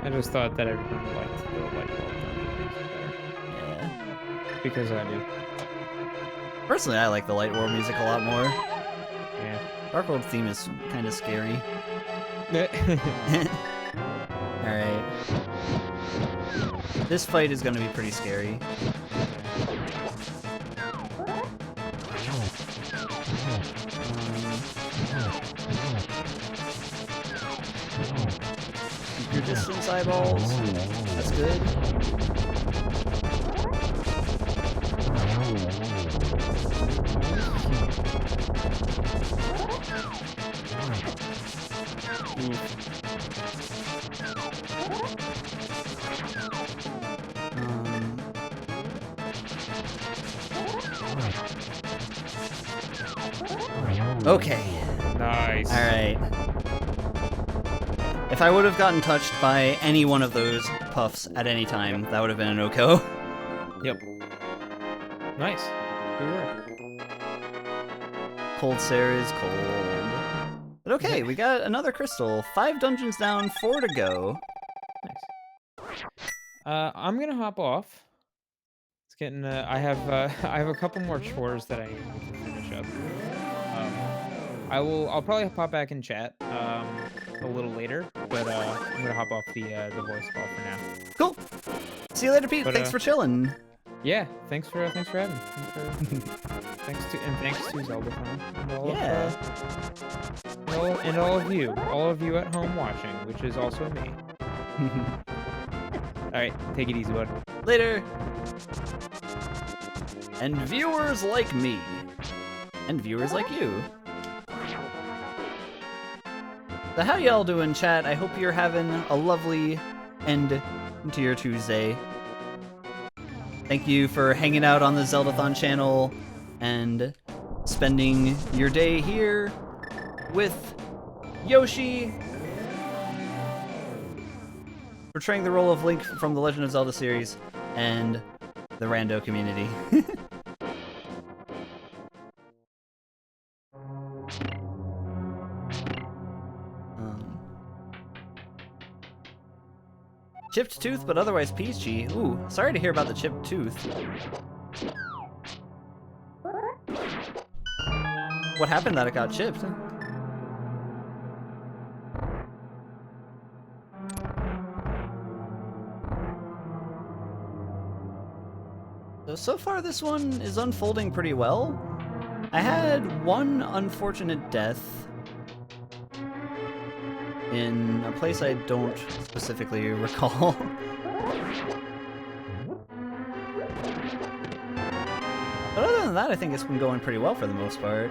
I just thought that everyone liked the light world music better. Yeah. Because I do. Personally, I like the light world music a lot more. Yeah. Dark world theme is kind of scary. Alright. This fight is going to be pretty scary. Keep your distance, eyeballs. That's good. Okay. Nice. Alright. If I would have gotten touched by any one of those puffs at any time, that would have been an Oko. Yep. Nice. Good work. Cold Sarah is cold. But okay, we got another crystal. 5 dungeons down, 4 to go. Nice. I'm gonna hop off. It's getting. I have a couple more chores that I need to finish up. I'll probably pop back in chat a little later, but I'm gonna hop off the voice call for now. Cool. See you later, Pete. But, Thanks for chilling. Yeah, thanks for having me. Thanks to Zelda Fun and all of you at home watching, which is also me. All right, take it easy, bud. Later. And viewers like me. And viewers like you. So how y'all doing, chat? I hope you're having a lovely end to your Tuesday. Thank you for hanging out on the Zeldathon channel and spending your day here with Yoshi portraying the role of Link from the Legend of Zelda series and the rando community. Chipped tooth, but otherwise peachy. Ooh, sorry to hear about the chipped tooth. What happened that it got chipped? So far this one is unfolding pretty well. I had one unfortunate death in a place I don't specifically recall. But other than that, I think it's been going pretty well for the most part.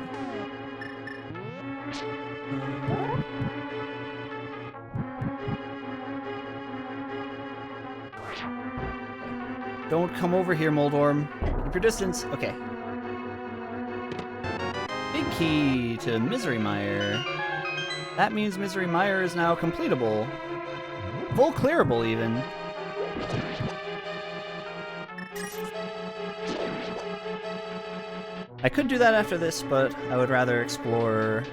Don't come over here, Moldorm. Keep your distance. Okay. Big key to Misery Mire. That means Misery Mire is now completable. Full clearable, even. I could do that after this, but I would rather explore...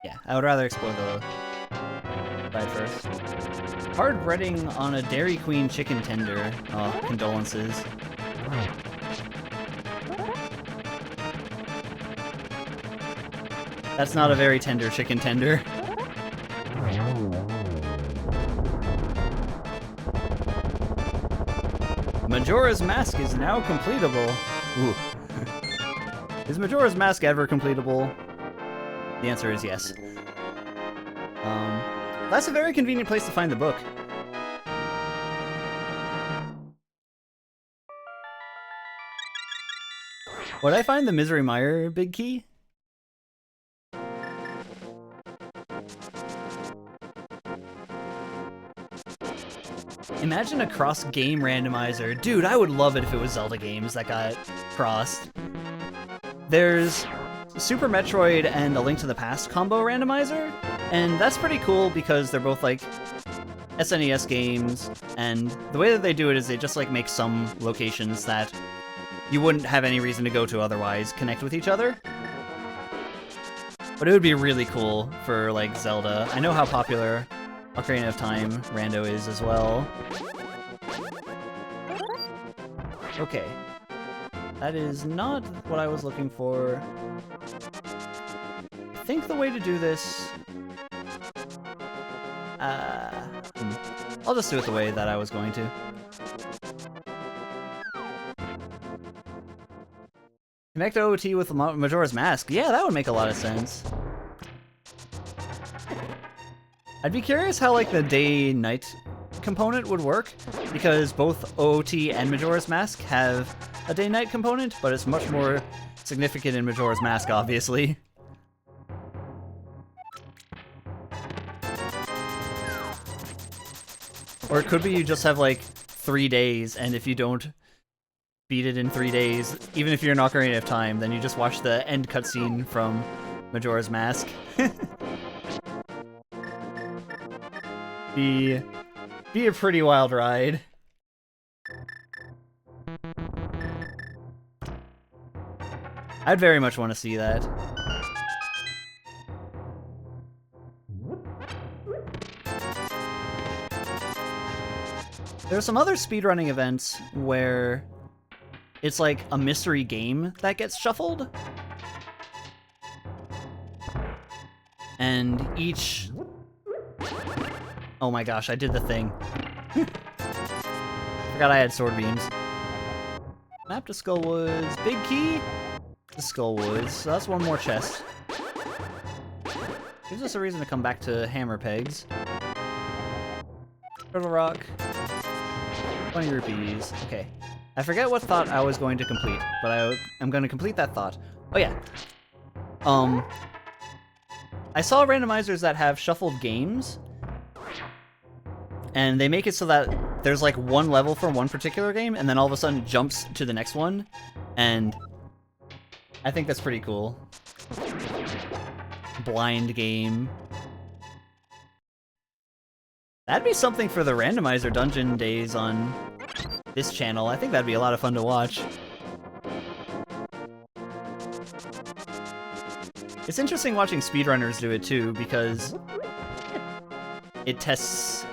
Yeah, I would rather explore the side first. Hard breading on a Dairy Queen chicken tender. Oh, condolences. That's not a very tender chicken tender. Majora's Mask is now completable. Ooh. Is Majora's Mask ever completable? The answer is yes. That's a very convenient place to find the book. Would I find the Misery Mire big key? Imagine a cross-game randomizer. Dude, I would love it if it was Zelda games that got crossed. There's Super Metroid and A Link to the Past combo randomizer, and that's pretty cool because they're both like SNES games, and the way that they do it is they just like make some locations that you wouldn't have any reason to go to otherwise connect with each other. But it would be really cool for like Zelda. I know how popular Ocarina of Time rando is as well. Okay. That is not what I was looking for. I think the way to do this... I'll just do it the way that I was going to. Connect OOT with Majora's Mask. Yeah, that would make a lot of sense. I'd be curious how like the day-night component would work, because both OOT and Majora's Mask have a day-night component, but it's much more significant in Majora's Mask, obviously. Or it could be you just have like 3 days, and if you don't beat it in 3 days, even if you're an Ocarina of Time, then you just watch the end cutscene from Majora's Mask. Be a pretty wild ride. I'd very much want to see that. There are some other speedrunning events where it's like a mystery game that gets shuffled. And each... Oh my gosh, I did the thing. Forgot I had sword beams. Map to Skullwoods. Big key to Skullwoods. So that's one more chest. Gives us a reason to come back to Hammer Pegs. Turtle Rock. 20 rupees. Okay. I forget what thought I was going to complete, but I'm going to complete that thought. Oh yeah. I saw randomizers that have shuffled games, and they make it so that there's like one level for one particular game, and then all of a sudden it jumps to the next one, and I think that's pretty cool. Blind game. That'd be something for the Randomizer dungeon days on this channel. I think that'd be a lot of fun to watch. It's interesting watching speedrunners do it too, because it tests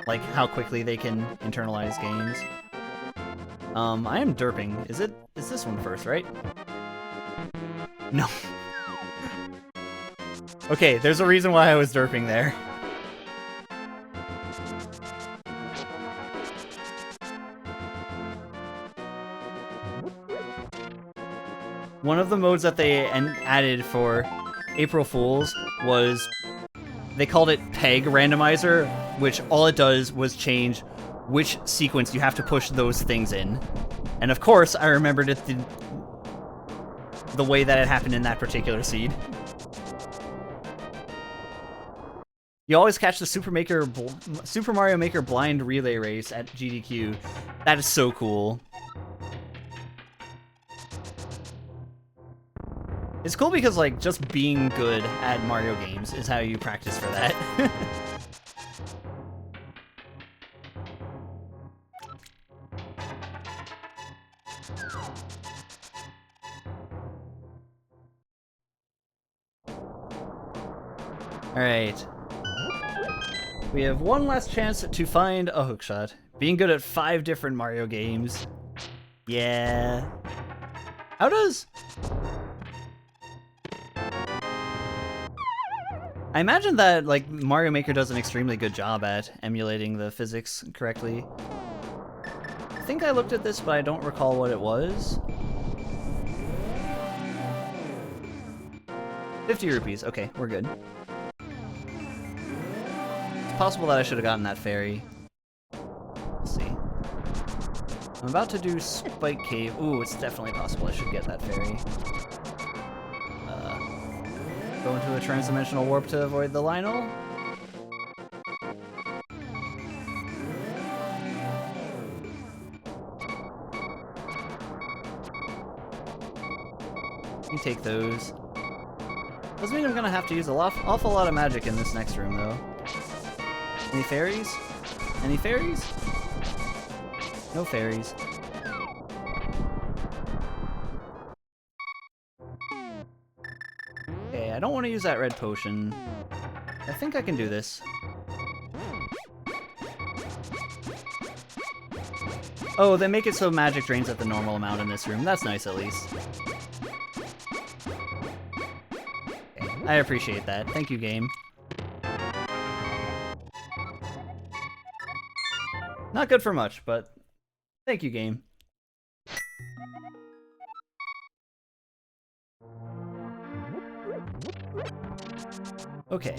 like how quickly they can internalize games. I am derping. Is this one first, right? No. Okay, there's a reason why I was derping there. One of the modes that they added for April Fools was, they called it Peg Randomizer, which all it does was change which sequence you have to push those things in. And of course, I remembered it the way that it happened in that particular seed. You always catch the Super Mario Maker blind relay race at GDQ. That is so cool. It's cool because, like, just being good at Mario games is how you practice for that. Alright. We have one last chance to find a hookshot. Being good at 5 different Mario games. Yeah. How does... I imagine that, like, Mario Maker does an extremely good job at emulating the physics correctly. I think I looked at this, but I don't recall what it was. 50 rupees. Okay, we're good. It's possible that I should have gotten that fairy. We'll see. I'm about to do Spike Cave. Ooh, it's definitely possible I should get that fairy. Go into a transdimensional warp to avoid the Lionel. You take those. Doesn't mean I'm gonna have to use an awful lot of magic in this next room, though. Any fairies? Any fairies? No fairies. Okay, I don't want to use that red potion. I think I can do this. Oh, they make it so magic drains at the normal amount in this room. That's nice, at least. Okay, I appreciate that. Thank you, game. Not good for much, but thank you, game. Okay.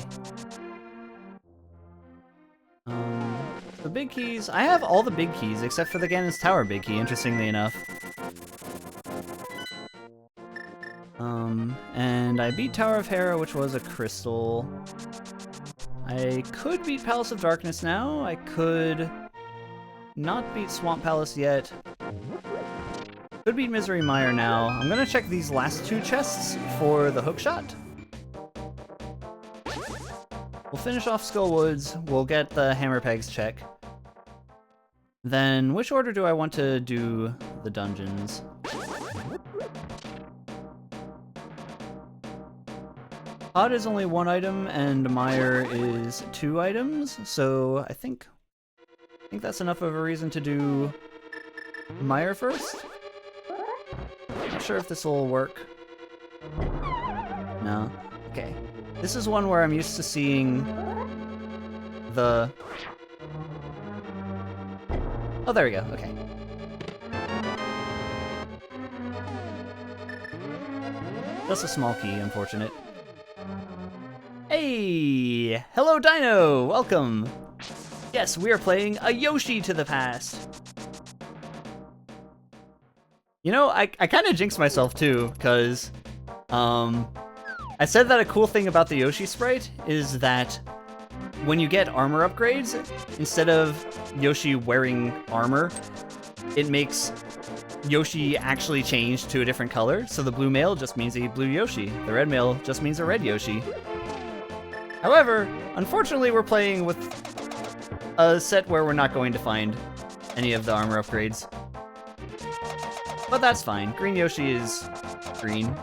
The big keys. I have all the big keys except for the Ganon's Tower big key, interestingly enough. And I beat Tower of Hera, which was a crystal. I could beat Palace of Darkness now. I could not beat Swamp Palace yet. Could beat Misery Mire now. I'm gonna check these last 2 chests for the hookshot. We'll finish off Skullwoods, we'll get the Hammer Pegs check. Then, which order do I want to do the dungeons? Pod is only 1 item, and Mire is 2 items, so I think that's enough of a reason to do Mire first? Not sure if this will work. No? Okay. This is one where I'm used to seeing the... Oh, there we go. Okay. That's a small key, unfortunate. Hey! Hello, Dino! Welcome! Yes, we are playing a Yoshi to the past! You know, I kind of jinxed myself, too, because... I said that a cool thing about the Yoshi sprite is that when you get armor upgrades, instead of Yoshi wearing armor, it makes Yoshi actually changed to a different color, so the blue male just means a blue Yoshi. The red male just means a red Yoshi. However, unfortunately, we're playing with a set where we're not going to find any of the armor upgrades. But that's fine. Green Yoshi is green.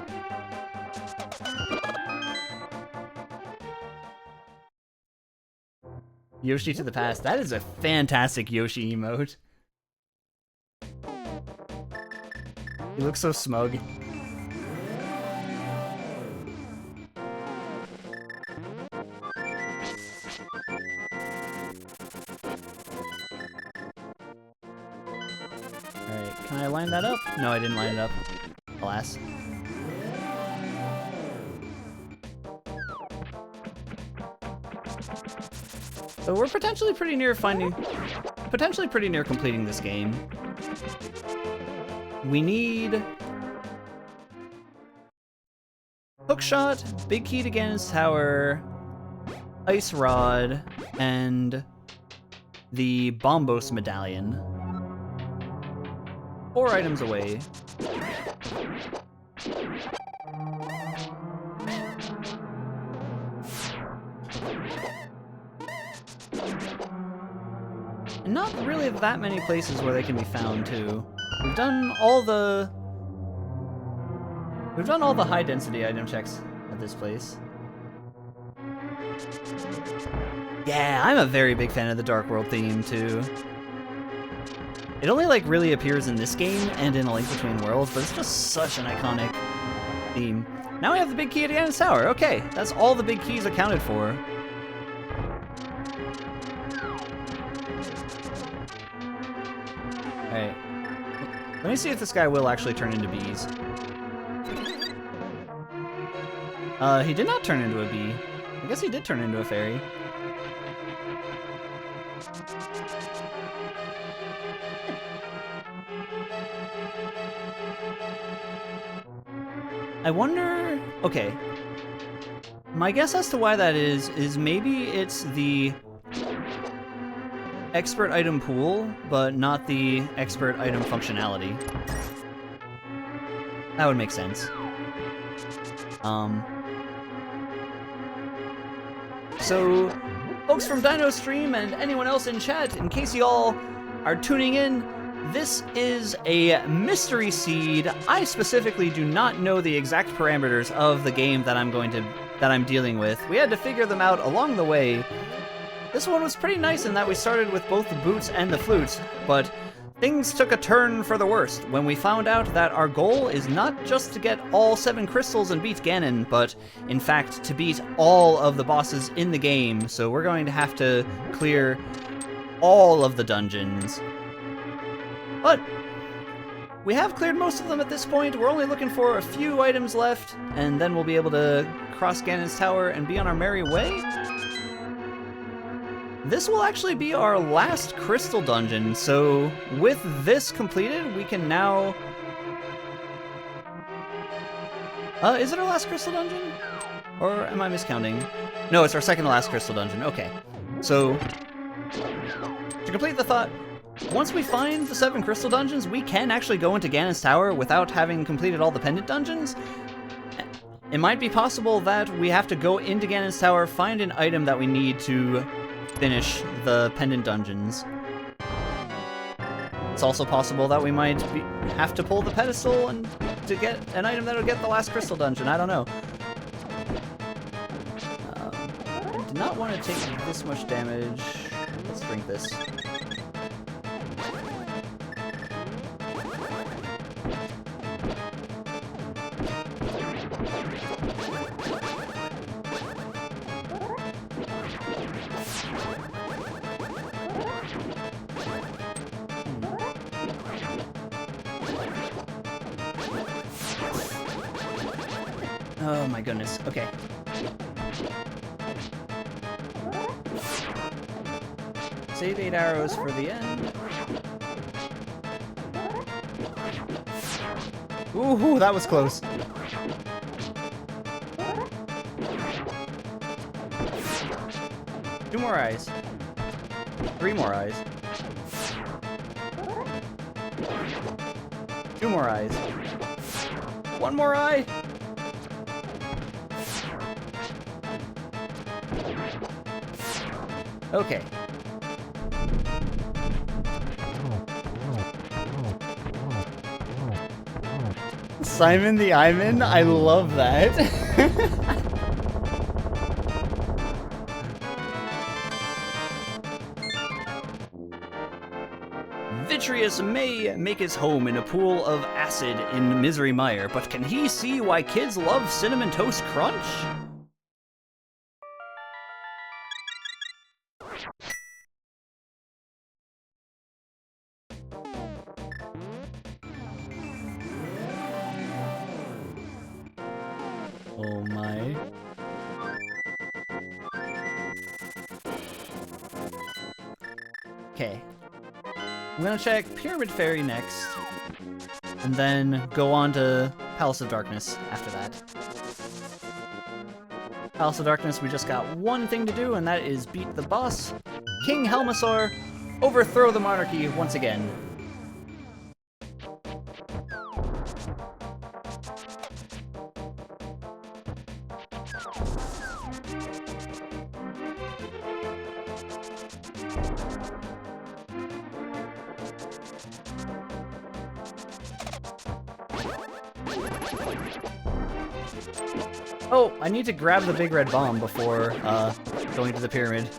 Yoshi to the past. That is a fantastic Yoshi emote. He looks so smug. Alright, can I line that up? No, I didn't line it up. Alas. So we're potentially pretty near completing this game. We need Hookshot, Big Key to Ganon's Tower, Ice Rod, and the Bombos Medallion. 4 items away. And not really that many places where they can be found, too. We've done all the high density item checks at this place. Yeah, I'm a very big fan of the Dark World theme, too. It only, like, really appears in this game and in A Link Between Worlds, but it's just such an iconic theme. Now we have the big key at Ganon's Tower. Okay, that's all the big keys accounted for. Alright. Let me see if this guy will actually turn into bees. He did not turn into a bee. I guess he did turn into a fairy. I wonder... Okay. My guess as to why that is maybe it's the expert item pool, but not the expert item functionality. That would make sense. So, folks from Dino Stream and anyone else in chat, in case y'all are tuning in, this is a mystery seed. I specifically do not know the exact parameters of the game that I'm dealing with. We had to figure them out along the way. This one was pretty nice in that we started with both the boots and the flutes, but things took a turn for the worst when we found out that our goal is not just to get all 7 crystals and beat Ganon, but in fact to beat all of the bosses in the game. So we're going to have to clear all of the dungeons. But we have cleared most of them at this point. We're only looking for a few items left, and then we'll be able to cross Ganon's Tower and be on our merry way. This will actually be our last crystal dungeon, so with this completed, we can now... is it our last crystal dungeon? Or am I miscounting? No, it's our second to last crystal dungeon. Okay. So, to complete the thought, once we find the 7 crystal dungeons, we can actually go into Ganon's Tower without having completed all the pendant dungeons. It might be possible that we have to go into Ganon's Tower, find an item that we need to finish the pendant dungeons. It's also possible that we might have to pull the pedestal and to get an item that'll get the last crystal dungeon. I don't know. I do not want to take this much damage. Let's drink this. Oh my goodness, okay. Save 8 arrows for the end. Ooh, that was close. Two more eyes. 3 more eyes. 2 more eyes. 1 more eye! Okay. Simon the Eyman? I love that. Vitreous may make his home in a pool of acid in Misery Mire, but can he see why kids love Cinnamon Toast Crunch? Oh my. Okay. I'm gonna check Pyramid Fairy next, and then go on to Palace of Darkness after that. Palace of Darkness, we just got one thing to do, and that is beat the boss, King Helmasaur, overthrow the monarchy once again. Oh, I need to grab the big red bomb before going to the pyramid.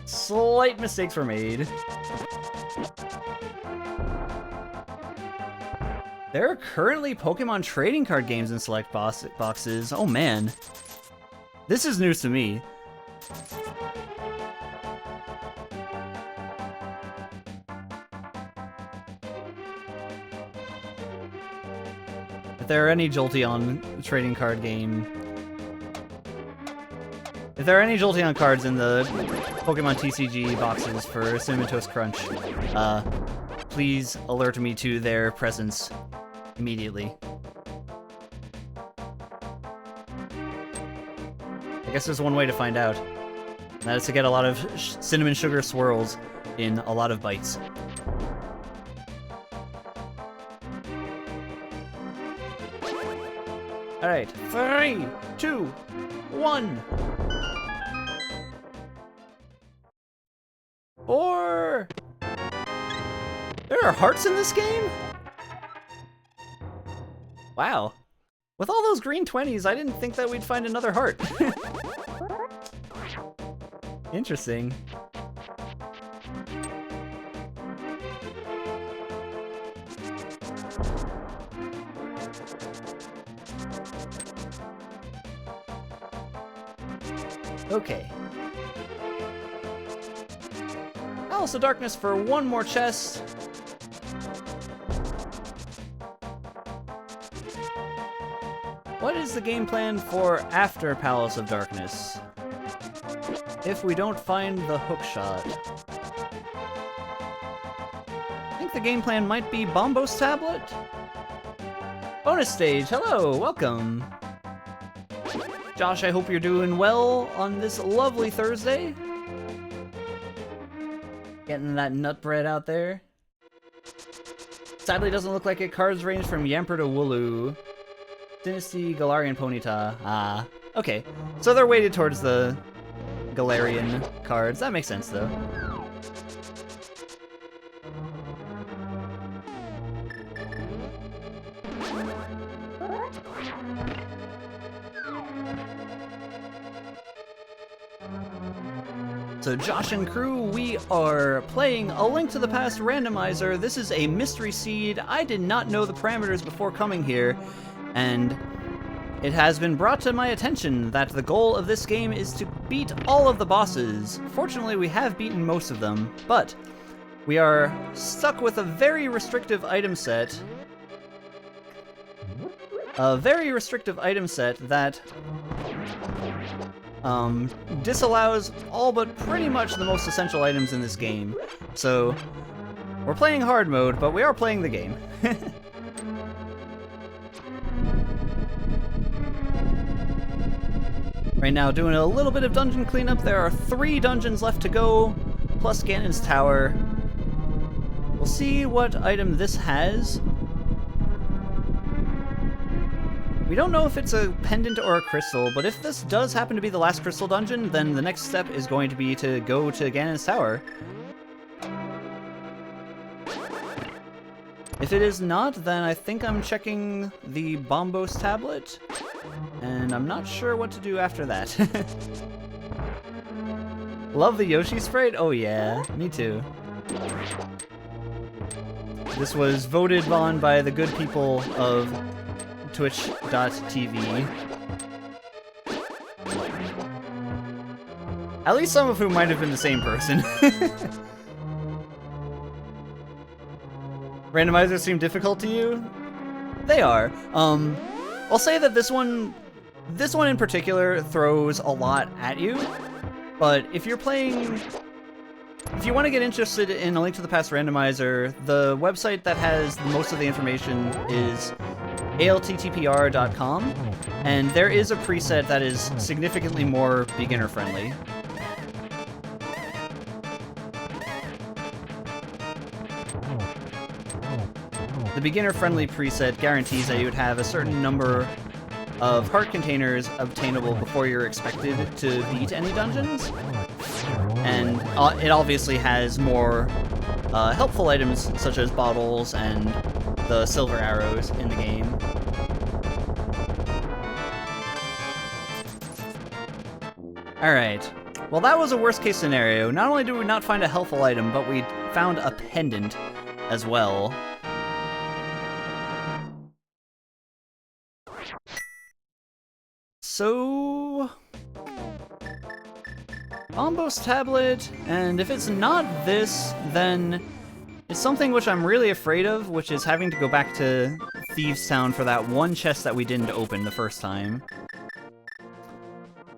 Slight mistakes were made. There are currently Pokemon trading card games in select boxes. Oh man. This is news to me. If there are any Jolteon trading card game... If there are any Jolteon cards in the Pokemon TCG boxes for Cinnamon Toast Crunch, please alert me to their presence immediately. I guess there's one way to find out, and that is to get a lot of cinnamon sugar swirls in a lot of bites. Alright, 3, 2, 1. 4. There are hearts in this game? Wow. With all those green 20s, I didn't think that we'd find another heart. Interesting. Okay. Palace of Darkness for one more chest. What is the game plan for after Palace of Darkness? If we don't find the hookshot. I think the game plan might be Bombos Tablet? Bonus stage, hello, welcome. Josh, I hope you're doing well on this lovely Thursday. Getting that nut bread out there. Sadly, doesn't look like it. Cards range from Yamper to Wooloo. Dynasty, Galarian, Ponyta. Ah, okay. So they're weighted towards the Galarian cards. That makes sense, though. So Josh and crew, we are playing A Link to the Past Randomizer. This is a mystery seed. I did not know the parameters before coming here, and it has been brought to my attention that the goal of this game is to beat all of the bosses. Fortunately, we have beaten most of them, but we are stuck with a very restrictive item set. A very restrictive item set that disallows all but pretty much the most essential items in this game. So, we're playing hard mode, but we are playing the game. Right now, doing a little bit of dungeon cleanup. There are 3 dungeons left to go, plus Ganon's Tower. We'll We'll see what item this has. We don't know if it's a pendant or a crystal, but if this does happen to be the last crystal dungeon, then the next step is going to be to go to Ganon's Tower. If it is not, then I think I'm checking the Bombos tablet, and I'm not sure what to do after that. Love the Yoshi sprite? Oh yeah, me too. This was voted on by the good people of Twitch.tv. At least some of whom might have been the same person. Randomizers seem difficult to you? They are. I'll say that this one in particular throws a lot at you, but if you're playing... If you want to get interested in A Link to the Past Randomizer, the website that has most of the information is alttpr.com, and there is a preset that is significantly more beginner-friendly. The beginner-friendly preset guarantees that you would have a certain number of heart containers obtainable before you're expected to beat any dungeons, and it obviously has more helpful items such as bottles and the silver arrows in the game. Alright, well that was a worst case scenario. Not only did we not find a helpful item, but we found a pendant as well. So... Bombos tablet, and if it's not this, then it's something which I'm really afraid of, which is having to go back to Thieves Town for that one chest that we didn't open the first time.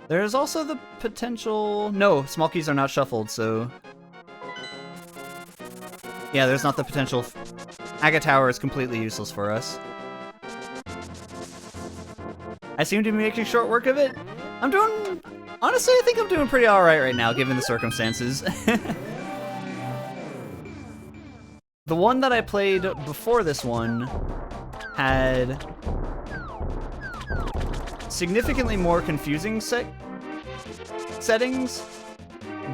There's also the potential... No, small keys are not shuffled, so... Yeah, there's not the potential... Aga Tower is completely useless for us. I seem to be making short work of it. I'm doing... Honestly, I think I'm doing pretty alright right now, given the circumstances. The one that I played before this one had significantly more confusing settings,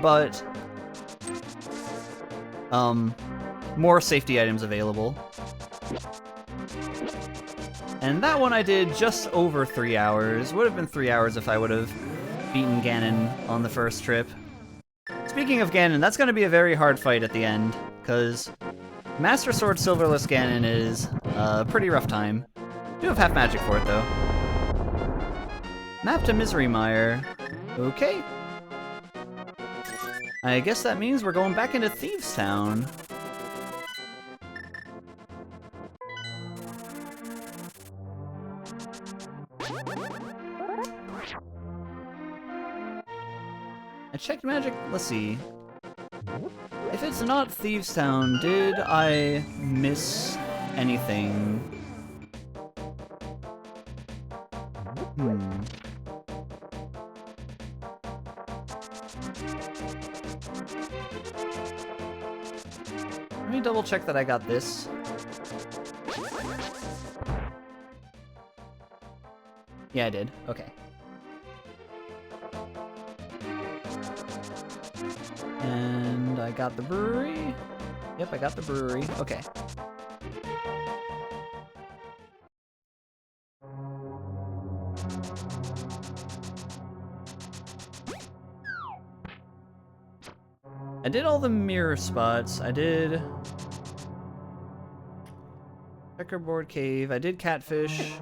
but more safety items available. And that one I did just over 3 hours. Would have been 3 hours if I would have beaten Ganon on the first trip. Speaking of Ganon, that's going to be a very hard fight at the end, because Master Sword Silverless Ganon is a pretty rough time. Do have half magic for it, though. Map to Misery Mire. Okay. I guess that means we're going back into Thieves Town. I checked magic, let's see. If it's not Thieves Town, did I miss anything? Let me double check that I got this. Yeah, I did. Okay. And I got the brewery. Yep, I got the brewery. Okay. I did all the mirror spots. I did Checkerboard Cave. I did Catfish.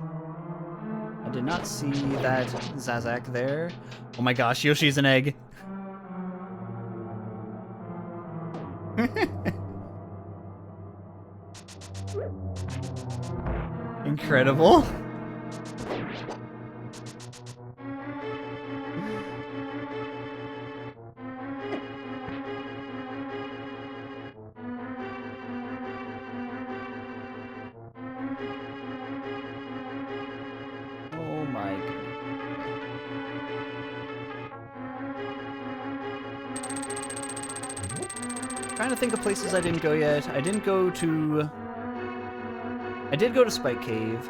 I did not see that Zazak there. Oh my gosh, Yoshi's an egg. Incredible. Oh my god. trying to think of places I didn't go yet. I did go to Spike Cave.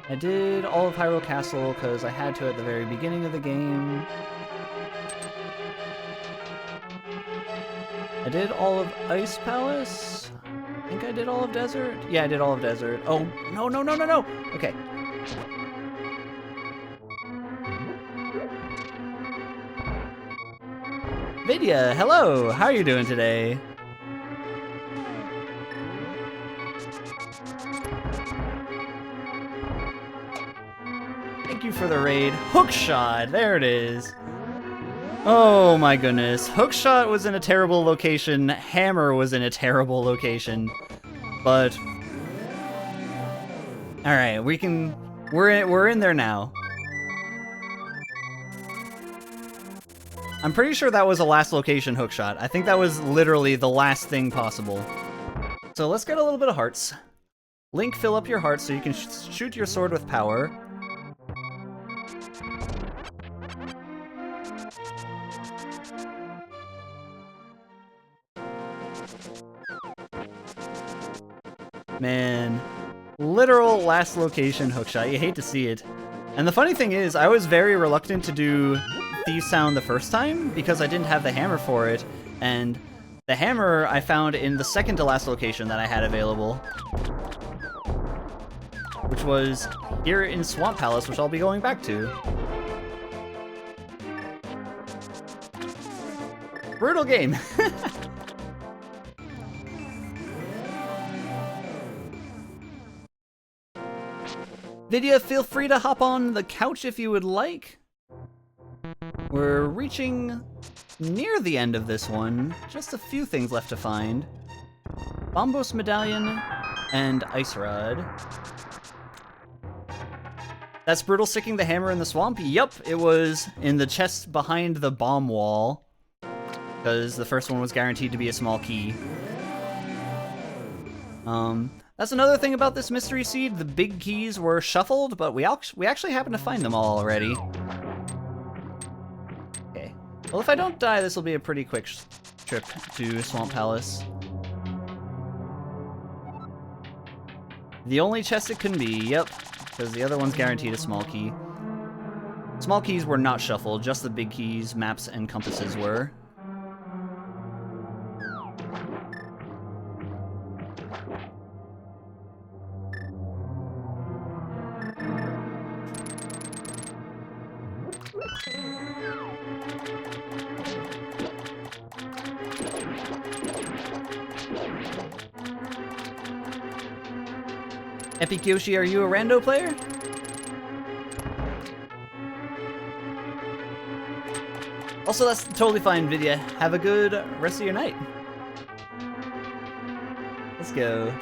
I did all of Hyrule Castle because I had to at the very beginning of the game. I did all of Ice Palace. I think I did all of Desert. Yeah, I did all of Desert. Oh, no, no, no, no, no! Okay. Vidya, hello! How are you doing today? Thank you for the raid. Hookshot! There it is. Oh my goodness. Hookshot was in a terrible location. Hammer was in a terrible location. But alright, we're in there now. I'm pretty sure that was the last location hookshot. I think that was literally the last thing possible. So let's get a little bit of hearts. Link, fill up your hearts so you can shoot your sword with power. Man, literal last location hookshot. You hate to see it. And the funny thing is, I was very reluctant to do Thief Sound the first time because I didn't have the hammer for it, and the hammer I found in the second to last location that I had available, which was here in Swamp Palace, which I'll be going back to. Brutal game. Vidya, feel free to hop on the couch if you would like. We're reaching near the end of this one. Just a few things left to find. Bombos Medallion and Ice Rod. That's Brutal sticking the hammer in the swamp? Yup, it was in the chest behind the bomb wall. Because the first one was guaranteed to be a small key. That's another thing about this mystery seed. The big keys were shuffled, but we actually happened to find them all already. Okay. Well, if I don't die, this will be a pretty quick trip to Swamp Palace. The only chest it can be, yep, because the other one's guaranteed a small key. Small keys were not shuffled, just the big keys, maps, and compasses were. Epic Yoshi, are you a rando player? Also, that's totally fine, Vidya. Have a good rest of your night. Let's go.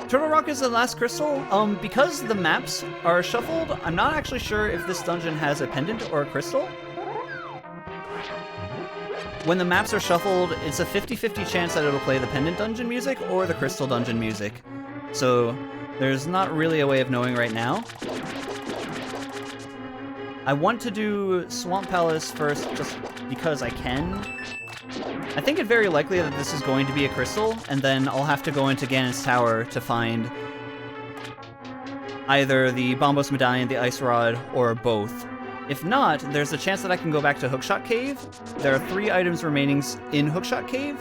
Turtle Rock is the last crystal. Because the maps are shuffled, I'm not actually sure if this dungeon has a pendant or a crystal. When the maps are shuffled, it's a 50-50 chance that it'll play the pendant dungeon music or the crystal dungeon music. So there's not really a way of knowing right now. I want to do Swamp Palace first just because I can. I think it's very likely that this is going to be a crystal, and then I'll have to go into Ganon's Tower to find either the Bombos Medallion, the Ice Rod, or both. If not, there's a chance that I can go back to Hookshot Cave. There are 3 items remaining in Hookshot Cave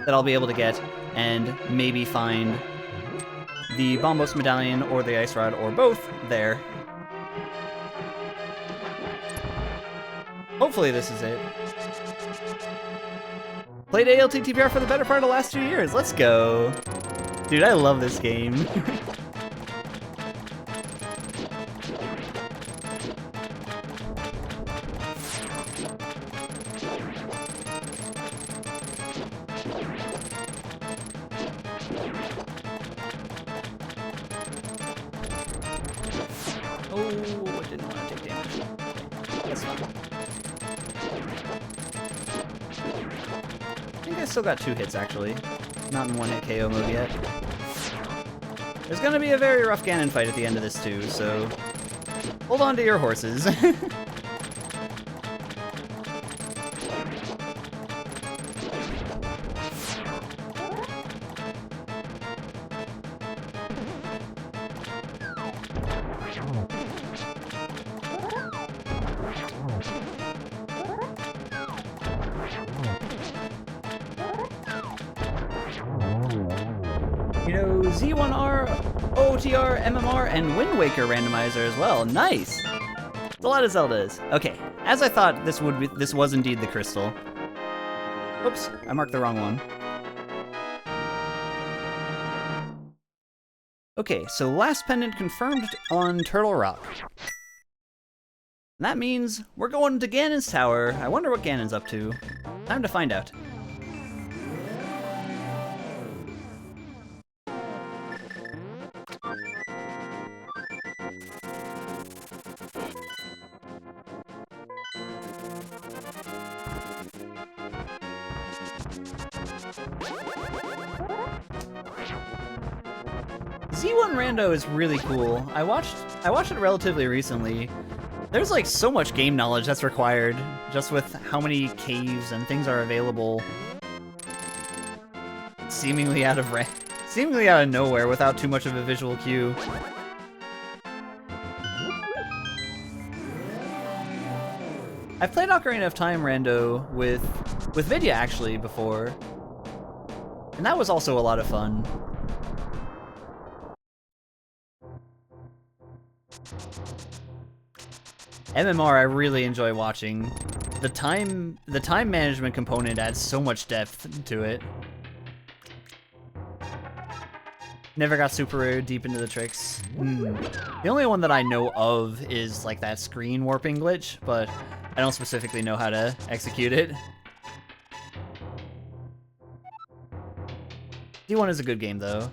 that I'll be able to get, and maybe find the Bombos Medallion or the Ice Rod, or both, there. Hopefully this is it. Played ALTTPR for the better part of the last 2 years. Let's go. Dude, I love this game. Oh, I didn't want to take damage. That's fine. I think I still got 2 hits, actually. Not in 1-hit KO mode yet. There's gonna be a very rough Ganon fight at the end of this, too, so hold on to your horses. You know, Z1R, OTR, MMR, and Wind Waker randomizer as well. Nice! It's a lot of Zeldas. Okay, as I thought, this was indeed the crystal. Oops, I marked the wrong one. Okay, so last pendant confirmed on Turtle Rock. And that means we're going to Ganon's tower. I wonder what Ganon's up to. Time to find out. Z1 Rando is really cool. I watched it relatively recently. There's like so much game knowledge that's required just with how many caves and things are available seemingly out of nowhere without too much of a visual cue. I've played Ocarina of Time Rando with Vidya actually before, and that was also a lot of fun. MMR I really enjoy watching. The time management component adds so much depth to it. Never got super deep into the tricks. The only one that I know of is like that screen warping glitch, but I don't specifically know how to execute it. D1 is a good game though.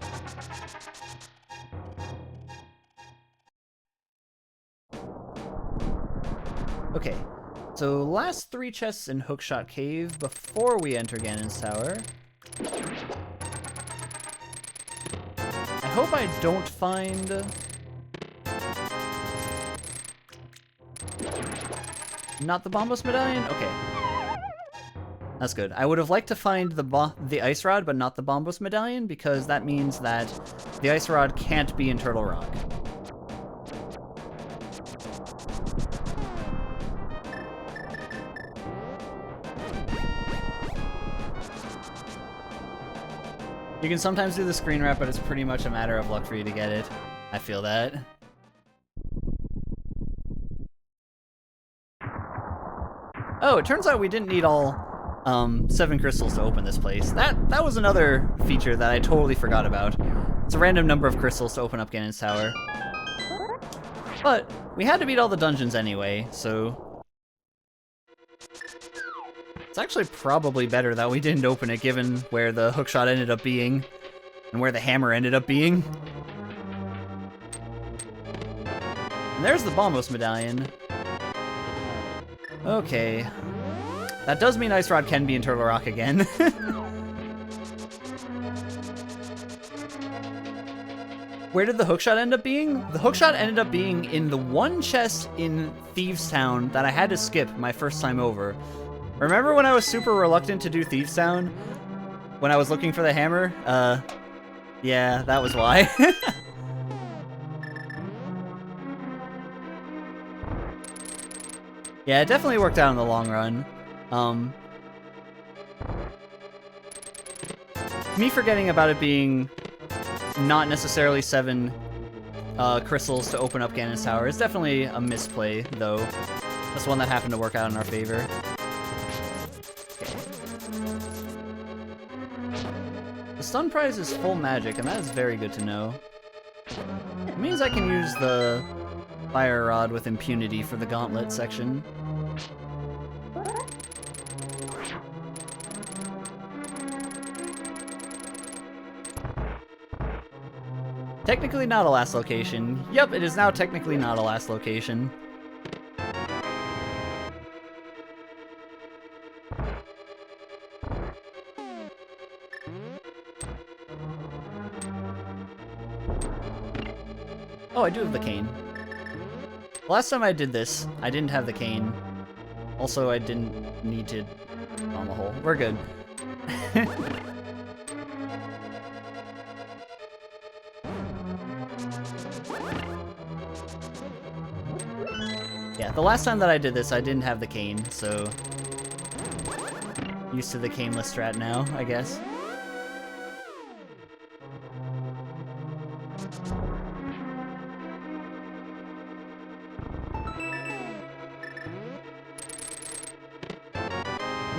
Okay, so last 3 chests in Hookshot Cave before we enter Ganon's tower. I hope I don't find... Not the Bombos Medallion? Okay. That's good. I would have liked to find the Ice Rod, but not the Bombos Medallion, because that means that the Ice Rod can't be in Turtle Rock. You can sometimes do the screen wrap, but it's pretty much a matter of luck for you to get it. I feel that. Oh, it turns out we didn't need all 7 crystals to open this place. That was another feature that I totally forgot about. It's a random number of crystals to open up Ganon's tower. But we had to beat all the dungeons anyway, so... It's actually probably better that we didn't open it, given where the hookshot ended up being, and where the hammer ended up being. And there's the Bombos Medallion. Okay. That does mean Ice Rod can be in Turtle Rock again. Where did the hookshot end up being? The hookshot ended up being in the one chest in Thieves Town that I had to skip my first time over. Remember when I was super reluctant to do Thieves Town? When I was looking for the hammer? Yeah, that was why. Yeah, it definitely worked out in the long run. Me forgetting about it being not necessarily 7 crystals to open up Ganon's tower is definitely a misplay, though. That's one that happened to work out in our favor. The stun prize is full magic, and that is very good to know. It means I can use the fire rod with impunity for the gauntlet section. Technically not a last location. Yep, it is now technically not a last location. Oh, I do have the cane. Last time I did this, I didn't have the cane. Also, I didn't need to on the hole. We're good. Yeah, the last time that I did this, I didn't have the cane, so... Used to the caneless strat now, I guess.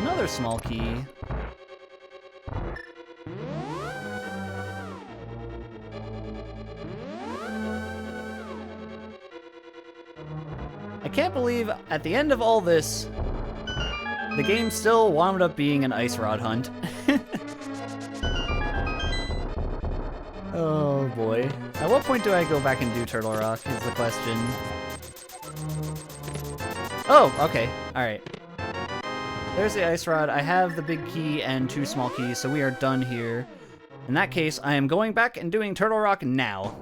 Another small key. I can't believe at the end of all this, the game still wound up being an ice rod hunt. Oh boy. At what point do I go back and do Turtle Rock is the question. Oh, okay. Alright. There's the ice rod. I have the big key and 2 small keys, so we are done here. In that case, I am going back and doing Turtle Rock now.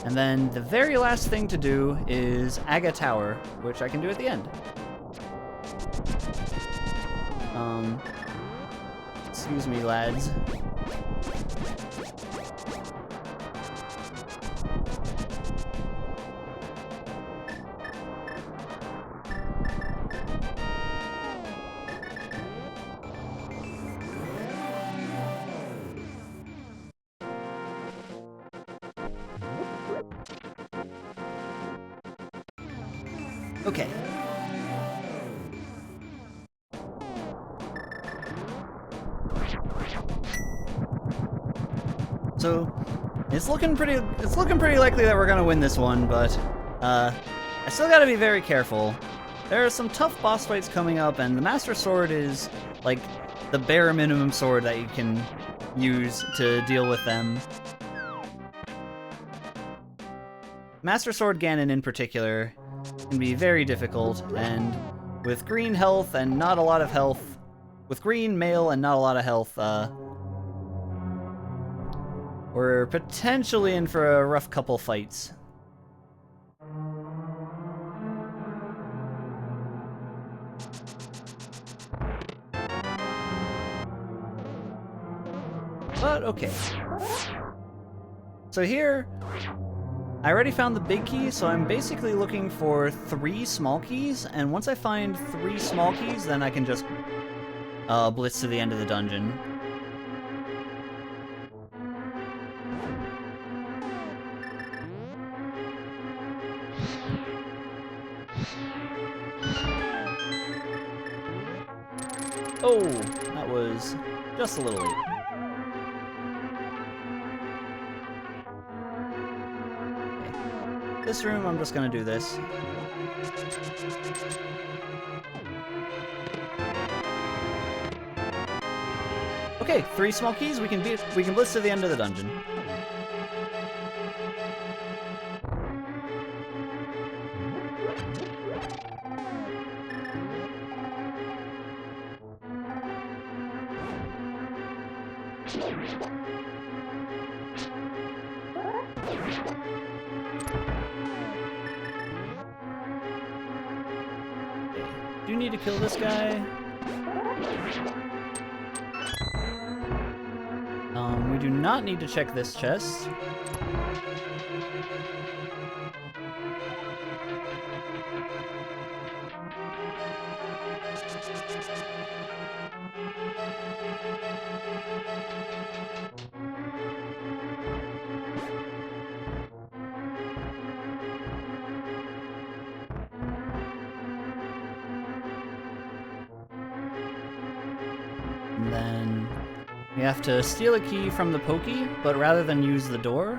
And then the very last thing to do is Aga Tower, which I can do at the end. Excuse me, lads. Okay. So, it's looking pretty likely that we're gonna win this one, but I still gotta be very careful. There are some tough boss fights coming up, and the Master Sword is like the bare minimum sword that you can use to deal with them. Master Sword Ganon in particular can be very difficult, and with green health and not a lot of health, with green mail and not a lot of health, we're potentially in for a rough couple fights. But okay. So here, I already found the big key, so I'm basically looking for 3 small keys, and once I find 3 small keys, then I can just blitz to the end of the dungeon. Oh, that was just a little late. Okay. This room, I'm just gonna do this. Okay, 3 small keys, we can blitz to the end of the dungeon. Do you need to kill this guy? We do not need to check this chest. And then we have to steal a key from the Pokey, but rather than use the door,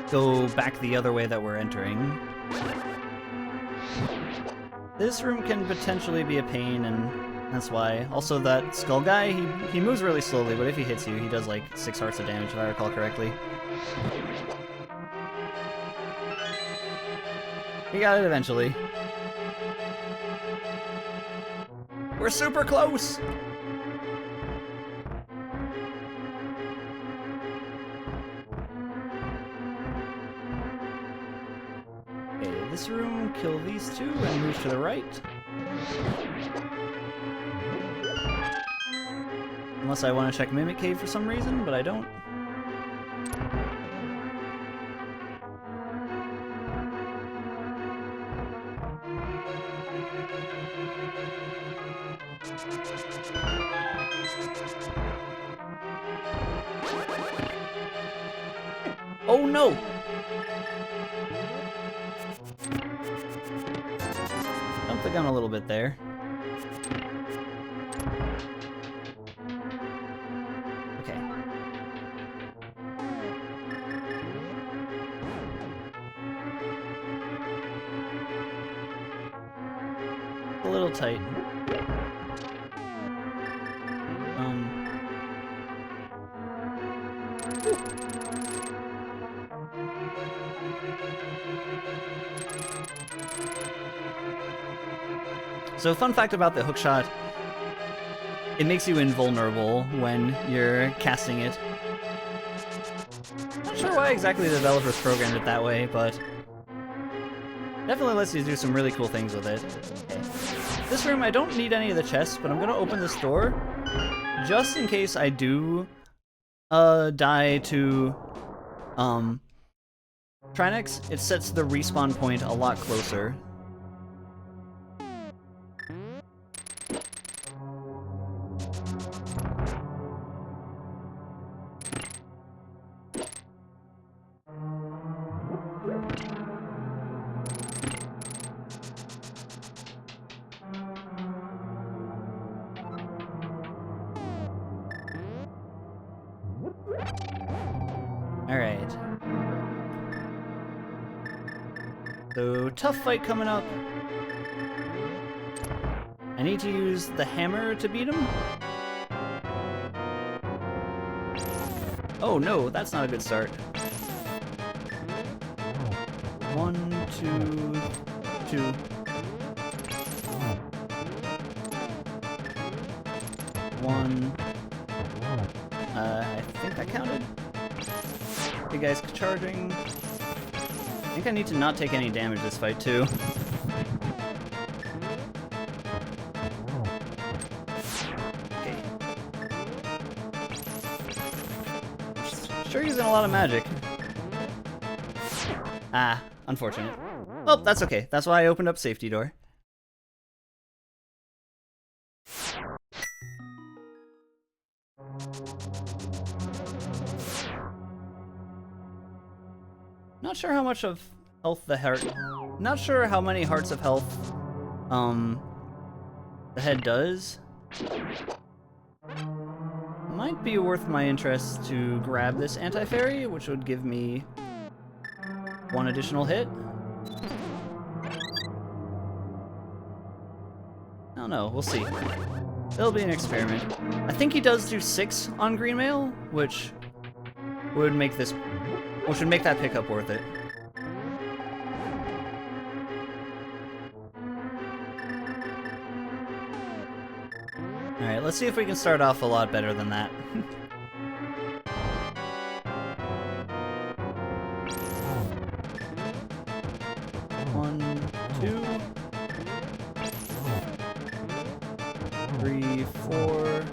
go back the other way that we're entering. This room can potentially be a pain, and that's why. Also, that skull guy, he moves really slowly, but if he hits you, he does like 6 hearts of damage, if I recall correctly. We got it eventually. We're super close! Okay, this room, kill these 2, and move to the right. Unless I want to check Mimic Cave for some reason, but I don't. Oh no! Jumped the gun a little bit there. Okay. A little tight. So fun fact about the hookshot, it makes you invulnerable when you're casting it. Not sure why exactly the developers programmed it that way, but definitely lets you do some really cool things with it. Okay. This room, I don't need any of the chests, but I'm gonna open this door just in case I do die to Trinex. It sets the respawn point a lot closer. Alright. So, tough fight coming up. I need to use the hammer to beat him? Oh no, that's not a good start. 1, 2, 2. 1. I think that counted. You guys charging. I think I need to not take any damage this fight too. Okay. Sure using a lot of magic. Ah, unfortunate. Oh, that's okay. That's why I opened up safety door. Not sure how much of health the heart. Not sure how many hearts of health the head does. Might be worth my interest to grab this anti-fairy, which would give me 1 additional hit. I don't know, we'll see. It'll be an experiment. I think he does do 6 on green mail, which would make this, which would make that pickup worth it. Alright, let's see if we can start off a lot better than that. One, 2, 3, 4.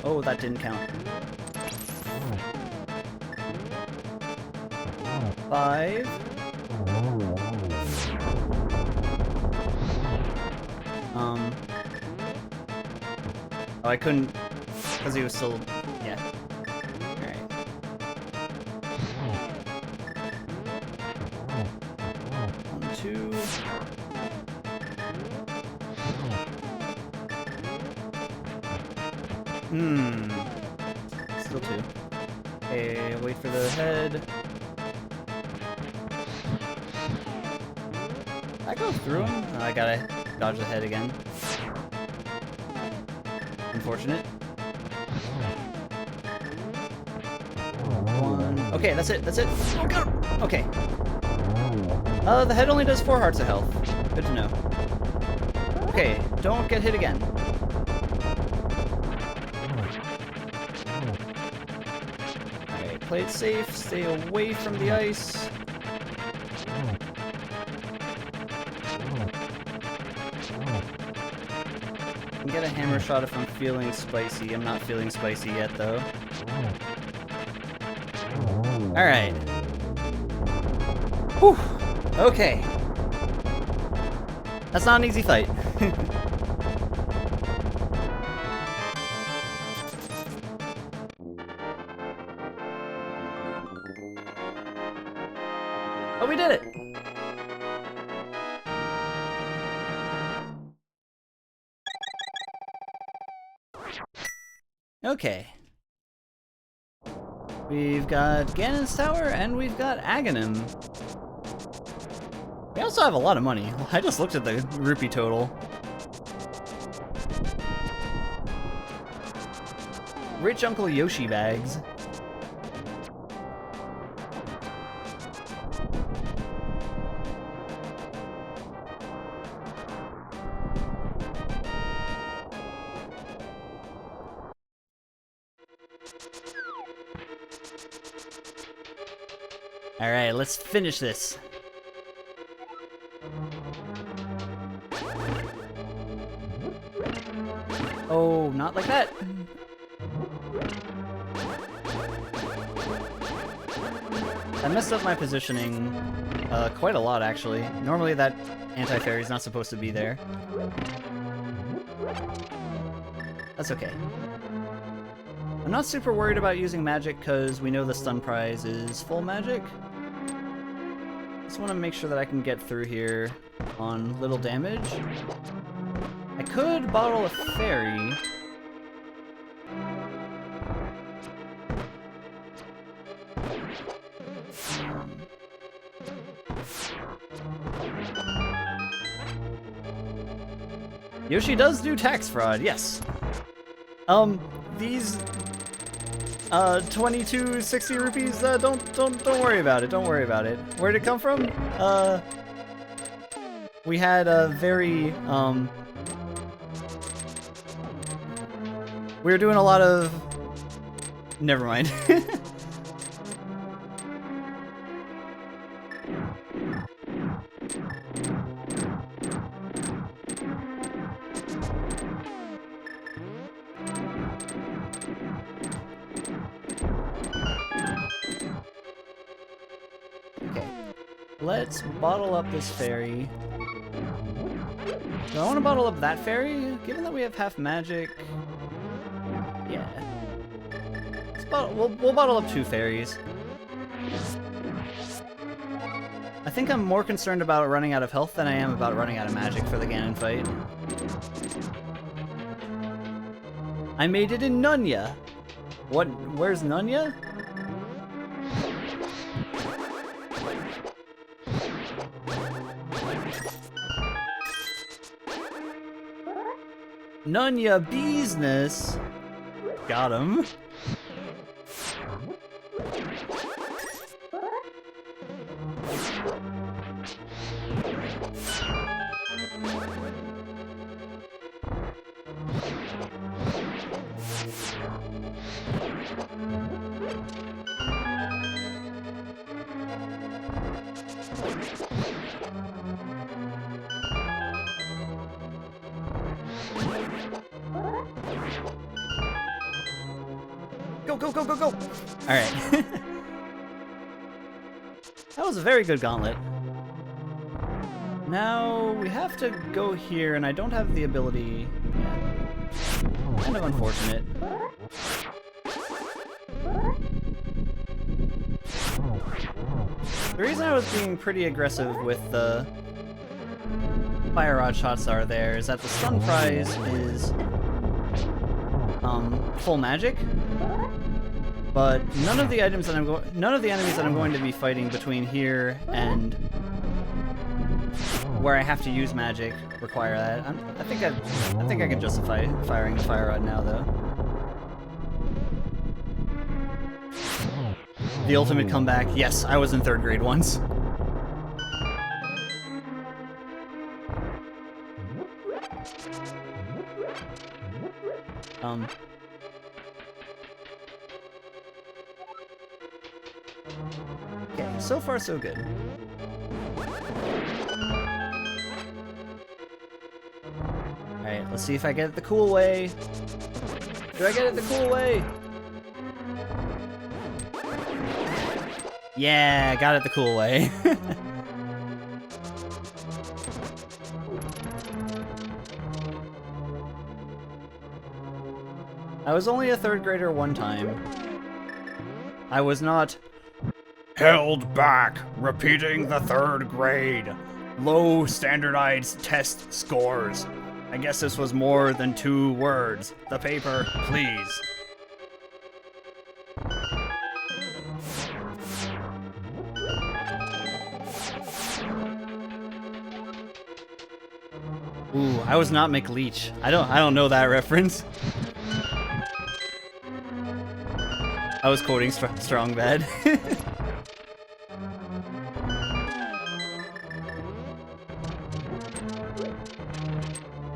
Oh, that didn't count. 5. Oh, I couldn't, because he was still, yeah. Alright. 1, 2. Still 2. Okay, wait for the head. I go through him? Oh, I gotta dodge the head again. Unfortunate. 1. Okay, that's it, that's it. Oh, got him! Okay. The head only does 4 hearts of health. Good to know. Okay, don't get hit again. Alright, play it safe, stay away from the ice. I can get a hammer shot if I'm feeling spicy. I'm not feeling spicy yet, though. Alright. Whew. Okay. That's not an easy fight. Okay. We've got Ganon's Tower, and we've got Aghanim. We also have a lot of money. I just looked at the rupee total. Rich Uncle Yoshi bags. Alright, let's finish this. Oh, not like that. I messed up my positioning quite a lot, actually. Normally that anti-fairy's not supposed to be there. That's okay. I'm not super worried about using magic because we know the stun prize is full magic. Just want to make sure that I can get through here on little damage. I could bottle a fairy. Yoshi does do tax fraud, yes. These 2260 rupees, don't worry about it, don't worry about it. Where'd it come from? We had a very we were doing a lot of, never mind. Let's bottle up this fairy. Do I want to bottle up that fairy? Given that we have half magic... Yeah. We'll bottle up 2 fairies. I think I'm more concerned about running out of health than I am about running out of magic for the Ganon fight. I made it in Nunya! What? Where's Nunya? Nunya business. Got him. Go! Alright. That was a very good gauntlet. Now, we have to go here, and I don't have the ability yet. Kind of unfortunate. The reason I was being pretty aggressive with the Fire Rod shots are there is that the stun prize is full magic. But none of the enemies that I'm going to be fighting between here and where I have to use magic require that. I think I can justify firing the Fire Rod now, though. The ultimate comeback. Yes, I was in 3rd grade once. Okay, so far so good. Alright, let's see if I get it the cool way. Do I get it the cool way? Yeah, got it the cool way. I was only a 3rd grader one time. I was not held back, repeating the 3rd grade. Low standardized test scores. I guess this was more than 2 words. The paper, please. Ooh, I was not McLeach. I don't know that reference. I was quoting Strong Bad.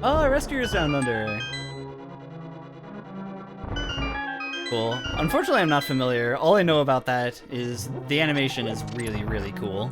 Oh, Rescuers Down Under. Cool. Unfortunately, I'm not familiar. All I know about that is the animation is really, really cool.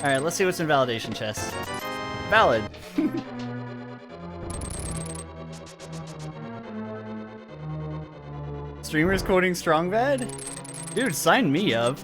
Alright, let's see what's in validation chest. Valid. Streamers quoting Strong Bad? Dude, sign me up.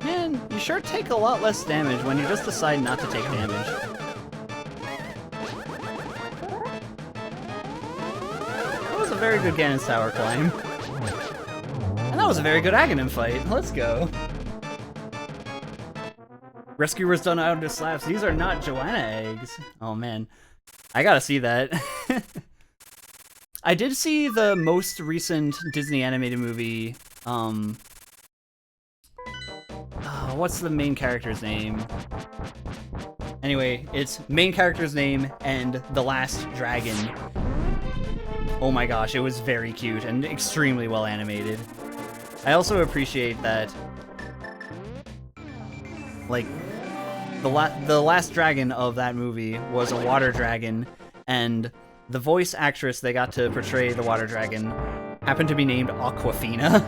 Man, you sure take a lot less damage when you just decide not to take damage. That was a very good Ganon Tower climb. And that was a very good Aghanim fight. Let's go. Rescuers done out of slabs. These are not Joanna eggs. Oh man. I gotta see that. I did see the most recent Disney animated movie, what's the main character's name? Anyway, it's main character's name and The Last Dragon. Oh my gosh, it was very cute and extremely well animated. I also appreciate that, like, the last dragon of that movie was a water dragon, and the voice actress they got to portray the water dragon happened to be named Aquafina.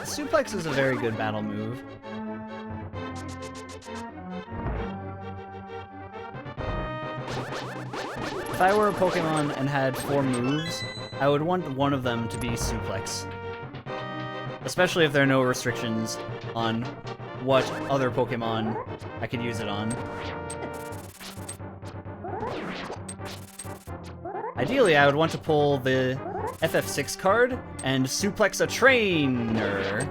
Suplex is a very good battle move. If I were a Pokemon and had 4 moves, I would want one of them to be Suplex. Especially if there are no restrictions on what other Pokemon I could use it on. Ideally, I would want to pull the FF6 card and suplex a trainer.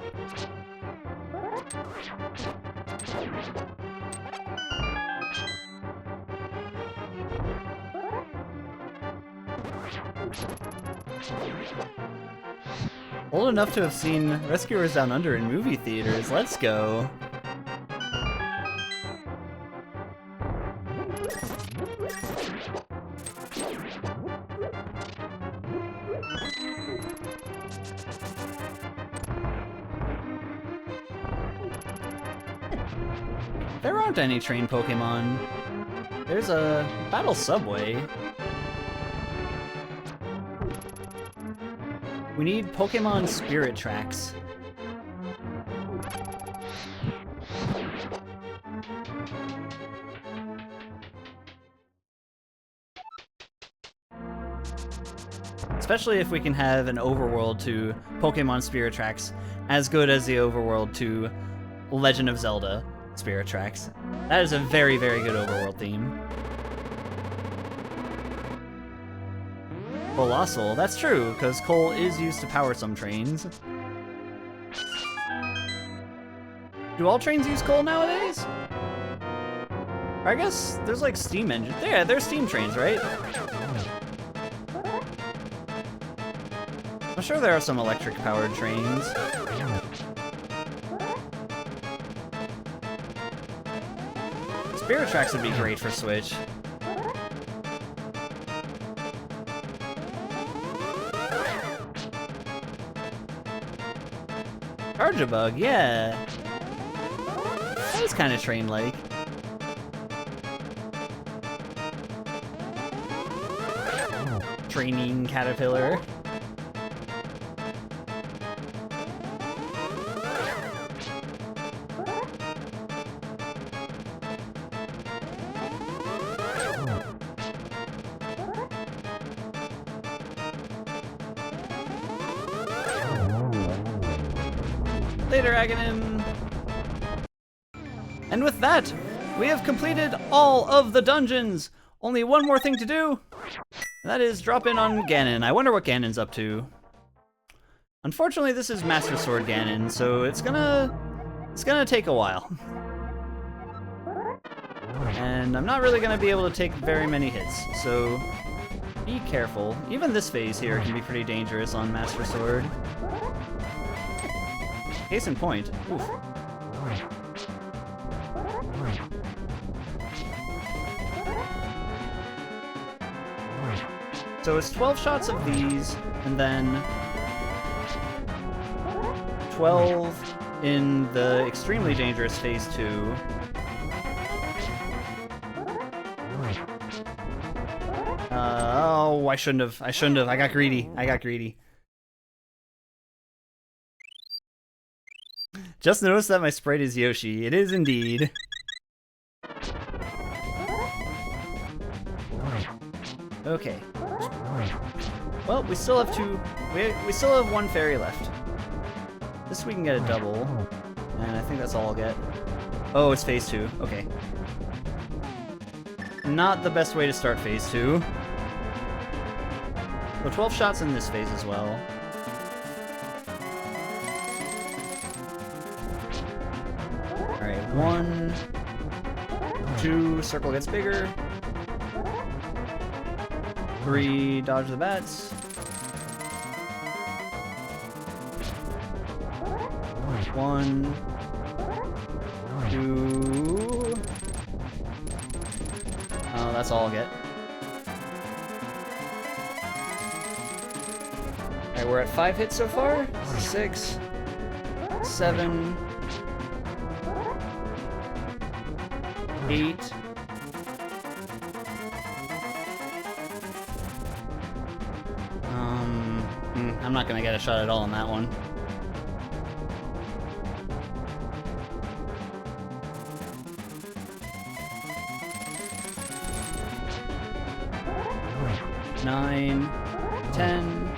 Old enough to have seen Rescuers Down Under in movie theaters. Let's go. There aren't any train Pokemon. There's a battle subway. We need Pokemon Spirit Tracks. Especially if we can have an overworld to Pokemon Spirit Tracks as good as the overworld to Legend of Zelda Spirit Tracks. That is a very, very good overworld theme. Colossal. That's true, because coal is used to power some trains. Do all trains use coal nowadays? I guess there's like steam engines. Yeah, there's steam trains, right? I'm sure there are some electric powered trains. Spirit Tracks would be great for Switch. Charge-a-Bug, yeah. That was kind of train-like. Training Caterpillar. Later, Aghanim! And with that, we have completed all of the dungeons! Only one more thing to do! That is drop in on Ganon. I wonder what Ganon's up to. Unfortunately, this is Master Sword Ganon, so it's gonna take a while. And I'm not really gonna be able to take very many hits, so be careful. Even this phase here can be pretty dangerous on Master Sword. Case in point. Oof. So it's 12 shots of these, and then 12 in the extremely dangerous phase 2. Oh, I shouldn't have. I got greedy. Just noticed that my sprite is Yoshi. It is indeed. Okay. Well, we still have two. We still have one fairy left. This we can get a double, and I think that's all I'll get. Oh, it's phase 2. Okay. Not the best way to start phase 2. So 12 shots in this phase as well. Alright, 1, 2, circle gets bigger. 3, dodge the bats. 1, 2. Oh, that's all I'll get. Alright, we're at 5 hits so far. 6, 7, 8. I'm not gonna get a shot at all on that one. Nine, 10,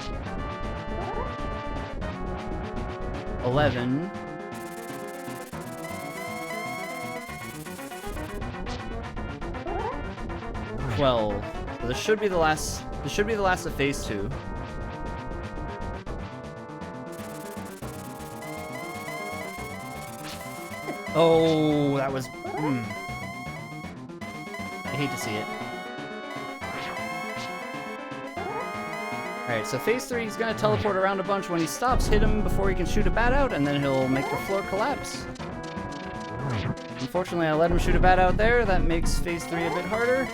11, 12. So this should be the last. This should be the last of phase 2. Oh, that was. I hate to see it. Alright, so phase 3, he's gonna teleport around a bunch. When he stops, hit him before he can shoot a bat out, and then he'll make the floor collapse. Unfortunately, I let him shoot a bat out there. That makes phase 3 a bit harder.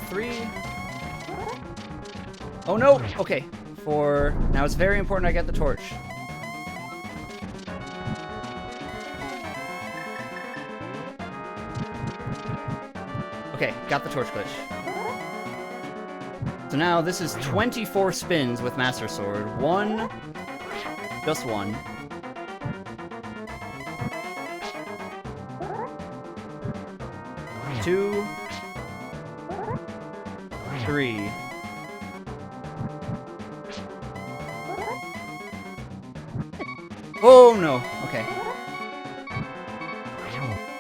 Three. Oh no! Okay. 4. Now it's very important I get the torch. Okay, got the torch glitch. So now this is 24 spins with Master Sword. 1. Just 1. 2. 3. Oh no. Okay.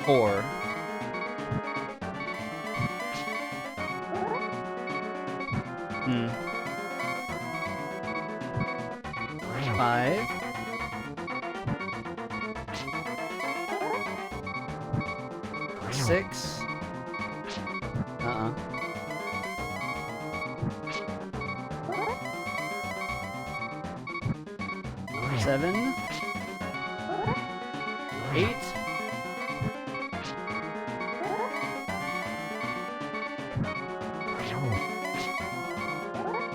4. Hmm. 5. 6. 7. 8.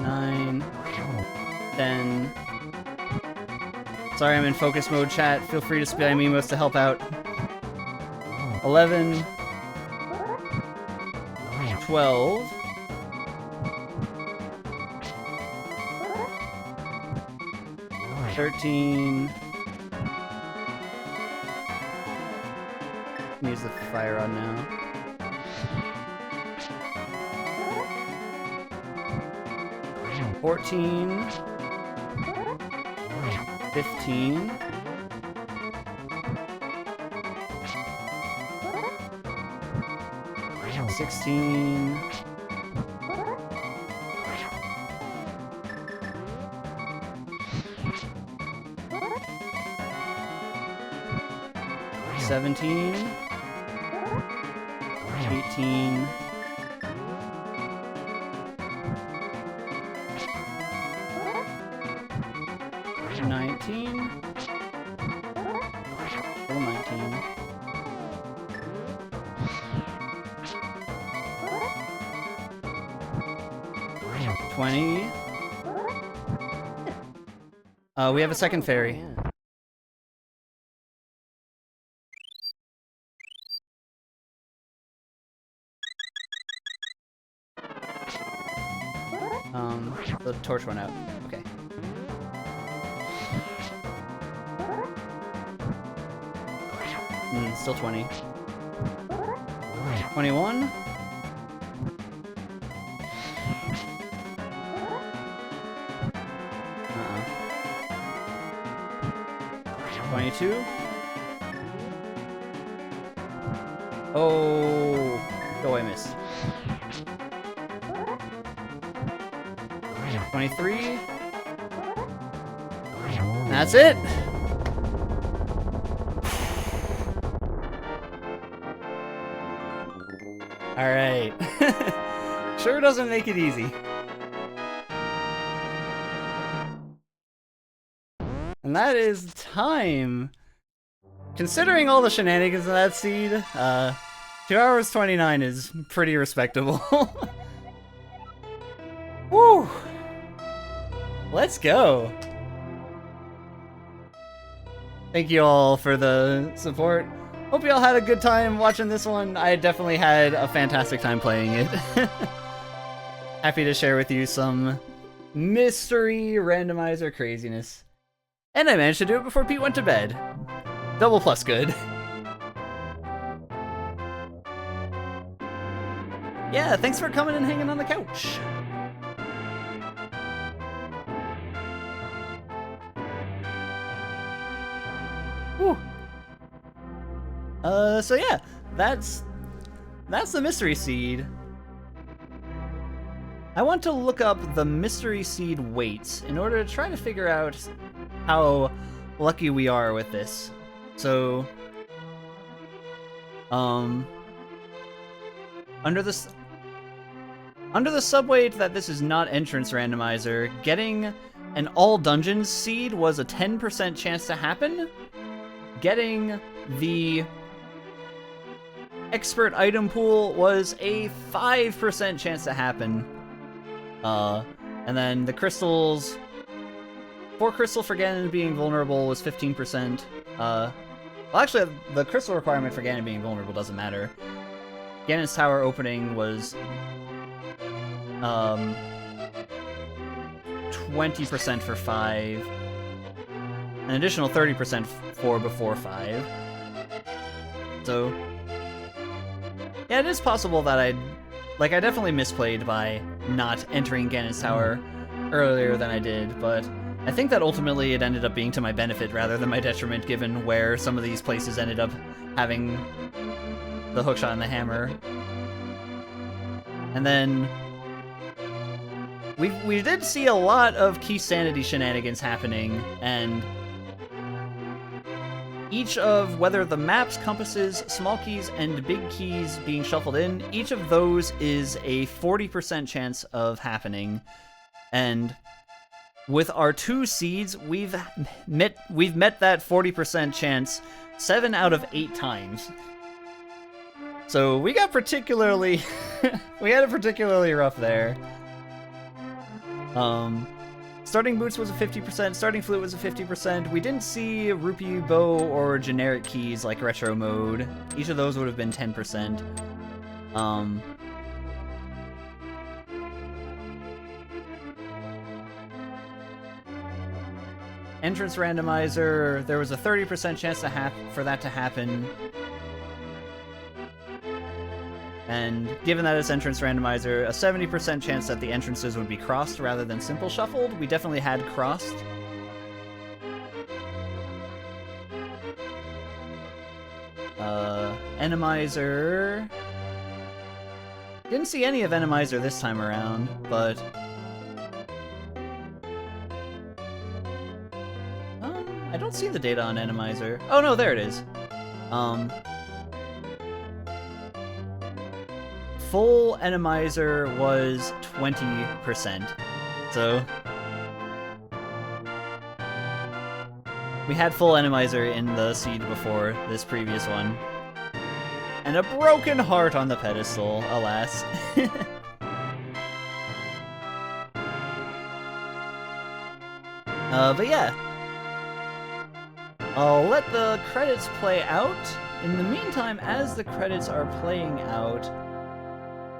9. 10. Sorry, I'm in focus mode, chat. Feel free to spam emos to help out. 11. 12. 13. Use the fire rod now. 14. 15. 16. 17. 18. 19. Still 19. 20. We have a second fairy. The torch went out. Okay. Still 20. 21. 22. Oh, I missed. 23. That's it. All right. Sure doesn't make it easy. And that is time. Considering all the shenanigans of that seed, 2 hours 29 is pretty respectable. Woo! Let's go. Thank you all for the support. Hope you all had a good time watching this one. I definitely had a fantastic time playing it. Happy to share with you some mystery randomizer craziness. And I managed to do it before Pete went to bed. Double plus good. Yeah, thanks for coming and hanging on the couch. Whew. So yeah, that's the mystery seed. I want to look up the mystery seed weights in order to try to figure out how lucky we are with this. So, under the subweight that this is not entrance randomizer, getting an all dungeons seed was a 10% chance to happen. Getting the expert item pool was a 5% chance to happen. And then the crystals, 4 crystal for Ganon being vulnerable was 15%. Well, actually, the crystal requirement for Ganon being vulnerable doesn't matter. Ganon's tower opening was 20% for 5. An additional 30% for before 5. So, yeah, it is possible that I definitely misplayed by not entering Ganon's tower earlier than I did, but I think that ultimately it ended up being to my benefit rather than my detriment, given where some of these places ended up having the hookshot and the hammer. And then we did see a lot of key sanity shenanigans happening, and each of whether the maps, compasses, small keys, and big keys being shuffled in, each of those is a 40% chance of happening. And with our 2 seeds, we've met that 40% chance 7 out of 8 times. So we got particularly we had it particularly rough there. Starting boots was a 50%, starting flute was a 50%. We didn't see rupee bow or generic keys like retro mode. Each of those would have been 10%. Entrance randomizer, there was a 30% chance for that to happen. And given that it's entrance randomizer, a 70% chance that the entrances would be crossed rather than simple shuffled. We definitely had crossed. Enemizer. Didn't see any of Enemizer this time around, but I don't see the data on Enemizer. Oh no, there it is. Full Enemizer was 20%. So we had full Enemizer in the seed before this previous one. And a broken heart on the pedestal, alas. But yeah. I'll let the credits play out. In the meantime, as the credits are playing out,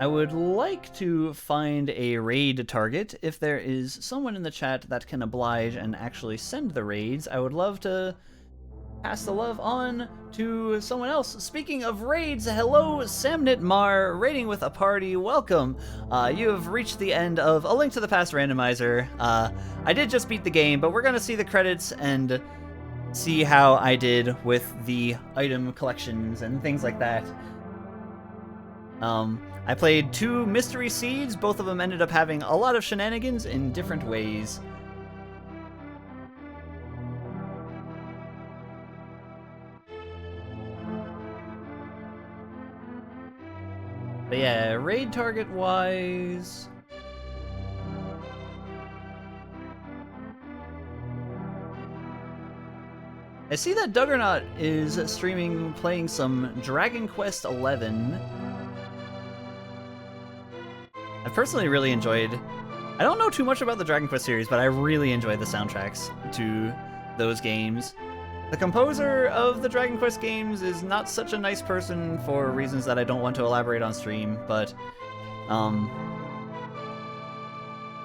I would like to find a raid target. If there is someone in the chat that can oblige and actually send the raids, I would love to pass the love on to someone else. Speaking of raids, hello Samnit Mar, raiding with a party, welcome. You have reached the end of A Link to the Past Randomizer. I did just beat the game, but we're gonna see the credits and see how I did with the item collections and things like that. I played 2 mystery seeds, both of them ended up having a lot of shenanigans in different ways. But yeah, raid target wise, I see that Duggernaut is streaming playing some Dragon Quest XI. I personally really enjoyed... I don't know too much about the Dragon Quest series, but I really enjoyed the soundtracks to those games. The composer of the Dragon Quest games is not such a nice person for reasons that I don't want to elaborate on stream, but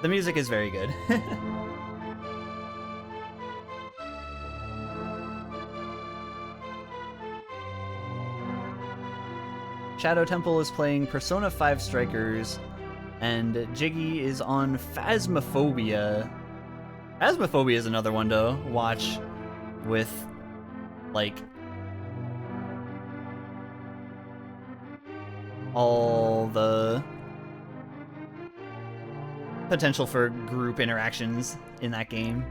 the music is very good. Shadow Temple is playing Persona 5 Strikers, and Jiggy is on Phasmophobia. Phasmophobia is another one to watch with, like, all the potential for group interactions in that game.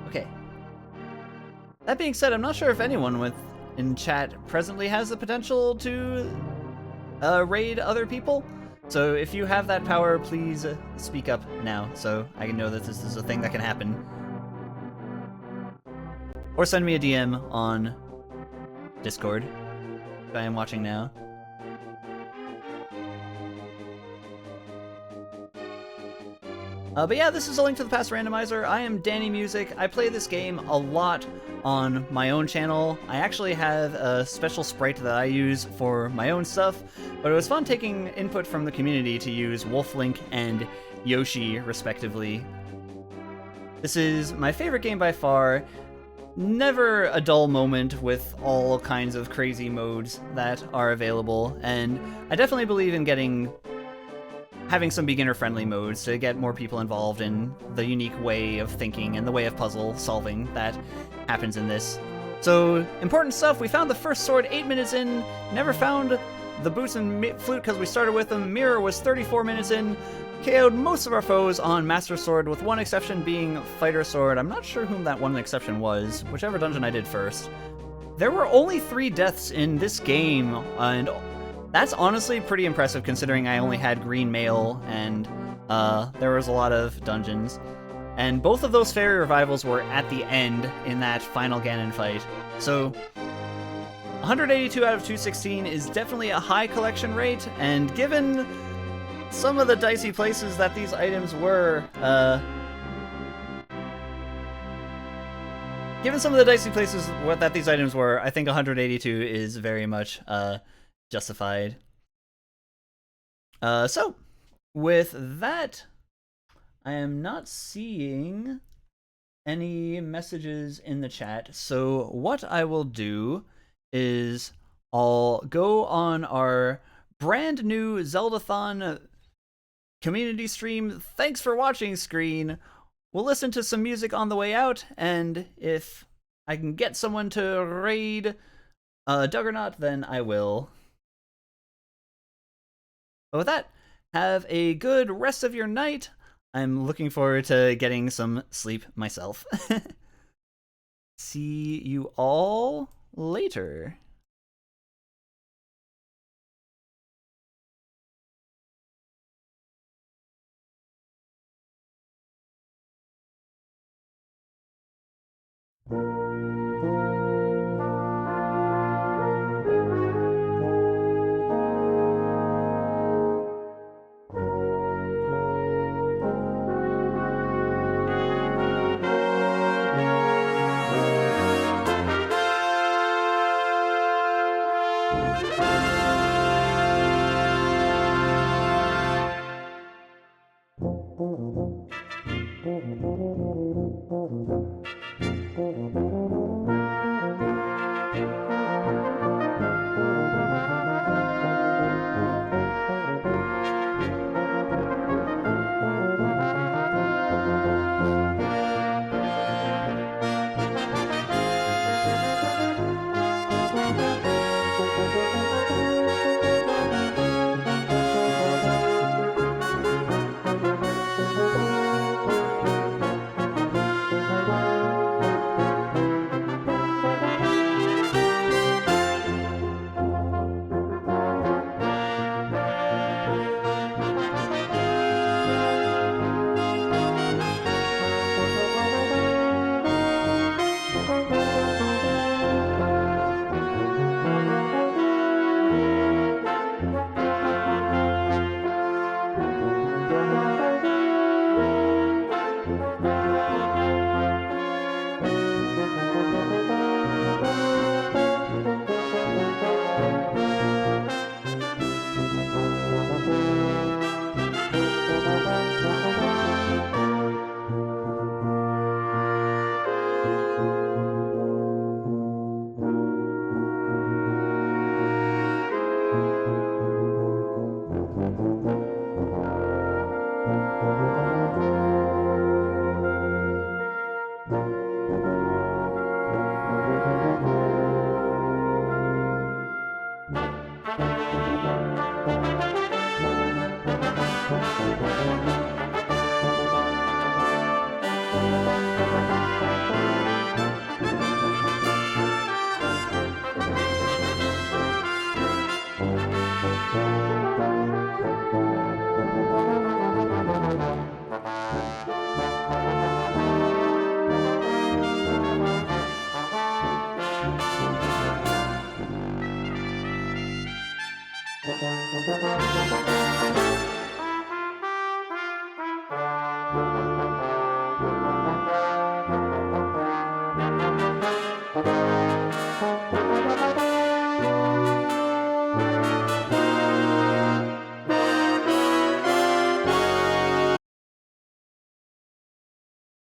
Okay. That being said, I'm not sure if anyone in chat presently has the potential to raid other people. So if you have that power, please speak up now so I can know that this is a thing that can happen. Or send me a DM on Discord, which I am watching now. But yeah, this is A Link to the Past Randomizer. I am Dannymusic. I play this game a lot on my own channel. I actually have a special sprite that I use for my own stuff, but it was fun taking input from the community to use Wolflink and Yoshi, respectively. This is my favorite game by far. never a dull moment with all kinds of crazy modes that are available, and I definitely believe in having some beginner-friendly modes to get more people involved in the unique way of thinking and the way of puzzle solving that happens in this. So, important stuff, we found the first sword 8 minutes in, never found the boots and flute because we started with them, mirror was 34 minutes in, KO'd most of our foes on Master Sword, with one exception being Fighter Sword. I'm not sure whom that one exception was, whichever dungeon I did first. There were only 3 deaths in this game, and that's honestly pretty impressive considering I only had green mail and there was a lot of dungeons. And both of those fairy revivals were at the end in that final Ganon fight. So 182 out of 216 is definitely a high collection rate, and given some of the dicey places that these items were, I think 182 is very much justified. So, with that, I am not seeing any messages in the chat, so what I will do is I'll go on our brand new Zeldathon community stream, thanks for watching screen. We'll listen to some music on the way out, and if I can get someone to raid Duggernaut, then I will. But with that, have a good rest of your night. I'm looking forward to getting some sleep myself. See you all later.